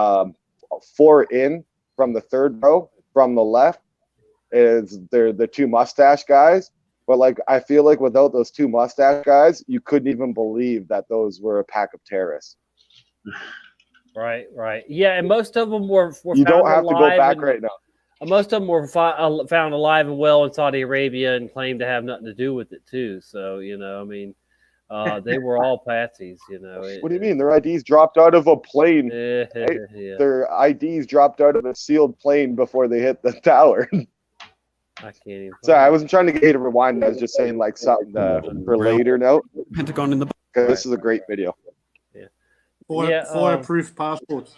4 in from the 3rd row from the left is they're the 2 mustache guys. But I feel like without those 2 mustache guys, you couldn't even believe that those were a pack of terrorists. Right. Yeah, and most of them were you don't have to go back and, right now. Most of them were found alive and well in Saudi Arabia and claimed to have nothing to do with it too. So they were all patsies. What do you mean? Their IDs dropped out of a plane. Yeah. Their IDs dropped out of a sealed plane before they hit the tower. I can't even. Sorry, I wasn't trying to get you to rewind. I was just saying something for later note. Pentagon in the. Because this is a great video. Yeah. Fireproof passports.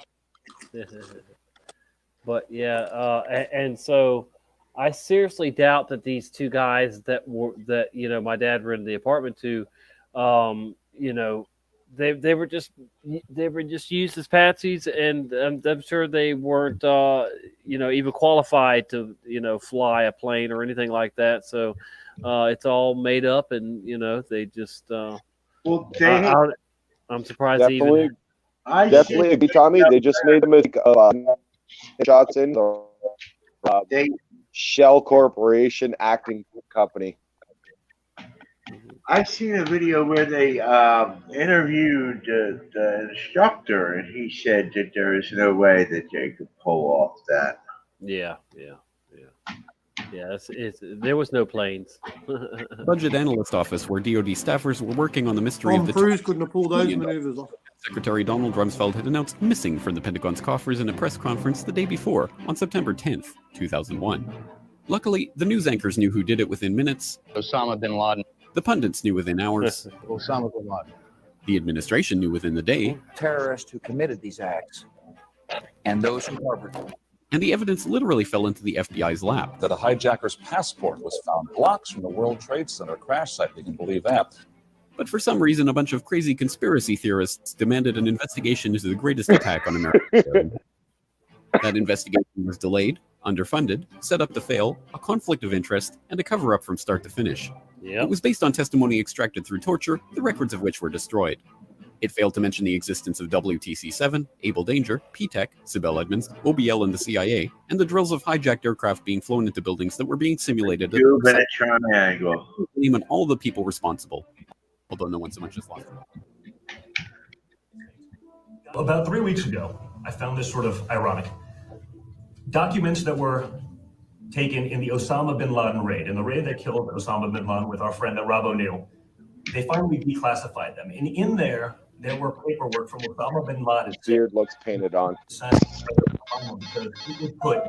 But and so I seriously doubt that these 2 guys that my dad rented the apartment to, they were just used as patsies, and I'm sure they weren't even qualified to fly a plane or anything like that. So it's all made up, and they just I'm surprised definitely agree, Tommy. They just made a mistake of shots in Shell Corporation acting company. I seen a video where they interviewed the instructor, and he said that there is no way that they could pull off that. Yeah. There was no planes. Budget Analyst Office, where DoD staffers were working on the mystery Tom of the Cruise couldn't have pulled those $2 million. maneuvers off. Secretary Donald Rumsfeld had announced missing from the Pentagon's coffers in a press conference the day before, on September 10th, 2001. Luckily, the news anchors knew who did it within minutes. Osama bin Laden. The pundits knew within hours. Osama bin Laden. The administration knew within the day. Terrorists who committed these acts and those who harbored them. And the evidence literally fell into the FBI's lap. That a hijacker's passport was found blocks from the World Trade Center crash site. You can believe that. But for some reason, a bunch of crazy conspiracy theorists demanded an investigation into the greatest attack on America. That investigation was delayed, underfunded, set up to fail, a conflict of interest, and a cover-up from start to finish. Yep. It was based on testimony extracted through torture, the records of which were destroyed. It failed to mention the existence of WTC-7, Able Danger, P-Tech, Sibel Edmonds, OBL and the CIA, and the drills of hijacked aircraft being flown into buildings that were being simulated. Cube and a triangle. Name and all the people responsible, although no one so much as lost. About 3 weeks ago, I found this sort of ironic. Documents that were taken in the Osama bin Laden raid, in the raid that killed Osama bin Laden with our friend Rob O'Neill. They finally declassified them. And in there were paperwork from Osama bin Laden. Beard looks painted on. Because he would put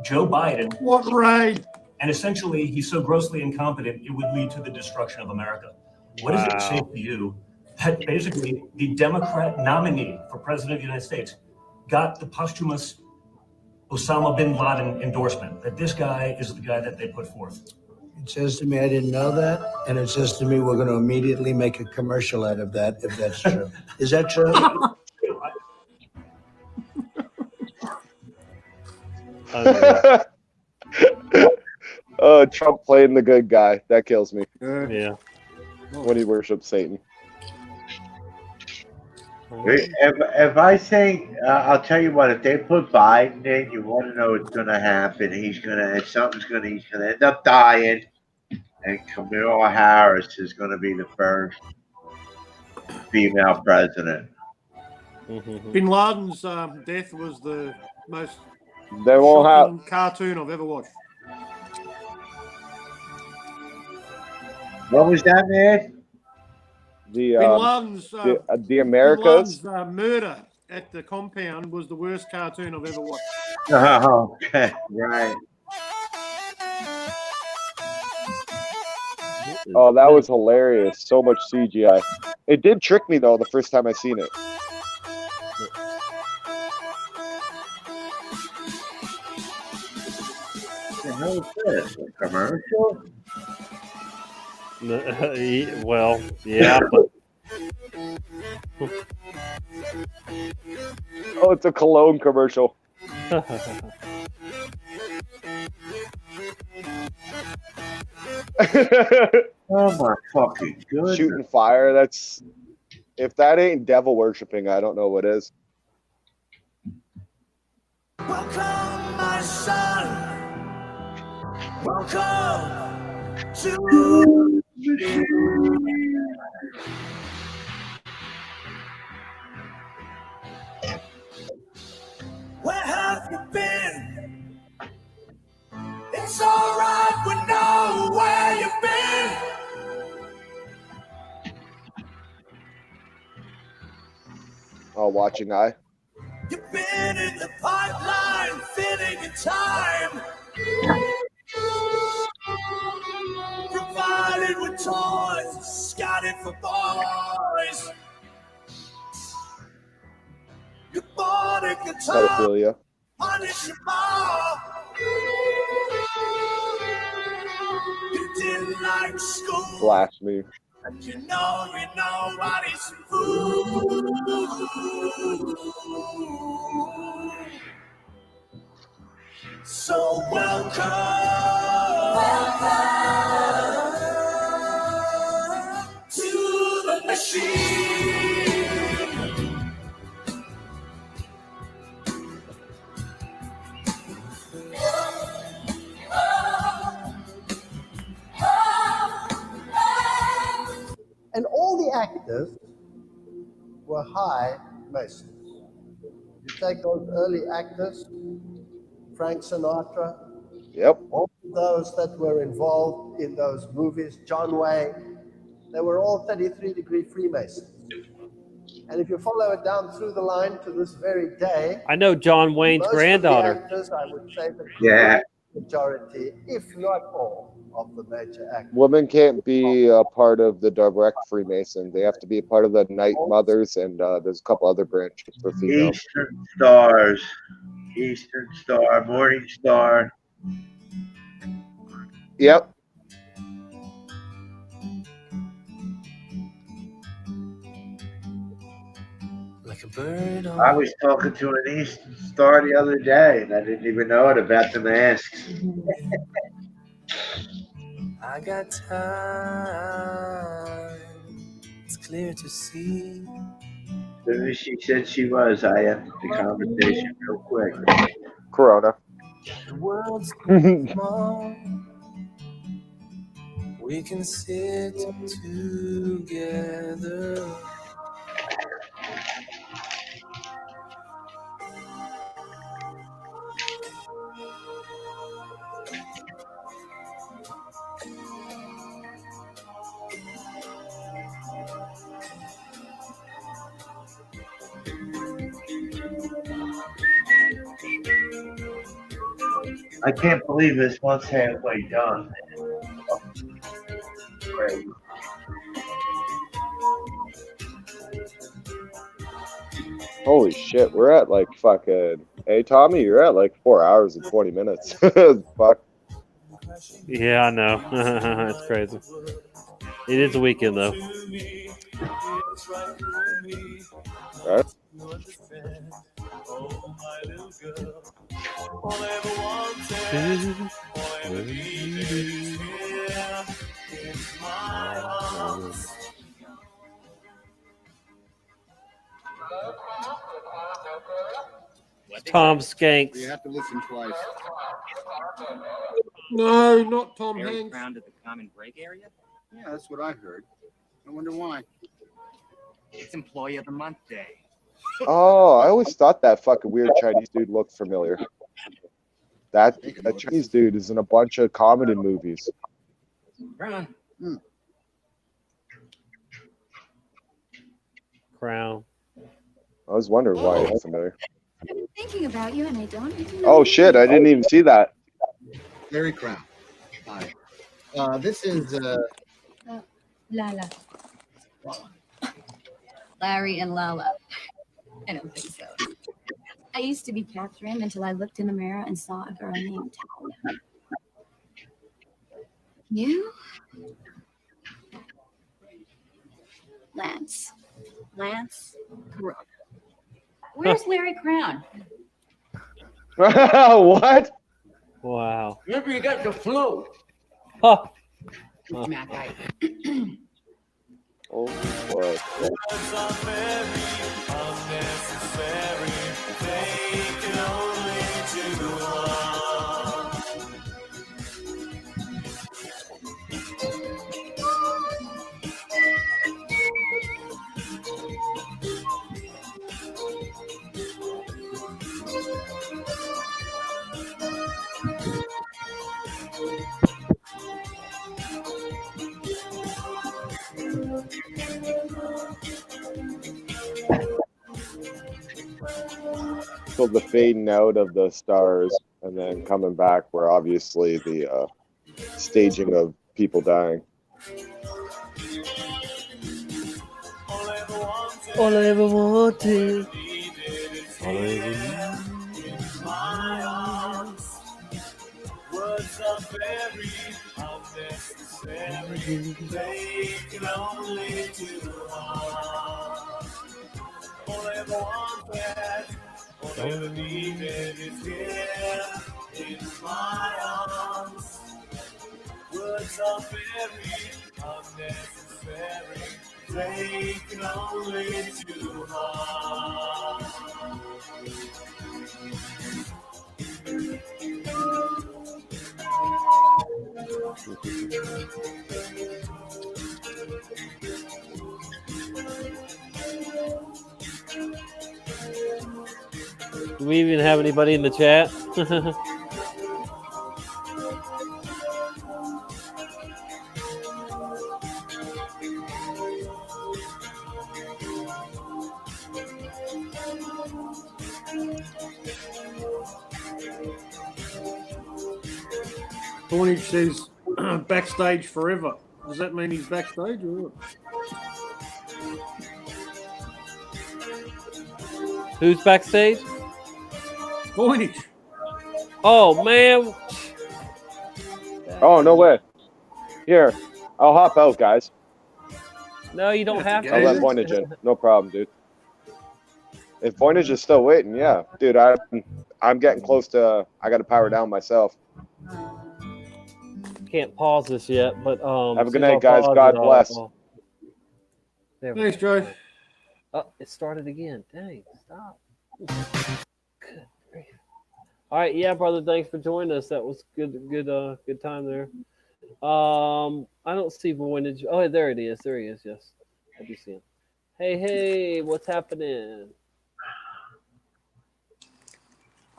Joe Biden. What raid? And essentially, he's so grossly incompetent, it would lead to the destruction of America. What does it say to you that basically the Democrat nominee for president of the United States got the posthumous Osama bin Laden endorsement, that this guy is the guy that they put forth? It says to me, I didn't know that. And it says to me, we're going to immediately make a commercial out of that, if that's true. Is that true? Trump playing the good guy. That kills me. Yeah. When he worships Satan. If I think, I'll tell you what, if they put Biden in, you want to know what's going to happen. He's going to end up dying, and Kamala Harris is going to be the first female president. Bin Laden's death was the most They won't shocking cartoon I've ever watched. What was that, man? The Bin Laden's the Americas. Bin Laden's murder at the compound was the worst cartoon I've ever watched. Oh, okay, right. Oh, that was hilarious. So much CGI. It did trick me though the first time I seen it. The hell is this? A commercial? Well, yeah, but Oh, it's a cologne commercial. Oh my fucking goodness. Shooting fire, that's if that ain't devil worshipping, I don't know what is. Welcome, my son. Welcome to where have you been? It's alright, we know where you've been. Oh, watching eye. You've been in the pipeline, fitting in time. Provided with toys, scouted for boys. You bought a guitar, Pedophilia. punish your mom. You didn't like school, Blasphemy. but you know nobody's fool. So welcome to the machine. And all the actors were high Masons. You take those early actors, Frank Sinatra, Yep. all of those that were involved in those movies, John Wayne, they were all 33-degree Freemasons. And if you follow it down through the line to this very day, I know John Wayne's most granddaughter. of the actors, I would say the Yeah. majority, if not all, of the major actors. Women can't be a part of the direct Freemason. They have to be a part of the Night Mothers, and there's a couple other branches for females. Eastern Stars, Eastern Star, Morning Star. Yep. Like a bird on I was talking to an Eastern Star the other day, and I didn't even know it about the masks. I got time. It's clear to see. As soon as she said she was, I ended the conversation real quick. Corona. The world's small. We can sit together. I can't believe this one's halfway done. Great. Holy shit, we're at like fucking. Hey, Tommy, you're at like 4 hours and 20 minutes. Fuck. Yeah, I know. It's crazy. It is a weekend though. Right? Tom Skanks. You have to listen twice. No, not Tom Very Hanks. proud of the common break area? Yeah, that's what I heard. I wonder why. It's Employee of the Month Day. Oh, I always thought that fucking weird Chinese dude looked familiar. That Chinese dude is in a bunch of comedy movies. Brown. Crown. I was wondering why he was familiar. I've been thinking about you, and I don't even know. Oh shit, I didn't even see that. Larry Crown. Hi. This is Lala. Larry and Lala. I don't think so. I used to be Catherine until I looked in the mirror and saw a girl named Talia. You? Lance. Lance Corona. Where's Larry Crown? What? Wow. Remember, you got the flu. Huh. Mac, I. Oh, what? So the fading out of the stars and then coming back were obviously the staging of people dying. All I ever wanted. All I ever Words are very unnecessary. They can only do harm. All I ever wanted, all I ever needed is here in my arms. Words are very unnecessary. They can only do harm. Do we even have anybody in the chat? Cornish says backstage forever. Does that mean he's backstage or what? Who's backstage? Cornish. Oh man. Oh, no way. Here, I'll hop out, guys. No, you don't have to. I'll let Voynich in. No problem, dude. If Voynich is still waiting, yeah. Dude, I'm getting close to, I got to power down myself. Can't pause this yet, but Have a as good soon as night, I guys. pause God it, bless. There we Thanks, go. Joe. Oh, it started again. Dang, stop. Good grief. All right, yeah, brother. Thanks for joining us. That was good time there. I don't see Voynich. Oh, there it is. There he is. Yes, I do see him. Hey, what's happening?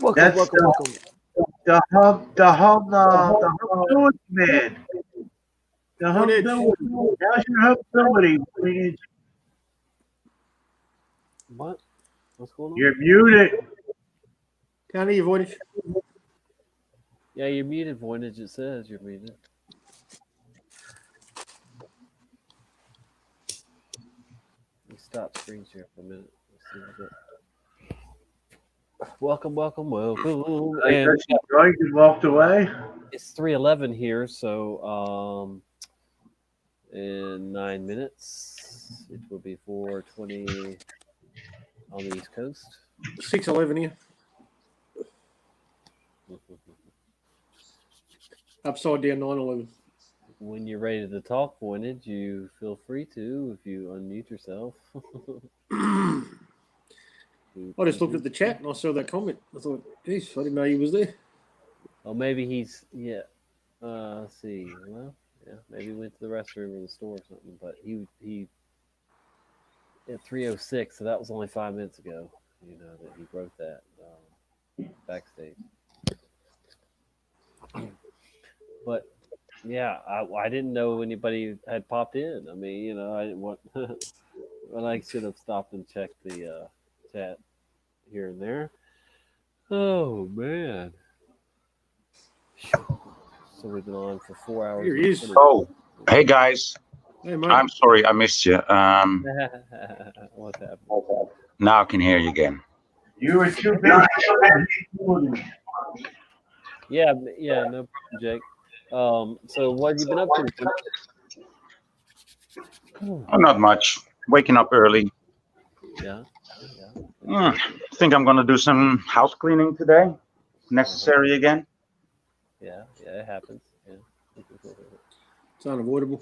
Welcome, That's welcome. the home village man. The home Voynich. village. How's your home village? Voynich? What? What's going on? You're muted. Can't hear you, Voynich. Yeah, you're muted, Voynich. It says you're muted. Let me stop screen share for a minute. Let's see what's up. Welcome. I And guess Joyce walked away. it's 3:11 here, so in 9 minutes it will be 4:20 on the East Coast. 6:11 here. Upside down 9:11. When you're ready to talk, Voynich, you feel free to if you unmute yourself. I just looked at the chat and I saw that comment. I thought, geez, I didn't know he was there. Oh, maybe he's let's see. Well, yeah, maybe he went to the restroom or the store or something. But he at 3:06, so that was only 5 minutes ago. You know that he wrote that backstage. But yeah, I didn't know anybody had popped in. I mean, you know, I didn't want. Well, I should have stopped and checked the chat here and there. Oh man. So we've been on for 4 hours. Here he is. Oh, hey guys. Hey, mate. I'm sorry I missed you. What's happening? Now I can hear you again. You were too busy. Yeah, no problem, Jake. So what have you been up to? Oh, not much. Waking up early. Yeah. Think I'm gonna do some house cleaning today. Necessary again. Yeah, it happens. Yeah. It's unavoidable.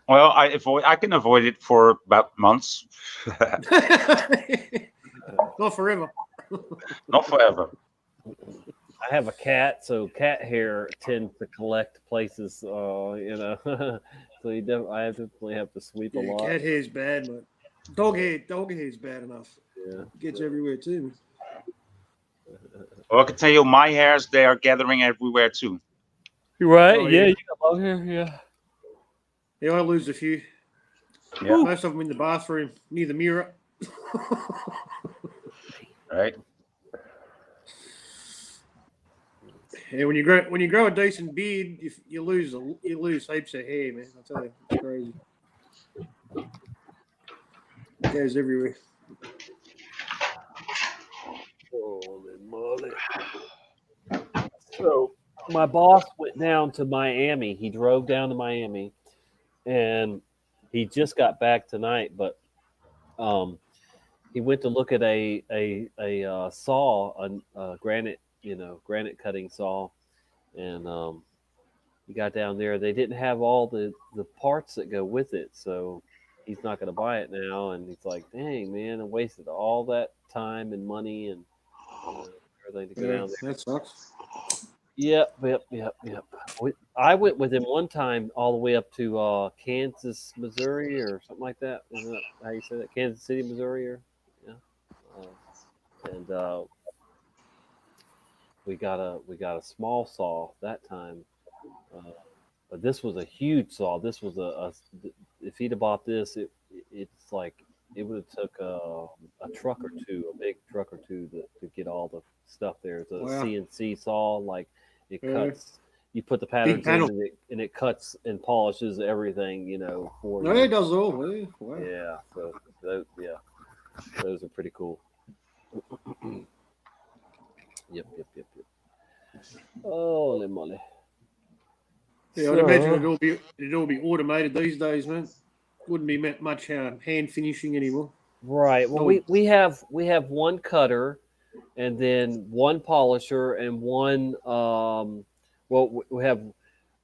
Well, I can avoid it for about months. Not forever. Not forever. I have a cat, so cat hair tends to collect places. You know, so I definitely have to sweep a lot. Cat hair's bad, mate. Dog hair's bad enough. Yeah. It gets everywhere too. Well, I can tell you, my hairs, they are gathering everywhere too. You're right. Oh, yeah, yeah. you got long hair. Yeah. Yeah, I lose a few. Yeah. Most of them in the bathroom near the mirror. Right. Yeah, when you grow a decent beard, you lose heaps of hair, man. I tell you, it's crazy. It goes everywhere. Holy moly! So my boss went down to Miami. He drove down to Miami, and he just got back tonight. But he went to look at a saw, a granite cutting saw, and he got down there. They didn't have all the parts that go with it, so he's not going to buy it now. And he's like, "Dang, man, I wasted all that time and money and everything to go down there." That sucks. Yep. I went with him one time all the way up to Kansas, Missouri, or something like that. Isn't that how you say that? Kansas City, Missouri, or yeah. and we got a small saw that time, uh, but this was a huge saw. This was if he'd have bought this, it's like it would have took a truck or two, a big truck or two to get all the stuff there. It's a Wow. CNC saw, like it Yeah. cuts. You put the Big patterns in, panel. and it cuts and polishes everything, for No, you. it does all. Yeah. Wow. Yeah, so those are pretty cool. Yep. Holy moly! Yeah, I'd imagine So, it'd all be automated these days, man. Wouldn't be much hand finishing anymore. right. Well, No, we have one cutter, and then one polisher, and one. Well, we have.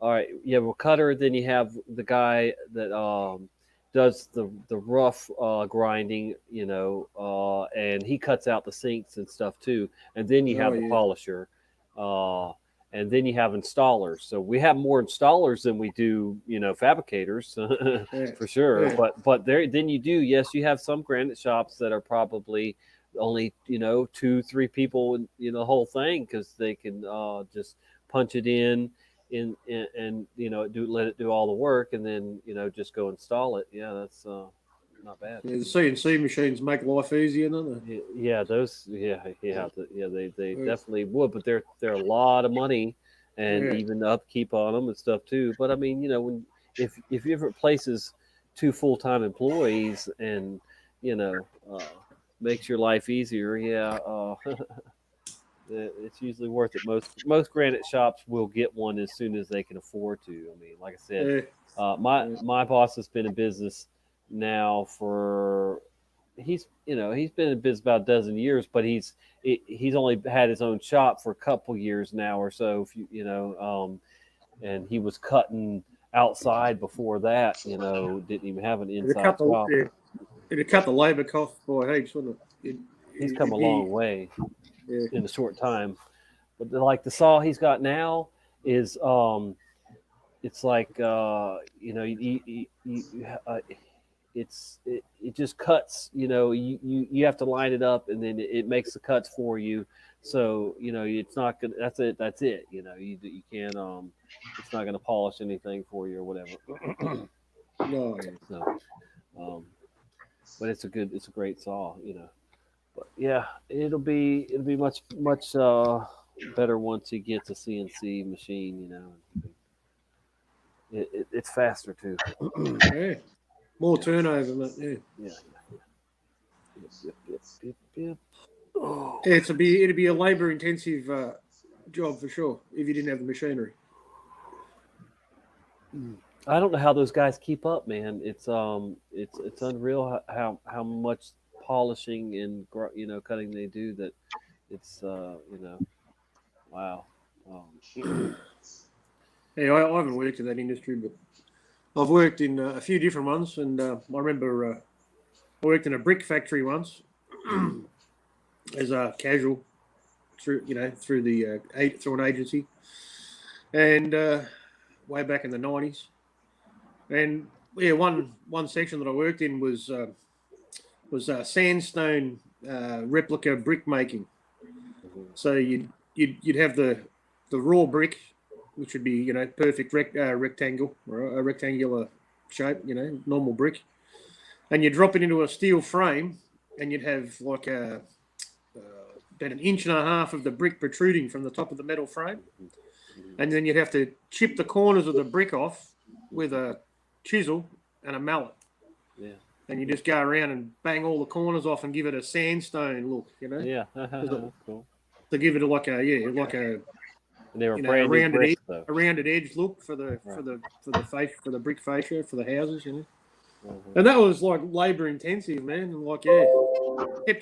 All right, you have a cutter. Then you have the guy that does the rough grinding, and he cuts out the sinks and stuff too. And then you Oh, have the yeah. polisher, and then you have installers. So we have more installers than we do, fabricators for sure. Yeah. But there, then you do. Yes, you have some granite shops that are probably only 2-3 people in the whole thing, because they can just punch it in and let it do all the work, and then just go install it. Yeah, that's not bad. Yeah, the CNC machines make life easier, don't they? Yeah, those. Yeah, they Yeah. definitely would, but they're a lot of money, and Yeah. even the upkeep on them and stuff too. But I mean, when if you replaces 2 full-time employees, and makes your life easier, yeah, it's usually worth it. Most granite shops will get one as soon as they can afford to. I mean, like I said, Yeah. my boss has been in business now for he's been in business about a dozen years, but he's only had his own shop for a couple years now or so. If and he was cutting outside before that. Didn't even have an inside shop. It'd cut the labour cost by heaps, wouldn't it? He's come a long way Yeah. in a short time. But like the saw he's got now is it's like it just cuts. You have to line it up, and then it makes the cuts for you. So it's not gonna. That's it. You can't. It's not gonna polish anything for you or whatever. No. So, but it's a great saw. But yeah, it'll be much better once he gets a CNC machine. It's faster too. Yeah. More turnover, mate. Yeah. Yep. Yeah, it'd be a labour intensive job for sure if you didn't have the machinery. I don't know how those guys keep up, man. It's unreal how much polishing and cutting they do. That it's wow. Yeah, I haven't worked in that industry, but I've worked in a few different ones, and I remember I worked in a brick factory once as a casual through an agency, and way back in the 90s. And yeah, one section that I worked in was sandstone replica brick making. So you'd have the raw brick, which would be perfect rectangle or a rectangular shape, normal brick, and you drop it into a steel frame, and you'd have like about 1.5 inches of the brick protruding from the top of the metal frame, and then you'd have to chip the corners of the brick off with a chisel and a mallet. Yeah. And you just go around and bang all the corners off and give it a sandstone look, Yeah. Cool. To give it And they were a brand new bricks, though. a rounded edge look for the brick fascia for the houses, Mm-hmm. And that was like labour intensive, man. And like kept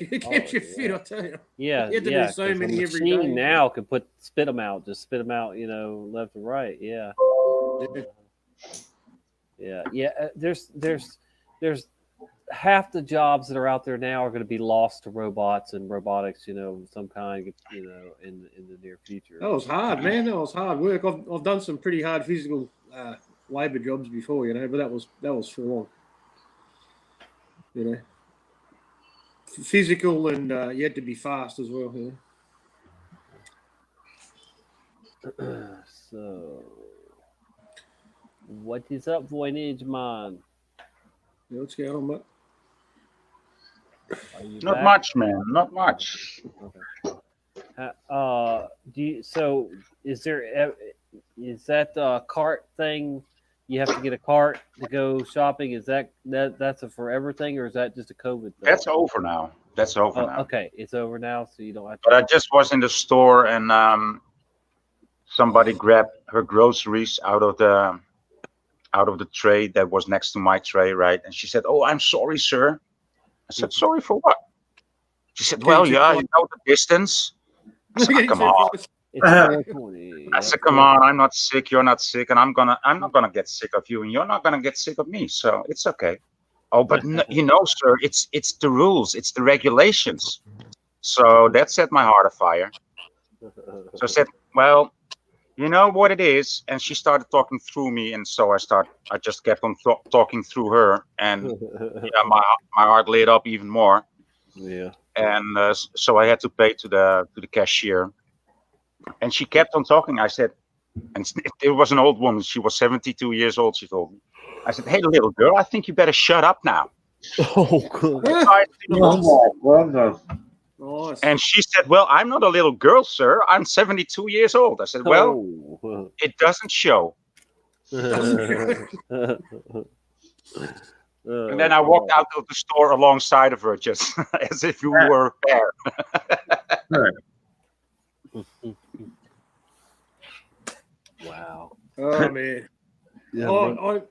you fit, I tell you. Yeah, You had to yeah. do so 'Cause many a every machine day. now can spit them out, left and right. Yeah. Yeah. There's half the jobs that are out there now are going to be lost to robots and robotics, some kind, in the near future. That was hard, man. That was hard work. I've done some pretty hard physical labour jobs before, but that was full on. physical, and you had to be fast as well. So, what is up, Voynich man? Yeah, what's going on, mate? Are you Not back? much, man. Not much. Okay. Do you? So, is there? Is that cart thing? You have to get a cart to go shopping. Is that's a forever thing, or is that just a COVID thing? That's over now. That's over Oh, now. okay, it's over now, so you don't have to. But I just was in the store and somebody grabbed her groceries out of the tray that was next to my tray, right? And she said, "Oh, I'm sorry, sir." I said, "Sorry for what?" She said, "Well, yeah, you know the distance." I said, "Come on." It's 420. I said, "Come on, I'm not sick. You're not sick, and I'm not gonna get sick of you, and you're not gonna get sick of me. So it's okay." Oh, but sir, it's the rules, it's the regulations. So that set my heart afire. So I said, "Well, you know what it is," and she started talking through me, and so I just kept on talking through her, and yeah, my heart lit up even more. Yeah. And so I had to pay to the cashier, and she kept on talking. I said, and it was an old woman. She was 72 years old. She told me. I said, "Hey, little girl, I think you better shut up now." Oh, good. Nice. And she said, "Well, I'm not a little girl, sir. I'm 72 years old." I said, "Well, it doesn't show." And then I walked out of the store alongside of her, just as if we were a pair. Wow. Oh man. Yeah, I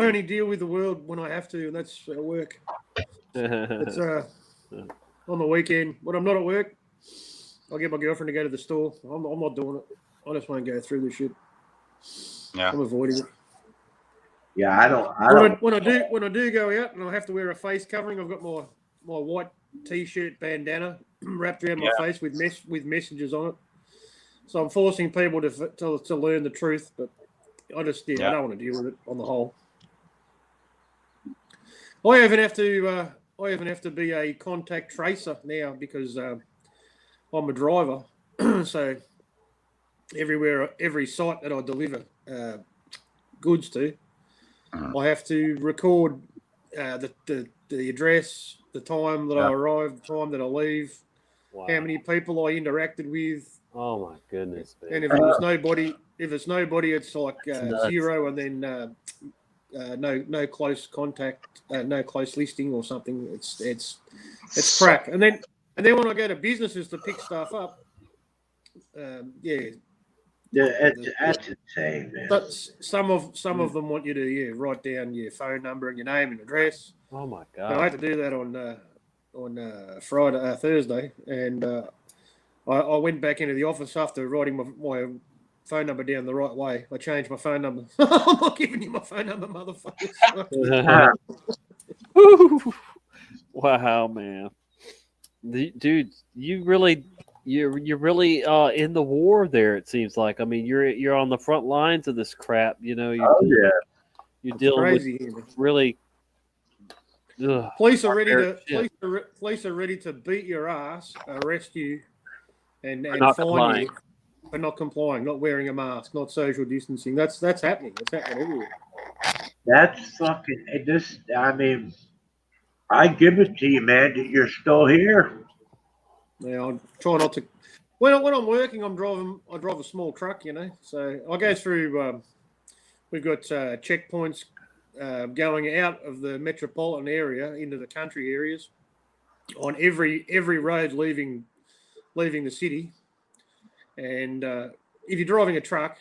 only deal with the world when I have to, and that's at work. It's on the weekend when I'm not at work, I'll get my girlfriend to go to the store. I'm not doing it. I just won't go through this shit. Yeah. I'm avoiding it. Yeah, I don't. When I do go out and I have to wear a face covering, I've got my white t-shirt bandana wrapped around my face with messages on it. So I'm forcing people to learn the truth, but I just I don't want to deal with it on the whole. I even have to be a contact tracer now because I'm a driver. So every site that I deliver goods to, I have to record the address, the time that I arrive, the time that I leave, how many people I interacted with. Oh my goodness, man. And if it's nobody, it's like zero, and then no close contact, no close listing or something. It's crap. And then when I go to businesses to pick stuff up, That's insane, man. But some of them want you to write down your phone number and your name and address. Oh my god! And I had to do that on Thursday, and I went back into the office after writing my phone number down the right way. I changed my phone number. I'm not giving you my phone number, motherfucker. Wow, man, dude, you're really in the war there. It seems like. I mean, you're on the front lines of this crap. You know. You're dealing with really. Ugh, police are ready to beat your ass, arrest you, and fine you for not complying, not wearing a mask, not social distancing. That's happening. It's happening everywhere. That's fucking. I mean, I give it to you, man. That you're still here. Yeah, I try not to. When I'm working, I drive a small truck, So I go through. We've got checkpoints going out of the metropolitan area into the country areas on every road leaving the city. And if you're driving a truck,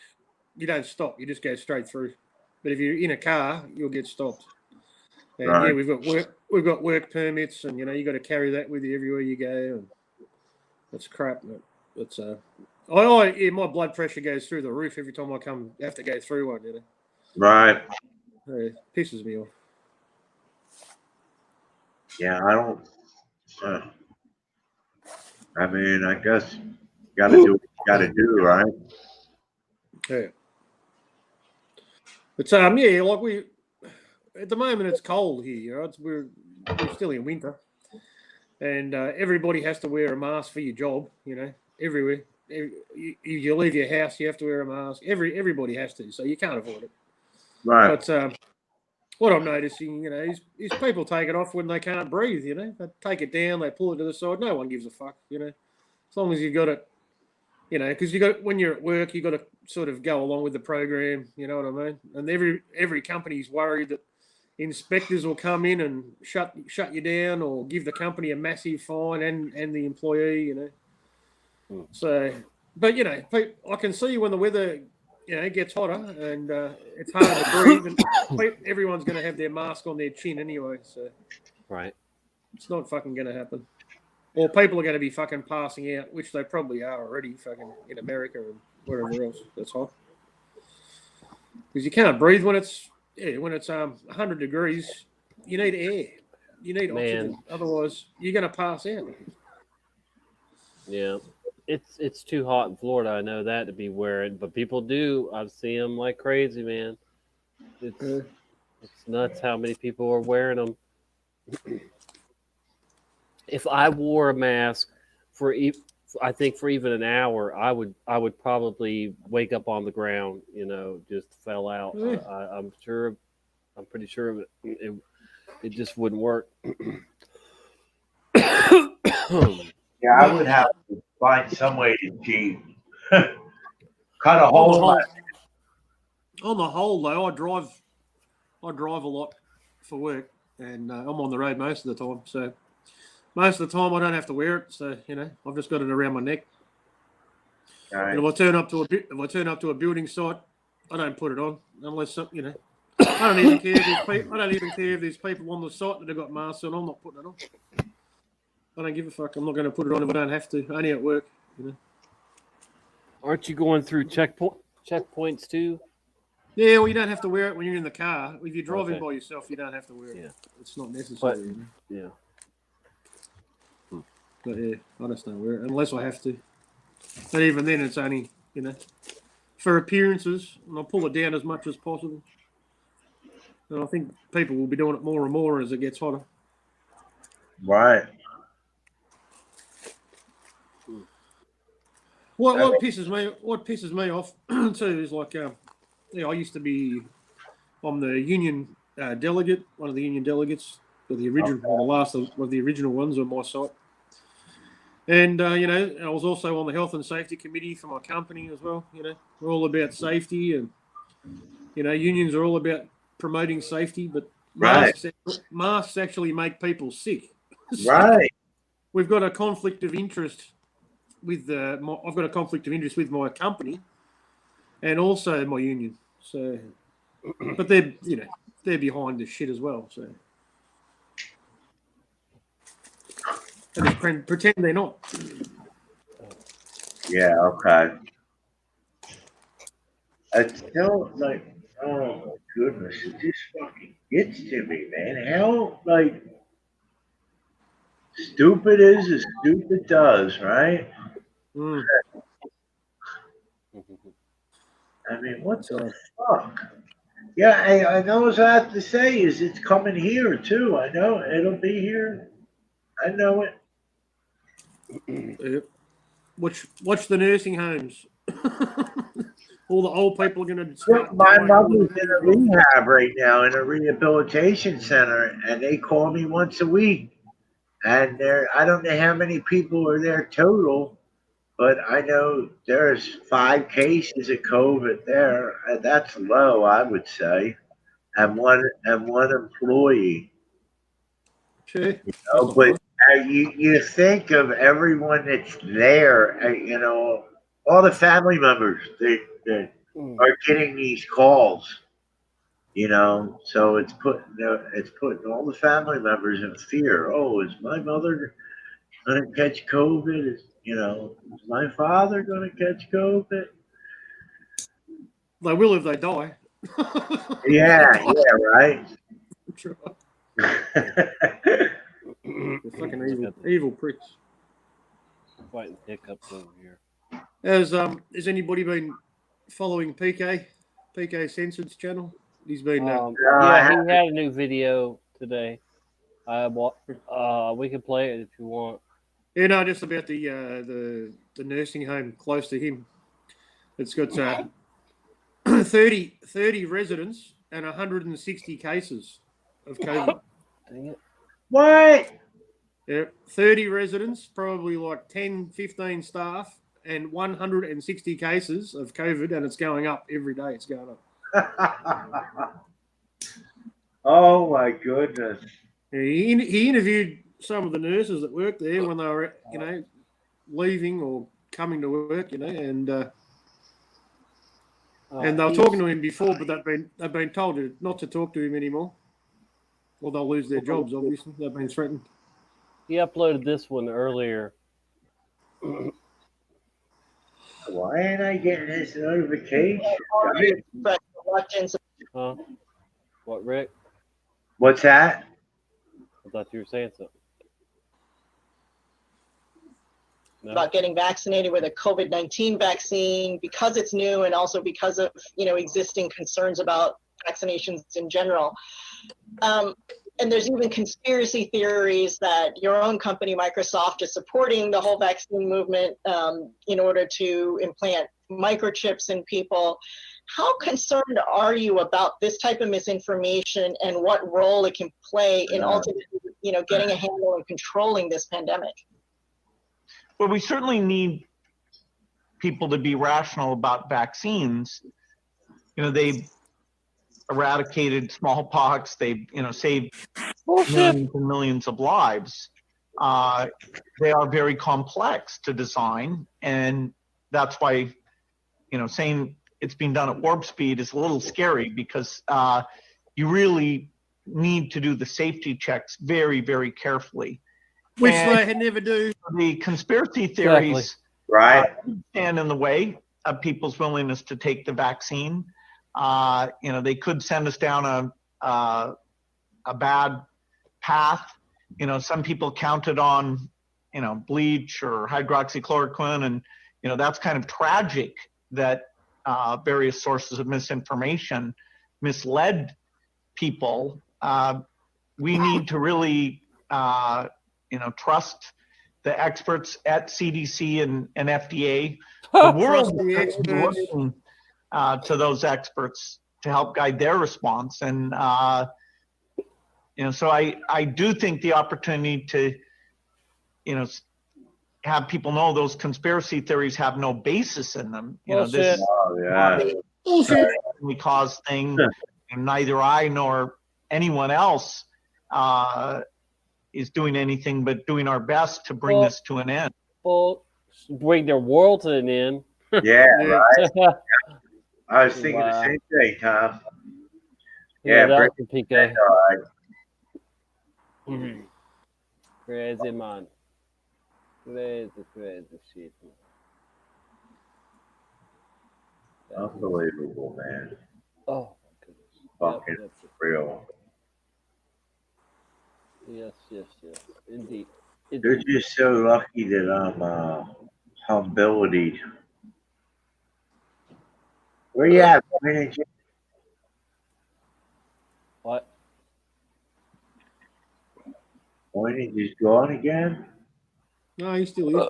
you don't stop; you just go straight through. But if you're in a car, you'll get stopped. And right. we've got work permits, and you got to carry that with you everywhere you go. And that's crap. But my blood pressure goes through the roof every time I have to go through one. Right. It pisses me off. Yeah, I don't. I mean, I guess you got to do what you got to do, right? Yeah. But like at the moment it's cold here. We're still in winter, And everybody has to wear a mask for your job, everywhere. You leave your house, you have to wear a mask. Everybody has to, so you can't avoid it. Right. But what I'm noticing, is people take it off when they can't breathe. They take it down, they pull it to the side. No one gives a fuck. As long as you got it, because when you're at work, you got to sort of go along with the program. You know what I mean? And every company's worried that inspectors will come in and shut you down or give the company a massive fine and the employee. So, but I can see when the weather gets hotter and it's harder to breathe, and everyone's going to have their mask on their chin anyway. So, right, it's not fucking going to happen. Or people are going to be fucking passing out, which they probably are already, fucking in America and wherever else that's hot. Because you can't breathe when it's 100 degrees. You need air. You need oxygen. Otherwise, you're going to pass out. Yeah, it's too hot in Florida. I know that, to be wearing, but people do. I see them like crazy, man. It's nuts how many people are wearing them. If I wore a mask I think for even an hour, I would probably wake up on the ground. Just fell out. I'm pretty sure it just wouldn't work. Yeah, I would have to find some way to cheat. Cut a hole in my. On the whole, though, I drive a lot for work, and I'm on the road most of the time. So most of the time, I don't have to wear it. So I've just got it around my neck. Right. And if I turn up to a building site, I don't put it on unless I don't even care if there's people on the site that have got masks on. I'm not putting it on. I don't give a fuck. I'm not going to put it on if I don't have to. Only at work. Aren't you going through checkpoints too? Yeah, well, you don't have to wear it when you're in the car. If you're driving by yourself, you don't have to wear it. Yeah. It's not necessary. Yeah. But yeah, I just don't wear it unless I have to. But even then, it's only for appearances, and I'll pull it down as much as possible. And I think people will be doing it more and more as it gets hotter. Right. What pisses me off too is like I used to be I'm the union delegate, one of the union delegates for the original, or the last of the original ones on my site. And I was also on the health and safety committee for my company as well. We're all about safety, and unions are all about promoting safety, but masks actually make people sick. Right. We've got a conflict of interest with I've got a conflict of interest with my company and also my union. So, but they're behind this shit as well. So, they just pretend they're not. Yeah. Okay. It's still like, oh my goodness, it just fucking gets to me, man. How stupid is as stupid does, right? Mm. I mean, what the fuck? Yeah, I know what I have to say is it's coming here too. I know it'll be here. I know it. Yep. Watch the nursing homes. All the old people are going to start. My mother's in a rehab right now in a rehabilitation center, and they call me once a week. And I don't know how many people are there total, but I know there's 5 cases of COVID there, and that's low, I would say, and one employee. Okay. But you think of everyone that's there, all the family members that are getting these calls, so it's putting all the family members in fear. Oh, is my mother going to catch COVID? Is my father going to catch COVID? They will if they die. Yeah, right. They're fucking evil pricks. Fighting hiccups over here. Has anybody been following PK Censored's channel? He's been yeah, he had a new video today. We can play it if you want. Yeah, no, just about the nursing home close to him. It's got 30 residents and 160 cases of COVID. Dang it. What? Yeah, 30 residents, probably like 10, 15 staff, and 160 cases of COVID, and it's going up every day. It's going up. Oh my goodness. Yeah, he interviewed some of the nurses that worked there when they were, leaving or coming to work, and they were talking to him before, but they've been told not to talk to him anymore, or they'll lose their jobs. Obviously, they've been threatened. He uploaded this one earlier. Why ain't I getting this notification? Huh? What, Rick? What's that? I thought you were saying something. No? About getting vaccinated with a COVID-19 vaccine because it's new and also because of existing concerns about vaccinations in general. And there's even conspiracy theories that your own company, Microsoft, is supporting the whole vaccine movement in order to implant microchips in people. How concerned are you about this type of misinformation and what role it can play in ultimately, getting a handle and controlling this pandemic? Well, we certainly need people to be rational about vaccines. They've eradicated smallpox. They've, saved millions and millions of lives. They are very complex to design, and that's why, saying it's being done at warp speed is a little scary because you really need to do the safety checks very, very carefully. Which they never do. The conspiracy theories stand in the way of people's willingness to take the vaccine. They could send us down a bad path. Some people counted on, bleach or hydroxychloroquine, and that's kind of tragic that various sources of misinformation misled people. We need to really trust the experts at CDC and FDA. The world is looking to those experts to help guide their response. And, so I do think the opportunity to, have people know those conspiracy theories have no basis in them. This we cause thing, and neither I nor anyone else is doing anything but doing our best to bring this to an end. Well, bring their world to an end. Yeah, right. I was thinking the same thing, Tom. Yeah, that bring was the PK. All right. Crazy man. Crazy shit. Unbelievable, man. Oh, fucking real. Yes, indeed. You're just so lucky that I'm humility. Where you at, man? What? Moynihan just gone again? No, he's still here.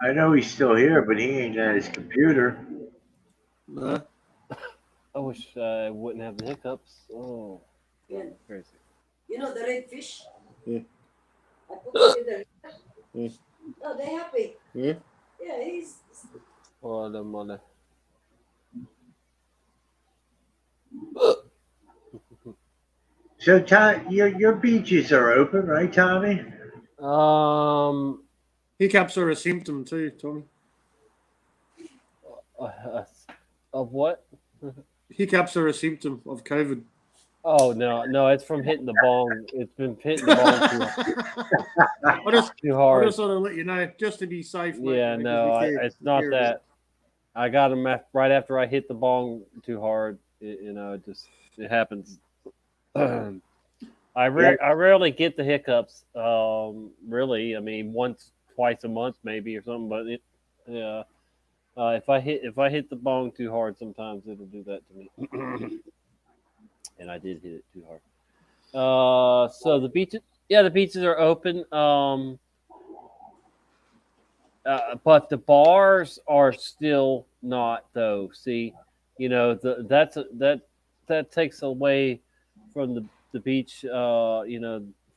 I know he's still here, but he ain't at his computer. No. I wish I wouldn't have the hiccups. Oh, crazy. You know the red fish? Yeah. I put it in the Yeah. Oh, they happy. Yeah. Yeah, he's Oh, the mother. So, your beaches are open, right, Tommy? Hiccups are a symptom too, Tommy. Of what? Hiccups are a symptom of COVID. Oh no! It's from hitting the bong. It's been hitting the bong too hard. I just want to let you know, just to be safe. Mate, Yeah, no, it's not that. I got them right after I hit the bong too hard. It happens. I rarely get the hiccups. Really, I mean, once, twice a month, maybe or something. But if I hit the bong too hard, sometimes it'll do that to me. And I did hit it too hard. So the beaches, yeah, the beaches are open. But the bars are still not though. See, that takes away from the beach.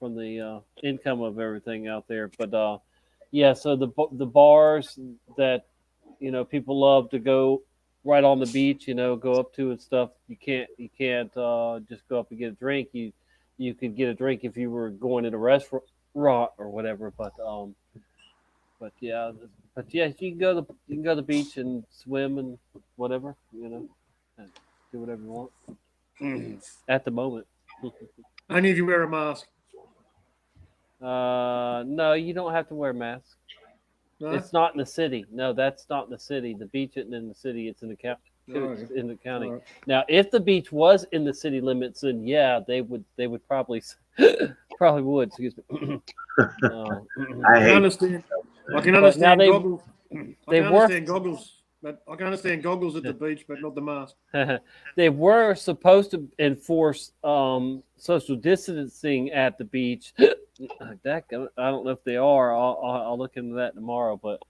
From the income of everything out there. But yeah, so the bars that people love to go right on the beach. Go up to and stuff. You can't just go up and get a drink. You could get a drink if you were going in a restaurant or whatever. But yeah, you can go to the beach and swim and whatever, and do whatever you want at the moment. Only if you wear a mask. No, you don't have to wear a mask. No? It's not in the city. No, that's not in the city. The beach isn't in the city. It's in the county. Oh, It's yeah. in the county. All right. Now, if the beach was in the city limits, then yeah, they would probably probably would. Excuse me. I can understand. I can But now understand goggles. I they can were understand goggles, but I can understand goggles at the beach, but not the mask. they were supposed to enforce social distancing at the beach. I don't know if they are. I'll look into that tomorrow. But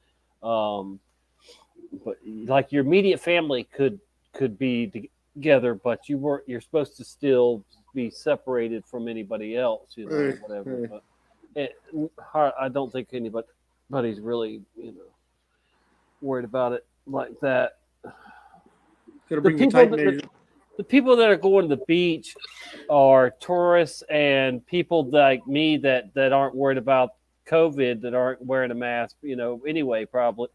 like your immediate family could be together, but you're supposed to still be separated from anybody else, or whatever. But I don't think anybody's really worried about it like that. Gotta bring your tape measure. The people that are going to the beach are tourists and people like me that aren't worried about COVID, that aren't wearing a mask, anyway, probably.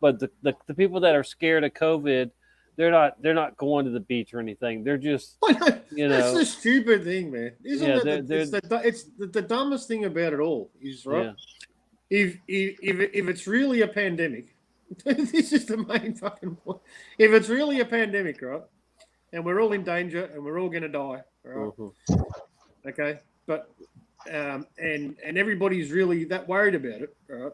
But the people that are scared of COVID, they're not going to the beach or anything. They're just, That's the stupid thing, man. Isn't Yeah, that it's the dumbest thing about it all is right. Yeah. If it's really a pandemic, this is the main fucking point. If it's really a pandemic, right, and we're all in danger and we're all going to die, right? Okay, but and everybody's really that worried about it, right?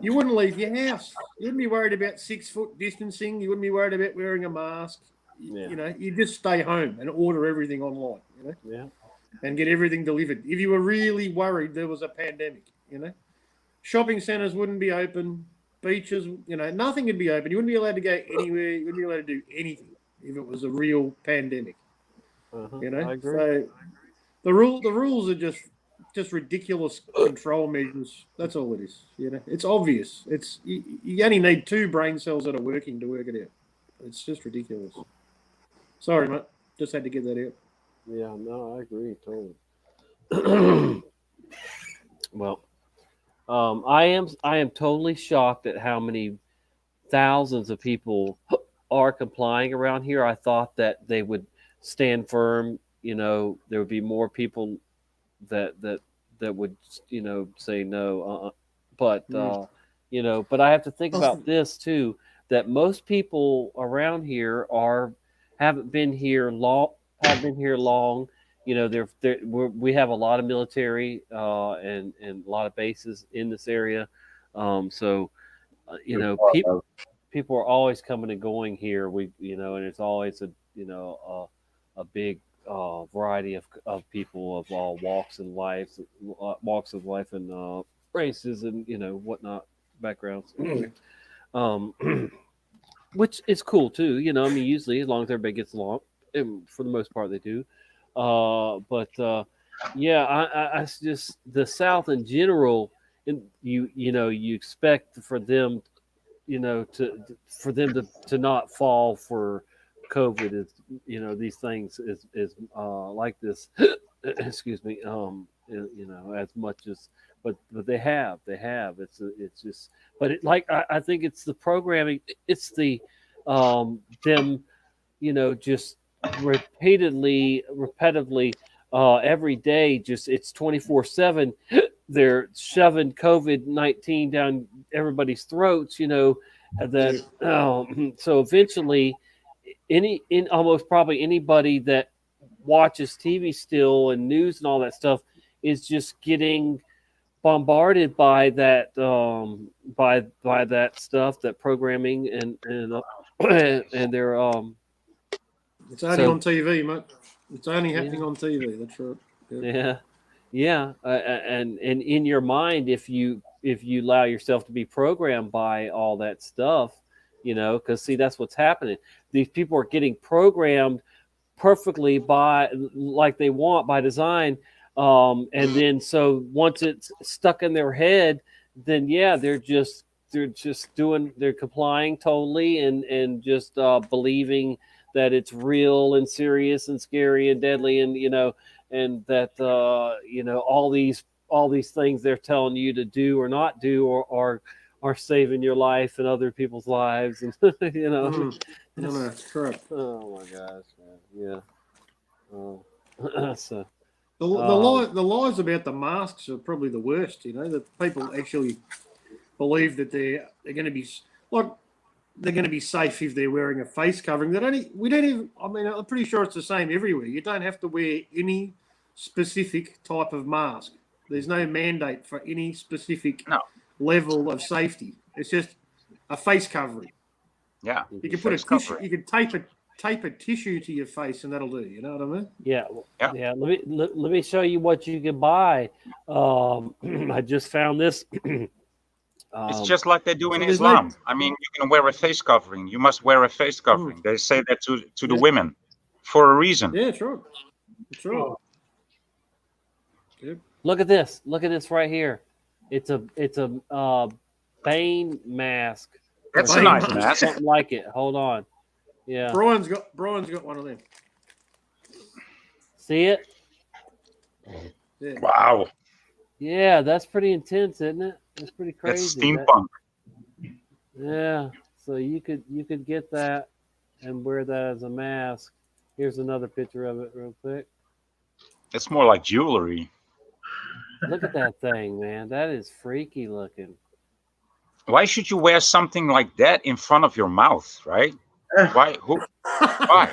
You wouldn't leave your house. You wouldn't be worried about 6 foot distancing. You wouldn't be worried about wearing a mask. You just stay home and order everything online, Yeah. and get everything delivered. If you were really worried there was a pandemic, shopping centers wouldn't be open, beaches, nothing would be open. You wouldn't be allowed to go anywhere. You wouldn't be allowed to do anything if it was a real pandemic. I agree. So the rules are just ridiculous control measures. That's all it is. It's obvious. It's you only need 2 brain cells that are working to work it out. It's just ridiculous. Sorry, mate. Just had to get that out. Yeah, no, I agree totally. Well, I am totally shocked at how many thousands of people are complying around here. I thought that they would stand firm. There would be more people that would say no. But but I have to think about this too. That most people around here haven't been here long. We have a lot of military and a lot of bases in this area. So people are always coming and going here. And it's always a big variety of people of all walks of life and races and whatnot backgrounds. Which is cool too. Usually as long as everybody gets along, and for the most part they do. Yeah, I just the South in general, and you expect for them, to not fall for COVID is these things is like this. Excuse me. As much as but they have it's just but I think it's the programming, it's the them just repetitively every day, just it's 24/7. They're shoving COVID-19 down everybody's throats, so eventually in almost probably anybody that watches TV still and news and all that stuff is just getting bombarded by that by that stuff, that programming and and they're It's only on TV, mate. It's only happening on TV. That's right. Yep. Yeah, and in your mind, if you allow yourself to be programmed by all that stuff, because see, that's what's happening. These people are getting programmed perfectly by like they want by design, and then so once it's stuck in their head, then yeah, they're complying totally and just believing that it's real and serious and scary and deadly and and that all these things they're telling you to do or not do or are saving your life and other people's lives and No, that's correct. Oh my gosh, man. Yeah. Oh. So The lies about the masks are probably the worst. That people actually believe that they're going to be like they're going to be safe if they're wearing a face covering. We don't even. I mean, I'm pretty sure it's the same everywhere. You don't have to wear any specific type of mask. There's no mandate for any specific level of safety. It's just a face covering. Yeah. You can put a tissue. You can tape a tissue to your face, and that'll do. You know what I mean? Yeah. Yeah. Let me show you what you can buy. I just found this. It's just like they do in so there's Islam. I mean, you can wear a face covering. You must wear a face covering. They say that to the women for a reason. Yeah, sure. Sure. Yep. Look at this. Look at this right here. It's a Bane mask. That's a nice mask. Something like it. Hold on. Yeah. Brian's got one of them. See it? Yeah. Wow. Yeah, that's pretty intense, isn't it? That's pretty crazy. That's steampunk. Yeah. So you could get that and wear that as a mask. Here's another picture of it real quick. It's more like jewelry. Look at that thing, man. That is freaky looking. Why should you wear something like that in front of your mouth, right? Why? Why?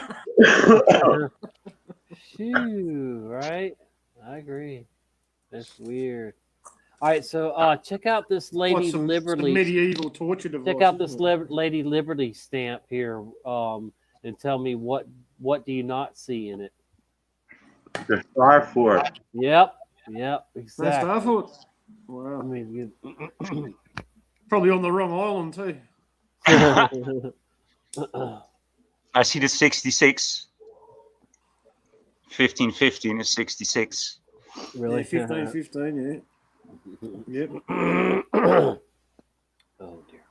Shoo, right? I agree. That's weird. All right, so check out this Lady Liberty. Some medieval torture device. Check out this Lady Liberty stamp here, and tell me what do you not see in it? The Star Force. Yep, exactly. That's Star Force. Wow. I mean, probably on the wrong island too. I see the 66. 1515 is 66. Really? Yeah, 1515, yeah. Yep. Oh dear.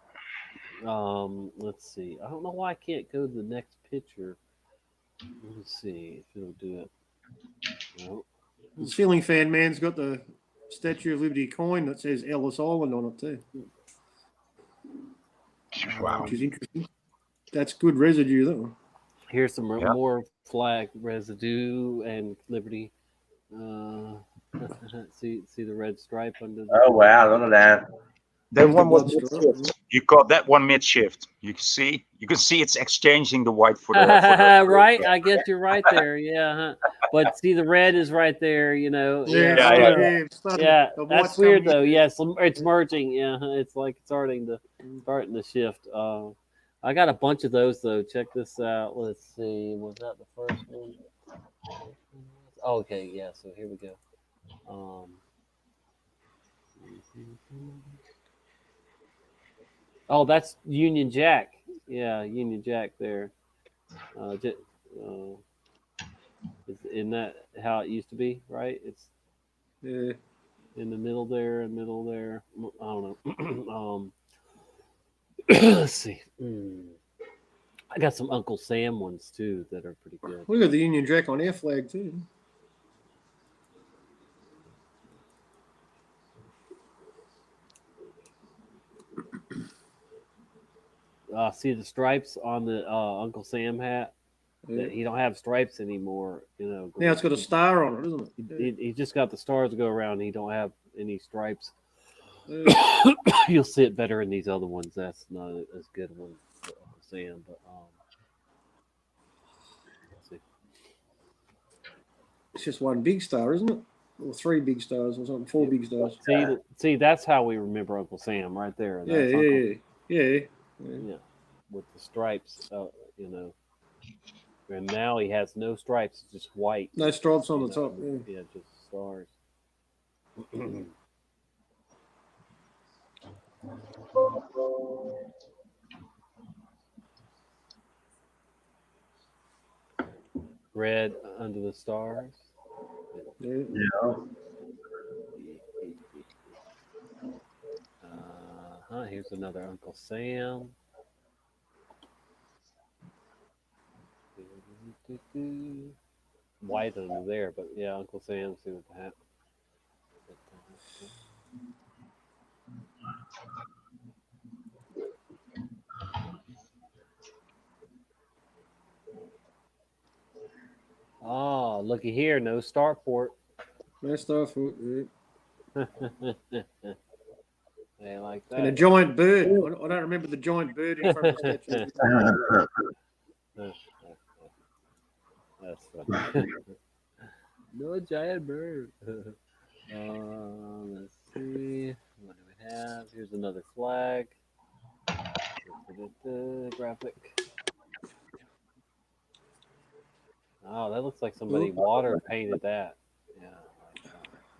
Let's see. I don't know why I can't go to the next picture. Let's see if it'll do it. No. The ceiling fan man's got the Statue of Liberty coin that says Ellis Island on it too. Wow. Which is interesting. That's good residue though. Here's some more flag residue and Liberty. See the red stripe under the... Oh wow, look at that. That one was mid-shift. You caught that one mid-shift. You can see it's exchanging the white for the right. I guess you're right there. Yeah, but see the red is right there. Yeah. That's weird though. Yes, it's merging. Yeah, it's like starting to shift. I got a bunch of those though. Check this out. Let's see. Was that the first one? Okay, yeah. So here we go. Oh, that's Union Jack. Yeah, Union Jack there. Isn't that how it used to be? Right? It's in the middle there, and middle there. I don't know. Let's see. I got some Uncle Sam ones too that are pretty good. We got the Union Jack on our flag too. See the stripes on the Uncle Sam hat? Yeah. He don't have stripes anymore. Now it's got a star on it, isn't it? He just got the stars to go around. He don't have any stripes. You'll see it better in these other ones. That's not as good one for Uncle Sam, but let's see. It's just one big star, isn't it? Or three big stars or something, four big stars. See, that's how we remember Uncle Sam right there. Yeah. With the stripes, And now he has no stripes, it's just white. No stripes on You the know, top. Yeah. Yeah, just stars. Red under the stars. Yeah. Here's another Uncle Sam. White under there, but yeah, Uncle Sam, see what the hat. Oh, looky here, no starport. No starport. Yeah. They like that. And a giant bird. I don't remember the giant bird in front of the statue. That's funny. No giant bird. Let's see. What do we have? Here's another flag. Graphic. Oh, that looks like somebody water painted that. Yeah.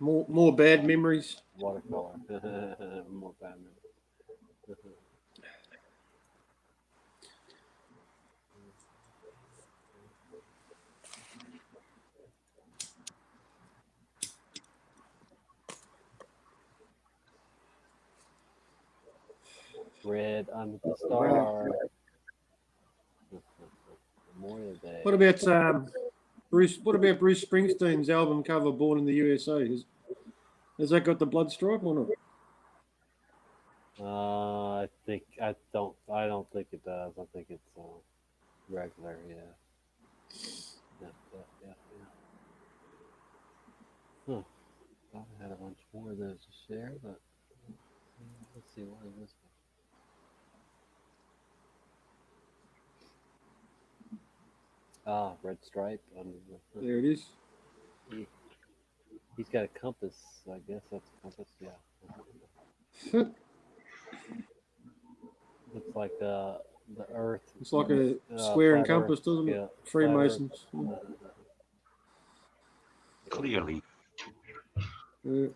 More bad memories. Watercolor. More bad memories. Red under the star. Memorial Day. What about Bruce? What about Bruce Springsteen's album cover, "Born in the USA"? Has that got the blood stripe or not? I don't think it does. I think it's regular. Yeah. Yeah. Huh. Thought I had a bunch more of those to share, but let's see what is this one. Red stripe under the. There it is. He's got a compass. I guess that's a compass. Yeah. Looks like the Earth. It's like a square and compass, Earth. doesn't it? Yeah, Freemasons. Clearly. Yeah.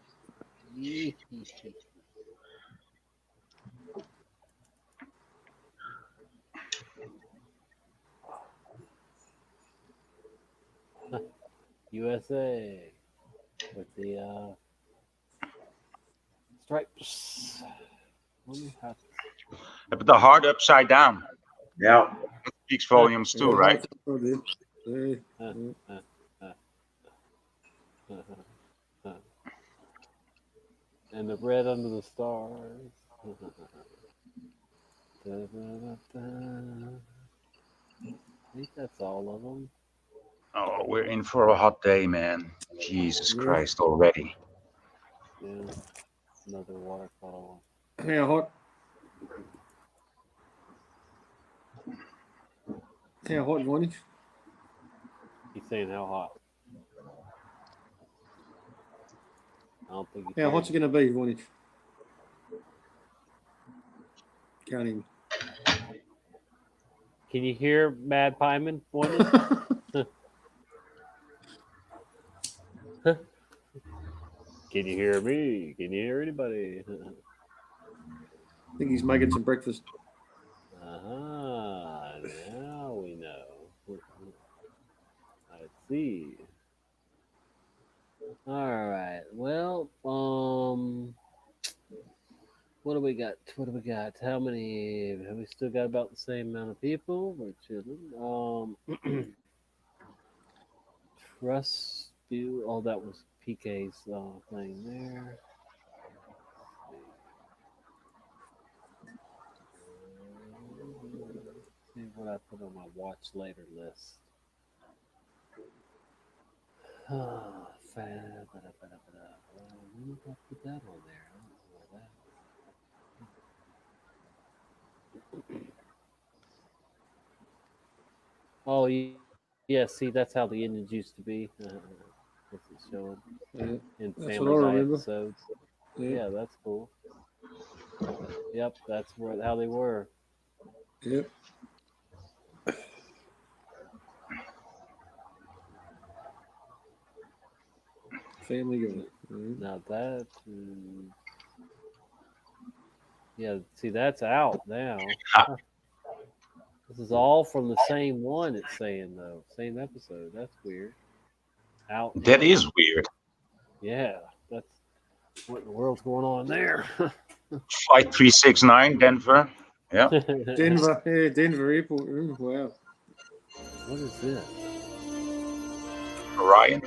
USA with the stripes. But the heart upside down. Yeah. That speaks volumes too, right? And the red under the stars. I think that's all of them. Oh, we're in for a hot day, man. Jesus Christ, already. Yeah, another watercolor. How hot? How hot, Vonnie? He's saying how hot. I don't think. How hot's it going to be, Vonnie? Can't even. Can you hear Mad Pieman? Can you hear me? Can you hear anybody? I think he's making some breakfast. Now we know. I see. All right. Well, what do we got? How many? Have we still got about the same amount of people? We're chilling. Trust view. Oh, that was PK's thing there. See what I put on my watch later list. When did I put that on there? I don't know that. Oh, yeah. See, that's how the Indians used to be. What's it showing? In That's Family what I Guy remember. episodes. Yeah. Yeah, that's cool. Yep, that's how they were. Yep. Family Guy. Now that, yeah, see, that's out now. Huh. This is all from the same one. It's saying though, same episode. That's weird. Out. That now. is weird. Yeah, that's what in the world's going on there. Flight 369, Denver. Yeah. Denver, yeah, Denver Airport. Wow. What is this? Orion.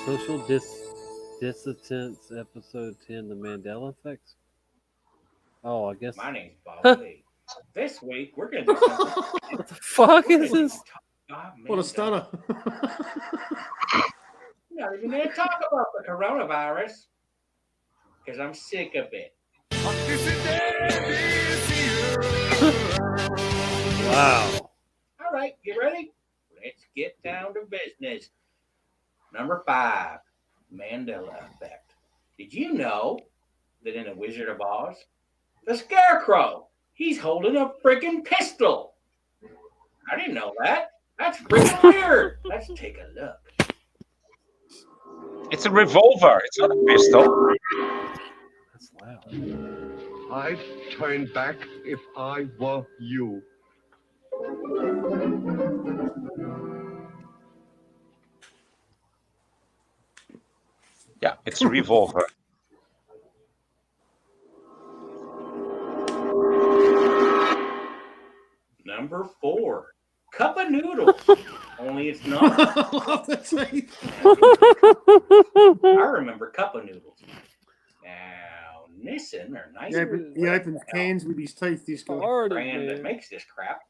Social Dissidence, episode 10, The Mandela Effect. Oh, I guess. My name's Bob Lee. This week we're gonna do something. What the fuck is this? What a stunner. We're not even gonna talk about the coronavirus because I'm sick of it. Wow. All right, you ready? Let's get down to business. Number 5, Mandela Effect. Did you know that in The Wizard of Oz, the Scarecrow, he's holding a freaking pistol? I didn't know that. That's freaking weird. Let's take a look. It's a revolver. It's not a pistol. That's loud. I'd turn back if I were you. Yeah, it's a revolver. Number 4, cup of noodles. Only it's not. I remember cup of noodles. Now, Nissan or nice. He opens cans with his teeth. This guy. Brand that makes this crap.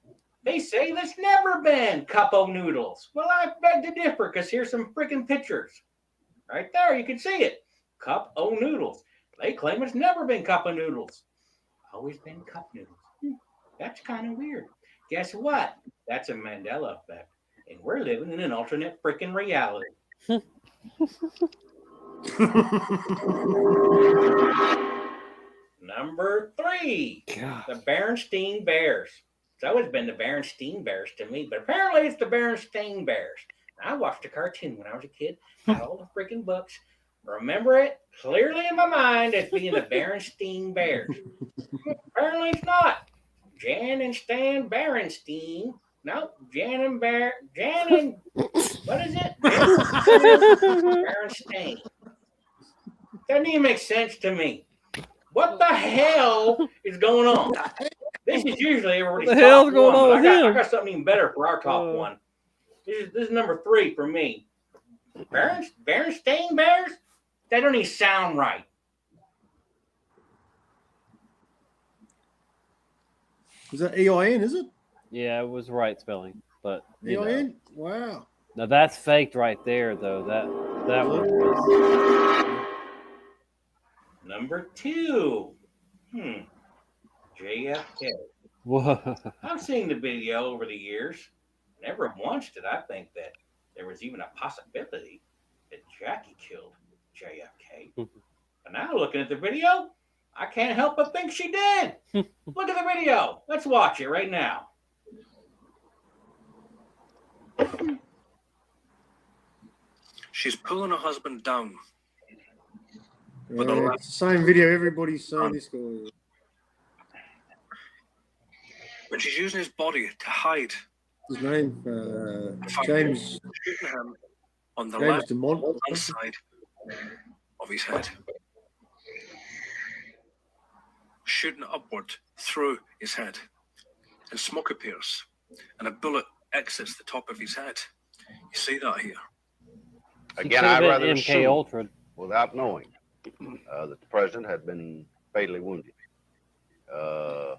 They say there's never been cup of noodles. Well, I beg to differ because here's some freaking pictures. Right there, you can see it. Cup o' noodles. They claim it's never been cup of noodles. Always been cup noodles. That's kind of weird. Guess what? That's a Mandela effect. And we're living in an alternate freaking reality. Number 3, the Berenstein Bears. It's always been the Berenstein Bears to me, but apparently it's the Berenstein Bears. I watched a cartoon when I was a kid, had all the freaking books. Remember it clearly in my mind as being the Berenstein Bears. Apparently it's not. Jan and Stan Berenstein. No, Jan and what is it? Berenstein. Doesn't even make sense to me. What the hell is going on? This is usually everybody's What the hell's top going one, on but with I him? got something even better for our top one. This is number 3 for me. Berenstein Bears? That don't even sound right. Is that EIN, is it? Yeah, it was right spelling, but you know. EIN? Wow. Now that's faked right there, though. That one was. Number 2. JFK. Whoa. I've seen the video over the years. Never once did I think that there was even a possibility that Jackie killed JFK. But now looking at the video, I can't help but think she did. Look at the video. Let's watch it right now. She's pulling her husband down. Yeah, it's the same video. Everybody's saying this guy. But she's using his body to hide. His name, James. Shooting him on the James left DeMont. hand side of his head. Shooting upward through his head. And smoke appears. And a bullet exits the top of his head. You see that here? Again, I'd rather MK assume, Ultra. without knowing, that the president had been fatally wounded. And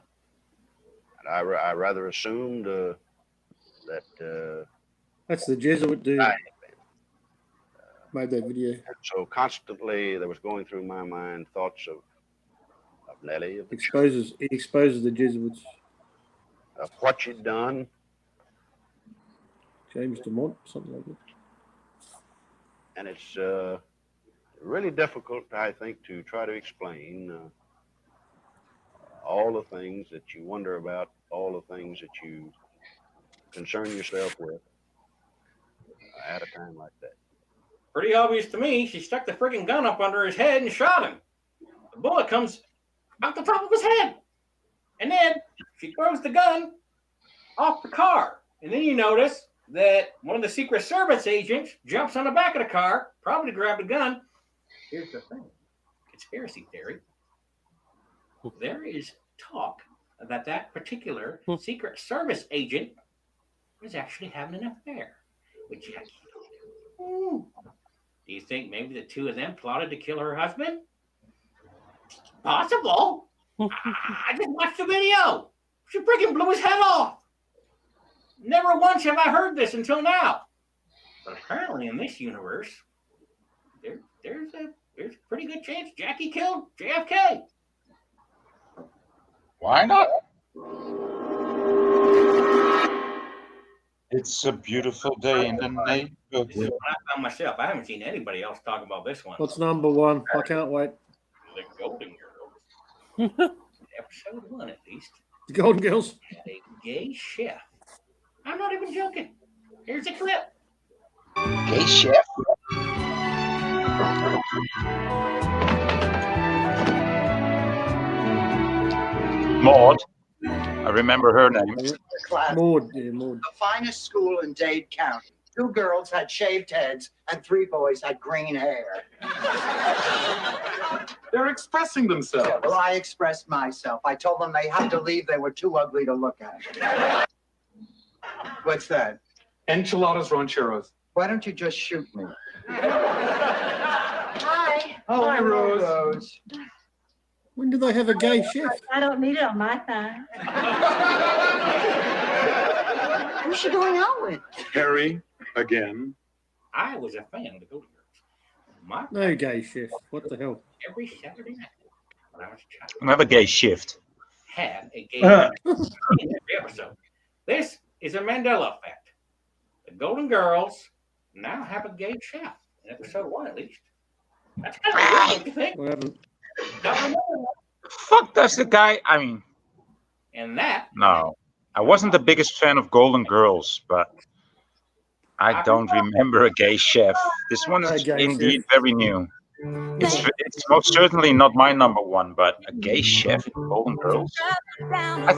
I rather assumed that That's the Jesuit dude. Made that video. so constantly there was going through my mind thoughts of Nellie, He exposes the Jesuits. of what she'd done. James DeMont, something like that. And it's really difficult, I think, to try to explain all the things that you wonder about, all the things that you concern yourself with. at a time like that? Pretty obvious to me. She stuck the friggin' gun up under his head and shot him. The bullet comes out the top of his head. And then she throws the gun off the car. And then you notice that one of the Secret Service agents jumps on the back of the car, probably to grab the gun. Here's the thing. Conspiracy theory. There is talk that that particular Secret Service agent was actually having an affair with Jackie. Do you think maybe the two of them plotted to kill her husband? Possible. I just watched the video. She freaking blew his head off. Never once have I heard this until now. But apparently in this universe, there's a pretty good chance Jackie killed JFK. Why not? It's a beautiful day in the neighborhood. This is what I found myself. I haven't seen anybody else talk about this one. What's number one? I can't wait. The Golden Girls. Episode 1, at least. The Golden Girls. Had a gay chef. I'm not even joking. Here's a clip. Gay chef? Maud. I remember her name. Maud, yeah, Maud. The finest school in Dade County. 2 girls had shaved heads and 3 boys had green hair. They're expressing themselves. Yeah, well, I expressed myself. I told them they had to leave. They were too ugly to look at. What's that? Enchiladas rancheros. Why don't you just shoot me? Hi. Oh, Hi, Rose. When do they have a gay chef? I don't need it on my thigh. Who's she going out with? Harry, again. I was a fan of the Golden Girls. No gay chef. What the hell? Every Saturday night when I was a child. Another gay shift. Had a gay chef in every episode. This is a Mandela effect. The Golden Girls now have a gay chef in episode 1, at least. That's kind of weird, don't you think? What happened? Fuck, that's the guy. I mean, And that no. I wasn't the biggest fan of Golden Girls, but I don't remember a gay chef. This one is indeed very new. It's most certainly not my number one, but a gay chef in Golden Girls. I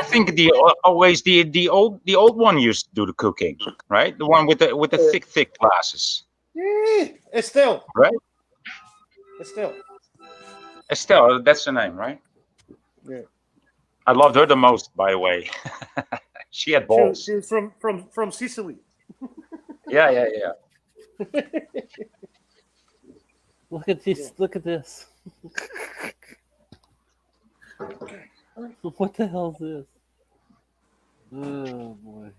think the old one used to do the cooking, right? The one with the thick glasses, Yeah, Estelle. right? Estelle. Estelle, that's the name, right? Yeah. I loved her the most, by the way. She had balls. She was from Sicily. Yeah. Look at this. Look at this. What the hell is this? Oh boy.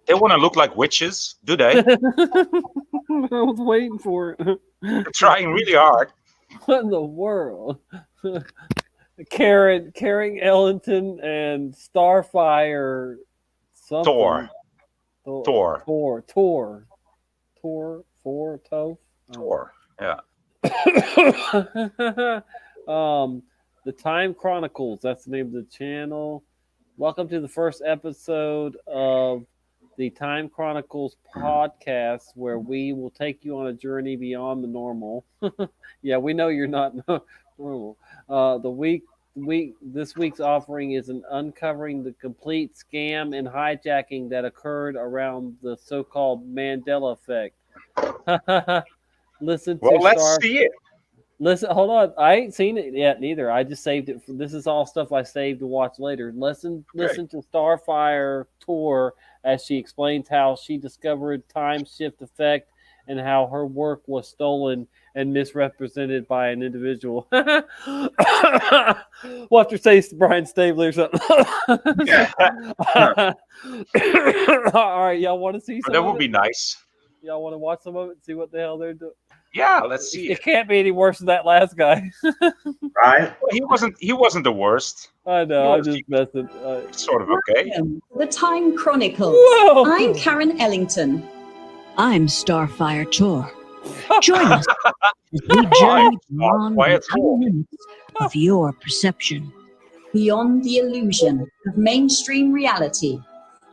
They want to look like witches, do they? I was waiting for it. They're trying really hard. What in the world? Karen Ellington and Starfire something. Thor. Yeah. The Time Chronicles, that's the name of the channel. Welcome to the first episode of the Time Chronicles podcast, where we will take you on a journey beyond the normal. Yeah, we know you're not normal. This week's offering is an uncovering the complete scam and hijacking that occurred around the so-called Mandela effect. Let's see it. Listen, hold on. I ain't seen it yet neither. I just saved it. This is all stuff I saved to watch later. Listen to Starfire Tour as she explains how she discovered time shift effect and how her work was stolen and misrepresented by an individual. We'll have to say Brian Stabler or something. All right, y'all want to see some? That would be nice. Y'all want to watch some of it and see what the hell they're doing? Yeah, let's see. It can't be any worse than that last guy. Right? He wasn't the worst. I know. I'm just messing. Sort of okay. The Time Chronicles. Whoa. I'm Karen Ellington. I'm Starfire Tor. Join us as we journey beyond the tiny limits of your perception, beyond the illusion of mainstream reality,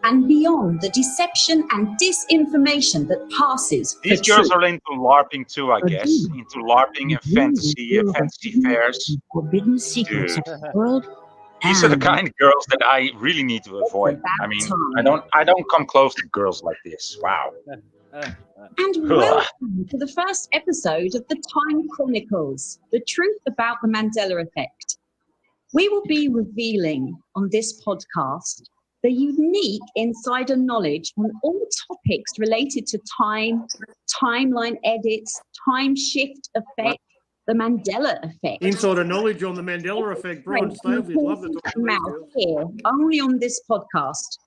and beyond the deception and disinformation that passes for These girls truth. are into LARPing too, I guess. Into LARPing and fantasy fairs. Forbidden secrets Dude. of the world. These are the And kind of girls that I really need to avoid. I mean, I don't come close to girls like this. Wow. And welcome to the first episode of the Time Chronicles, the truth about the Mandela effect. We will be revealing on this podcast the unique insider knowledge on all topics related to time, timeline edits, time shift effect, the Mandela effect. Insider knowledge on the Mandela effect. Brian Stavely, love to talk to these girls. Here, only on this podcast,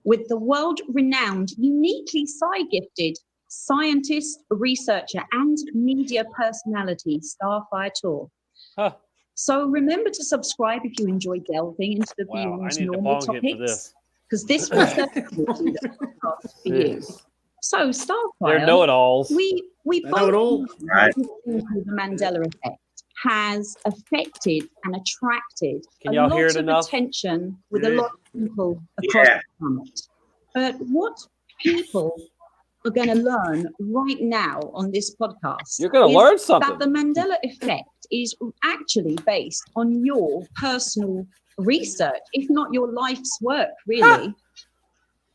with the world-renowned, uniquely psi-gifted scientist, researcher, and media personality, Starfire Tour. So remember to subscribe if you enjoy delving into the beyond normal topics, because this will certainly be the podcast for you. So Starfire, They're know-it-alls. We They know it all. both think the Mandela effect has affected and attracted Can a y'all lot hear it of enough? attention with Yeah. a lot of people across the planet. But what people are going to learn right now on this podcast You're gonna is learn something. that the Mandela effect is actually based on your personal research, if not your life's work, really.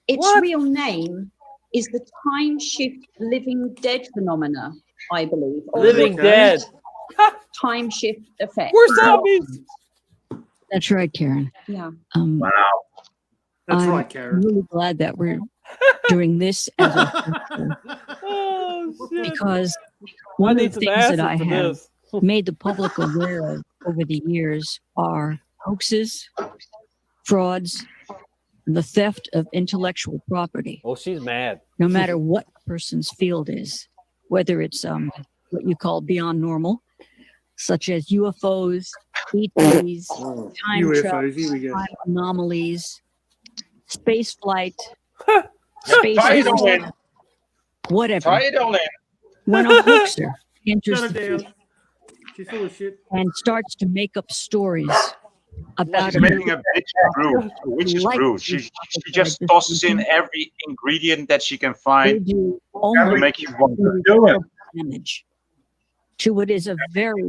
Its real name is the time shift living dead phenomena, I believe. or Living the dead. Time shift effect. We're zombies. That's right, Karen. Yeah. Wow. That's I'm right, Karen. really glad that we're doing this as a Oh, shit. because I one of need the some things that acid I for have this. made the public aware of over the years are hoaxes, frauds, and the theft of intellectual property. Oh, she's mad. No matter what a person's field is, whether it's what you call beyond normal, such as UFOs, ETs, time UFOs, travel, here we go. time anomalies, space flight, space Try it travel, on in. whatever. Try it on in. When a hoaxer enters Shut the her down. field She's full of shit. and starts to make up stories about She's making a bitch brew. Which is brew. She just tosses in every ingredient that she can find to make you want to do it. damage to what is a very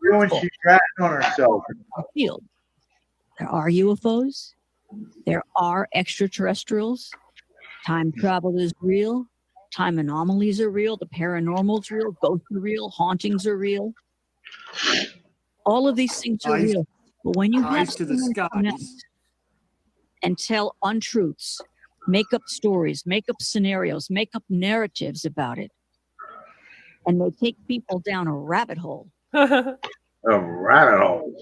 When she's ratting on herself. field. There are UFOs. There are extraterrestrials. Time travel is real. Time anomalies are real. The paranormal's real. Ghosts are real. Hauntings are real. All of these things are Eyes- real. But when you have eyes to the someone come out skies. and tell untruths, make up stories, make up scenarios, make up narratives about it, and they take people down a rabbit hole, A rabbit hole.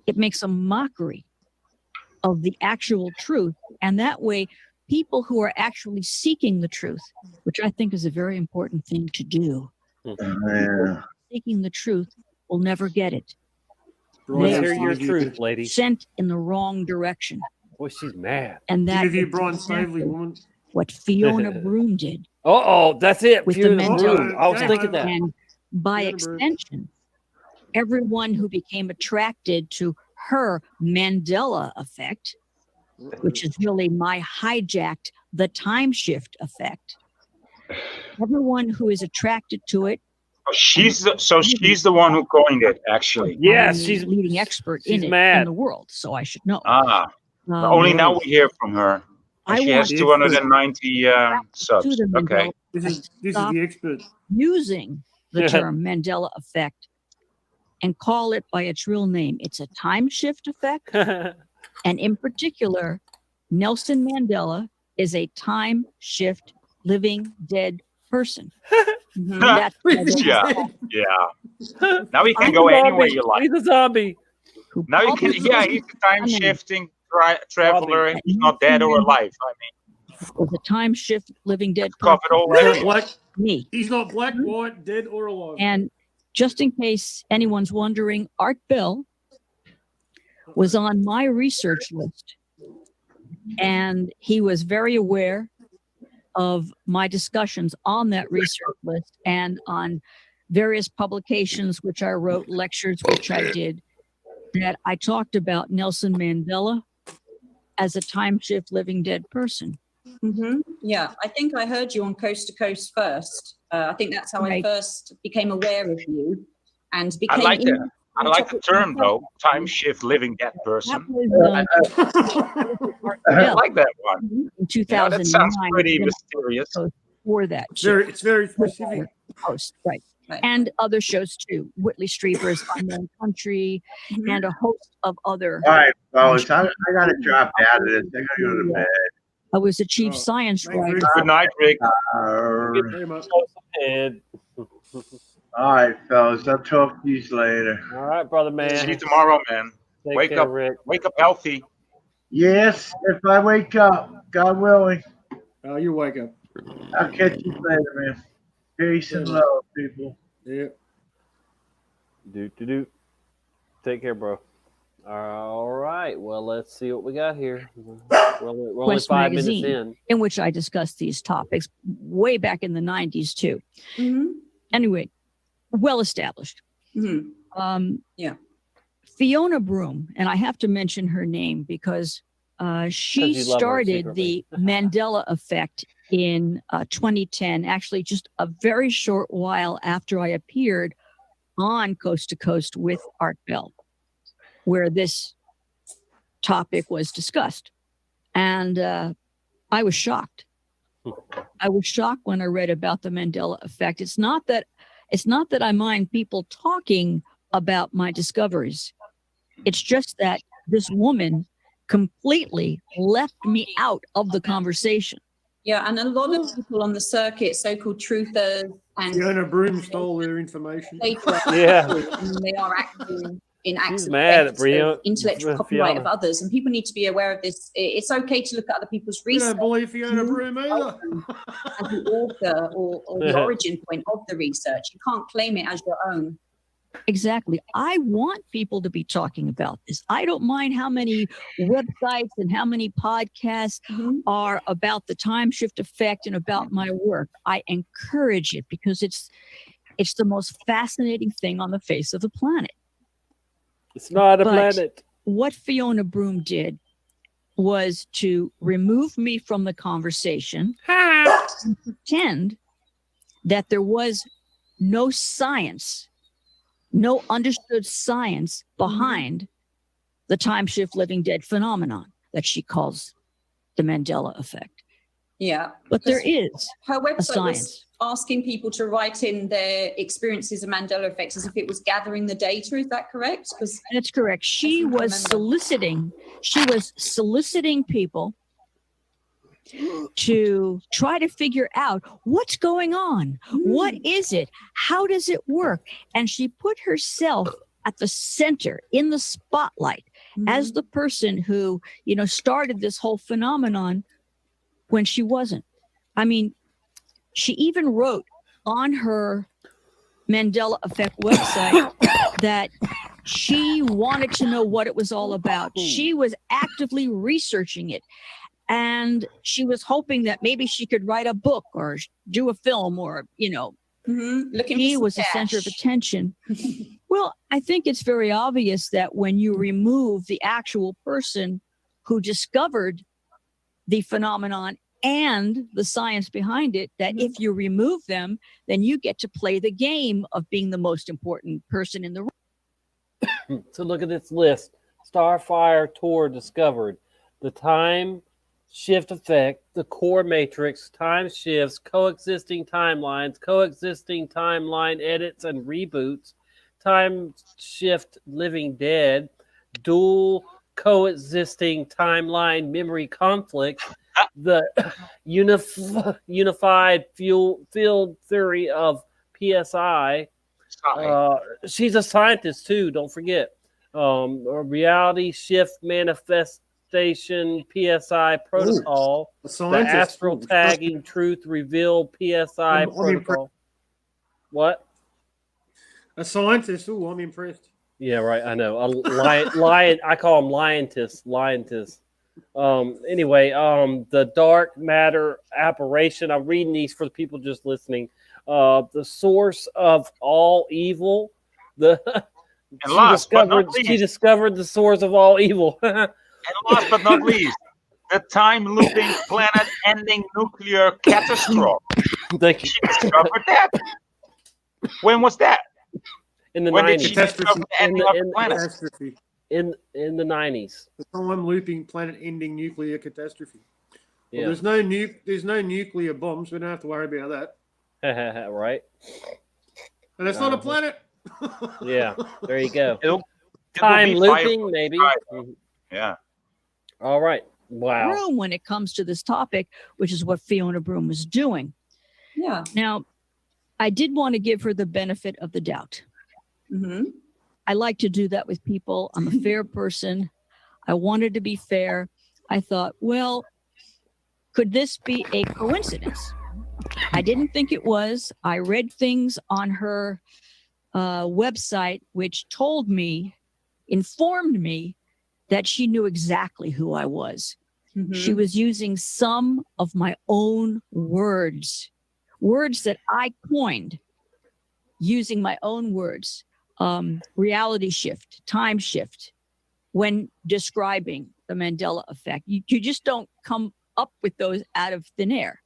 it makes a mockery of the actual truth. And that way, people who are actually seeking the truth, which I think is a very important thing to do, Yeah. seeking the truth will never get it. Let's They hear are your truth, lady. sent in the wrong direction. Boy, she's mad. And that Interview is Brian Stavely, exactly woman. what Fiona Broom did Uh-oh, that's it. with the Fiona Mandela Broom. I was Game thinking over. that. And by Fiona Broom. extension, everyone who became attracted to her Mandela effect, which is really my hijacked the time shift effect. Everyone who is attracted to it, She's the one who coined it, actually. Yes, I'm the she's leading expert in she's it in mad. the world, so I should know. Ah, only now we hear from her. And I she has want 290 subs. to the Okay. Mandela This is Stop. the expert. using the term Mandela effect and call it by its real name. It's a time shift effect. And in particular, Nelson Mandela is a time shift living dead person. That's yeah. Now you can He's go a zombie. anywhere you like. He's a zombie. Now you can, yeah, he's a time shifting traveler. He's not dead or alive. I mean, was a time shift living dead covered person. all He's not areas. black. Me. He's not black, white, dead, or alive. And just in case anyone's wondering, Art Bell was on my research list. And he was very aware of my discussions on that research list and on various publications which I wrote, lectures which I did, that I talked about Nelson Mandela as a time shift living dead person. Yeah, I think I heard you on Coast to Coast first. I think that's how I Right. first became aware of you and I became like that. interested I in like the topics term myself. though. Time shift living dead That person. was I like that one. in You know, 2009. that sounds pretty then mysterious. For that It's very specific. Host, right. And other shows too. Whitley Strieber's Unknown Country, and a host of other. All right, fellas, I got to drop out of this. I got to go to bed. I was a chief science writer. Good night, Rick. And All right, fellas, I'll talk to you later. all right, brother man. See you tomorrow, man. Take Wake care, up, Rick. wake up healthy. Yes, if I wake up, God willing. Oh, you wake up. I'll catch you later, man. Peace and love, people. Yeah. Do. Take care, bro. All right. Well, let's see what we got here. We're only Quest 5 magazine, minutes in which I discussed these topics way back in the 90s too. Anyway, well established. Yeah. Fiona Broom, and I have to mention her name because she 'Cause you love her started the Mandela effect in 2010, actually just a very short while after I appeared on Coast to Coast with Art Bell, where this topic was discussed. And I was shocked. I was shocked when I read about the Mandela effect. It's not that I mind people talking about my discoveries. It's just that this woman completely left me out of the conversation. Yeah, and a lot of people on the circuit, so-called truthers and Fiona Broom stole their information. Yeah. they are acting in acts She's of mad at theft of intellectual Fiona. copyright of others, and people need to be aware of this. It's okay to look at other people's You research. don't believe Fiona Broom either. As the author or the origin point of the research, you can't claim it as your own. Exactly. I want people to be talking about this. I don't mind how many websites and how many podcasts are about the time shift effect and about my work. I encourage it because it's the most fascinating thing on the face of the planet. It's not a But planet. what Fiona Broom did was to remove me from the conversation and pretend that there was no science, no understood science behind the time shift living dead phenomenon that she calls the Mandela effect. Yeah. But there is her a website science. was asking people to write in their experiences of Mandela effects as if it was gathering the data. Is that correct? Because That's correct. She was soliciting people to try to figure out what's going on. What is it? How does it work? And she put herself at the center, in the spotlight, as the person who, started this whole phenomenon when she wasn't. I mean, she even wrote on her Mandela Effect website that she wanted to know what it was all about. She was actively researching it. And she was hoping that maybe she could write a book or do a film or, he was the center of attention. Well, I think it's very obvious that when you remove the actual person who discovered the phenomenon and the science behind it, that if you remove them, then you get to play the game of being the most important person in the room. So look at this list. Starfire Tour discovered the time shift effect, the core matrix, time shifts, coexisting timelines, coexisting timeline edits and reboots, time shift living dead, dual coexisting timeline memory conflicts, the unified field theory of PSI. She's a scientist too, don't forget. A reality shift manifestation PSI protocol, the astral tagging truth reveal PSI protocol. What? A scientist. Oh, I'm impressed. Yeah, right. I know. A lion. I call them lioness. Anyway, the dark matter apparition. I'm reading these for the people just listening. The source of all evil. She discovered the source of all evil. And last but not least, the time-looping, planet-ending nuclear catastrophe. Thank you. She discovered that. When was that? In the When 90s. did she discover the ending of the planet? Catastrophe. In the 90s. The time-looping, planet-ending nuclear catastrophe. Yeah. Well, there's no nuclear bombs. We don't have to worry about that. Right. And it's not a planet. Yeah. There you go. It'll Time be looping, fire- maybe. Yeah. All right. Wow. Room when it comes to this topic, which is what Fiona Broom was doing. Yeah. Now, I did want to give her the benefit of the doubt. Mm-hmm. I like to do that with people. I'm a fair person. I wanted to be fair. I thought, well, could this be a coincidence? I didn't think it was. I read things on her website which informed me that she knew exactly who I was. Mm-hmm. She was using some of my own words that I coined, using my own words. Reality shift, time shift, when describing the Mandela effect. You just don't come up with those out of thin air.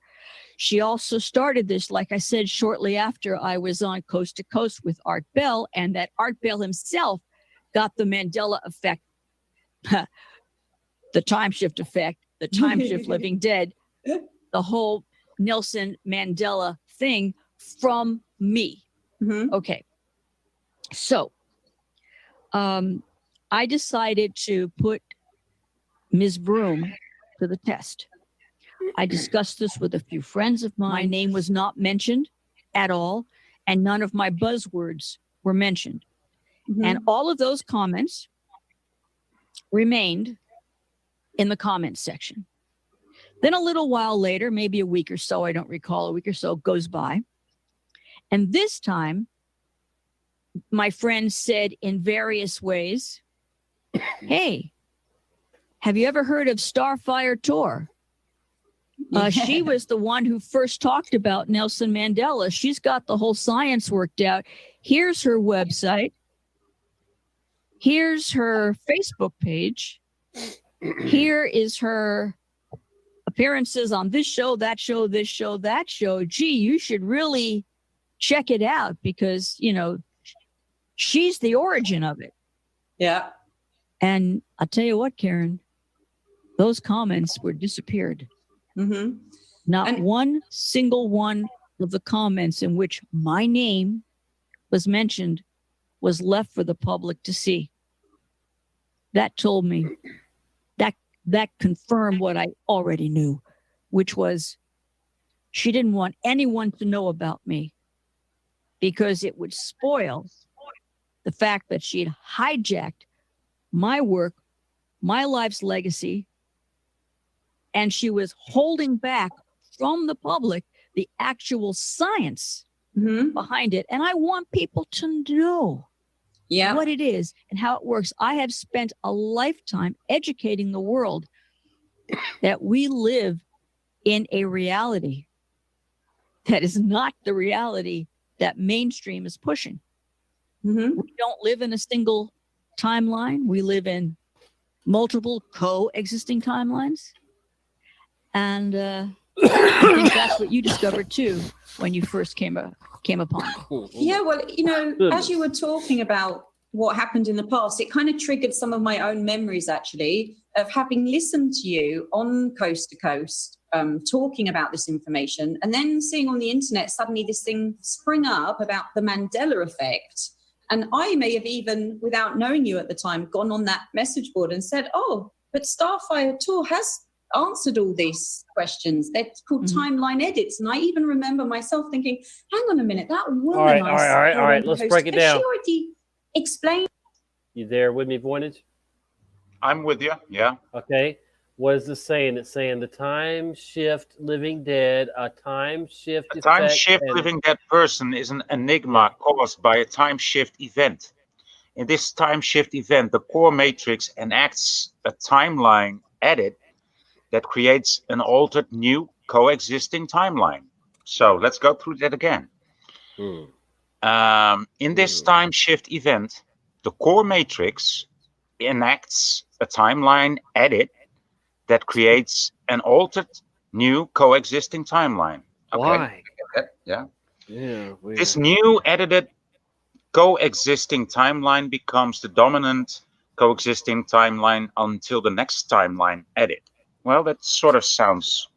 She also started this, like I said, shortly after I was on Coast to Coast with Art Bell, and that Art Bell himself got the Mandela effect, the time shift effect, the time shift living dead, the whole Nelson Mandela thing from me. Mm-hmm. Okay. So I decided to put Ms. Broom to the test. I discussed this with a few friends of mine. My name was not mentioned at all, and none of my buzzwords were mentioned. Mm-hmm. And all of those comments remained in the comments section. Then a little while later, maybe a week or so, I don't recall, a week or so goes by. And this time, my friend said in various ways, hey, have you ever heard of Starfire Tour? She was the one who first talked about Nelson Mandela. She's got the whole science worked out. Here's her website. Here's her Facebook page. Here is her appearances on this show, that show, this show, that show. Gee, you should really check it out because, she's the origin of it. Yeah. And I'll tell you what, Karen, those comments were disappeared. Mm-hmm. Not one single one of the comments in which my name was mentioned was left for the public to see. That told me, that confirmed what I already knew, which was she didn't want anyone to know about me because it would spoil the fact that she had hijacked my work, my life's legacy, and she was holding back from the public the actual science behind it. And I want people to know what it is and how it works. I have spent a lifetime educating the world that we live in a reality that is not the reality that mainstream is pushing. Mm-hmm. We don't live in a single timeline. We live in multiple coexisting timelines. And I think that's what you discovered too when you first came upon it. Yeah, well, as you were talking about what happened in the past, it kind of triggered some of my own memories actually of having listened to you on Coast to Coast talking about this information and then seeing on the internet suddenly this thing spring up about the Mandela effect. And I may have even, without knowing you at the time, gone on that message board and said, oh, but Starfire Tour has answered all these questions. They're called timeline edits. And I even remember myself thinking, hang on a minute, that woman. All right. Let's break it down. She already explained. You there with me, Voynich? I'm with you. Yeah. Okay. What is this saying? It's saying the time shift living dead, a time shift. A time shift living dead person is an enigma caused by a time shift event. In this time shift event, the core matrix enacts a timeline edit that creates an altered new coexisting timeline. So let's go through that again. In this time shift event, the core matrix enacts a timeline edit that creates an altered, new coexisting timeline. Okay. Why? Yeah. Yeah. Weird. This new edited coexisting timeline becomes the dominant coexisting timeline until the next timeline edit. Well, that sort of sounds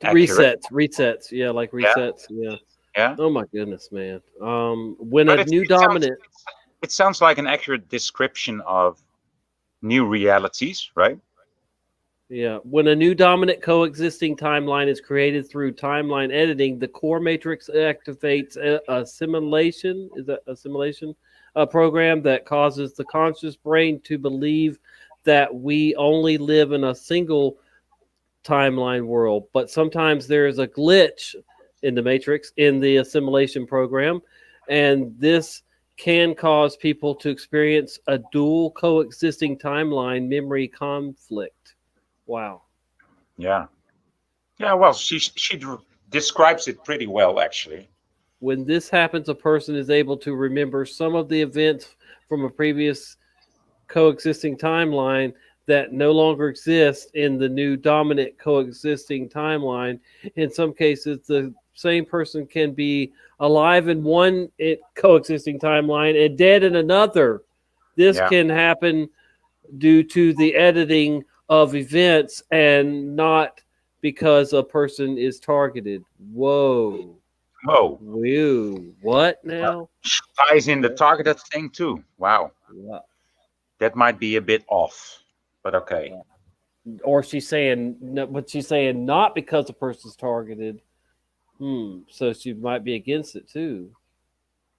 accurate. Resets. Yeah, like resets. Yeah. Yeah. Oh my goodness, man. When But a new dominant. It sounds like an accurate description of new realities, right? Yeah, when a new dominant coexisting timeline is created through timeline editing, the core matrix activates a simulation. Is that a simulation? A program that causes the conscious brain to believe that we only live in a single timeline world. But sometimes there is a glitch in the matrix in the assimilation program, and this can cause people to experience a dual coexisting timeline memory conflict. Wow. Yeah. Yeah, well, she describes it pretty well, actually. When this happens, a person is able to remember some of the events from a previous coexisting timeline that no longer exists in the new dominant coexisting timeline. In some cases, the same person can be alive in one coexisting timeline and dead in another. This can happen due to the editing of events and not because a person is targeted. Whoa. Whoa. Whoa. What now? Ties in the targeted thing too. Wow. Wow. That might be a bit off, but okay. Or she's saying, but she's saying not because the person's targeted. So she might be against it too.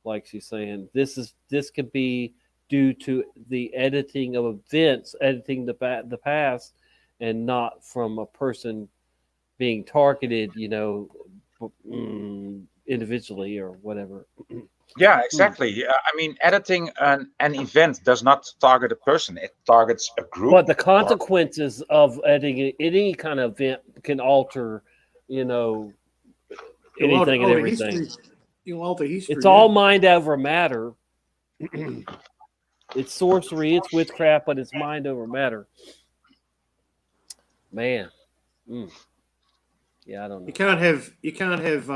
Like she's saying, this could be due to the editing of events, editing the past, and not from a person being targeted, individually or whatever. Yeah, exactly. I mean, editing an event does not target a person; it targets a group. But the consequences of editing any kind of event can alter, anything and everything. You'll alter history. It's all mind over matter. It's sorcery, it's witchcraft, but it's mind over matter. Man. Yeah, I don't know. You can't have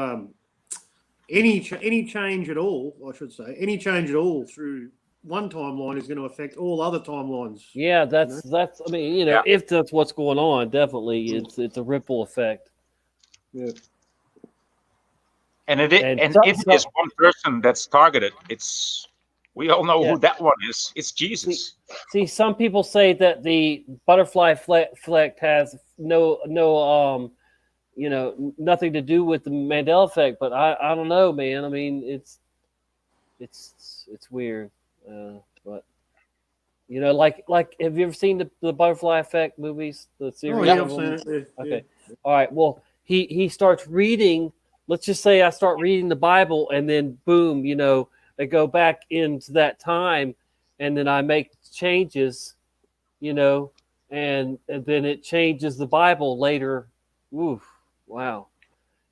any change at all. I should say any change at all through one timeline is going to affect all other timelines. Yeah, that's. I mean, if that's what's going on, definitely it's a ripple effect. Yeah. And if there's one person that's targeted, we all know who that one is. It's Jesus. See, some people say that the butterfly effect has no nothing to do with the Mandela effect, but I don't know, man. I mean, it's weird, but like have you ever seen the butterfly effect movies, the series? Oh, yeah, I've seen it. Okay, all right. Well, he starts reading. Let's just say I start reading the Bible, and then boom, I go back into that time, and then I make changes, and then it changes the Bible later. Oof. Wow.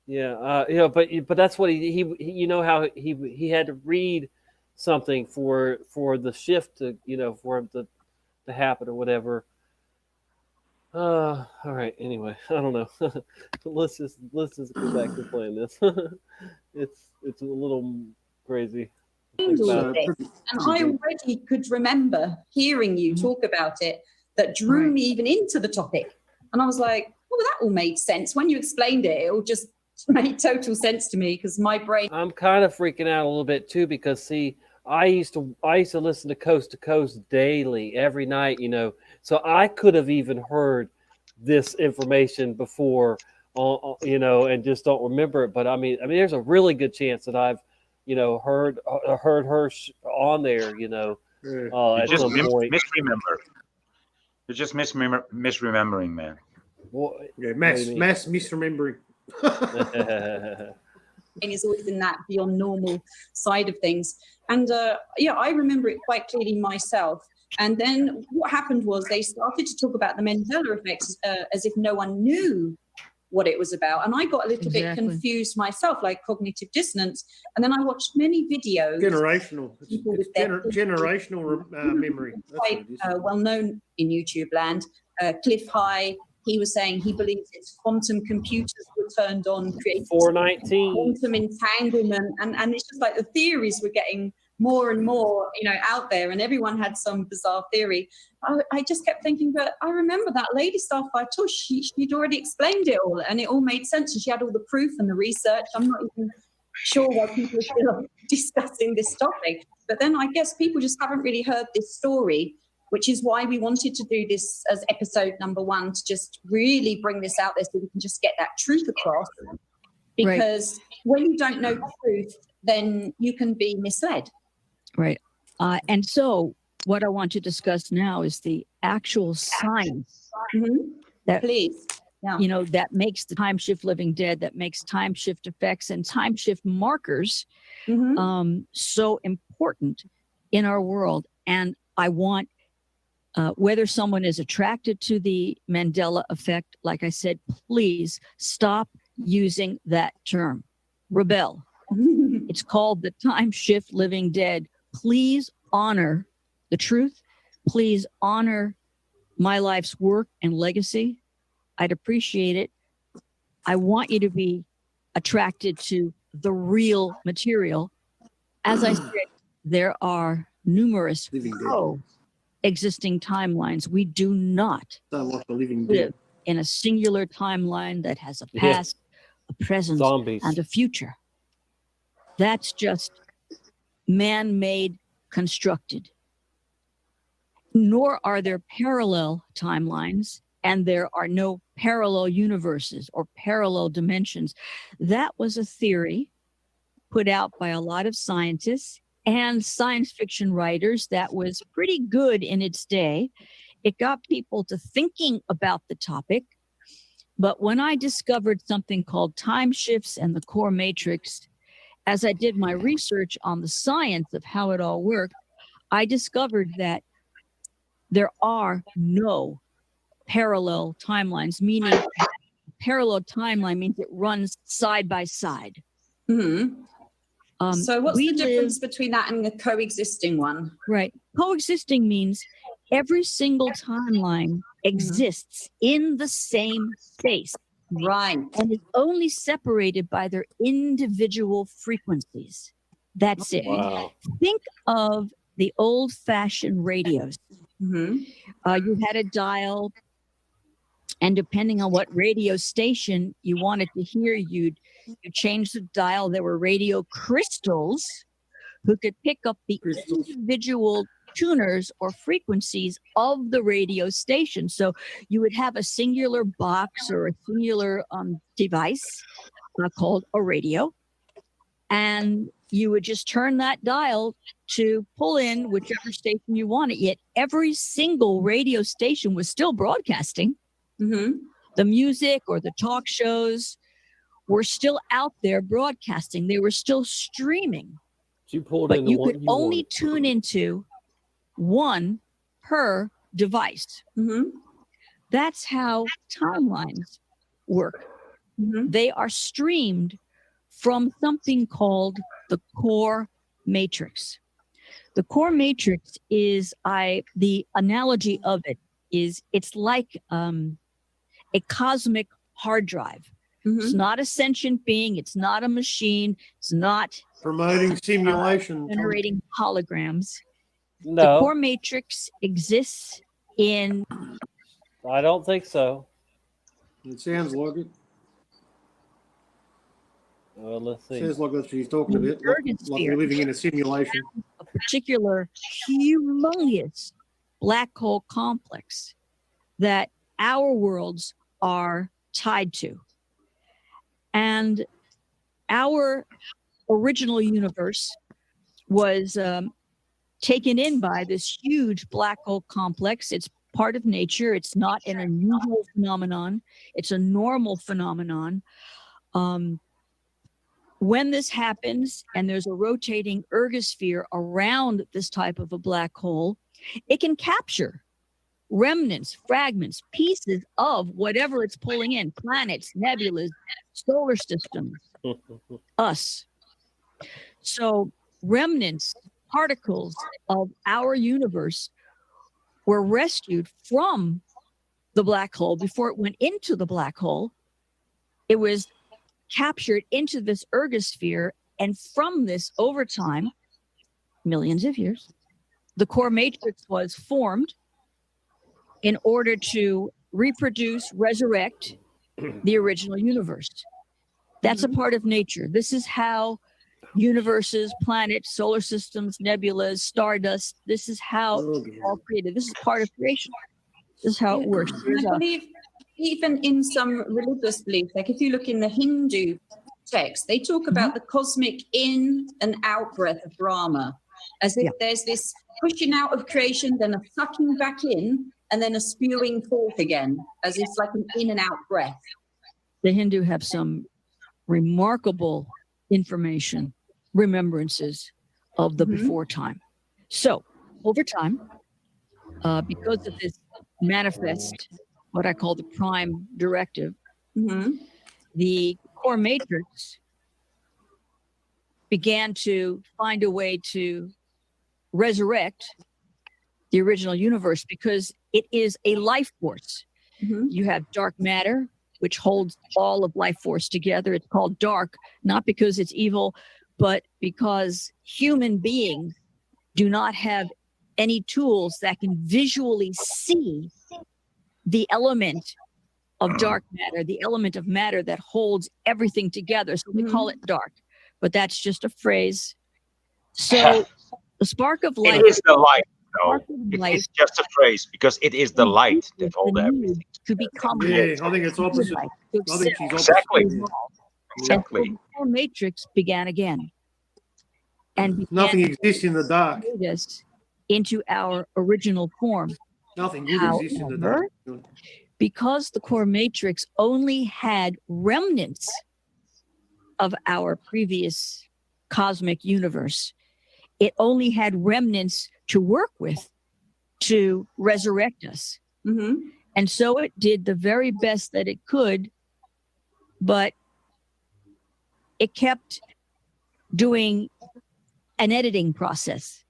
Yeah. But that's what he how he had to read something for the shift to, for him to happen or whatever. All right. Anyway, I don't know. let's just go back to playing this. It's a little crazy. And I already could remember hearing you talk about it that drew me even into the topic. And I was like, well, that all made sense. When you explained it, it all just made total sense to me because my brain. I'm kind of freaking out a little bit too because see, I used to listen to Coast daily every night, so I could have even heard this information before, and just don't remember it. But I mean, there's a really good chance that I've, heard her on there, at just some point. misremember. You're just misremembering, man. Well, yeah, mass misremembering. And is always in that beyond normal side of things. And I remember it quite clearly myself. And then what happened was they started to talk about the Mandela effect as if no one knew what it was about. And I got a little bit confused myself, like cognitive dissonance. And then I watched many videos. Generational. Generational memory. Quite well known in YouTube land. Cliff High, he was saying he believes it's quantum computers were turned on, creating 419. quantum entanglement, and it's just like the theories were getting more and more, out there, and everyone had some bizarre theory. I just kept thinking, but I remember that lady Starfire Tush, she'd already explained it all, and it all made sense, and she had all the proof and the research. I'm not even sure why people are still discussing this topic. But then I guess people just haven't really heard this story, which is why we wanted to do this as episode number 1, to just really bring this out there so we can just get that truth across. Because when you don't know truth, then you can be misled. Right. And so what I want to discuss now is the actual science that, that makes the time shift living dead, that makes time shift effects and time shift markers so important in our world. And I want, whether someone is attracted to the Mandela effect, like I said, please stop using that term. Rebel. It's called the time shift living dead. Please honor the truth. Please honor my life's work and legacy. I'd appreciate it. I want you to be attracted to the real material. As I said, there are numerous existing timelines. We do not live in a singular timeline that has a past, a present, and a future. That's just man-made, constructed. Nor are there parallel timelines, and there are no parallel universes or parallel dimensions. That was a theory put out by a lot of scientists and science fiction writers that was pretty good in its day. It got people to thinking about the topic. But when I discovered something called time shifts and the core matrix, as I did my research on the science of how it all worked, I discovered that there are no parallel timelines, meaning parallel timeline means it runs side by side. So what's the difference between that and a coexisting one? Right. Coexisting means every single timeline exists in the same space. Right. And is only separated by their individual frequencies. That's it. Wow. Think of the old-fashioned radios. You had a dial, and depending on what radio station you wanted to hear, you change the dial. There were radio crystals who could pick up the individual tuners or frequencies of the radio station. So you would have a singular box or a singular device called a radio, and you would just turn that dial to pull in whichever station you wanted. Yet every single radio station was still broadcasting. The music or the talk shows were still out there broadcasting. They were still streaming. You pulled but in the you one could you only wanted. tune into one per device. That's how timelines work. They are streamed from something called the core matrix. The core matrix is, the analogy of it is, it's like a cosmic hard drive. It's not a sentient being. It's not a machine. It's not promoting simulation, generating holograms. The No, core matrix exists in. I don't think so. It sounds like it. Let's see. Sounds like that's what he's talking about. Like we're living in a simulation. A particular humongous black hole complex that our worlds are tied to. And our original universe was taken in by this huge black hole complex. It's part of nature. It's not an unusual phenomenon. It's a normal phenomenon. When this happens and there's a rotating ergosphere around this type of a black hole, it can capture remnants, fragments, pieces of whatever it's pulling in, planets, nebulas, solar systems, us. So remnants, particles of our universe were rescued from the black hole, before it went into the black hole, it was captured into this ergosphere. And from this, over time, millions of years, the core matrix was formed in order to reproduce, resurrect the original universe. That's a part of nature. This is how universes, planets, solar systems, nebulas, stardust, this is how it's all created. This is part of creation. This is how it works. And I believe even in some religious beliefs, like if you look in the Hindu text, they talk about the cosmic in and out breath of Brahma, as if there's this pushing out of creation, then a sucking back in, and then a spewing forth again, as it's like an in and out breath. The Hindu have some remarkable information, remembrances of the before time. So over time, because of this manifest, what I call the prime directive, the core matrix began to find a way to resurrect the original universe, because it is a life force. You have dark matter, which holds all of life force together. It's called dark, not because it's evil, but because human beings do not have any tools that can visually see the element of dark matter, the element of matter that holds everything together. So we call it dark, but that's just a phrase. So the spark of life. It is the light, though. Light. It's just a phrase because it is the light that holds everything. To become Yeah, I think it's opposite. I think she's opposite. Exactly. Yeah. Exactly. And so the core matrix began again. And Nothing exists in the dark. us into our original form. Nothing good exists in the dark. Because the core matrix only had remnants of our previous cosmic universe, it only had remnants to work with to resurrect us. And so it did the very best that it could, but it kept doing an editing process.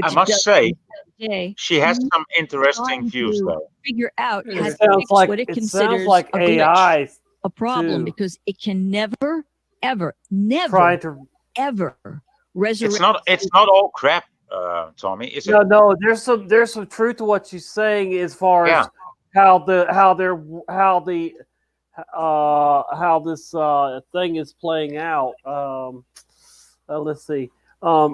I must say, today, she has some interesting trying views, to though. figure out how to It sounds fix like what it it considers sounds like a glitch, AI a problem, too. because it can never, ever, never, Trying to ever resurrect. It's not all crap, Tommy, is it? no. There's some truth to what she's saying as far as how this thing is playing out. Let's see. I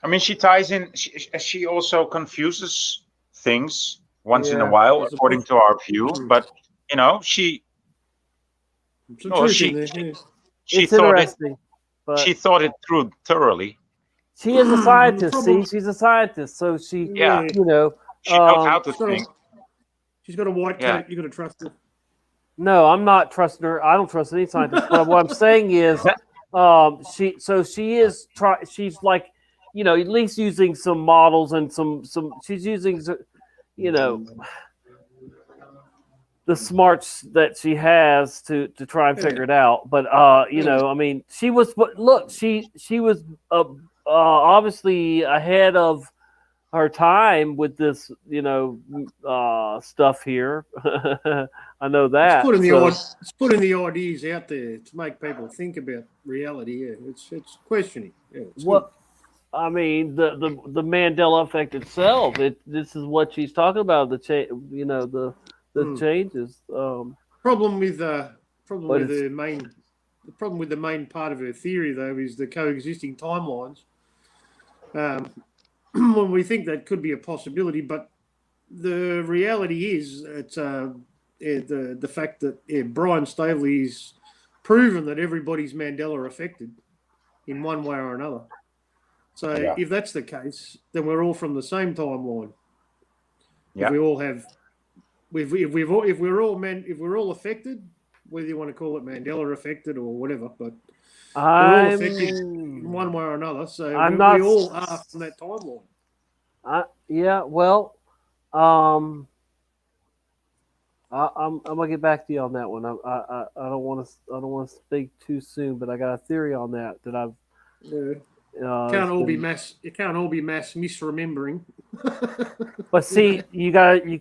mean, she ties in. She also confuses things once in a Yeah. while, according to our view. But you know, she Some well, truth she in there, yeah. she It's thought it. interesting, but She thought it through thoroughly. she is a scientist. problem- See, she's a scientist, so she, Yeah. you know, She knows how to she's got a- think. She's got a white Yeah. coat. You got to trust her. No, I'm not trusting her. I don't trust any scientist. But what I'm saying is, she's like, you know, at least using some models and some. She's using, you know, the smarts that she has to try and figure it out. But you know, I mean, she was. But look, she was obviously ahead of her time with this, you know, stuff here. I know that. It's putting the ideas out there to make people think about reality. Yeah, it's questioning. Yeah, it's What I mean, the Mandela effect itself. This is what she's talking about. The you know, the changes. Problem with the it's- main part of her theory, though, is the coexisting timelines. When we think that could be a possibility, but the reality is it's the fact that Brian Staveley's proven that everybody's Mandela affected in one way or another. So if that's the case, then we're all from the same timeline. Yeah. If we all have, if we're all affected, whether you want to call it Mandela affected or whatever, but we're all affected in one way or another. So we all are from that timeline. Yeah. Well, I'm gonna get back to you on that one. I don't want to speak too soon, but I got a theory on that I've Can't all be been- mass. It can't all be mass misremembering. But see, you got you.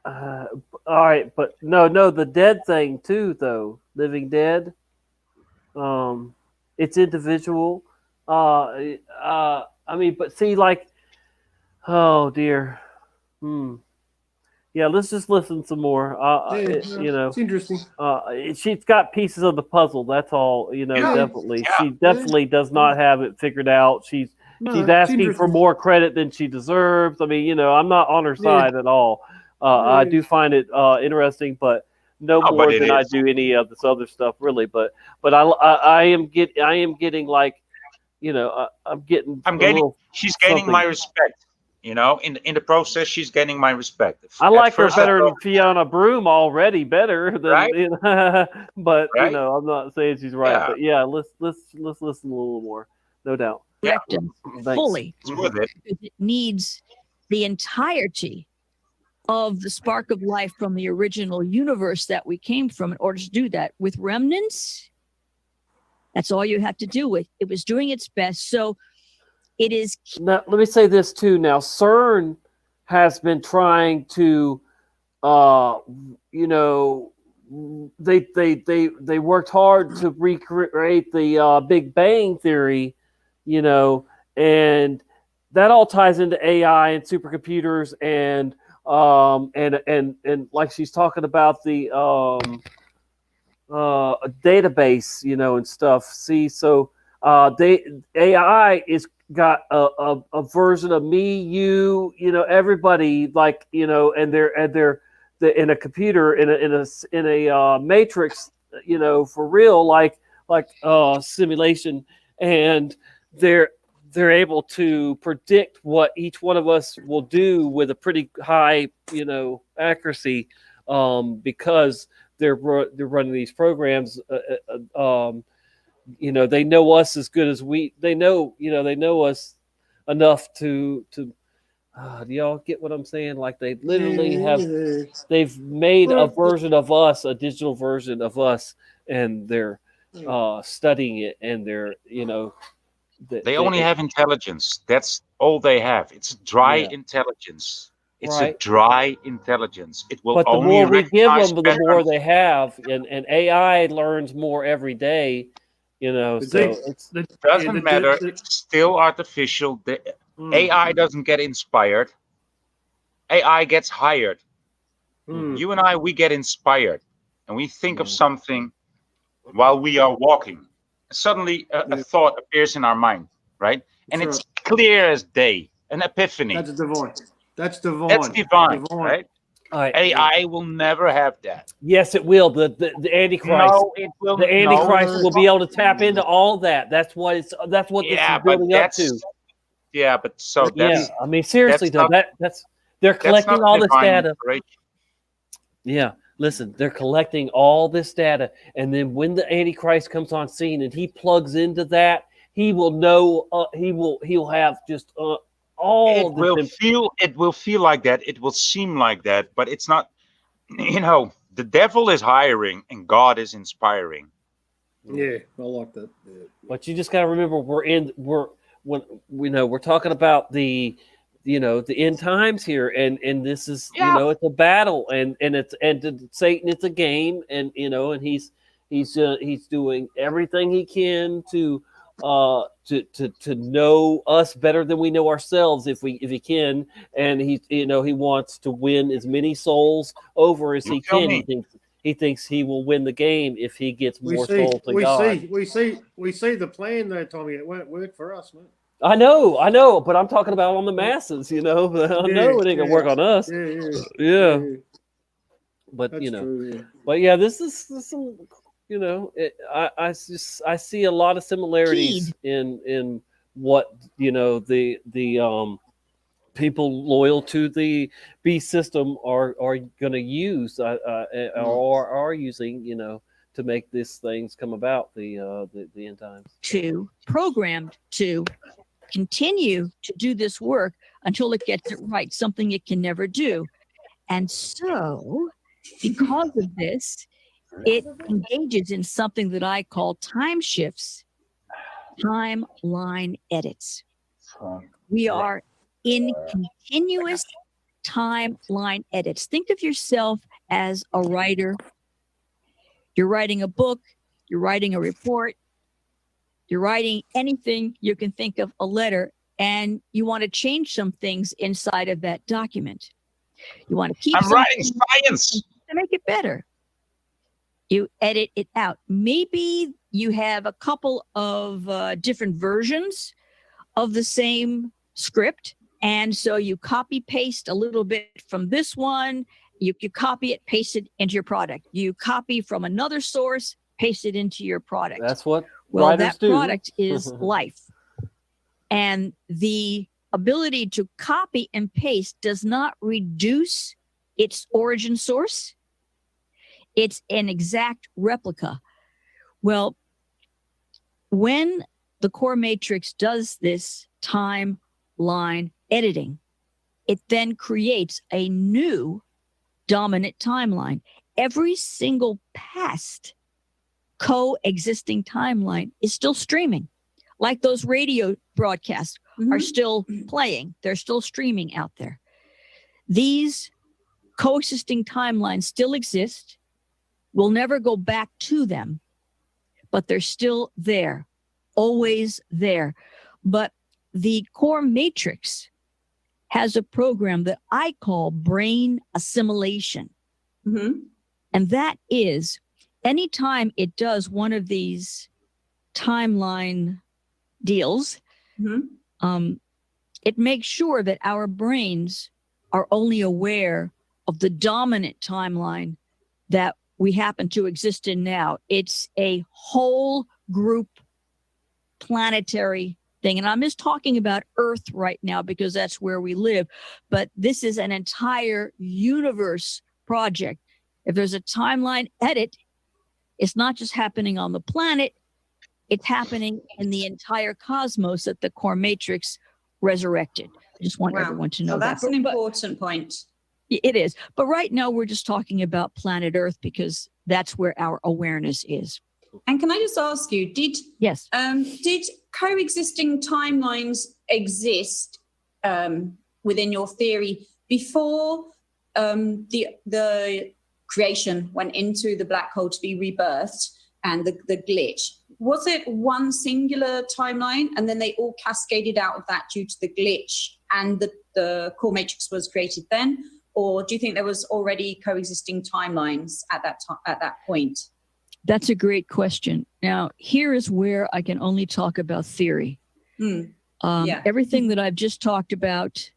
All right, but no, the dead thing too, though. Living Dead. It's individual. I mean, but see, like, oh dear. Yeah, let's just listen some more. It's interesting. She's got pieces of the puzzle. That's all. Definitely. She definitely does not have it figured out. She's it's asking for interesting. more credit than she deserves. I mean, I'm not on her side at all. I do find it interesting, but no Oh, more but it than I is. do any of this other stuff, really. But I am getting like, I'm getting I'm a gaining. little She's gaining something. my respect. In the process, she's gaining my respect. I At like her first I better thought, than Fiona Broom already, better than right, but right, I'm not saying she's right. yeah, But yeah, let's listen a little more, no doubt. yeah. Correct him Thanks. fully. It's worth it. Because it needs the entirety of the spark of life from the original universe that we came from in order to do that. With Remnants, that's all you have to do with. It was doing its best. So it is. Now, let me say this too. Now, CERN has been trying to, they worked hard to recreate the Big Bang Theory, and that all ties into AI and supercomputers and like she's talking about the database, and stuff. See, so AI is got a version of me, you, everybody, like, and they're in a computer in a matrix, for real, like simulation, and they're able to predict what each one of us will do with a pretty high, accuracy, because they're running these programs. They know us as good as they know us enough to do y'all get what I'm saying? Like they literally they've made a version of us, a digital version of us, and they're studying it, and they're They only have intelligence. That's all they have. It's dry Yeah. intelligence. It's Right. a dry intelligence. It will But the only more we give recognize them, the more patterns. they have, and AI learns more every day. So it's Doesn't matter. It's still artificial. The AI doesn't get inspired. AI gets hired. You and I, we get inspired, and we think of something while we are walking. Suddenly, a thought appears in our mind, right? And That's it's clear as day, an epiphany. That's divine. That's divine. That's divine, right? AI will never have that. Yes, it will. The Antichrist. No, it will. The Antichrist no, will be able to tap into all that. That's what this Yeah, is but building up to. that's yeah, but so Yeah, that's I mean, seriously that's though, not- they're that's collecting not all this divine data. inspiration. Yeah, listen, they're collecting all this data, and then when the Antichrist comes on scene and he plugs into that, he will know. He'll have just all It this. will feel like that. It will seem like that, but it's not. The devil is hiring and God is inspiring. Yeah, I like that. Yeah. But you just got to remember, we're talking about the end times here, and this is it's a battle, and to Satan, it's a game, and and he's doing everything he can to know us better than we know ourselves, if he can, and he wants to win as many souls over as he tell can. me. He thinks he will win the game if he gets more We souls than God. see the plan there, Tommy. It won't work for us, man. I know, but I'm talking about on the masses, I know it ain't gonna work on us. Yeah. But That's true, yeah. but yeah, this is some, I see a lot of similarities in what the people loyal to the beast system are going to use or are using, to make these things come about, the end times. Programmed to continue to do this work until it gets it right, something it can never do. And so, because of this, it engages in something that I call time shifts timeline edits. We are in continuous timeline edits. Think of yourself as a writer. You're writing a book, you're writing a report, you're writing anything you can think of, a letter, and you want to change some things inside of that document. You want to keep I'm writing science to make it better. You edit it out. Maybe you have a couple of different versions of the same script. And so you copy paste a little bit from this one. You copy it, paste it into your product. You copy from another source, paste it into your product. That's what Well, writers that do. product is life. And the ability to copy and paste does not reduce its origin source. It's an exact replica. Well, when the core matrix does this timeline editing, it then creates a new dominant timeline. Every single past coexisting timeline is still streaming. Like those radio broadcasts are still playing. They're still streaming out there. These coexisting timelines still exist. We'll never go back to them, but they're still there, always there. But the core matrix has a program that I call brain assimilation. And that is anytime it does one of these timeline deals, it makes sure that our brains are only aware of the dominant timeline that we happen to exist in now. It's a whole group planetary thing. And I'm just talking about Earth right now because that's where we live. But this is an entire universe project. If there's a timeline edit, it's not just happening on the planet, it's happening in the entire cosmos that the core matrix resurrected. I just want everyone to know Well, that. that's an important point. It is. But right now we're just talking about planet Earth because that's where our awareness is. And can I just ask you, did coexisting timelines exist within your theory before the creation went into the black hole to be rebirthed and the glitch? Was it one singular timeline and then they all cascaded out of that due to the glitch and the core matrix was created then? Or do you think there was already coexisting timelines at that point? That's a great question. Now, here is where I can only talk about theory. Everything that I've just talked about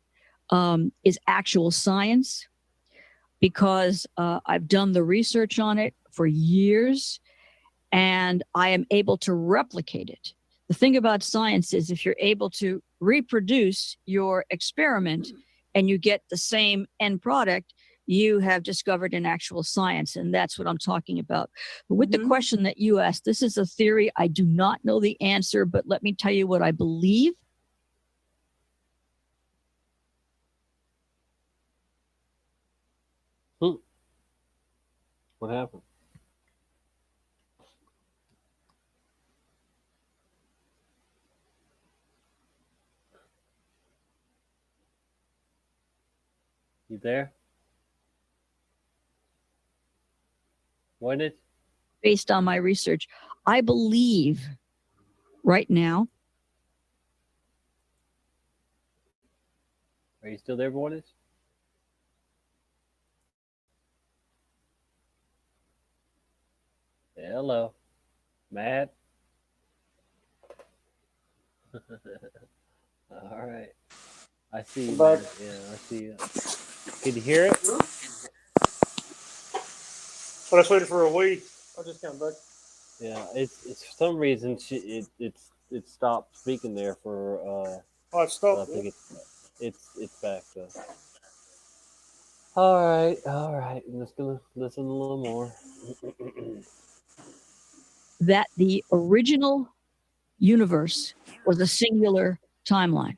is actual science because I've done the research on it for years and I am able to replicate it. The thing about science is if you're able to reproduce your experiment and you get the same end product, you have discovered an actual science. And that's what I'm talking about. But with the question that you asked, this is a theory. I do not know the answer, but let me tell you what I believe. What happened? You there? What is? Based on my research, I believe right now. Are you still there, Voynich? Hello, Matt. All right. I see you, man. Yeah, I see you. Can you hear it? I just waited for a week. I just come back. Yeah, it's for some reason it stopped speaking there for Oh, it stopped. I think it's back though. All right. I'm just gonna listen a little more. That the original universe was a singular timeline.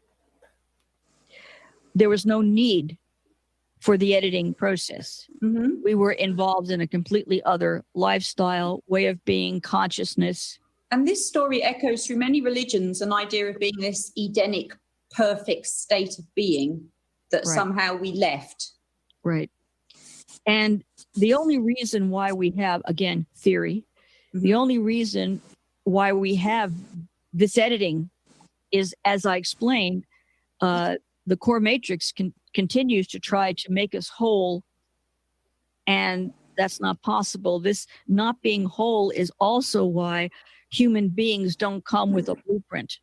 There was no need for the editing process. We were involved in a completely other lifestyle, way of being, consciousness. And this story echoes through many religions an idea of being this Edenic, perfect state of being that Right. somehow we left. Right. And the only reason why we have, again, theory, the only reason why we have this editing is, as I explained, the core matrix continues to try to make us whole, and that's not possible. This not being whole is also why human beings don't come with a blueprint.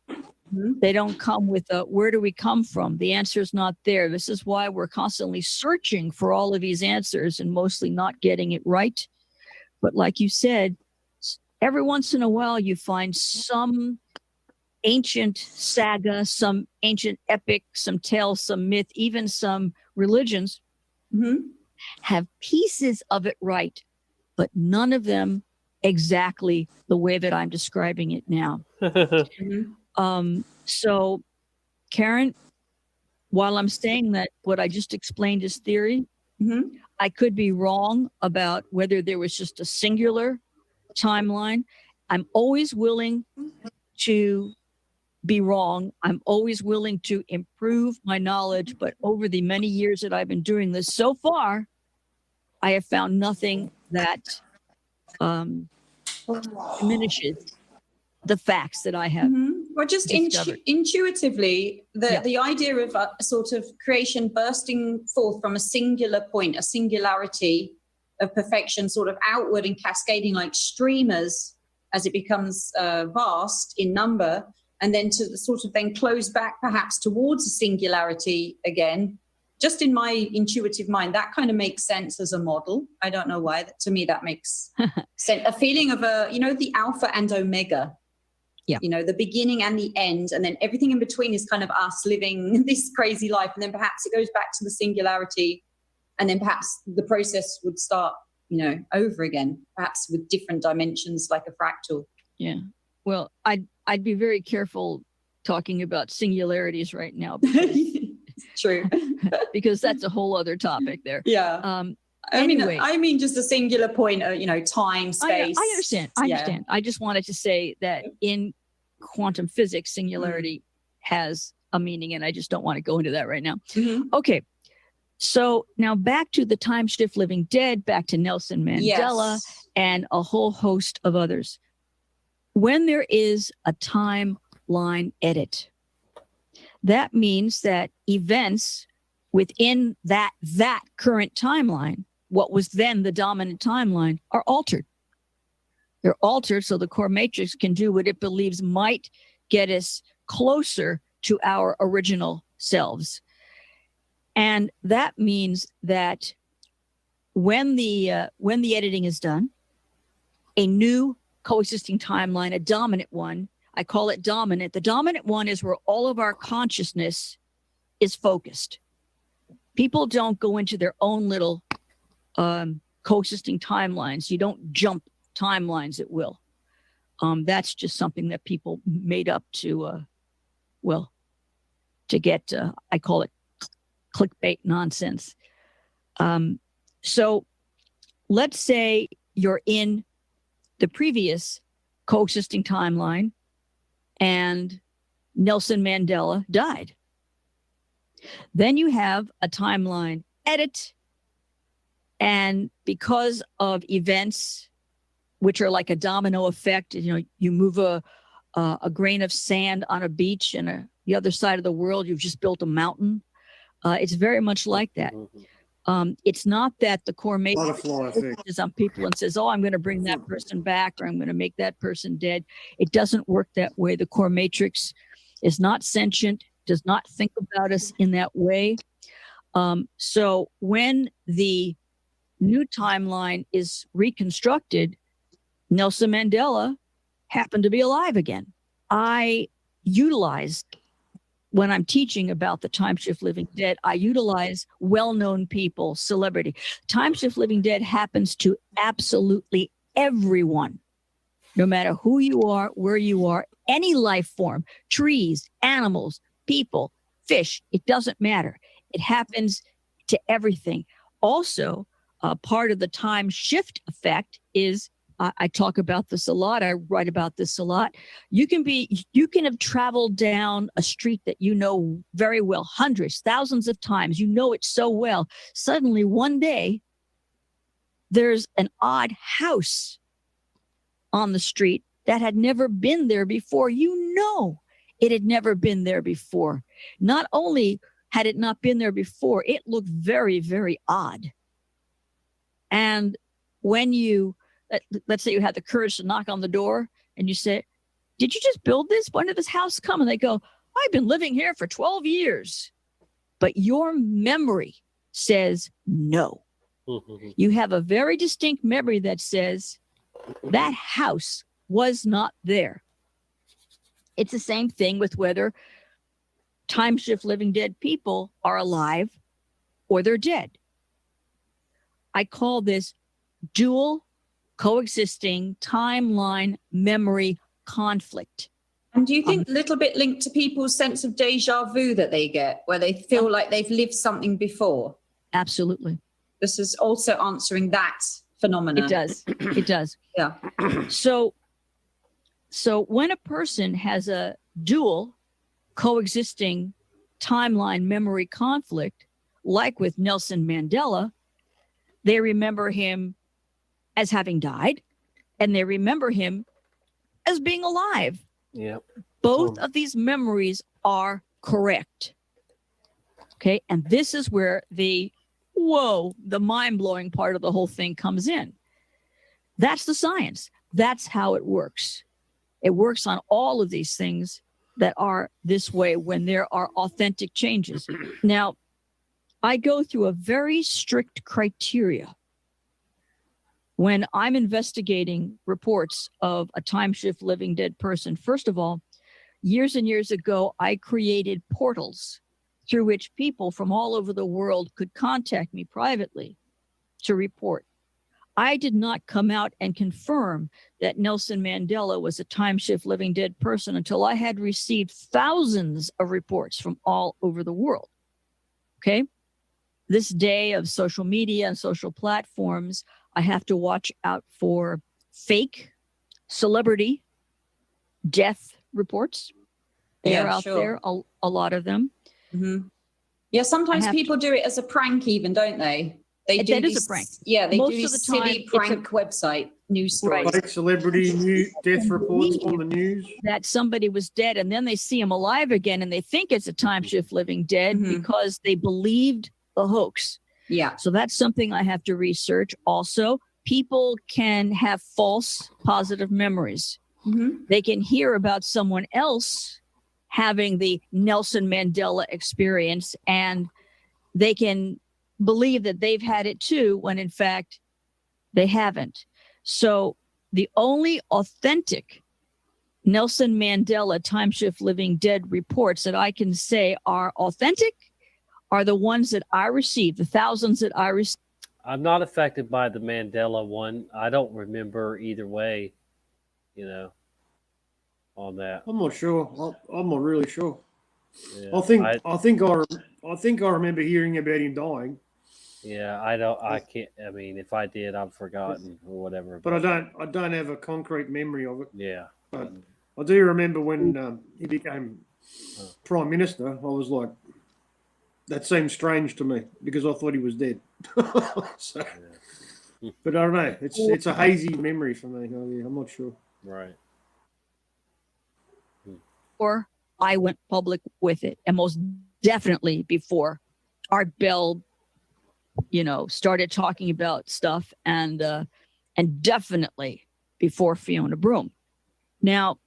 They don't come with a, where do we come from? The answer is not there. This is why we're constantly searching for all of these answers and mostly not getting it right. But like you said, every once in a while you find some ancient saga, some ancient epic, some tale, some myth, even some religions have pieces of it right, but none of them exactly the way that I'm describing it now. So, Karen, while I'm saying that what I just explained is theory, I could be wrong about whether there was just a singular timeline. I'm always willing to be wrong. I'm always willing to improve my knowledge, but over the many years that I've been doing this, so far, I have found nothing that diminishes the facts that I have. Well, just intuitively, the idea of a sort of creation bursting forth from a singular point, a singularity of perfection, sort of outward and cascading like streamers as it becomes vast in number, and then to sort of then close back perhaps towards a singularity again. Just in my intuitive mind, that kind of makes sense as a model. I don't know why. To me, that makes sense. A feeling of the alpha and omega. Yeah. The beginning and the end, and then everything in between is kind of us living this crazy life. And then perhaps it goes back to the singularity, and then perhaps the process would start, over again, perhaps with different dimensions like a fractal. Yeah. Well, I'd be very careful talking about singularities right now. True. Because that's a whole other topic there. Yeah. Anyway, I mean, just a singular point, time, space. I understand. I understand. I just wanted to say that in quantum physics, singularity has a meaning, and I just don't want to go into that right now. Okay. So now back to the time shift living dead, back to Nelson Mandela and a whole host of others. When there is a timeline edit, that means that events within that current timeline, what was then the dominant timeline, are altered. They're altered so the core matrix can do what it believes might get us closer to our original selves. And that means that when the editing is done, a new coexisting timeline, a dominant one, I call it dominant. The dominant one is where all of our consciousness is focused. People don't go into their own little coexisting timelines. You don't jump timelines at will. That's just something that people made up to get, I call it clickbait nonsense. So let's say you're in the previous coexisting timeline and Nelson Mandela died. Then you have a timeline edit, and because of events which are like a domino effect, you move a grain of sand on a beach and the other side of the world, you've just built a mountain. It's very much like that. It's not that the core matrix is on people and says, oh, I'm going to bring that person back, or I'm going to make that person dead. It doesn't work that way. The core matrix is not sentient, does not think about us in that way. So when the new timeline is reconstructed, Nelson Mandela happened to be alive again. I utilized, when I'm teaching about the time shift living dead, I utilize well-known people, celebrity. Time shift living dead happens to absolutely everyone, no matter who you are, where you are, any life form, trees, animals, people, fish, it doesn't matter. It happens to everything. Also, part of the time shift effect is I talk about this a lot. I write about this a lot. You can have traveled down a street that you know very well, hundreds, thousands of times. You know it so well. Suddenly one day, there's an odd house on the street that had never been there before. You know it had never been there before. Not only had it not been there before, it looked very, very odd. And when you, let's say you had the courage to knock on the door and you say, did you just build this? When did this house come? And they go, I've been living here for 12 years. But your memory says no. You have a very distinct memory that says that house was not there. It's the same thing with whether time shift living dead people are alive or they're dead. I call this dual coexisting timeline memory conflict. And do you think a little bit linked to people's sense of deja vu that they get, where they feel like they've lived something before? Absolutely. This is also answering that phenomenon. It does. It does. Yeah. So when a person has a dual coexisting timeline memory conflict, like with Nelson Mandela, they remember him as having died and they remember him as being alive. Yep. Both of these memories are correct. Okay. And this is where the mind-blowing part of the whole thing comes in. That's the science. That's how it works. It works on all of these things that are this way when there are authentic changes. Now, I go through a very strict criteria when I'm investigating reports of a time shift living dead person. First of all, years and years ago, I created portals through which people from all over the world could contact me privately to report. I did not come out and confirm that Nelson Mandela was a time shift living dead person until I had received thousands of reports from all over the world. Okay? This day of social media and social platforms, I have to watch out for fake celebrity death reports. They're out there, a lot of them. Mm-hmm. Yeah, sometimes people do it as a prank even, don't they? They do that is these, a prank. Yeah, they Most do of these the time, silly prank website news stories. Like celebrity death reports on the news. That somebody was dead and then they see him alive again and they think it's a time shift living dead because they believed the hoax. Yeah. So that's something I have to research. Also, people can have false positive memories. They can hear about someone else having the Nelson Mandela experience and they can believe that they've had it too when in fact they haven't. So the only authentic Nelson Mandela time shift living dead reports that I can say are authentic are the ones that I received, the thousands that I received. I'm not affected by the Mandela one. I don't remember either way, on that. I'm not sure. I'm not really sure. Yeah, I think I remember hearing about him dying. Yeah, I can't. I mean, if I did, I've forgotten or whatever. But I don't have a concrete memory of it. Yeah. But I do remember when he became prime minister. I was like, that seems strange to me because I thought he was dead. So, but I don't know. It's a hazy memory for me. I'm not sure. Right. Or I went public with it, and most definitely before Art Bell, started talking about stuff, and definitely before Fiona Broome. Now,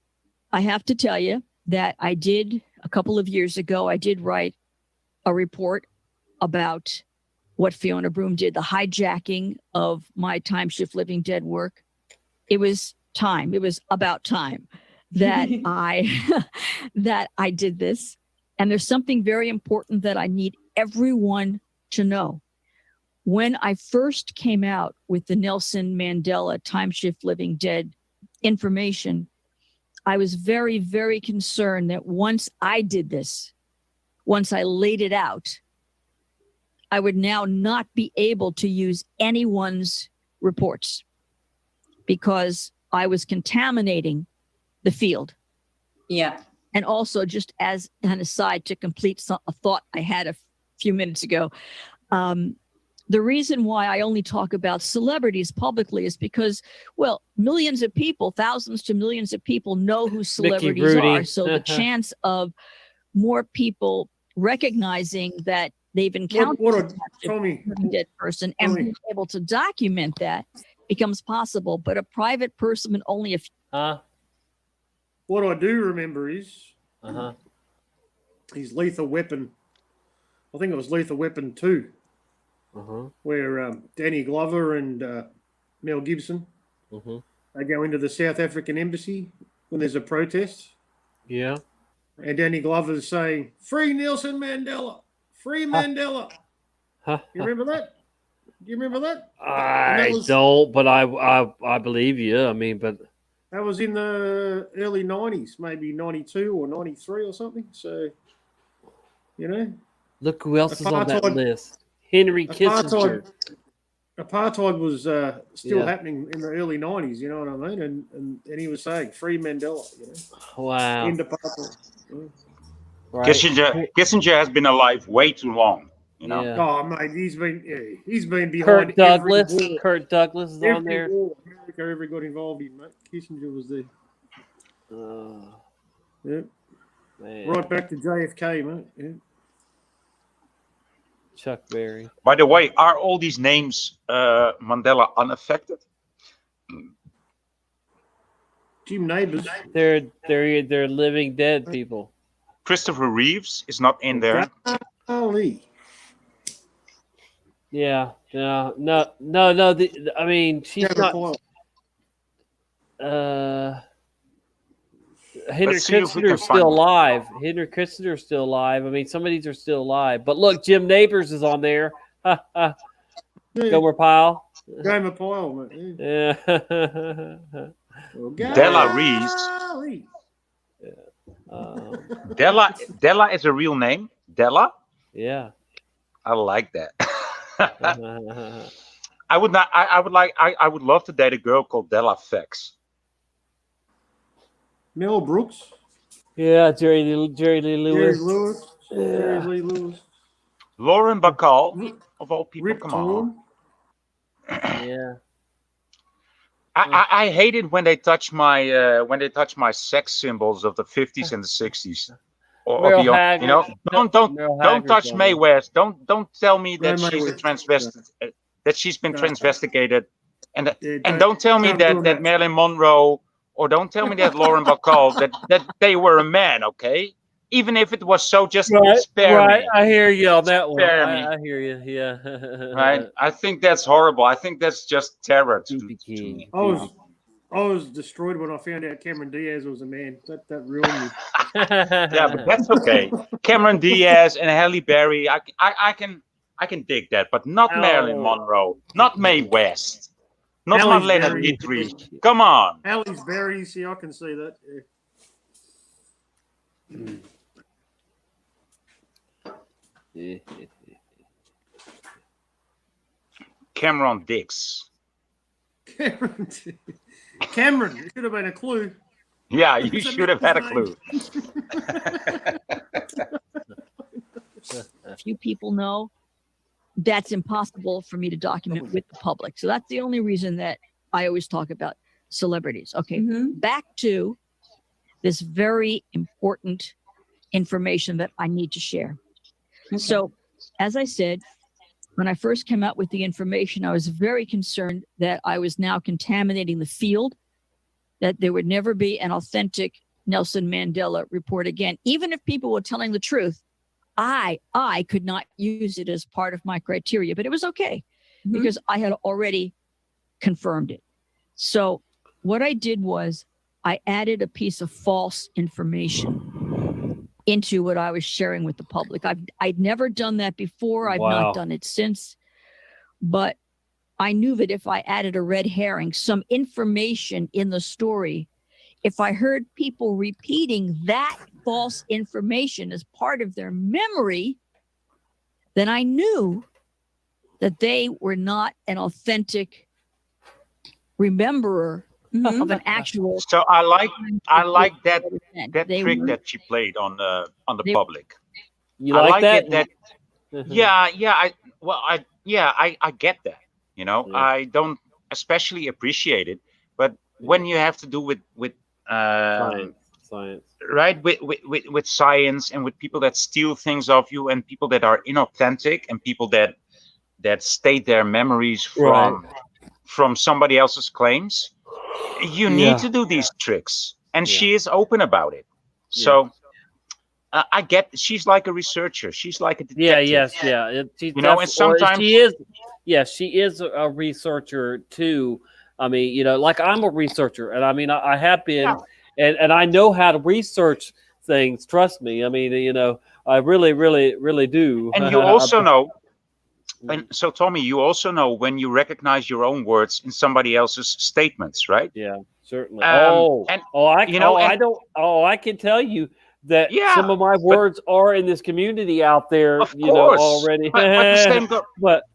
I have to tell you that I did a couple of years ago. I did write a report about what Fiona Broome did, the hijacking of my time shift living dead work. It was time. It was about time that I did this. And there's something very important that I need everyone to know. When I first came out with the Nelson Mandela time shift living dead information, I was very, very concerned that once I did this, once I laid it out, I would now not be able to use anyone's reports. because I was contaminating the field. Yeah. And also, just as an aside to complete a thought I had a few minutes ago, the reason why I only talk about celebrities publicly is because, well, millions of people, thousands to millions of people know who celebrities are. So the chance of more people recognizing that they've encountered a dead person and being able to document that becomes possible. But a private person with only a few. What I do remember is his Lethal Weapon. I think it was Lethal Weapon 2, where Danny Glover and Mel Gibson they go into the South African embassy when there's a protest. Yeah. And Danny Glover's saying, "Free Nelson Mandela! Free Mandela!" You remember that? Do you remember that? I don't, but I believe you. I mean, but that was in the early 90s, maybe 92 or 93 or something. So, you know. Look who else is on that list. Henry Kissinger. Apartheid was still happening in the early 90s, you know what I mean? And he was saying, "Free Mandela," you know. Wow. End apartheid. Right. Kissinger has been alive way too long. You know. Yeah. Oh, mate, he's been behind Kurt Douglas is on there. War America ever got involved in, mate. Kissinger was there. Yeah. Man. Right back to JFK, mate. Yeah. Chuck Berry. By the way, are all these names Mandela unaffected? Jim Neighbors. They're living dead people. Christopher Reeves is not in there. Holy. Yeah. No. I mean, she's not. Henry Kissinger's still alive. Henry Kissinger's still alive. I mean, some of these are still alive. But look, Jim Neighbors is on there. Gomer Pyle. Gomer Pyle, mate. Yeah. Della Reese. Della is a real name. Della. Yeah. I like that. I would love to date a girl called Della Fex. Mel Brooks. Yeah, Jerry Lee Lewis. Jerry Lee Lewis. Lauren Bacall, of all people. Rip Come Torn. on. Yeah. I hate it when they touch my sex symbols of the 50s and the 60s. Or beyond, you know, don't touch Mae West. Don't tell me that she's a transvestite, that she's been transvestigated, and don't tell me that Marilyn Monroe, or don't tell me that Lauren Bacall that they were a man. Okay, even if it was so, just spare me. I hear you on that one. Spare me. I hear you. Yeah. Right. I think that's horrible. I think that's just terror to me. I was destroyed when I found out Cameron Diaz was a man. That ruined me. Yeah, but that's okay. Cameron Diaz and Halle Berry, I can dig that, but not Marilyn Monroe, not Mae West, not Marlene Dietrich. Come on. Halle's Berry, see, I can see that. Yeah. Cameron Dix. Cameron, it should have been a clue. Yeah, you should have had a clue. Few people know, that's impossible for me to document with the public. So that's the only reason that I always talk about celebrities. Okay, back to this very important information that I need to share. Okay. So, as I said, when I first came out with the information, I was very concerned that I was now contaminating the field, that there would never be an authentic Nelson Mandela report again. Even if people were telling the truth, I could not use it as part of my criteria, but it was okay because I had already confirmed it. So what I did was I added a piece of false information into what I was sharing with the public. I'd never done that before. I've not done it since, but I knew that if I added a red herring, some information in the story, if I heard people repeating that false information as part of their memory, then I knew that they were not an authentic rememberer Mhm. of an actual. So I like that They trick were- that she played on the they- public. You I like that? it that I get that. You know, Yeah. I don't especially appreciate it, but when you have to do with Science. right with science and with people that steal things off you and people that are inauthentic and people that state their memories from somebody else's claims, you need Yeah. to do these tricks, and Yeah. she is open about it. Yeah. So I get she's like a researcher, she's like a detective. She's you know, and well, sometimes she is. Yeah, she is a researcher too. I mean, like I'm a researcher, and I mean, I have been, and I know how to research things. Trust me. I mean, I really, really, really do. and you also know. And so, Tommy, you also know when you recognize your own words in somebody else's statements, right? Yeah, certainly. And I can tell you that Yeah, some of my words are in this community out there, of course, already. but the same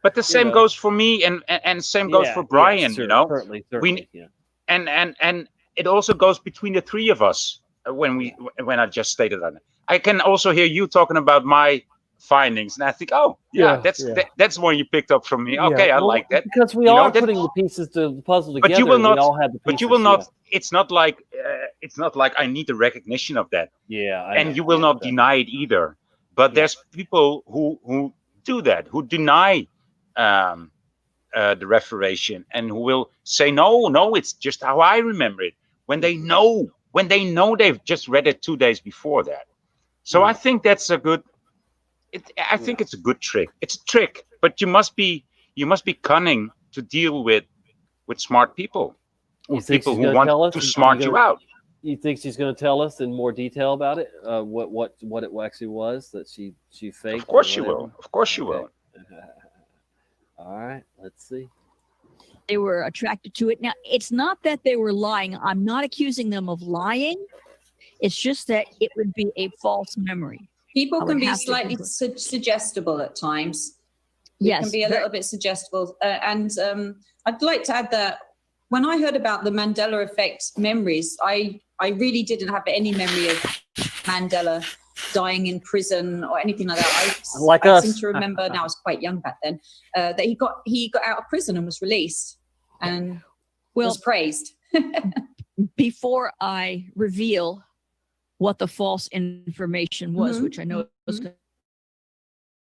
but the same know. goes for me, and same goes for Brian. Sure, You know, certainly, yeah. and it also goes between the three of us when I just stated that. I can also hear you talking about my findings, and I think, oh yeah, that's one you picked up from me. Okay, I like that because we are putting the pieces to the puzzle together. But you will not. We all have the pieces, but you will not. It's not like I need the recognition of that. And you will not deny it either. But there's people who do that, who deny the referation, and who will say no, it's just how I remember it. When they know they've just read it 2 days before that. So I think that's a good. I think it's a good trick. It's a trick, but you must be cunning to deal with smart people. You think People she's who gonna want tell us? to smart you out. You think she's going to tell us in more detail about it? What it actually was that she faked? Of course she will. Of course she will. All right, let's see. They were attracted to it. Now, it's not that they were lying. I'm not accusing them of lying. It's just that it would be a false memory. People I can would be have to slightly conclude. suggestible at times. It Yes, can be a little bit suggestible. And I'd like to add that when I heard about the Mandela effect memories, I really didn't have any memory of Mandela dying in prison or anything like that. I seem to remember, now I was quite young back then, that he got out of prison and was released and was praised. Before I reveal what the false information was, which I know is going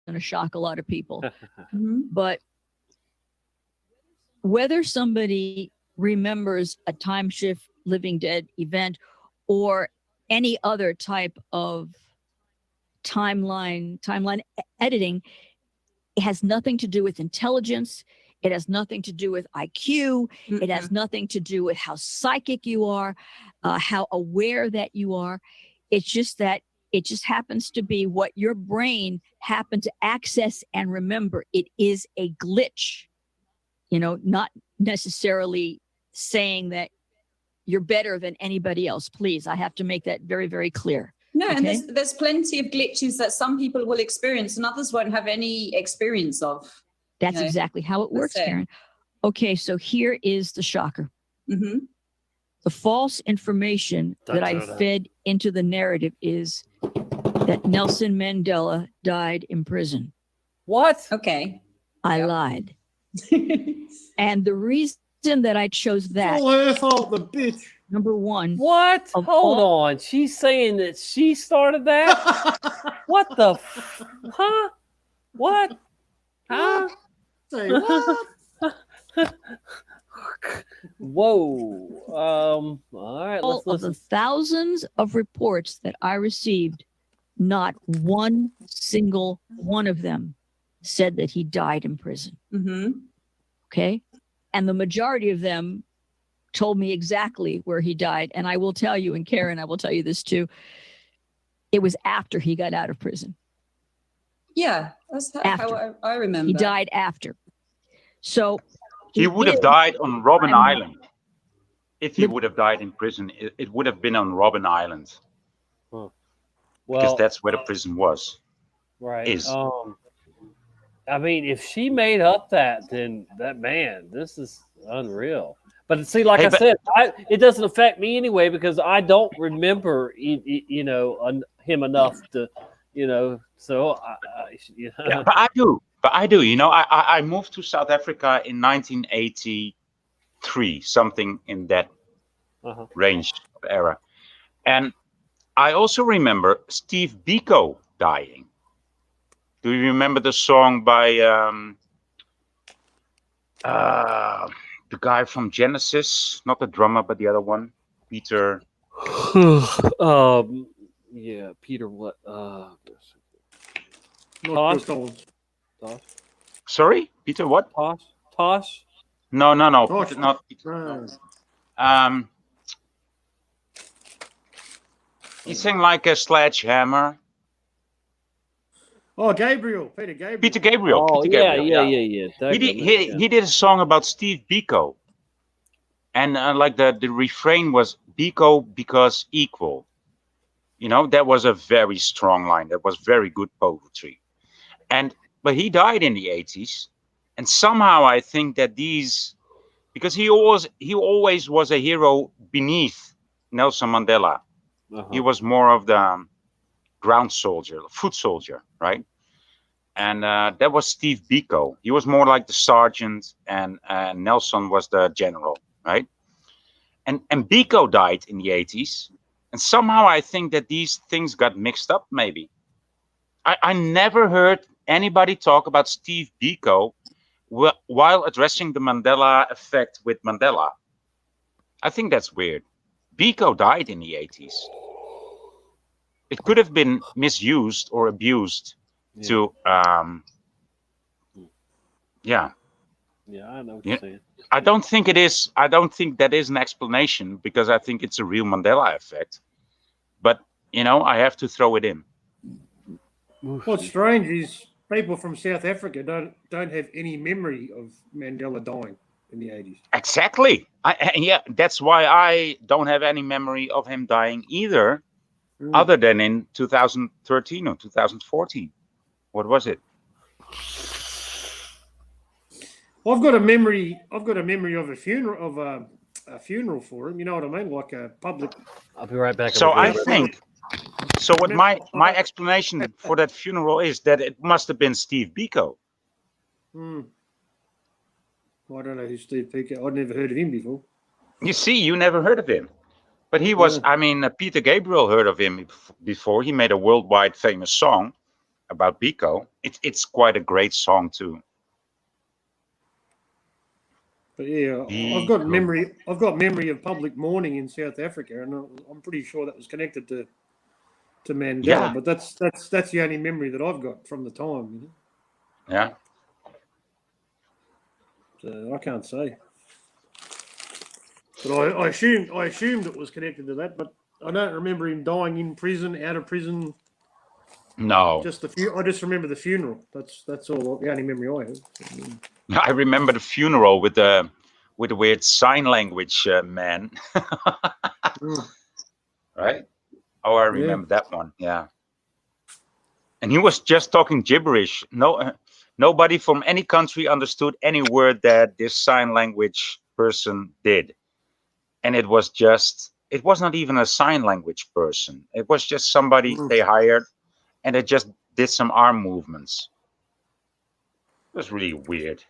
to shock a lot of people, but whether somebody remembers a time shift living dead event or any other type of timeline editing, it has nothing to do with intelligence. It has nothing to do with IQ. It has nothing to do with how psychic you are, how aware that you are. It's just that it just happens to be what your brain happened to access and remember. It is a glitch, not necessarily saying that you're better than anybody else. Please, I have to make that very, very clear. No, and Okay? there's plenty of glitches that some people will experience and others won't have any experience of. That's exactly how it works, Karen. Okay, so here is the shocker. The false information that I fed into the narrative is that Nelson Mandela died in prison. What? Okay. I lied. And the reason that I chose that. All her fault, the bitch. Number one. What? Hold on. She's saying that she started that? What the? Huh? What? Huh? Say what? Whoa. All right. All of the thousands of reports that I received, not one single one of them said that he died in prison. Okay. And the majority of them told me exactly where he died. And I will tell you, and Karen, I will tell you this too. It was after he got out of prison. Yeah, that's how I remember. He died after. So he would have died on Robben Island. If he would have died in prison, it would have been on Robben Island. Well, because that's where the prison was. Right. I mean, if she made up that, then this is unreal. But see, like Hey, I but- said, it doesn't affect me anyway because I don't remember, him enough to, So, Yeah, but I do. But I do. You know, I moved to South Africa in 1983, something in that Uh-huh. range of era. And I also remember Steve Biko dying. Do you remember the song by the guy from Genesis? Not the drummer, but the other one, Peter. Yeah, Peter. What? Not Tosh? Phil Collins. Tosh? Sorry, Peter. What? Tosh? No, Tosh. Peter, not Peter. No. He sang like a sledgehammer. Oh, Gabriel. Peter Gabriel. Peter Gabriel. Oh, Peter yeah, Gabriel. yeah. He did a song about Steve Biko, and like the refrain was Biko because equal. You know, that was a very strong line. That was very good poetry. But he died in the 80s, and somehow I think that because he always was a hero beneath Nelson Mandela. He was more of the ground soldier, foot soldier, right? And that was Steve Biko. He was more like the sergeant, and Nelson was the general, right? And Biko died in the 80s, and somehow I think that these things got mixed up. Maybe I never heard anybody talk about Steve Biko while addressing the Mandela effect with Mandela. I think that's weird. Biko died in the 80s. It could have been misused or abused to Yeah, I know what you're saying. I don't think it is. I don't think that is an explanation, because I think it's a real Mandela effect. But I have to throw it in. What's strange is people from South Africa don't have any memory of Mandela dying in the 80s. Exactly. That's why I don't have any memory of him dying either, other than in 2013 or 2014. What was it? I've got a memory of a funeral for him. You know what I mean? Like a public. I'll be right back. So I think. So what my explanation for that funeral is that it must have been Steve Biko. I don't know who Steve Biko. I'd never heard of him before. You see, you never heard of him, but he was. I mean, Peter Gabriel heard of him before. He made a worldwide famous song about Biko. It's quite a great song too. But yeah, I've got memory of public mourning in South Africa, and I'm pretty sure that was connected to Mandela. Yeah. But that's the only memory that I've got from the time. Yeah. So I can't say. But I assumed it was connected to that. But I don't remember him dying in prison, out of prison. No. I just remember the funeral. That's all. The only memory I have. I remember the funeral with the weird sign language man. Right? Oh, I remember that one. Yeah. And he was just talking gibberish. Nobody from any country understood any word that this sign language person did. And it was not even a sign language person. It was just somebody they hired, and it just did some arm movements. It was really weird.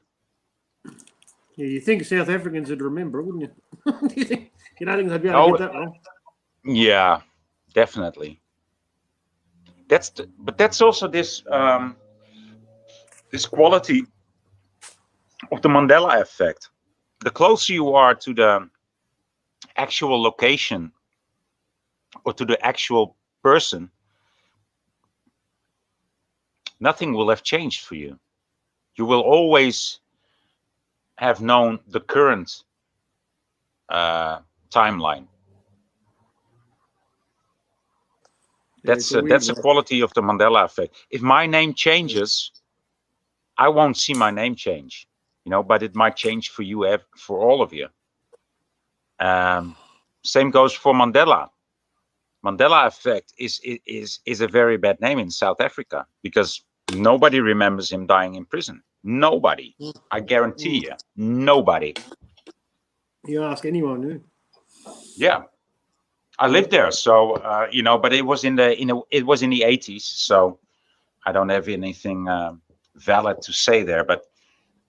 Yeah, you think South Africans would remember, wouldn't you? You don't think they'd be able to get that wrong? Yeah, definitely. But that's also this this quality of the Mandela effect. The closer you are to the actual location or to the actual person, nothing will have changed for you. You will always have known the current timeline. That's a quality of the Mandela effect. If my name changes, I won't see my name change, but it might change for you, for all of you. Same goes for Mandela. Mandela effect is a very bad name in South Africa, because nobody remembers him dying in prison. Nobody. I guarantee you. Nobody. You ask anyone, yeah. Yeah, I lived there, so but it was in the it was in the 80s, so I don't have anything valid to say there. But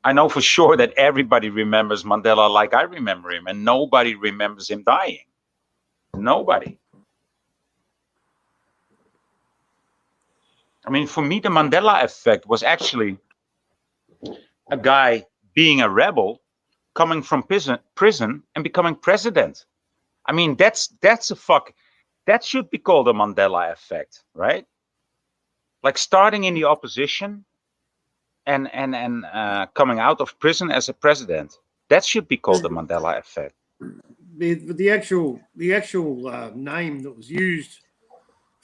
I know for sure that everybody remembers Mandela like I remember him, and nobody remembers him dying. Nobody. I mean, for me, the Mandela effect was actually a guy being a rebel, coming from prison and becoming president. I mean, that should be called a Mandela effect, right? Like starting in the opposition and coming out of prison as a president. That should be called the Mandela effect. The actual name that was used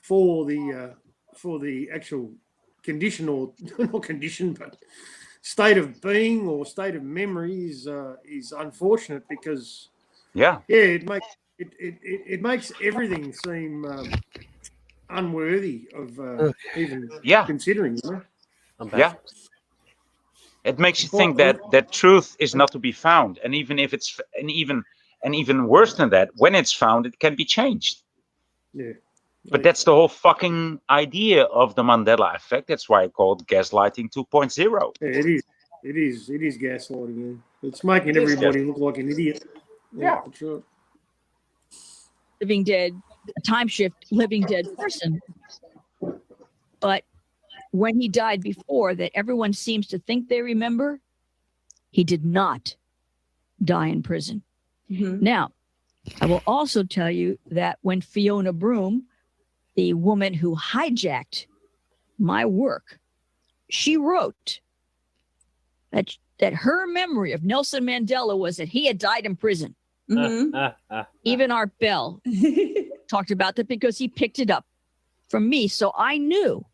for the actual condition, or not condition, but state of being or state of memory is unfortunate, because it makes everything seem unworthy of even considering. You know? Yeah. It makes you think that truth is not to be found, and even if it's even worse than that, when it's found, it can be changed. Yeah. But that's the whole fucking idea of the Mandela effect. That's why I call it gaslighting 2.0. Yeah, it is gaslighting. Yeah. It's making everybody look like an idiot. Yeah, for sure. Living dead, a time shift, living dead person. But when he died before, that everyone seems to think they remember, he did not die in prison. Now, I will also tell you that when Fiona Broome, the woman who hijacked my work, she wrote that her memory of Nelson Mandela was that he had died in prison. Even Art Bell talked about that because he picked it up from me. So I knew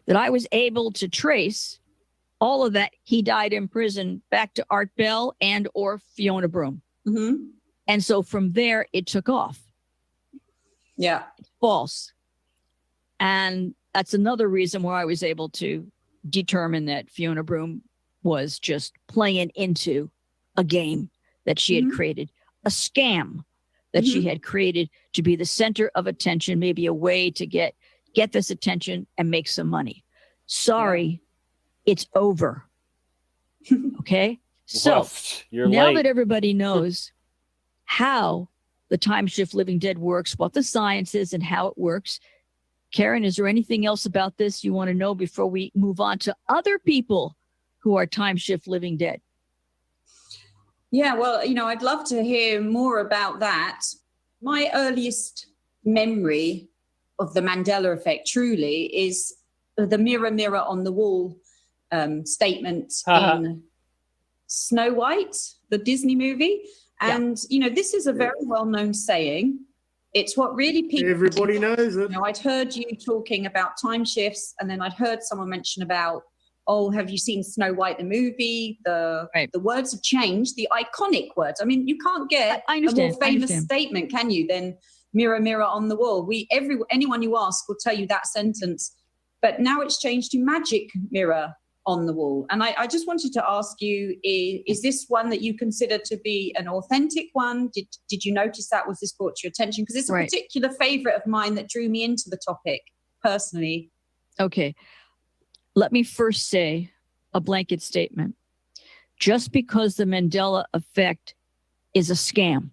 that I was able to trace all of that he died in prison back to Art Bell and or Fiona Broome. And so from there, it took off. Yeah. False. And that's another reason why I was able to determine that Fiona Broome was just playing into a game that she had created, a scam that she had created to be the center of attention, maybe a way to get this attention and make some money. Sorry, it's over. Okay? So you're now late. that everybody knows how the time shift living dead works, what the science is and how it works, Karen, is there anything else about this you want to know before we move on to other people who are time shift living dead? Yeah, well, I'd love to hear more about that. My earliest memory of the Mandela effect truly is the mirror, mirror on the wall statement in Snow White, the Disney movie. And, this is a very well-known saying. It's what really people... Everybody knows it. I'd heard you talking about time shifts, and then I'd heard someone mention about, oh, have you seen Snow White, the movie? The words have changed, the iconic words. I mean, you can't get a more famous statement, can you, than mirror, mirror on the wall. Anyone you ask will tell you that sentence. But now it's changed to magic mirror on the wall. And I just wanted to ask you, is this one that you consider to be an authentic one? Did you notice that? Was this brought to your attention? Because it's a particular favorite of mine that drew me into the topic personally. Okay. Let me first say a blanket statement. Just because the Mandela effect is a scam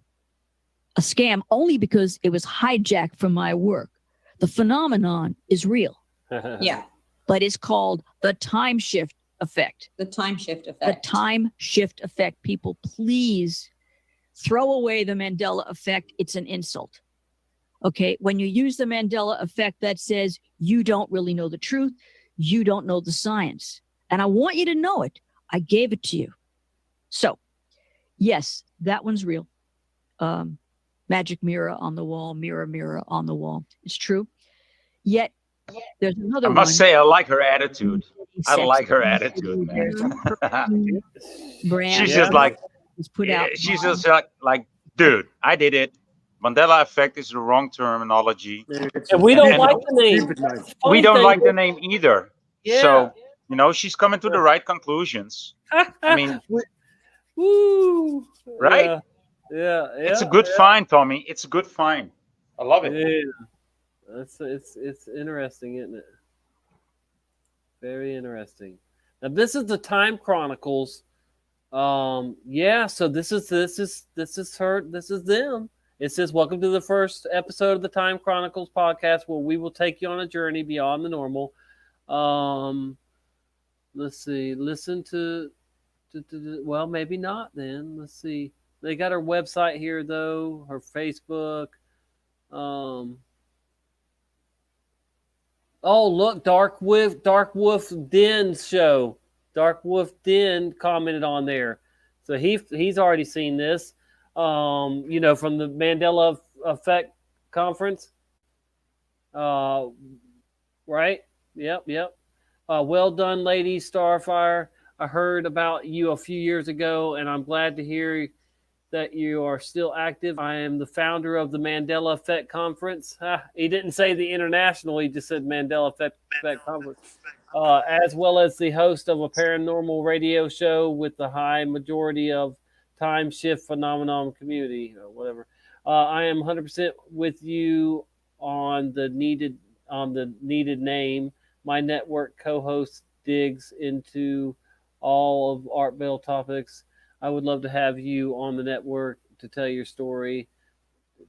only because it was hijacked from my work. The phenomenon is real. Yeah. But it's called the time shift effect. The time shift effect. The time shift effect. People, please throw away the Mandela effect. It's an insult. Okay. When you use the Mandela effect, that says you don't really know the truth. You don't know the science. And I want you to know it. I gave it to you. So, yes, that one's real. Magic mirror on the wall, mirror, mirror on the wall. It's true. Yet, there's another one. I must say, I like her attitude. I like her attitude, man. She's just like, she's just like, dude, I did it. Mandela effect is the wrong terminology. And we don't like the name. We don't like the name either. So, she's coming to the right conclusions. I mean, woo, right? Yeah, It's a good find, Tommy. It's a good find. I love it. Yeah, it's interesting, isn't it? Very interesting. Now this is the Time Chronicles. Yeah. So this is her. This is them. It says, "Welcome to the first episode of the Time Chronicles podcast, where we will take you on a journey beyond the normal." Let's see. Listen to well, maybe not. Then let's see. They got her website here though. Her Facebook. Oh, look, Dark Wolf Den's show. Dark Wolf Den commented on there, so he's already seen this. From the Mandela Effect conference. Right? Yep. Well done, ladies. Starfire. I heard about you a few years ago, and I'm glad to hear that you are still active. I am the founder of the Mandela Effect Conference. He didn't say the international, he just said Mandela Effect Conference. As well as the host of a paranormal radio show with the high majority of time shift phenomenon community, or whatever. I am 100% with you on the needed name. My network co-host digs into all of Art Bell topics. I would love to have you on the network to tell your story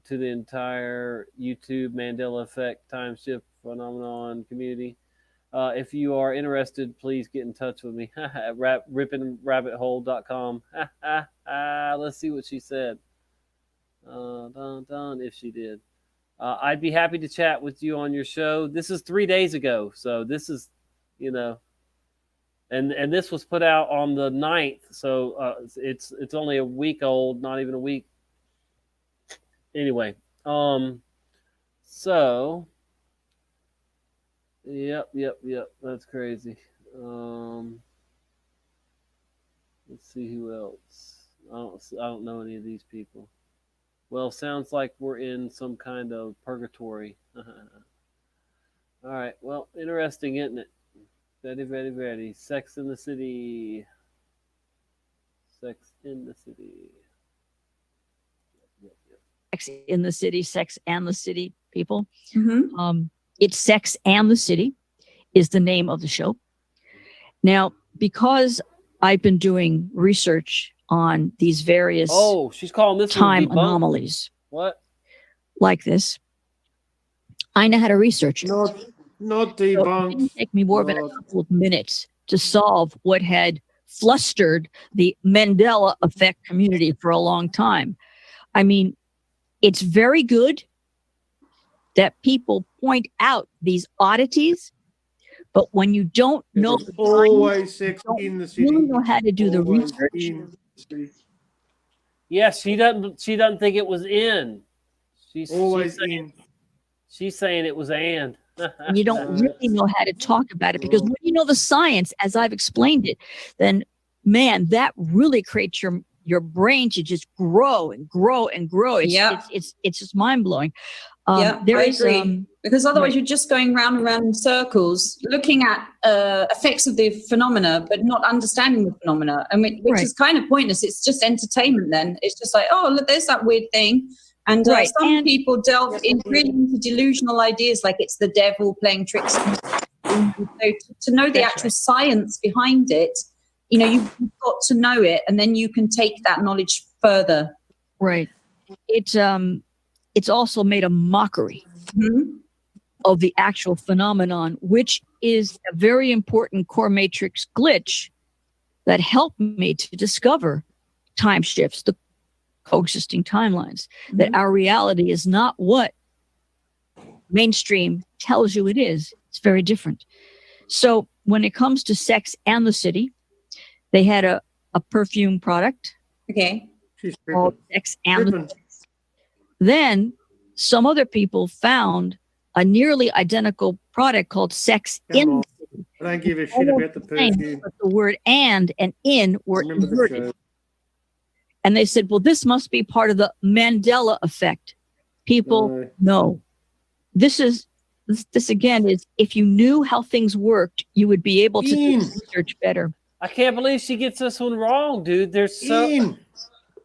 to the entire YouTube Mandela Effect Time Shift Phenomenon community. If you are interested, please get in touch with me at rippingrabbithole.com. Let's see what she said. If she did. I'd be happy to chat with you on your show. This is 3 days ago, so this is, and this was put out on the 9th, so it's only a week old, not even a week. Anyway, so yep, that's crazy. Let's see who else. I don't know any of these people. Well, sounds like we're in some kind of purgatory. All right. Well, interesting, isn't it? Very. Sex in the City. Sex in the City. Sex in the City, Sex and the City, people. Mm-hmm. It's Sex and the City is the name of the show. Now, because I've been doing research on these various she's calling this time anomalies. What? Like this. I know how to research it. Not So debunked. it didn't take me more than a couple of minutes to solve what had flustered the Mandela Effect community for a long time. I mean, it's very good that people point out these oddities, but when you don't know, Always sex in the city. you don't know how to do the Always research. in the city. Yes, she doesn't think it was in. Always in. She's saying it was and. And you don't really know how to talk about it, because when you know the science, as I've explained it, then man, that really creates your brain to just grow and grow and grow. It's just mind blowing. I agree. Because otherwise you're just going round and round in circles, looking at effects of the phenomena, but not understanding the phenomena. I mean, which is kind of pointless. It's just entertainment then. It's just like, oh, look, there's that weird thing. And some people delve really into delusional ideas, like it's the devil playing tricks. So to know the actual science behind it, you've got to know it, and then you can take that knowledge further. Right. It's also made a mockery of the actual phenomenon, which is a very important core matrix glitch that helped me to discover time shifts, the coexisting timelines, that our reality is not what mainstream tells you it is. It's very different. So when it comes to Sex and the City, they had a perfume product. Okay. Called Sex and the City. Then some other people found a nearly identical product called Sex in the City. I don't give a shit about the perfume. But the word and in were inverted. And they said, well, this must be part of the Mandela Effect. People, no. This again is, if you knew how things worked, you would be able to do research better. I can't believe she gets this one wrong, dude. There's so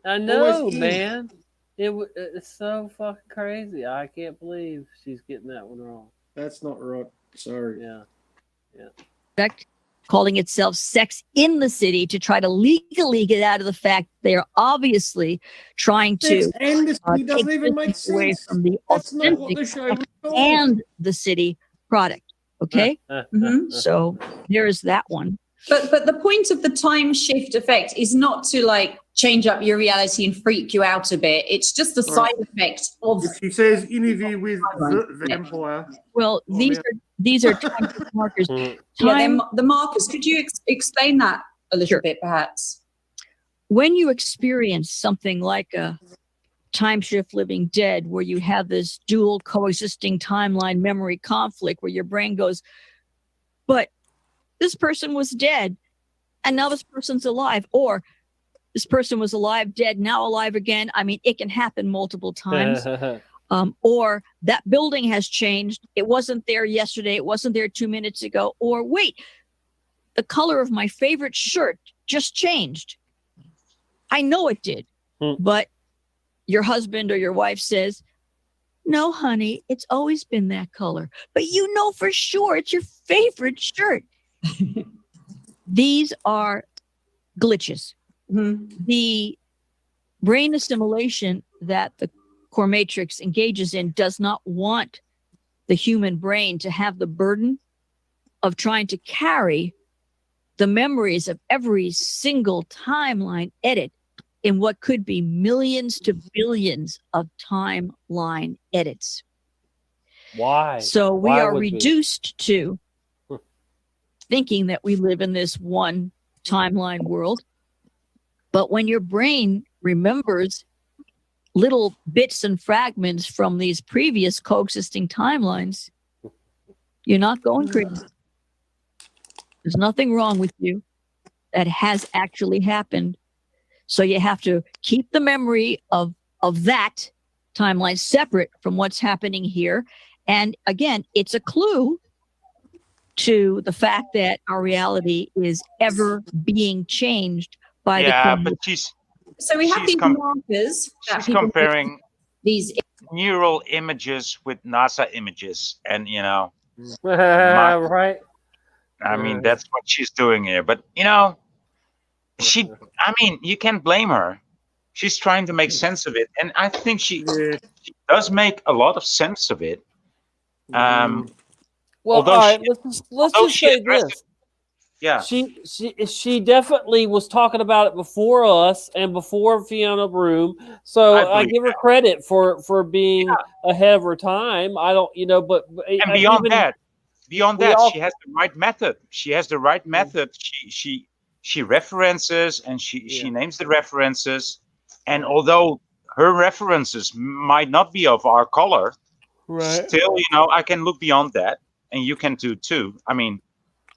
I know, man. It's so fucking crazy. I can't believe she's getting that one wrong. That's not right. Sorry. Yeah. Calling itself Sex in the City to try to legally get out of the fact they're obviously trying to Sex and the City doesn't take even make business away sense. from the That's not what authentic the show was called. and the city product. Okay, so there is that one. But the point of the time shift effect is not to like change up your reality and freak you out a bit. It's just a side effect of. If she says interview with the vampire. Well, these are time markers. Yeah, the markers. Could you explain that a little bit, perhaps? When you experience something like a time shift living dead, where you have this dual coexisting timeline memory conflict, where your brain goes, but this person was dead and now this person's alive, or this person was alive, dead, now alive again. I mean, it can happen multiple times. Or that building has changed. It wasn't there yesterday. It wasn't there 2 minutes ago. Or wait, the color of my favorite shirt just changed. I know it did, but your husband or your wife says, no, honey, it's always been that color. But you know for sure it's your favorite shirt. These are glitches. The brain assimilation that the core matrix engages in does not want the human brain to have the burden of trying to carry the memories of every single timeline edit in what could be millions to billions of timeline edits. Why? So we Why are would we? reduced to thinking that we live in this one timeline world. But when your brain remembers little bits and fragments from these previous coexisting timelines, you're not going crazy. There's nothing wrong with you. That has actually happened. So you have to keep the memory of that timeline separate from what's happening here. And again, it's a clue to the fact that our reality is ever being changed by but she's So we have these markers that she's people comparing these neural images with NASA images, and Right. I mean, that's what she's doing here. But I mean, you can't blame her. She's trying to make sense of it, and I think she does make a lot of sense of it. Well, all right. Let's just say this. Yeah. She definitely was talking about it before us and before Fiona Broom. So I give her credit for being ahead of her time. I don't, but and beyond that, she has the right method. She has the right method. She references and she names the references. And although her references might not be of our color, still, I can look beyond that, and you can too. I mean,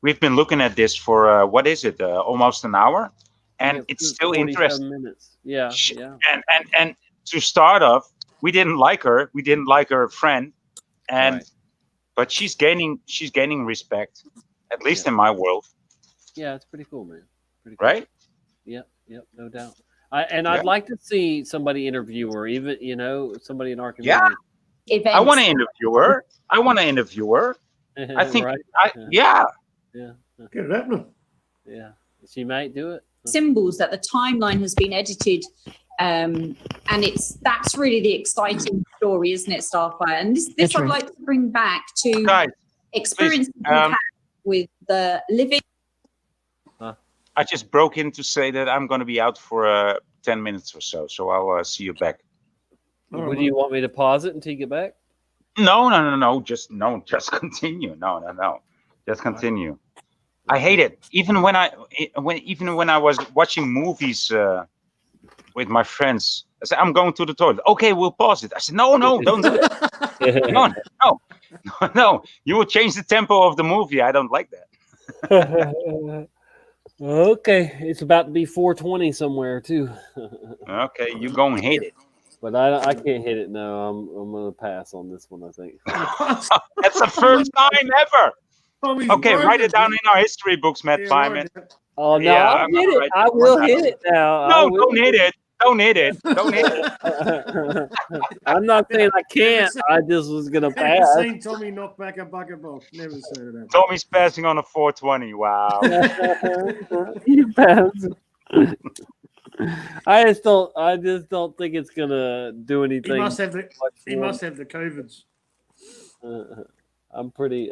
we've been looking at this for what is it? Almost an hour, and it's still interesting. Minutes. Yeah. And to start off, we didn't like her. We didn't like her friend, but she's gaining respect, at least in my world. Yeah, it's pretty cool, man. Pretty cool. Right? Yep, no doubt. I'd like to see somebody interview her, even somebody in our community. Yeah, I want to interview her. I think, Yeah. Get it happening. Yeah, she might do it. symbols that the timeline has been edited, and that's really the exciting story, isn't it, Starfire? And this I'd like to bring back to experiences we've had with the living. I just broke in to say that I'm going to be out for 10 minutes or so, so I'll see you back. Would you want me to pause it until you get back? No. Just continue. No. Just continue. I hate it. Even when I was watching movies with my friends, I said, I'm going to the toilet. Okay, we'll pause it. I said, no, don't do it. No. You will change the tempo of the movie. I don't like that. Okay, it's about to be 4:20 somewhere too. Okay, you go and hit it. But I can't hit it. No, I'm gonna pass on this one. I think that's the first time ever. Okay, write it down in our history books, Matt Fireman. Oh no, I'll hit it. I will hit it now. No, don't hit it. Don't hit it. Don't hit it. I'm not saying I can't. I just was gonna Never pass. seen Tommy knock back a bucket ball. Never seen it happen. Tommy's passing on a 420. Wow. You pass. I just don't think it's gonna do anything. He must have the much he for must me. have the COVIDs. I'm pretty.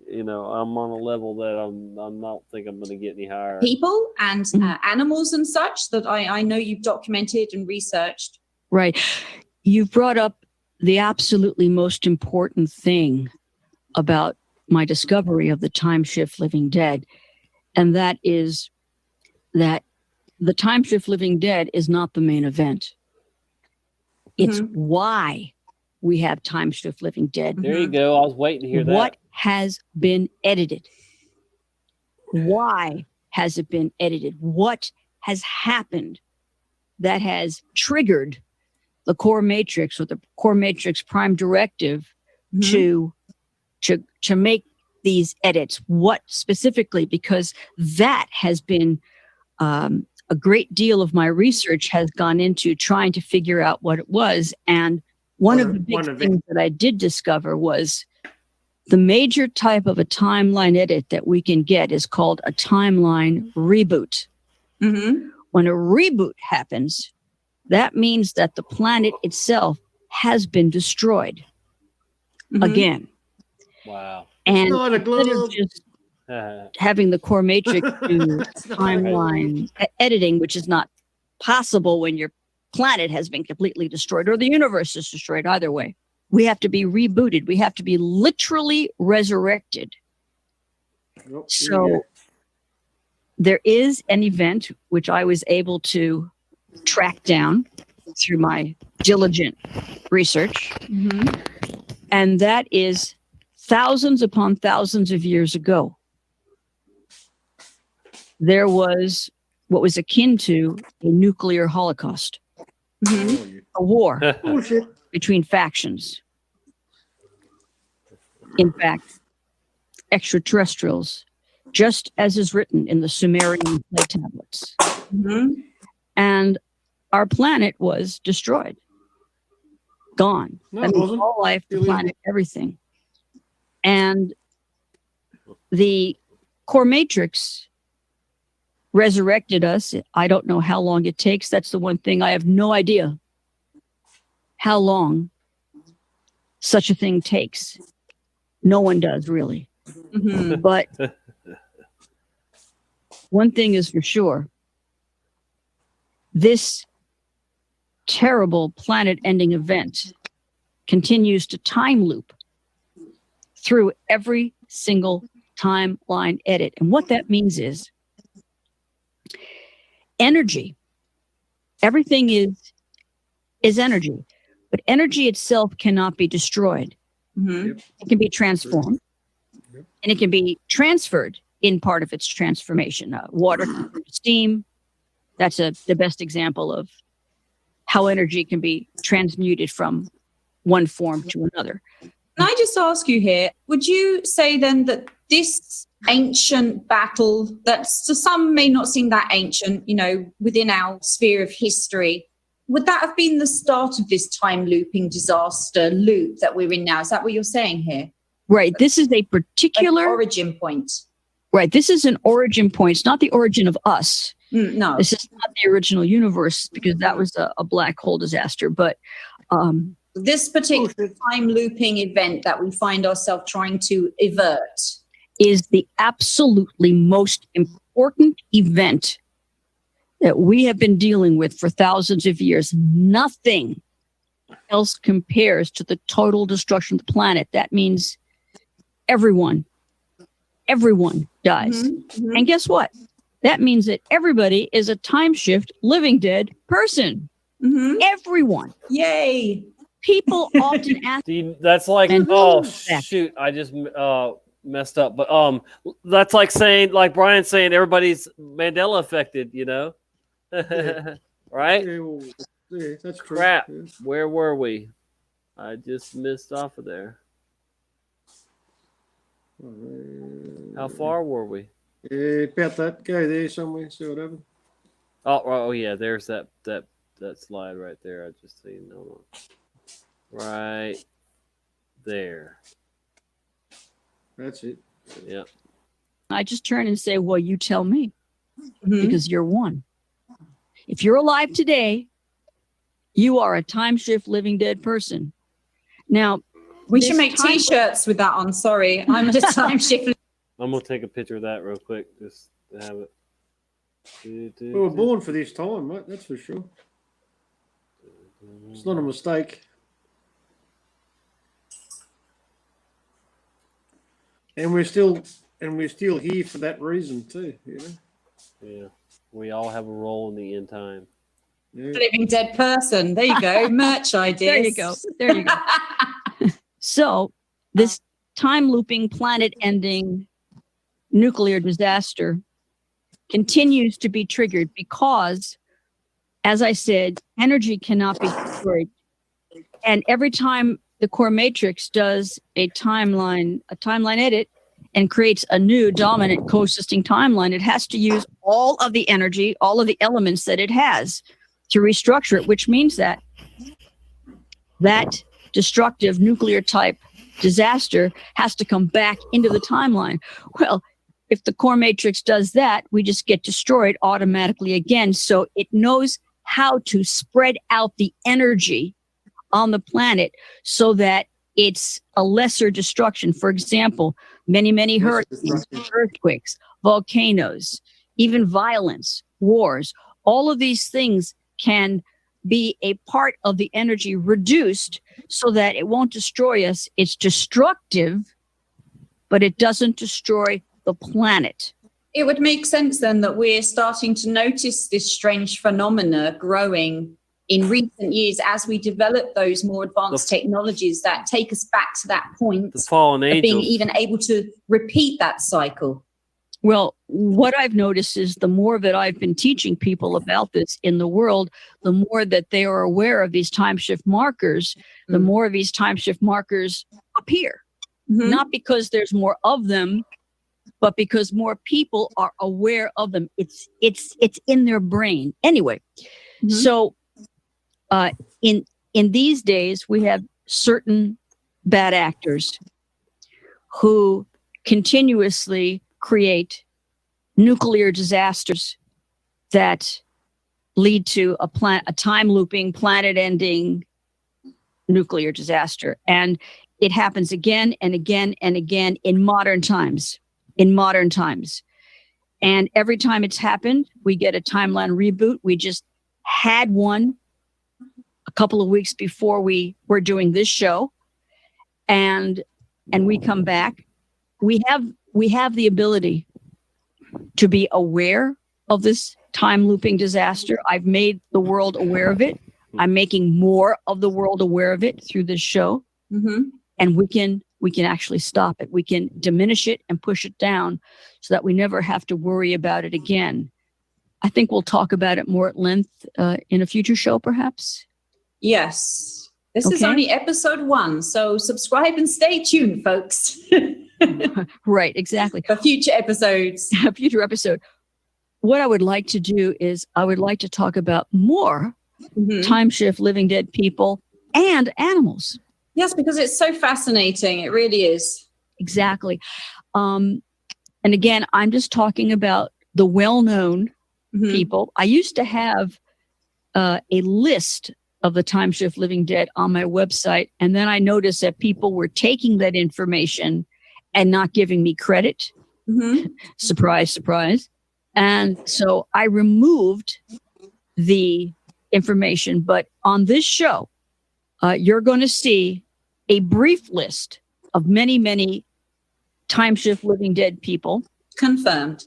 I'm on a level that I'm not think I'm gonna get any higher. People and animals and such that I know you've documented and researched. Right. You've brought up the absolutely most important thing about my discovery of the time shift living dead. And that is that the time shift living dead is not the main event. It's why we have time shift living dead. There you go. I was waiting to hear that. What has been edited? Why has it been edited? What has happened that has triggered the core matrix or the core matrix prime directive to make these edits? What specifically? Because that has been a great deal of my research has gone into trying to figure out what it was. And one of the big things that I did discover was the major type of a timeline edit that we can get is called a timeline reboot. When a reboot happens, that means that the planet itself has been destroyed again. Wow. And Not a instead of glove. just having the core matrix do timeline editing, which is not possible when your planet has been completely destroyed or the universe is destroyed, either way. We have to be rebooted. We have to be literally resurrected. So there is an event which I was able to track down through my diligent research. And that is thousands upon thousands of years ago. There was what was akin to a nuclear holocaust, a war between factions. In fact, extraterrestrials, just as is written in the Sumerian clay tablets. And our planet was destroyed, gone. No, That it means wasn't. all life, the planet, everything. And the core matrix resurrected us. I don't know how long it takes. That's the one thing I have no idea how long such a thing takes. No one does, really. But one thing is for sure. This terrible planet-ending event continues to time loop through every single timeline edit. And what that means is energy. Everything is energy, but energy itself cannot be destroyed. It can be transformed, and it can be transferred in part of its transformation. Water can turn to steam. That's the best example of how energy can be transmuted from one form to another. Can I just ask you here, would you say then that this ancient battle that to some may not seem that ancient, within our sphere of history, would that have been the start of this time looping disaster loop that we're in now? Is that what you're saying here? Right. This is a particular origin point. Right. This is an origin point. It's not the origin of us. No. This is not the original universe because that was a black hole disaster. But this particular time looping event that we find ourselves trying to avert is the absolutely most important event that we have been dealing with for thousands of years. Nothing else compares to the total destruction of the planet. That means everyone dies. And guess what? That means that everybody is a time shift living dead person. Everyone. Yay. People often ask. That's like, shoot, I just messed up. But that's like saying, like Brian's saying, everybody's Mandela affected, right? Yeah, that's true. Crap. Yeah. Where were we? I just missed off of there. How far were we? Yeah, about that. Go there somewhere, see what happens. Oh, yeah. There's that slide right there. I just seen. Hold on. Right there. That's it. Yep. I just turn and say, well, you tell me, because you're one. If you're alive today, you are a time shift living dead person. Now, we should make T-shirts with that on. Sorry, I'm a time shift. I'm gonna take a picture of that real quick, just to have it. We were born for this time, mate. That's for sure. It's not a mistake. And we're still here for that reason too. You know. Yeah, we all have a role in the end time. Yeah. Living dead person. There you go. Merch ideas. There you go. So this time looping, planet ending nuclear disaster continues to be triggered because, as I said, energy cannot be destroyed. And every time the core matrix does a timeline edit and creates a new dominant coexisting timeline, it has to use all of the energy, all of the elements that it has to restructure it, which means that destructive nuclear type disaster has to come back into the timeline. Well, if the core matrix does that, we just get destroyed automatically again. So it knows how to spread out the energy on the planet so that it's a lesser destruction. For example, many hurricanes, earthquakes, volcanoes, even violence, wars, all of these things can be a part of the energy reduced so that it won't destroy us. It's destructive, but it doesn't destroy the planet. It would make sense then that we're starting to notice this strange phenomena growing in recent years as we develop those more advanced technologies that take us back to that point The fallen of being angels. even able to repeat that cycle. Well, what I've noticed is the more that I've been teaching people about this in the world, the more that they are aware of these time shift markers, the more of these time shift markers appear. Not because there's more of them, but because more people are aware of them. It's in their brain. Anyway, so in these days, we have certain bad actors who continuously create nuclear disasters that lead to a time looping, planet ending nuclear disaster. And it happens again and again and again in modern times. And every time it's happened, we get a timeline reboot. We just had one a couple of weeks before we were doing this show. And we come back. We have the ability to be aware of this time looping disaster. I've made the world aware of it. I'm making more of the world aware of it through this show. And we can actually stop it. We can diminish it and push it down so that we never have to worry about it again. I think we'll talk about it more at length in a future show, perhaps. Yes. This is only episode 1, so subscribe and stay tuned, folks. Right, exactly. For future episodes. A future episode. What I would like to do is I would like to talk about more time shift living dead people and animals. Yes, because it's so fascinating. It really is. Exactly. And again, I'm just talking about the well-known people. I used to have a list of the time shift living dead on my website. And then I noticed that people were taking that information and not giving me credit. Surprise, surprise. And so I removed the information. But on this show, you're going to see a brief list of many time shift living dead people. Confirmed.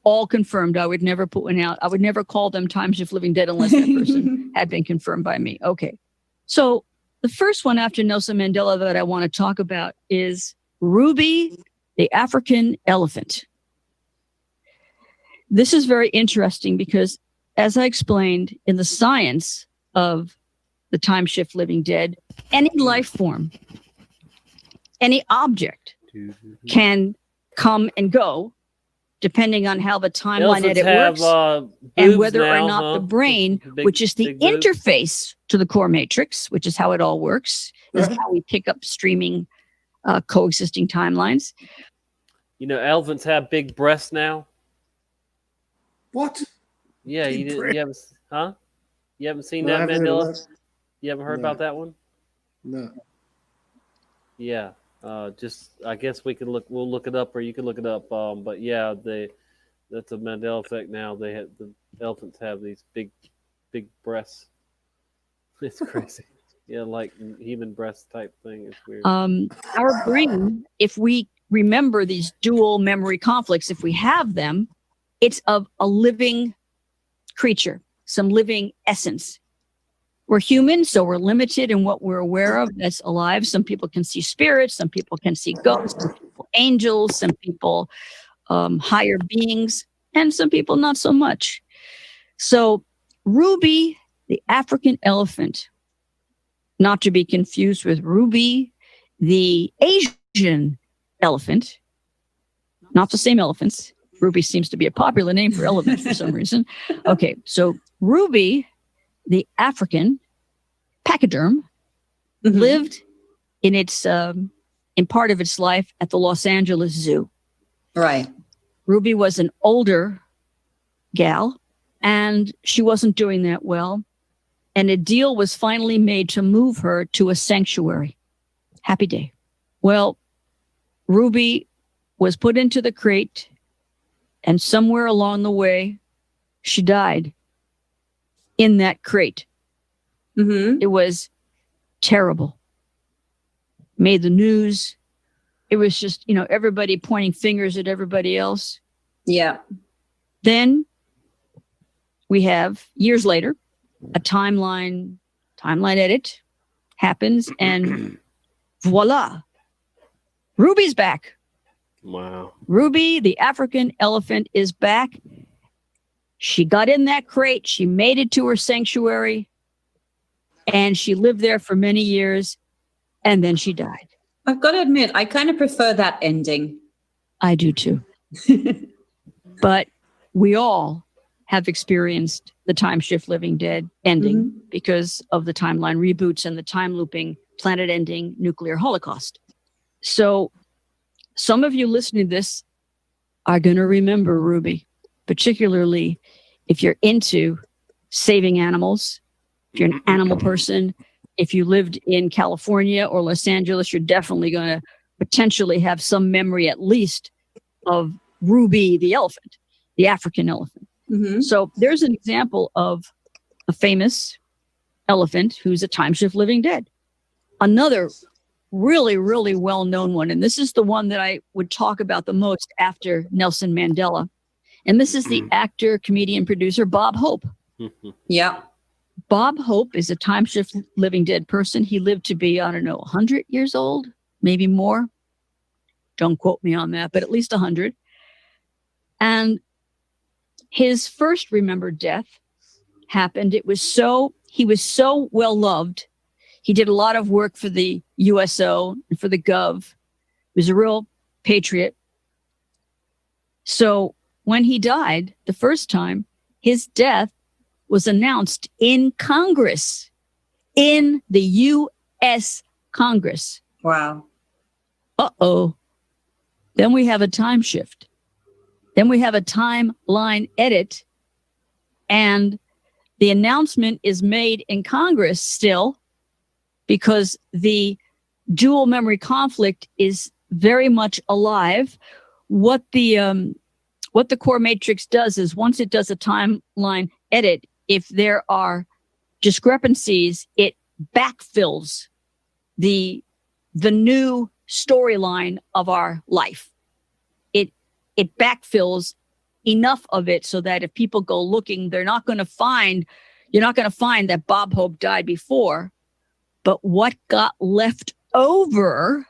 All confirmed. I would never put one out. I would never call them time shift living dead unless that person had been confirmed by me. Okay. So the first one after Nelson Mandela that I want to talk about is Ruby, the African elephant. This is very interesting because, as I explained, in the science of the time shift living dead, any life form, any object can come and go depending on how the timeline Elephants edit have works, and boobs whether or now, not huh? the brain, Big- which is the big boobs. interface to the core matrix, which is how it all works, is how we pick up streaming coexisting timelines. You know, elephants have big breasts now. What? Yeah, Big you didn't. breasts? You haven't, huh? You haven't seen No, I that, haven't heard of Mandela? that. You haven't heard No. about that one? No. Yeah. Just I guess we can look. We'll look it up, or you can look it up. But yeah, that's a Mandela effect now. The elephants have these big breasts. It's crazy. Yeah, like human breast type thing. It's weird. Our brain, if we remember these dual memory conflicts, if we have them, it's of a living creature, some living essence. We're human, so we're limited in what we're aware of that's alive. Some people can see spirits, some people can see ghosts, some people angels, some people higher beings, and some people not so much. So Ruby, the African elephant, not to be confused with Ruby, the Asian elephant, not the same elephants. Ruby seems to be a popular name for elephant for some reason. Okay, so Ruby, the African pachyderm, lived in its in part of its life at the Los Angeles Zoo. Right. Ruby was an older gal, and she wasn't doing that well. And a deal was finally made to move her to a sanctuary. Happy day. Well, Ruby was put into the crate, and somewhere along the way, she died in that crate. It was terrible. Made the news. It was just, everybody pointing fingers at everybody else. Yeah. Then we have, years later, a timeline edit happens, and voila, Ruby's back. Wow. Ruby, the African elephant, is back. She got in that crate. She made it to her sanctuary, and she lived there for many years, and then she died. I've got to admit, I kind of prefer that ending. I do too. But we all have experienced the time shift living dead ending because of the timeline reboots and the time looping, planet ending nuclear holocaust. So some of you listening to this are going to remember Ruby, particularly if you're into saving animals, if you're an animal person. If you lived in California or Los Angeles, you're definitely going to potentially have some memory at least of Ruby the elephant, the African elephant. So there's an example of a famous elephant who's a time shift living dead. Another really, really well-known one, and this is the one that I would talk about the most after Nelson Mandela, and this is the actor, comedian, producer, Bob Hope. Yeah. Bob Hope is a time shift living dead person. He lived to be, 100 years old, maybe more. Don't quote me on that, but at least 100. And his first remembered death happened. He was so well loved. He did a lot of work for the USO and for the Gov. He was a real patriot. So when he died the first time, his death was announced in Congress, in the U.S. Congress. Wow. Uh-oh. Then we have a time shift. Then we have a timeline edit, and the announcement is made in Congress still because the dual memory conflict is very much alive. What the core matrix does is once it does a timeline edit, if there are discrepancies, it backfills the new storyline of our life. It backfills enough of it so that if people go looking, you're not going to find that Bob Hope died before. But what got left over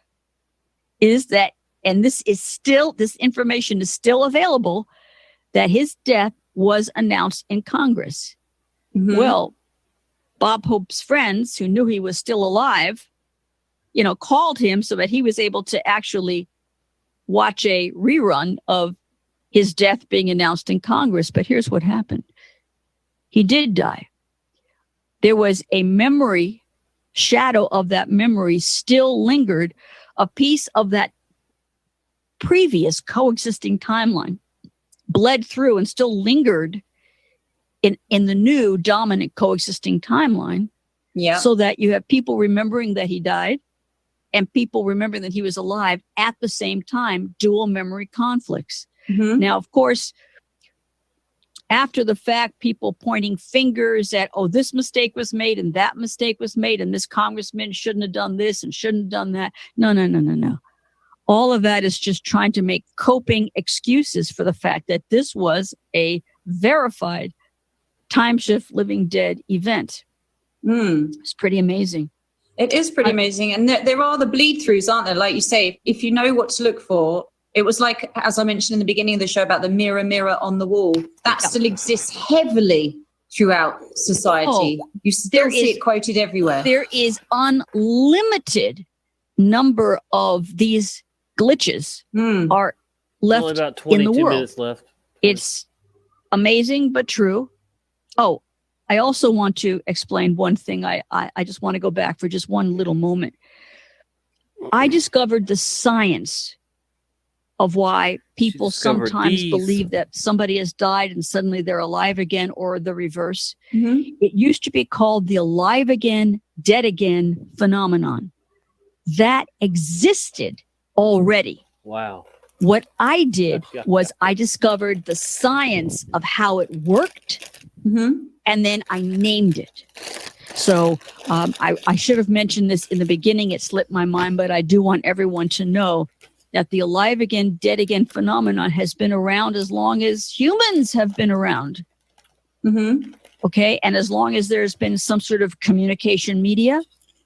is that, and this information is still available, that his death was announced in Congress. Well, Bob Hope's friends who knew he was still alive, called him so that he was able to actually watch a rerun of, his death being announced in Congress. But here's what happened. He did die. There was a memory, shadow of that memory still lingered, a piece of that previous coexisting timeline bled through and still lingered in the new dominant coexisting timeline. Yeah. So that you have people remembering that he died and people remembering that he was alive at the same time, dual memory conflicts. Mhm. Now, of course, after the fact, people pointing fingers at, oh, this mistake was made and that mistake was made and this congressman shouldn't have done this and shouldn't have done that. No. All of that is just trying to make coping excuses for the fact that this was a verified time shift living dead event. It's pretty amazing. It is pretty amazing. And there are the bleed throughs, aren't there? Like you say, if you know what to look for, it was like, as I mentioned in the beginning of the show about the mirror, mirror on the wall, that still exists heavily throughout society. You still see it quoted everywhere. There is unlimited number of these glitches are left Only about in the 22 world. minutes left. It's amazing, but true. Oh, I also want to explain one thing. I just want to go back for just one little moment. I discovered the science of why people discovered sometimes these. believe that somebody has died and suddenly they're alive again, or the reverse. Mm-hmm. It used to be called the alive again, dead again phenomenon. That existed already. Wow. What I did was I discovered the science of how it worked, and then I named it. So I should have mentioned this in the beginning. It slipped my mind, but I do want everyone to know that the alive again, dead again phenomenon has been around as long as humans have been around. Okay, and as long as there's been some sort of communication media.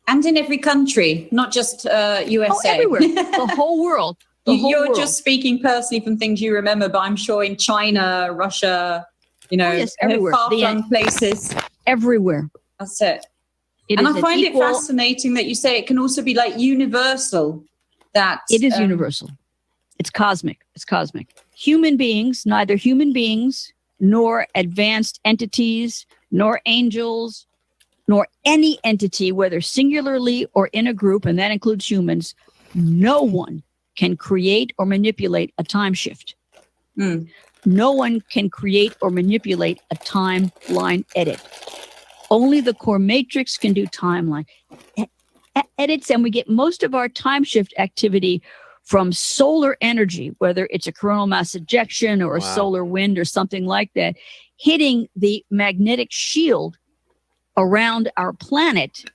And in every country, not just USA. Oh, everywhere. The whole world. You're just speaking personally from things you remember, but I'm sure in China, Russia, everywhere. far-flung places. Everywhere. That's it. It and is I an find equal- it fascinating that you say it can also be like universal. That It is universal. It's cosmic. It's cosmic. Human beings, neither human beings nor advanced entities, nor angels, nor any entity, whether singularly or in a group, and that includes humans, no one can create or manipulate a time shift. No one can create or manipulate a timeline edit. Only the core matrix can do timeline edits, and we get most of our time shift activity from solar energy, whether it's a coronal mass ejection or a solar wind or something like that, hitting the magnetic shield around our planet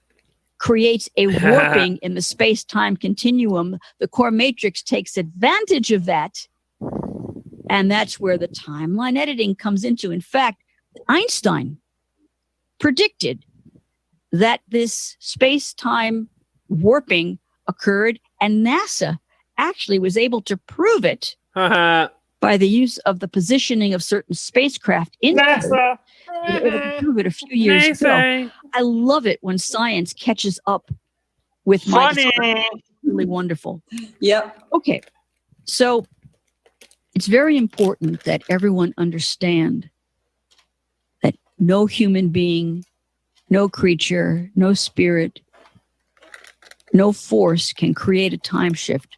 creates a warping in the space-time continuum. The core matrix takes advantage of that, and that's where the timeline editing comes into. In fact, Einstein predicted that this space-time warping occurred, and NASA actually was able to prove it by the use of the positioning of certain spacecraft in NASA. They were able to prove it a few years ago. I love it when science catches up with my discovery. Really wonderful. Yep. Okay. So it's very important that everyone understand that no human being, no creature, no spirit, no force can create a time shift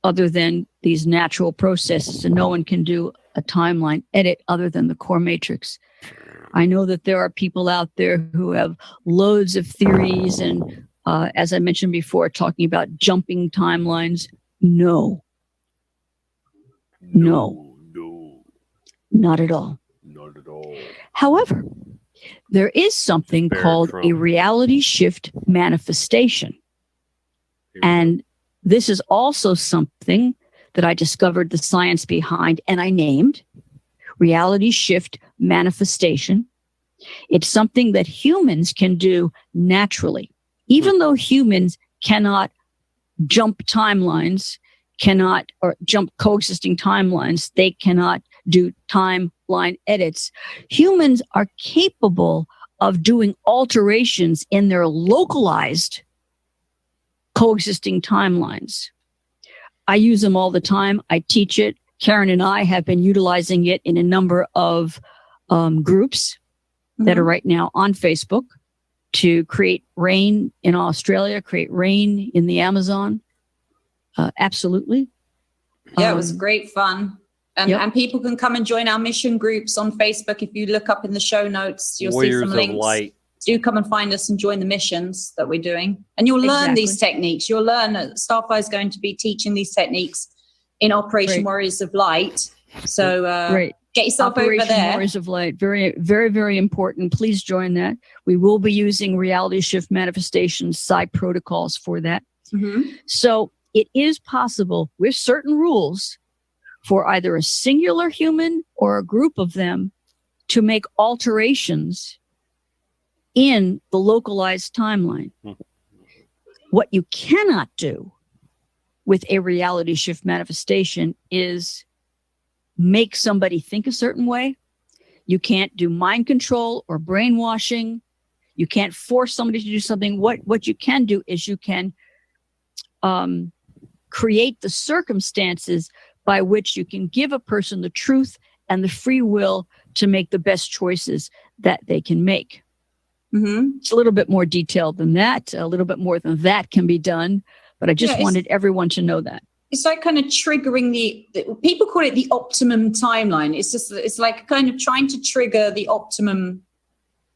other than these natural processes, and no one can do a timeline edit other than the core matrix. I know that there are people out there who have loads of theories and, as I mentioned before, talking about jumping timelines. No, not at all. Not at all. However, there is something called a reality shift manifestation. And this is also something that I discovered the science behind and I named reality shift manifestation. It's something that humans can do naturally. Even though humans cannot jump timelines, or jump coexisting timelines, they cannot do timeline edits. Humans are capable of doing alterations in their localized coexisting timelines. I use them all the time. I teach it. Karen and I have been utilizing it in a number of groups that are right now on Facebook to create rain in Australia, create rain in the Amazon. Absolutely. Yeah, it was great fun. And people can come and join our mission groups on Facebook. If you look up in the show notes, you'll see some links. Light. Do come and find us and join the missions that we're doing. And you'll learn these techniques. You'll learn that Starfire is going to be teaching these techniques in Operation Warriors of Light. So get yourself Operation over there. Warriors of Light. Very, very, very important. Please join that. We will be using reality shift manifestation psi protocols for that. So it is possible with certain rules for either a singular human or a group of them to make alterations in the localized timeline. What you cannot do with a reality shift manifestation is make somebody think a certain way. You can't do mind control or brainwashing. You can't force somebody to do something. What you can do is you can create the circumstances by which you can give a person the truth and the free will to make the best choices that they can make. It's a little bit more detailed than that. A little bit more than that can be done, but I just wanted everyone to know that. It's like kind of triggering the people call it the optimum timeline. It's like kind of trying to trigger the optimum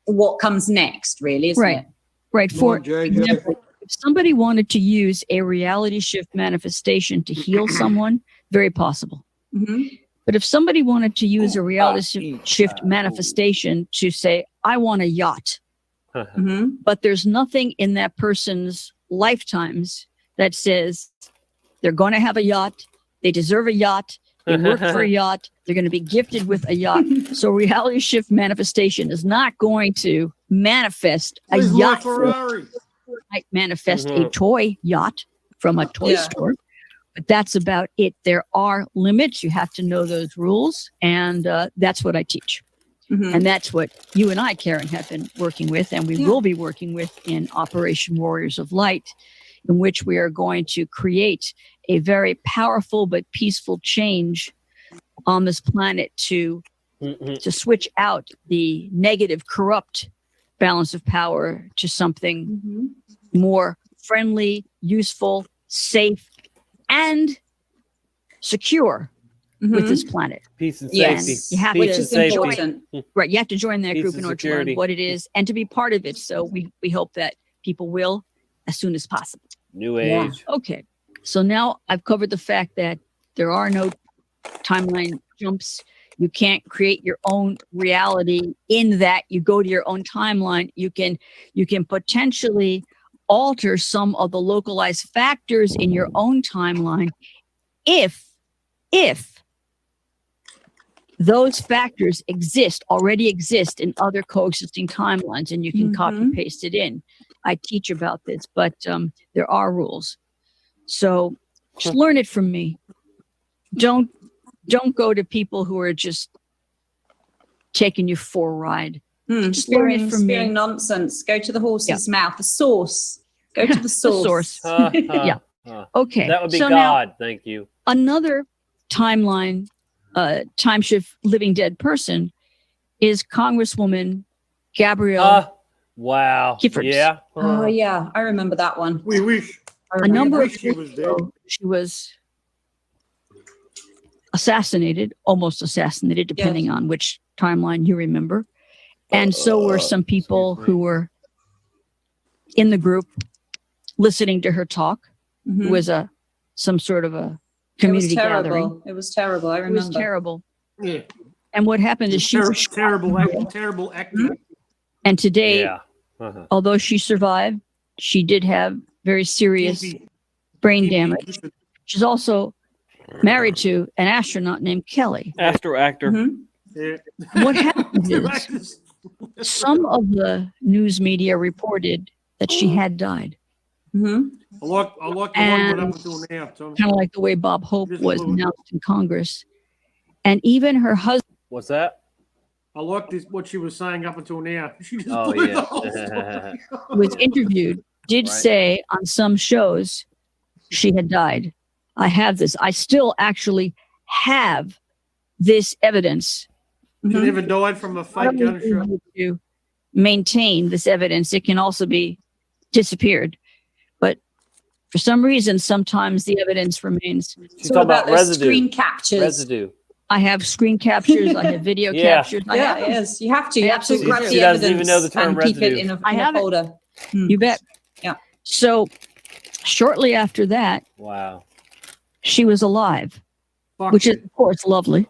what comes next, really, isn't it? Right. For example, if somebody wanted to use a reality shift manifestation to heal someone, very possible. But if somebody wanted to use a reality shift manifestation to say, I want a yacht, but there's nothing in that person's lifetimes that says they're going to have a yacht, they deserve a yacht, they work for a yacht, they're going to be gifted with a yacht. So reality shift manifestation is not going to manifest a yacht. Might manifest a toy yacht from a toy store, but that's about it. There are limits. You have to know those rules, and that's what I teach. And that's what you and I, Karen, have been working with, and we will be working with in Operation Warriors of Light, in which we are going to create a very powerful but peaceful change on this planet to switch out the negative, corrupt balance of power to something more friendly, useful, safe, and secure with this planet. Peace and Yes, safety. you have Peace to, and safety. join, right? You have to join that Peace group and in order to security. learn what it is and to be part of it. So we hope that people will as soon as possible. New age. Okay. So now I've covered the fact that there are no timeline jumps. You can't create your own reality in that you go to your own timeline. You can potentially alter some of the localized factors in your own timeline if those factors already exist in other coexisting timelines, and you can copy paste it in. I teach about this, but there are rules. So just learn it from me. Don't go to people who are just taking you for a ride. Just learn it from me. Nonsense. Go to the horse's mouth. The source. Go to the source. Yeah. Okay. That would be so God. Now, Thank you. another timeline, time shift living dead person is Congresswoman Gabrielle. Wow. Giffords. Yeah. Oh yeah, I remember that one. We wish. A number of she years was dead. ago, she was assassinated, almost assassinated, depending on which timeline you remember. And so were some people who were in the group listening to her talk. It was some sort of a community gathering. It was terrible. I It remember. was terrible. Yeah. And what happened is she was shot. Terrible acting. And today, although she survived, she did have very serious brain damage. She's also married to an astronaut named Kelly. Astro actor. Yeah. What happened is some of the news media reported that she had died. I like the one went up until now, Tom. Kind of like the way Bob Hope was announced in Congress. And even her husband. What's that? I like this what she was saying up until now. She just Oh, blew yeah. the whole story. was interviewed did say on some shows she had died. I have this. I still actually have this evidence. She never died from a fake gunshot. To maintain this evidence, it can also be disappeared. But for some reason, sometimes the evidence remains. She's talking about residue. Screen captures. Residue. I have screen captures. I have video captures. I Yeah, have yes, you have to. You have to grab She the doesn't evidence even know the term and keep it residue. in a I have it. folder. You bet. Yeah. So shortly after that, Wow. she was alive, which is, of course, lovely.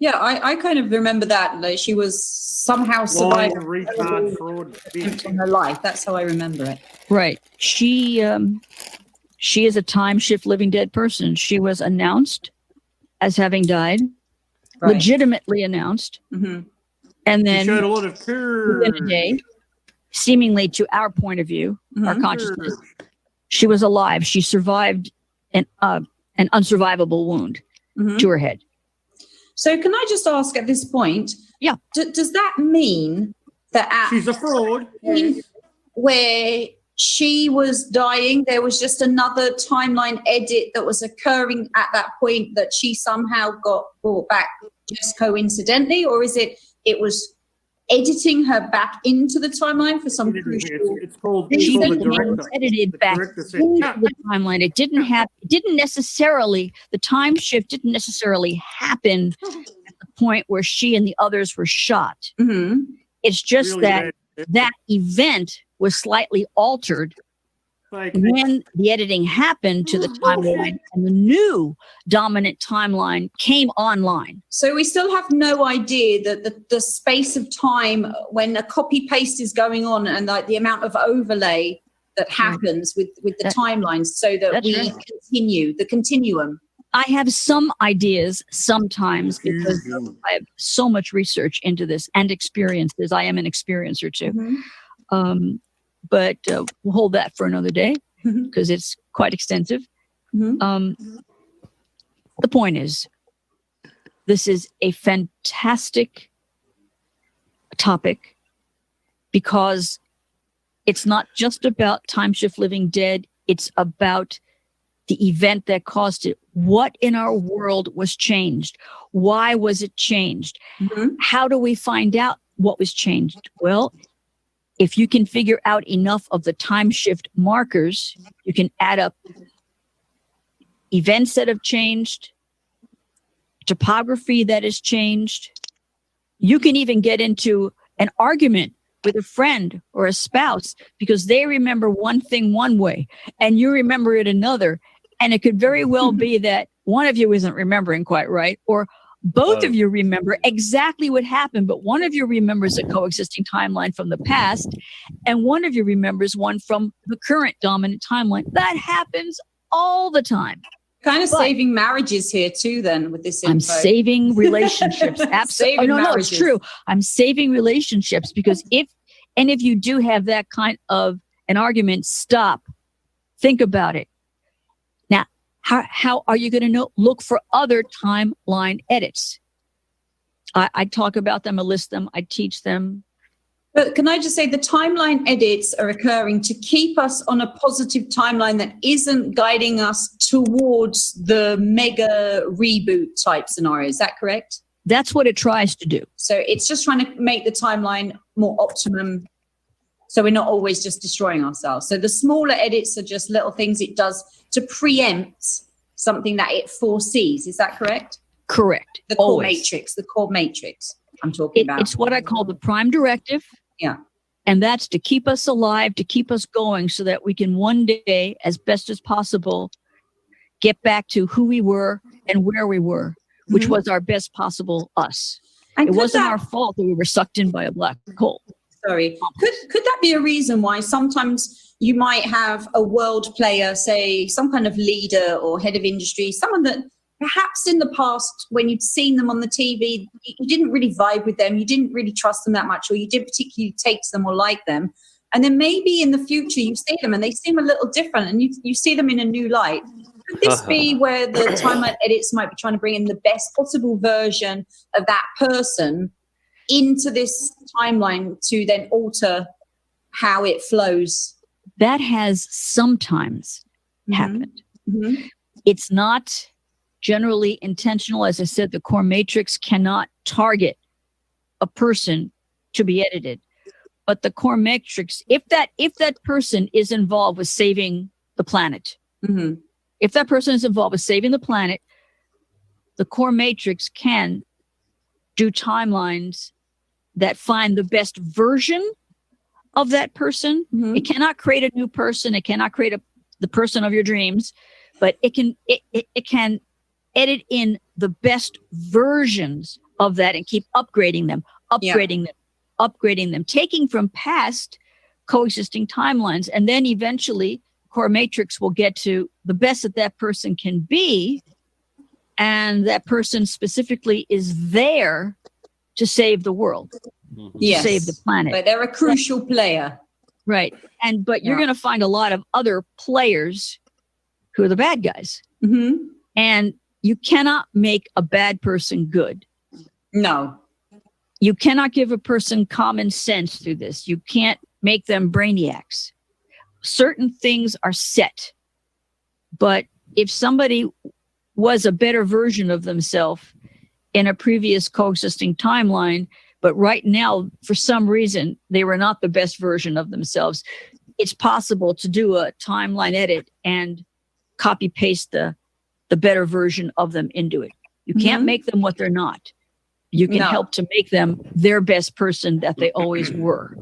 Yeah, I kind of remember that. Like, she was somehow surviving retard, fraud, in her life. That's how I remember it. Right. She is a time shift living dead person. She was announced as having died, legitimately announced, Mm-hmm. and then showed a lot of within a day, seemingly to our point of view, our consciousness, she was alive. She survived an unsurvivable wound to her head. So can I just ask at this point? Yeah. Does that mean that at she's a fraud? Where she was dying, there was just another timeline edit that was occurring at that point that she somehow got brought back just coincidentally, or is it was editing her back into the timeline for some crucial? It's called She the was director. edited back director said, into the timeline. It didn't necessarily, the time shift didn't necessarily happen at the point where she and the others were shot. Mm-hmm. It's just Really that bad. that event was slightly altered when the editing happened to the timeline and the new dominant timeline came online. So we still have no idea that the space of time when a copy paste is going on and like the amount of overlay that happens with the timelines, so that we continue the continuum. I have some ideas sometimes because I have so much research into this and experiences. I am an experiencer too. But we'll hold that for another day because it's quite extensive. The point is, this is a fantastic topic because it's not just about Time Shift Living Dead. It's about the event that caused it. What in our world was changed? Why was it changed? How do we find out what was changed? Well, if you can figure out enough of the time shift markers, you can add up events that have changed, topography that has changed. You can even get into an argument with a friend or a spouse because they remember one thing one way and you remember it another. And it could very well be that one of you isn't remembering quite right, or both of you remember exactly what happened, but one of you remembers a coexisting timeline from the past, and one of you remembers one from the current dominant timeline. That happens all the time. Kind of saving marriages here too, then, with this info. I'm saving relationships. Absolutely. Saving No, marriages. it's true. I'm saving relationships because if you do have that kind of an argument, stop. Think about it. Now, how are you going to look for other timeline edits? I talk about them, I list them, I teach them. But can I just say the timeline edits are occurring to keep us on a positive timeline that isn't guiding us towards the mega reboot type scenario. Is that correct? That's what it tries to do. So it's just trying to make the timeline more optimum so we're not always just destroying ourselves. So the smaller edits are just little things it does to preempt something that it foresees. Is that correct? Correct. The core Always. matrix, the core matrix I'm talking about. It's what I call the prime directive. Yeah. And that's to keep us alive, to keep us going so that we can one day, as best as possible, get back to who we were and where we were, which was our best possible us. And it could wasn't that- our fault that we were sucked in by a black hole. Sorry. Could that be a reason why sometimes you might have a world player, say some kind of leader or head of industry, someone that perhaps in the past when you'd seen them on the TV, you didn't really vibe with them, you didn't really trust them that much, or you didn't particularly take to them or like them. And then maybe in the future you see them and they seem a little different and you see them in a new light. Could this be where the timeline edits might be trying to bring in the best possible version of that person into this timeline to then alter how it flows? That has sometimes happened. It's not generally intentional. As I said, the core matrix cannot target a person to be edited. But the core matrix, if that person is involved with saving the planet, if that person is involved with saving the planet, the core matrix can do timelines that find the best version of that person. It cannot create a new person. It cannot create the person of your dreams, but it can edit in the best versions of that and keep upgrading them, taking from past coexisting timelines. And then eventually core matrix will get to the best that person can be. And that person specifically is there to save the world, to save the planet. But they're a crucial player. Right. But you're going to find a lot of other players who are the bad guys. And you cannot make a bad person good. No. You cannot give a person common sense through this. You can't make them brainiacs. Certain things are set. But if somebody was a better version of themselves in a previous coexisting timeline, but right now, for some reason, they were not the best version of themselves, it's possible to do a timeline edit and copy paste the better version of them into it. You can't make them what they're not. You can help to make them their best person that they always were.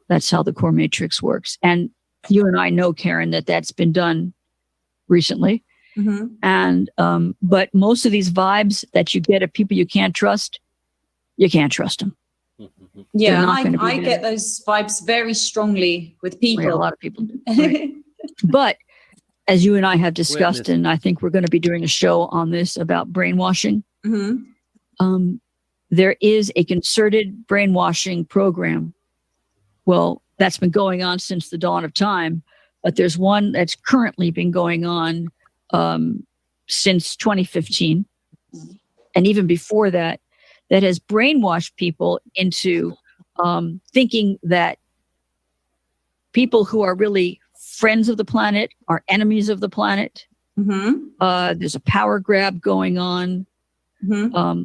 That's how the core matrix works. And you and I know, Karen, that's been done recently. And but most of these vibes that you get of people you can't trust them. Yeah, I get those vibes very strongly with people. Right, a lot of people do. Right. But as you and I have discussed, and I think we're going to be doing a show on this about brainwashing, there is a concerted brainwashing program. Well, that's been going on since the dawn of time, but there's one that's currently been going on since 2015, and even before that, that has brainwashed people into thinking that people who are really friends of the planet are enemies of the planet. There's a power grab going on.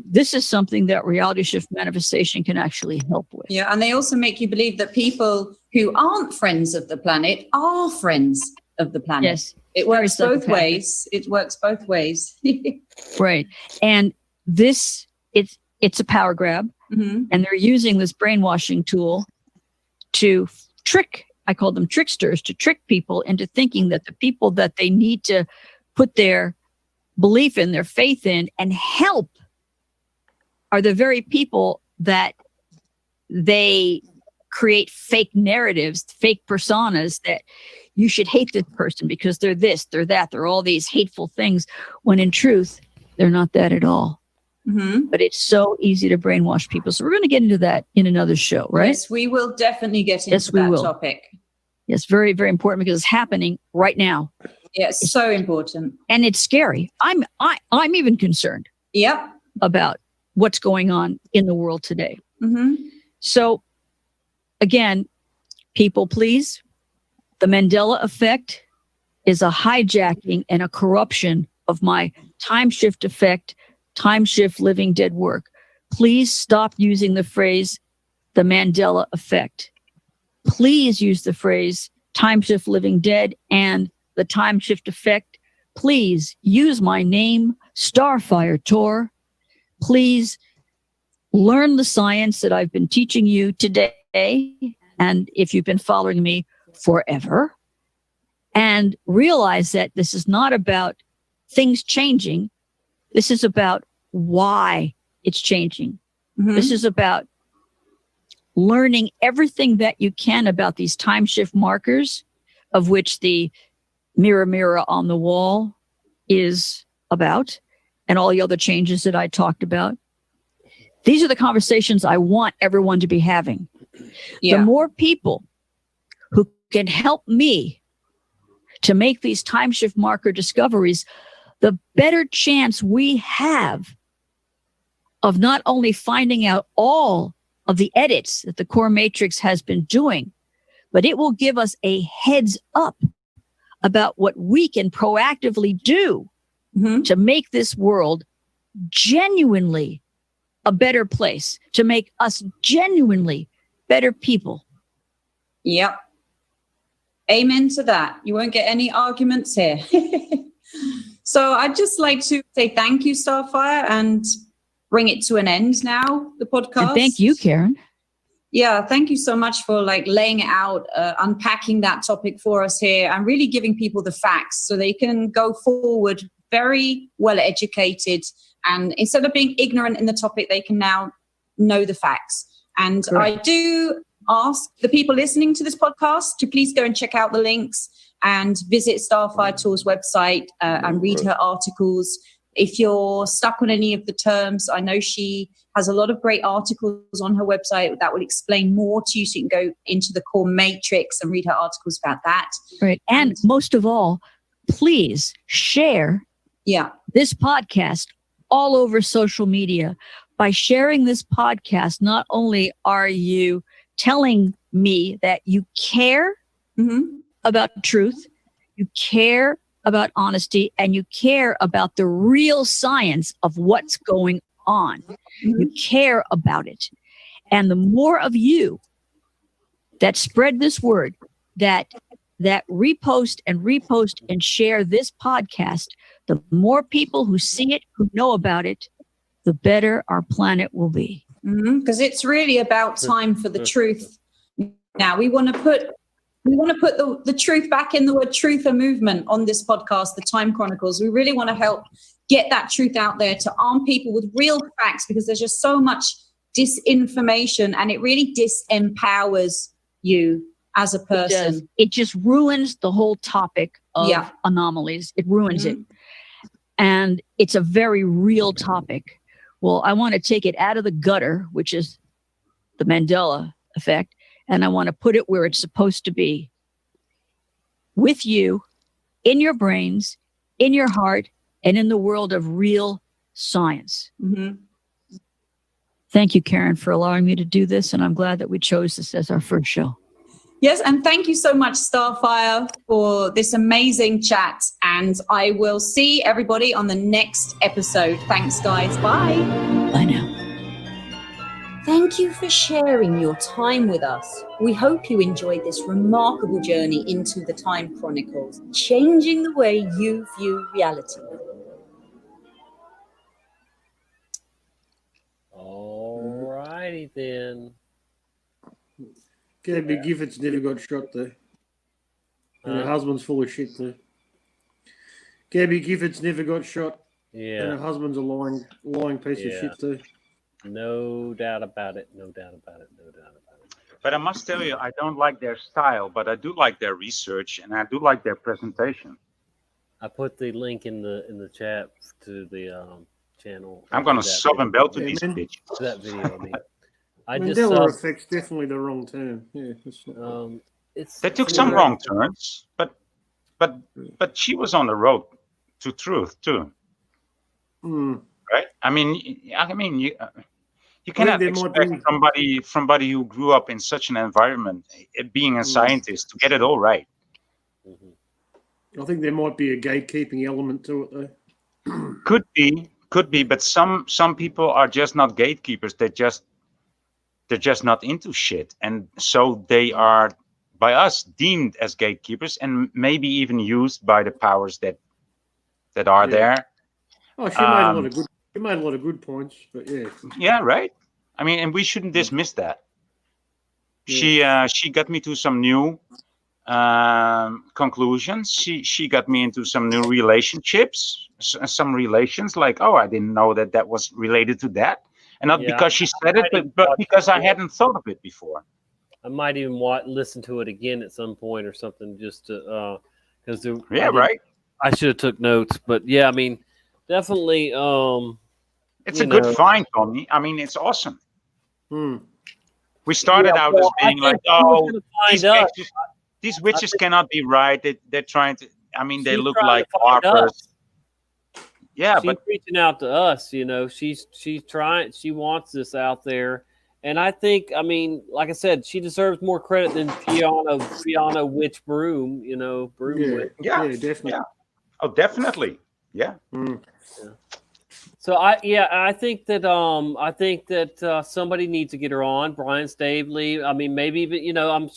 This is something that reality shift manifestation can actually help with. Yeah, and they also make you believe that people who aren't friends of the planet are friends of the planet. Yes. It works both ways. It works both ways. Right. And this, it's a power grab. And they're using this brainwashing tool to trick, I call them tricksters, to trick people into thinking that the people that they need to put their belief in, their faith in, and help are the very people that they create fake narratives, fake personas that you should hate this person because they're this, they're that, they're all these hateful things, when in truth, they're not that at all. But it's so easy to brainwash people. So we're going to get into that in another show, right? Yes, we will definitely get into that topic. Yes, very, very important because it's happening right now. Yeah, it's so important. And it's scary. I'm even concerned. About what's going on in the world today. So again, people, please, the Mandela effect is a hijacking and a corruption of my time shift effect, time shift living dead work. Please stop using the phrase the Mandela effect. Please use the phrase time shift living dead and the time shift effect. Please use my name, Starfire Tor. Please learn the science that I've been teaching you today. And if you've been following me forever, and realize that this is not about things changing. This is about why it's changing. This is about learning everything that you can about these time shift markers, of which the mirror, mirror on the wall is about, and all the other changes that I talked about. These are the conversations I want everyone to be having. The more people who can help me to make these time shift marker discoveries, the better chance we have of not only finding out all of the edits that the core matrix has been doing, but it will give us a heads up about what we can proactively do to make this world genuinely a better place, to make us genuinely better people. Yep. Amen to that. You won't get any arguments here. So I'd just like to say thank you, Starfire, and bring it to an end now, the podcast. And thank you, Karen. Yeah, thank you so much for like laying it out, unpacking that topic for us here, and really giving people the facts so they can go forward very well educated. And instead of being ignorant in the topic, they can now know the facts. And Correct. I do ask the people listening to this podcast to please go and check out the links and visit Starfire Tour's website and read her articles. If you're stuck on any of the terms, I know she has a lot of great articles on her website that will explain more to you, so you can go into the core matrix and read her articles about that. Right. And most of all, please share this podcast all over social media. By sharing this podcast, not only are you telling me that you care about truth, you care about honesty, and you care about the real science of what's going on. You care about it. And the more of you that spread this word, that repost and share this podcast, the more people who see it, who know about it, the better our planet will be. Because it's really about time for the truth. Now we want to put the truth back in the word truther movement on this podcast, the Time Chronicles. We really want to help get that truth out there to arm people with real facts, because there's just so much disinformation and it really disempowers you as a person. It just ruins the whole topic of anomalies. It ruins it. And it's a very real topic. Well, I want to take it out of the gutter, which is the Mandela effect, and I want to put it where it's supposed to be. With you, in your brains, in your heart, and in the world of real science. Thank you, Karen, for allowing me to do this, and I'm glad that we chose this as our first show. Yes, and thank you so much, Starfire, for this amazing chat. And I will see everybody on the next episode. Thanks, guys. Bye. Bye now. Thank you for sharing your time with us. We hope you enjoyed this remarkable journey into the Time Chronicles, changing the way you view reality. All righty then. Gabby Gifford's never got shot though. And her husband's full of shit too. Gabby Gifford's never got shot. Yeah. And her husband's a lying piece of shit too. No doubt about it. But I must tell you, I don't like their style, but I do like their research and I do like their presentation. I put the link in the chat to the channel. I'm gonna sub and belt to these bitches. That video. I mean, Mandela effect's definitely the wrong term. Yeah, they took some wrong turns, but she was on the road to truth too, right? I mean, you cannot expect somebody who grew up in such an environment, being a scientist, to get it all right. I think there might be a gatekeeping element to it though. Could be, but some people are just not gatekeepers. They're just not into shit, and so they are by us deemed as gatekeepers, and maybe even used by the powers that are there. Oh, she made a lot of good points, but yeah. Yeah, right. I mean, and we shouldn't dismiss that. Yeah. She got me to some new conclusions. She got me into some new relationships, some relations. Like, oh, I didn't know that was related to that. And not because she said it, but because I hadn't thought of it before. I might even listen to it again at some point or something, just to because I should have took notes, but yeah, I mean, definitely. It's a good find, Tommy. I mean, it's awesome. We started out as being like, oh, these witches cannot be right. They're trying to. I mean, they look like harpers. Yeah, she's reaching out to us, you know. She's trying. She wants this out there, and I think, I mean, like I said, she deserves more credit than Fiona Witch Broom. You know, Broom Witch. Yeah, definitely. Yeah. Oh, definitely. Yeah. So I think that somebody needs to get her on. Brian Stavely. I mean, maybe, but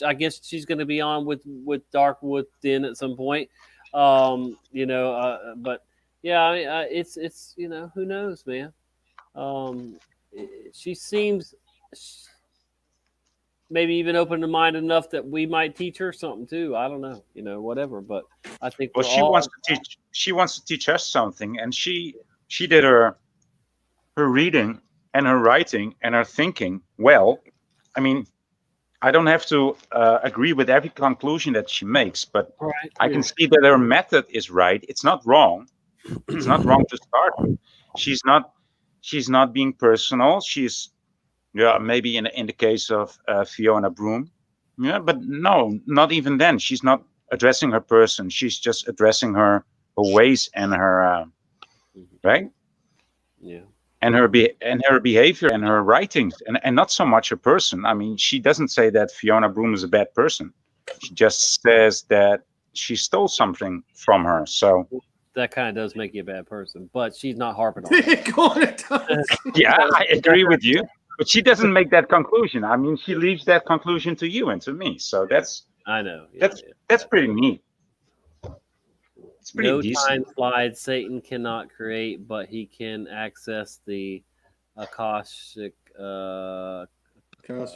I guess she's going to be on with Darkwood Den at some point. But yeah, I mean, it's who knows, man. She seems maybe even open minded enough that we might teach her something too. I don't know, whatever. But I think Well, we're all. she wants to teach us something, and she did her reading and her writing and her thinking well. I mean, I don't have to agree with every conclusion that she makes, but Right. I can see that her method is right. It's not wrong. It's not wrong to start with. She's not being personal. She's maybe in the case of Fiona Broom. Yeah, but no, not even then. She's not addressing her person. She's just addressing her ways and her right. Yeah. And her behavior and her writings, and not so much her person. I mean, she doesn't say that Fiona Broom is a bad person. She just says that she stole something from her. So that kind of does make you a bad person, but she's not harping on it. Yeah, I agree with you. But she doesn't make that conclusion. I mean, she leaves that conclusion to you and to me. So that's I know. That's pretty neat. It's pretty No decent. time slide Satan cannot create, but he can access the Akashic Akashic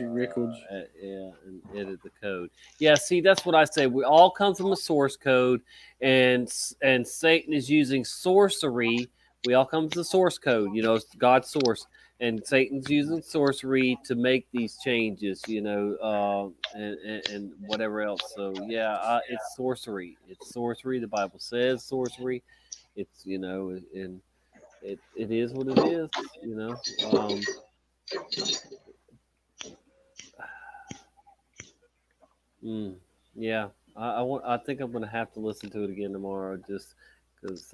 records. And edit the code. Yeah, see, that's what I say. We all come from a source code, and Satan is using sorcery. We all come from the source code, it's God's source, and Satan's using sorcery to make these changes, and whatever else. So yeah, it's sorcery. It's sorcery. The Bible says sorcery. It's and it is what it is. Yeah, I think I'm gonna have to listen to it again tomorrow, just because.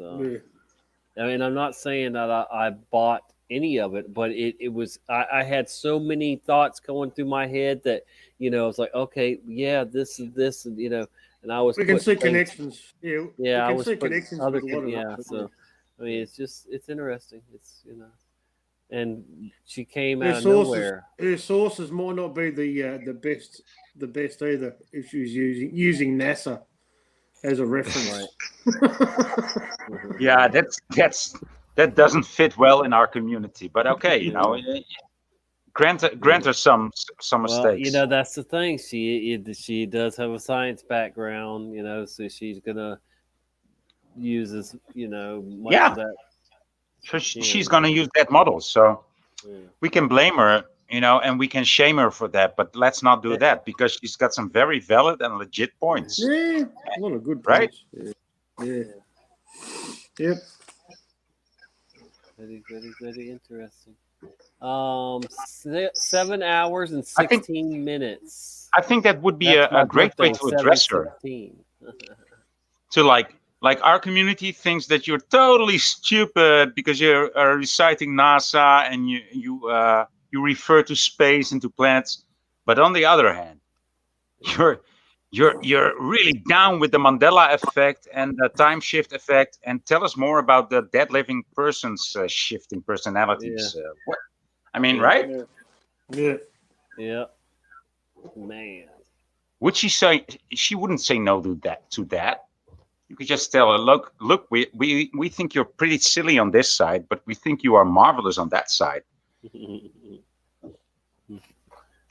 I mean, I'm not saying that I bought any of it, but it was I had so many thoughts going through my head that I was like, okay, yeah, this is this, and and I was We can putting see things- connections. Yeah, yeah, we I can was see putting connections other with a lot of yeah. it. So I mean, it's interesting. It's and she came Her out of sources, nowhere. her sources might not be the best either. If she was using NASA as a reference. Yeah, that doesn't fit well in our community. But okay, grant her some Well, mistakes. that's the thing. She does have a science background, so she's gonna use much Yeah. of that. So she she's can. gonna use that model. So Yeah. we can blame her, and we can shame her for that. But let's not do that because she's got some very valid and legit points. Yeah, a lot of good Right? points. Yeah. Yep. Very interesting. 7 hours and I think- 16 minutes. I think that would be That's my a great way birthday, to address her. 7/16. To like our community thinks that you're totally stupid because you're reciting NASA and you refer to space and to planets, but on the other hand, you're really down with the Mandela effect and the time shift effect. And tell us more about the dead living person's shifting personalities. What? I mean, right? Yeah. Yeah. Man. Would she say she wouldn't say no to that? You could just tell her, look, we think you're pretty silly on this side, but we think you are marvelous on that side.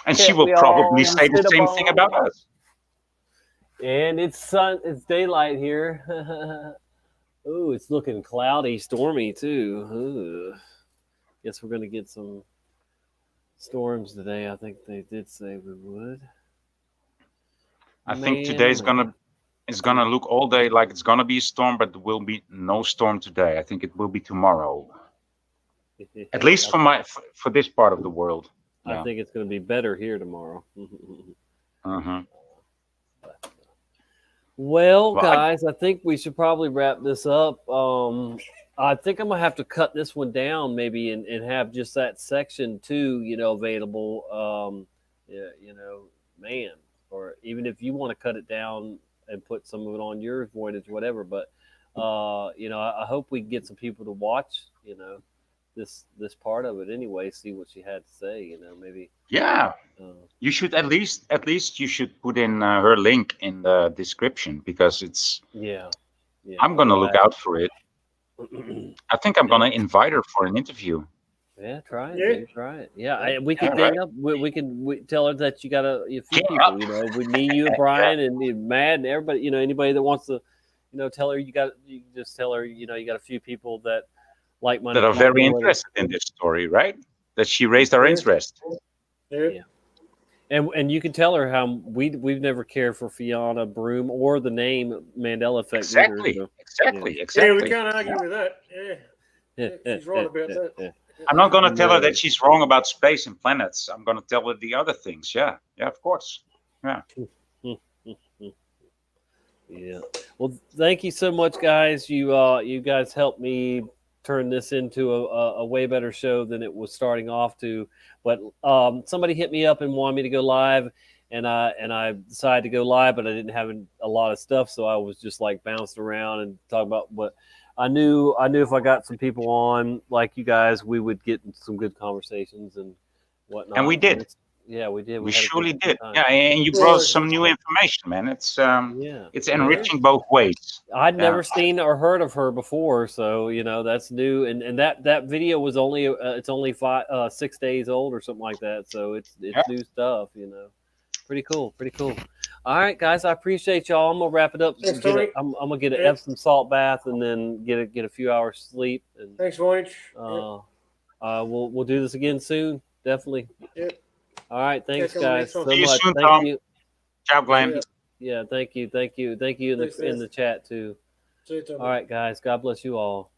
And she Can't will we probably all say the sit same thing about us. And it's daylight here. Ooh, it's looking cloudy, stormy too. Ooh. Guess we're gonna get some storms today. I think they did say we would. I think today's gonna look all day like it's gonna be a storm, but there will be no storm today. I think it will be tomorrow. At least for this part of the world. I think it's going to be better here tomorrow. Well, guys, I think we should probably wrap this up. I think I'm gonna have to cut this one down maybe and have just that section too, available. Man, or even if you want to cut it down and put some of it on your voidage, whatever. But I hope we can get some people to watch, this part of it anyway, see what she had to say, maybe. Yeah. You should at least you should put in her link in the description because it's. Yeah. I'm gonna look out for it. I think I'm gonna invite her for an interview. Yeah, try it. Yeah. Dude, try it. Yeah, we can Yeah, gang up. We can tell her that you got a few people. With me, you, and Brian, and Matt, and everybody. Anybody that wants to, tell her you just tell her you got a few people that like-minded that are very people interested in this story, right? That she raised our interest. Yeah. And you can tell her how we've never cared for Fiona Broom or the name Mandela Effect. Exactly. Either, Exactly. Yeah, we can't argue with that. Yeah. She's right about that. I'm not going to tell her that she's wrong about space and planets. I'm going to tell her the other things. Yeah, of course. Yeah. Yeah. Well, thank you so much, guys. You guys helped me turn this into a way better show than it was starting off to. But somebody hit me up and wanted me to go live, and I decided to go live, but I didn't have a lot of stuff, so I was just like bouncing around and talking about what. I knew if I got some people on like you guys, we would get some good conversations and whatnot. And we did. Yeah, we did. We had a surely good did. time. Yeah, and you brought some new information, man. It's it's enriching both ways. I'd never seen or heard of her before, so that's new. And that video was only it's only 6 days old or something like that. So it's new stuff. Pretty cool. All right, guys, I appreciate y'all. I'm gonna wrap it up. I'm gonna get an Epsom salt bath and then get a few hours sleep. And Thanks, Voynich. We'll do this again soon. Definitely. Yep. All right, thanks, Catch you on the guys, next one. so See you much. soon, Thank Tom. you. Ciao, Glenn. Yeah, thank you in Thanks, the chat too. See you, Tom. All right, guys, God bless you all.